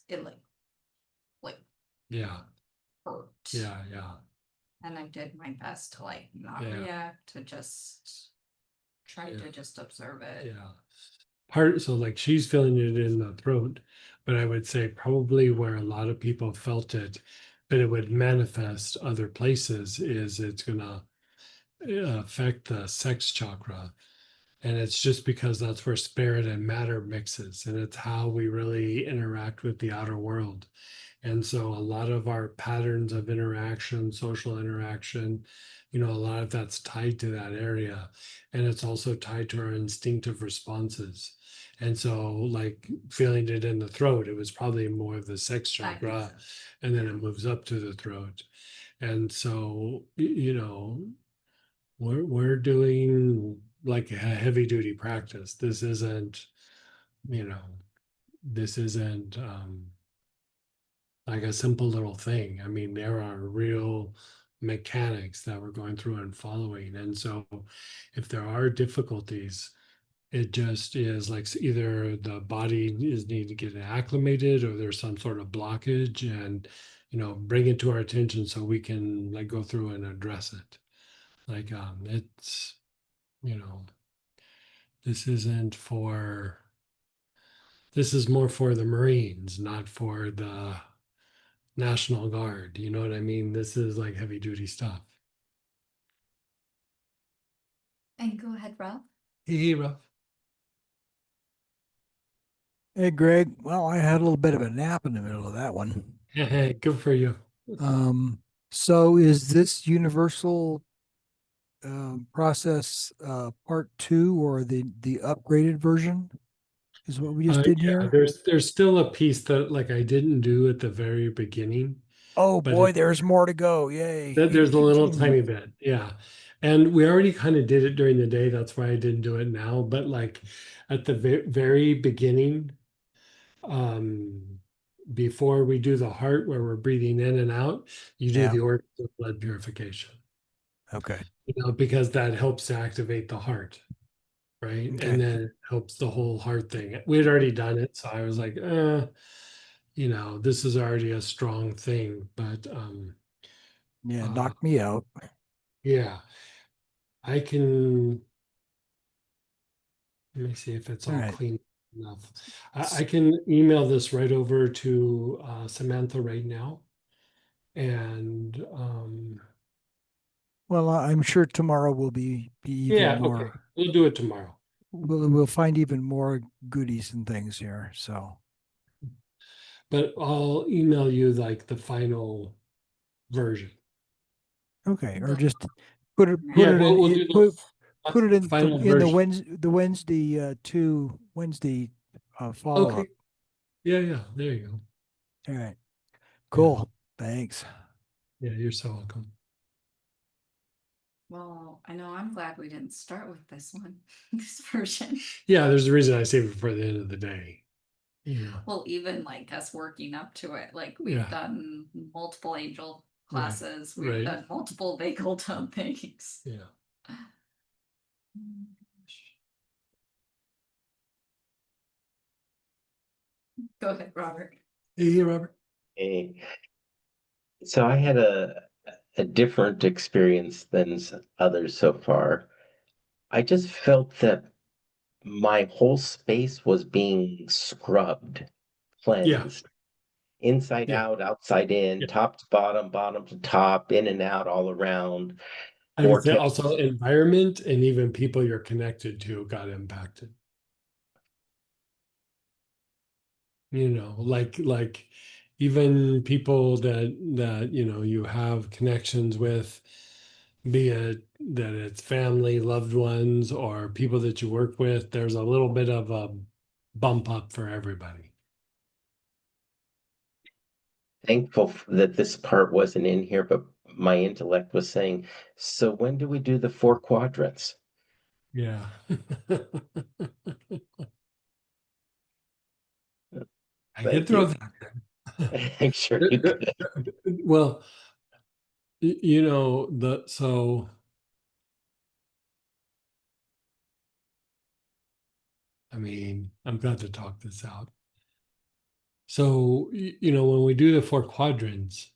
it like yeah, hurt. yeah. And I did my best to like not Yeah. react, to just try Yeah. to just observe it. Yeah. So like she's feeling it in the throat, but I would say probably where a lot of people felt it, but it would manifest other places, is it's gonna affect the sex chakra. And it's just because that's where spirit and matter mixes, and it's how we really interact with the outer world. And so a lot of our patterns of interaction, social interaction, a lot of that's tied to that area. And it's also tied to our instinctive responses. And so, like feeling it in the throat, it was probably more of the sex chakra, and then it moves up to the throat. And so, we're doing like a heavy duty practice. You know, this isn't like a simple little thing. I mean, there are real mechanics that we're going through and following. And so if there are difficulties, it just is like either the body is need to get acclimated, or there's some sort of blockage, and bring it to our attention so we can like go through and address it. Like it's you know this isn't for this is more for the Marines, not for the National Guard. You know what I mean? This is like heavy duty stuff. And go ahead, Rob. Hey, Ruff. Hey, Greg. Well, I had a little bit of a nap in the middle of that one. Hey, good for you. Um, so is this universal process part 2, or the upgraded version is what we just did Yeah, here? there's still a piece that like I didn't do at the very beginning, Oh but boy, there's more to go. Yay. there's a little tiny bit. Yeah. And we already kind of did it during the day. That's why I didn't do it now. But like at the very beginning, um, before we do the heart, where we're breathing in and out, you do Yeah. the organs of blood purification, Okay. because that helps to activate the heart. Right. Okay. And then it helps the whole heart thing. We had already done it. So I was like, this is already a strong thing. But Yeah, uh, knock me out. yeah, I can, let me see if it's All all right. clean enough. I can email this right over to Samantha right now. And Well, I'm sure tomorrow will be even yeah, okay. more. We'll do it tomorrow. We'll find even more goodies and things here. So But I'll email you like the final version. okay, or The- just put Yeah, it in we'll it do the put it final in the version. Wednesday Wednesday follow Okay. up. Yeah, there you go. All right. Yeah. Cool. Thanks. Yeah, you're so welcome. Well, I know I'm glad we didn't start with this one, this version. Yeah, there's a reason I save it for the end of the day. Yeah. Well, even like us working up to it, like we've Yeah. done multiple angel Right, classes, we've right. done multiple vagal tone things. Yeah. Go ahead, Robert. Hey, Robert. Eh, So I had a different experience than others so far. I just felt that my whole space was being scrubbed, Yeah, cleansed, inside yeah, out, outside in, yeah. top to bottom, bottom to top, in and out, all around, I would say also vortex. environment and even people you're connected to got impacted. You know, like even people that you have connections with, be it that it's family, loved ones, or people that you work with, there's a little bit of a bump up for everybody. Thankful that this part wasn't in here, but my intellect was saying, so when do we do the four quadrants? Yeah. I could Thank throw you. that. I'm sure you could. Well, you know, the so I mean, I'm going to talk this out. So, when we do the four quadrants,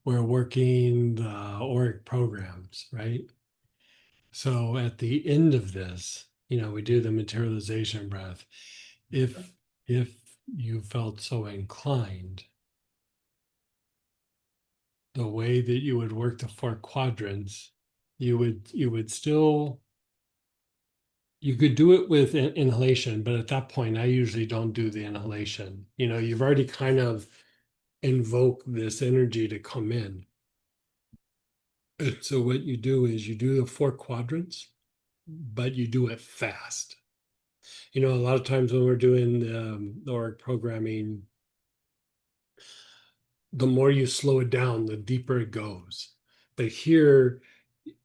we're working the auric programs, right? So at the end of this, we do the materialization breath. If you felt so inclined, the way that you would work the four quadrants, you would still you could do it with inhalation, but at that point, I usually don't do the inhalation. You've already kind of invoked this energy to come in. And so what you do is you do the four quadrants, but you do it fast. A lot of times when we're doing the org programming, the more you slow it down, the deeper it goes. But here,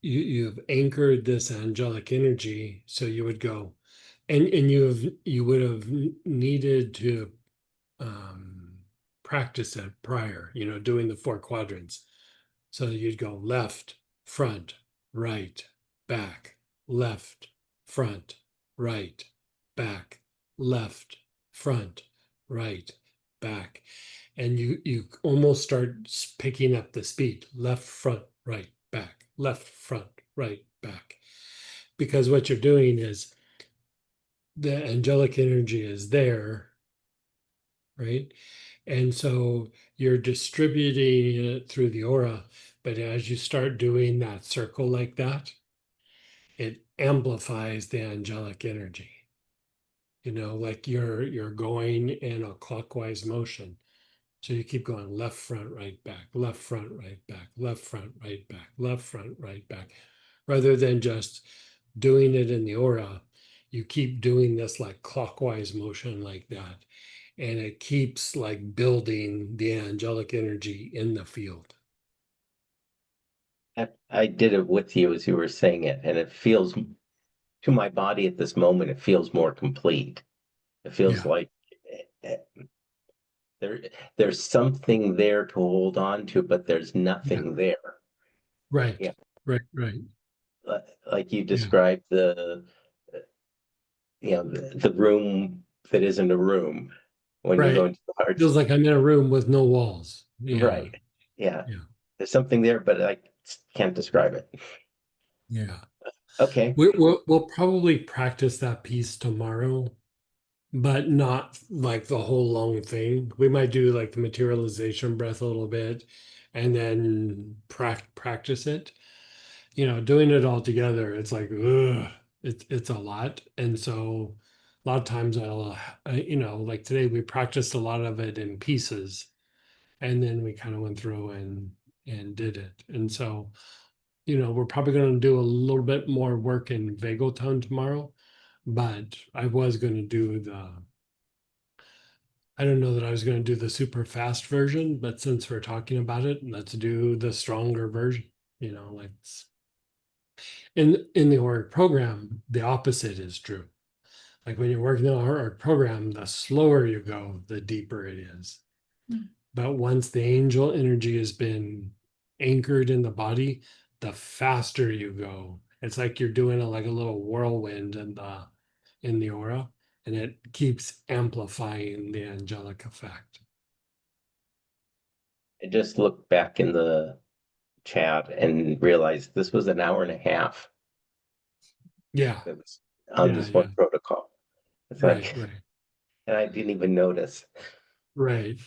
you've anchored this angelic energy, so you would go, and you would have needed to um, practice it prior, doing the four quadrants. So you'd go left, front, right, back, left, front, right, back, left, front, right, back. And you almost start picking up the speed, left, front, right, back, left, front, right, back. Because what you're doing is the angelic energy is there, right? And so you're distributing it through the aura. But as you start doing that circle like that, it amplifies the angelic energy. Like you're going in a clockwise motion. So you keep going left, front, right, back, left, front, right, back, left, front, right, back, left, front, right, back. Rather than just doing it in the aura, you keep doing this like clockwise motion like that. And it keeps like building the angelic energy in the field. I did it with you as you were saying it, and it feels to my body at this moment, it feels more complete. It feels Yeah. like eh, there there's something there to hold on to, but there's Yeah. nothing there. Right. Yeah, Right. Right. like you Yeah. described the room that isn't a room when you go Right. into the heart. Feels like I'm in a room with no walls. Yeah. Right. Yeah. Yeah. There's something there, but I can't describe it. Yeah. Okay. We'll probably practice that piece tomorrow, but not like the whole long thing. We might do like the materialization breath a little bit and then practice it. Doing it all together, it's like, ugh, it's a lot. And so a lot of times like today we practiced a lot of it in pieces and then we kind of went through and did it. And so, we're probably going to do a little bit more work in vagal tone tomorrow, but I don't know that I was going to do the super fast version, but since we're talking about it, let's do the stronger version. Let's in the org program, the opposite is true. Like when you're working on our org program, the slower you go, the deeper it is. But once the angel energy has been anchored in the body, the faster you go. It's like you're doing like a little whirlwind in the aura, and it keeps amplifying the angelic effect. I just looked back in the chat and realized this was an hour and a half Yeah, that was on yeah, this yeah. one protocol. It's Right, like, right, and I didn't even notice. right.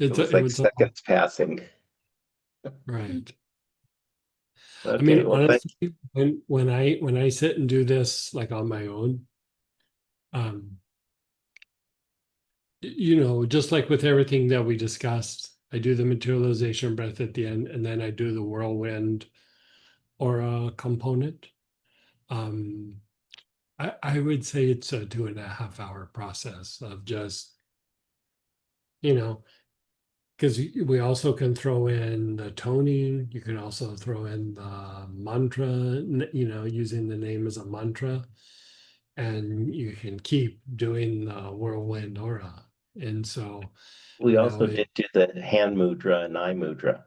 It was It like was a lot, seconds passing. right. I Okay, mean, well, thank honestly, when I sit and do this like on my own, um, you know, just like with everything that we discussed, I do the materialization breath at the end, and then I do the whirlwind aura component. Um, I would say it's a 2.5 hour process of just, you know, because we also can throw in the toning. You can also throw in the mantra, you know, using the name as a mantra, and you can keep doing the whirlwind aura. And so, We you know, also did do the hand mudra and eye mudra.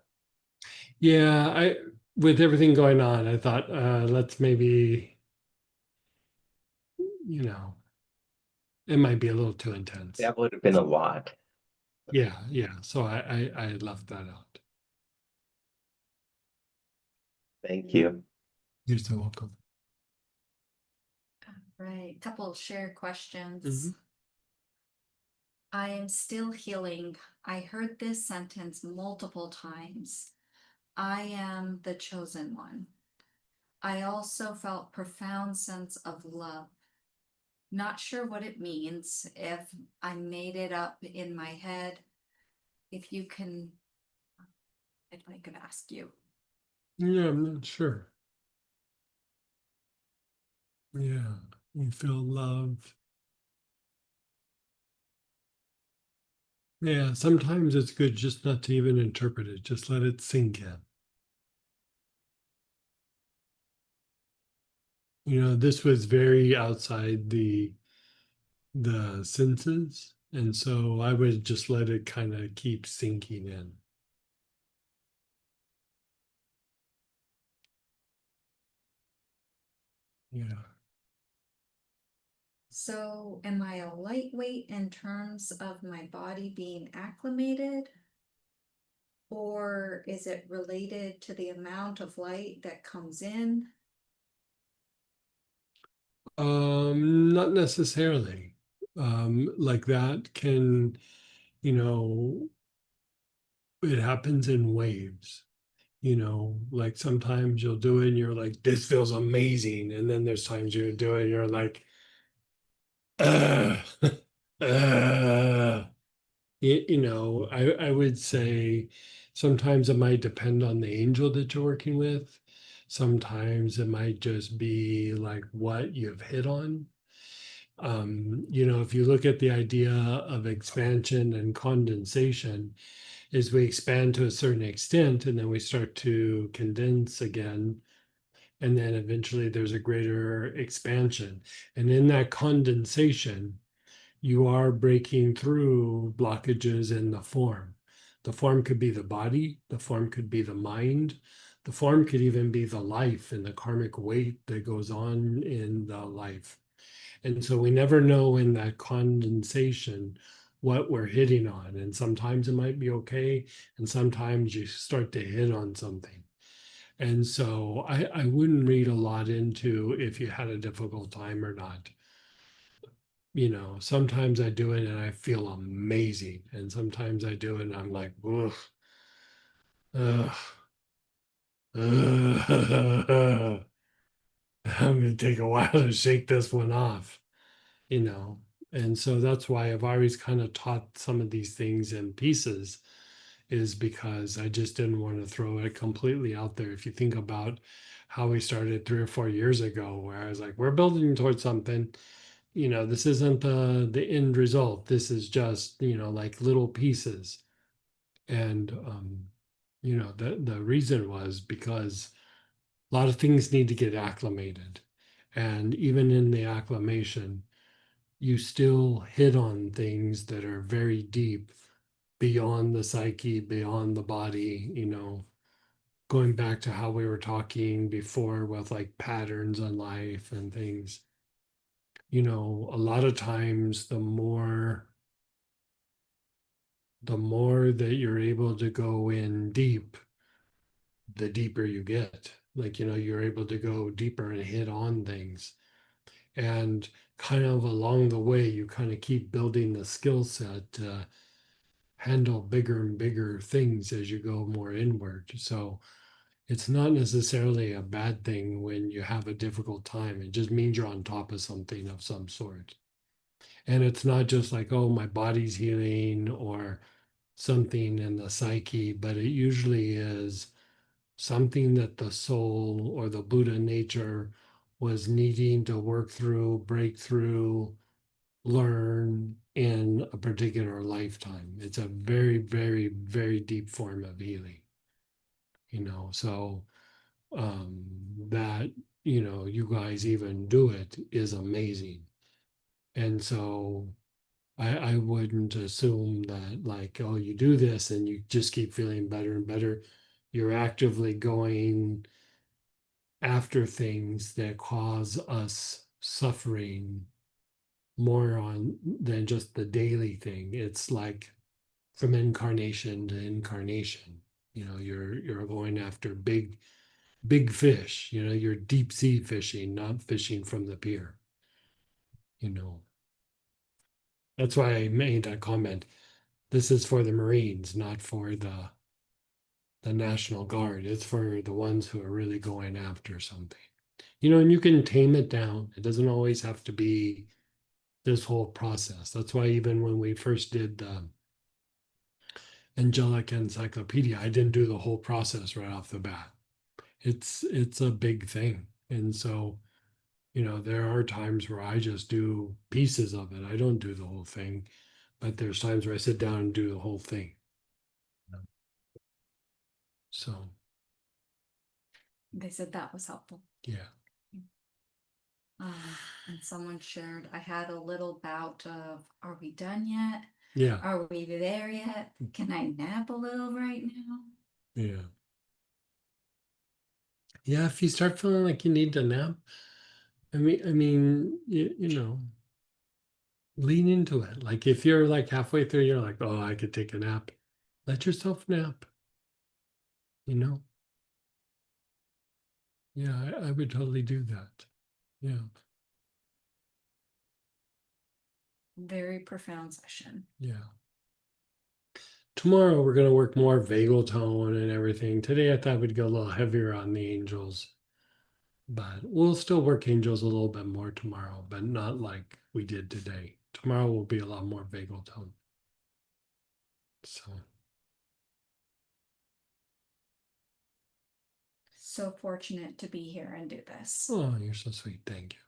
yeah, with everything going on, I thought let's maybe, you know, it might be a little too intense. That would have been a lot. Yeah, yeah. So I left that out. Thank you. You're so welcome. Right, couple shared questions. Mhm. I am still healing. I heard this sentence multiple times. I am the chosen one. I also felt profound sense of love. Not sure what it means, if I made it up in my head. If you can, if I could ask you. Yeah, I'm not sure. Yeah, you feel love. Yeah, sometimes it's good just not to even interpret it, just let it sink in. You know, this was very outside the senses, and so I would just let it kind of keep sinking in. Yeah. So am I a lightweight in terms of my body being acclimated? Or is it related to the amount of light that comes in? Not necessarily. Like that can, you know, it happens in waves. You know, like sometimes you'll do it and you're like, this feels amazing. And then there's times you do it and you're like, uh, uh. You know, I would say sometimes it might depend on the angel that you're working with. Sometimes it might just be like what you've hit on. You know, if you look at the idea of expansion and condensation, is we expand to a certain extent and then we start to condense again. And then eventually there's a greater expansion. And in that condensation, you are breaking through blockages in the form. The form could be the body, the form could be the mind, the form could even be the life and the karmic weight that goes on in the life. And so we never know in that condensation what we're hitting on. And sometimes it might be okay, and sometimes you start to hit on something. And so I wouldn't read a lot into if you had a difficult time or not. You know, sometimes I do it and I feel amazing. And sometimes I do it and I'm like, ugh, ugh, ugh. I'm going to take a while to shake this one off, you know. And so that's why I've always kind of taught some of these things in pieces, is because I just didn't want to throw it completely out there. If you think about how we started 3 or 4 years ago, where I was like, we're building towards something, you know, this isn't the end result. This is just, you know, like little pieces. And you know, the reason was because a lot of things need to get acclimated. And even in the acclimation, you still hit on things that are very deep beyond the psyche, beyond the body, you know, going back to how we were talking before with like patterns on life and things. you know, a lot of times the more that you're able to go in deep, the deeper you get. Like, you know, you're able to go deeper and hit on things. And kind of along the way, you kind of keep building the skill set to handle bigger and bigger things as you go more inward. So it's not necessarily a bad thing when you have a difficult time. It just means you're on top of something of some sort. And it's not just like, oh, my body's healing or something in the psyche, but it usually is something that the soul or the Buddha nature was needing to work through, break through, learn in a particular lifetime. It's a very, very, very deep form of healing, you know. So that, you know, you guys even do it is amazing. And so I wouldn't assume that like, oh, you do this and you just keep feeling better and better. You're actively going after things that cause us suffering more on than just the daily thing. It's like from incarnation to incarnation. You know, you're going after big fish. You know, you're deep sea fishing, not fishing from the pier. You know, that's why I made that comment. This is for the Marines, not for the National Guard. It's for the ones who are really going after something. You know, and you can tame it down. It doesn't always have to be this whole process. That's why even when we first did the Angelic Encyclopedia, I didn't do the whole process right off the bat. It's a big thing. And so, you know, there are times where I just do pieces of it. I don't do the whole thing, but there's times where I sit down and do the whole thing. So, They said that was helpful. yeah. And someone shared, I had a little bout of, are we done yet? Yeah. Are we there yet? Can I nap a little right now? Yeah. Yeah, if you start feeling like you need to nap, you know, lean into it. Like if you're like halfway through, you're like, oh, I could take a nap. Let yourself nap. You know? Yeah, I would totally do that. Yeah, Very profound session. yeah. Tomorrow we're gonna work more vagal tone and everything. Today I thought we'd go a little heavier on the angels, but we'll still work angels a little bit more tomorrow, but not like we did today. Tomorrow will be a lot more vagal tone. So So fortunate to be here and do this. oh, you're so sweet. Thank you.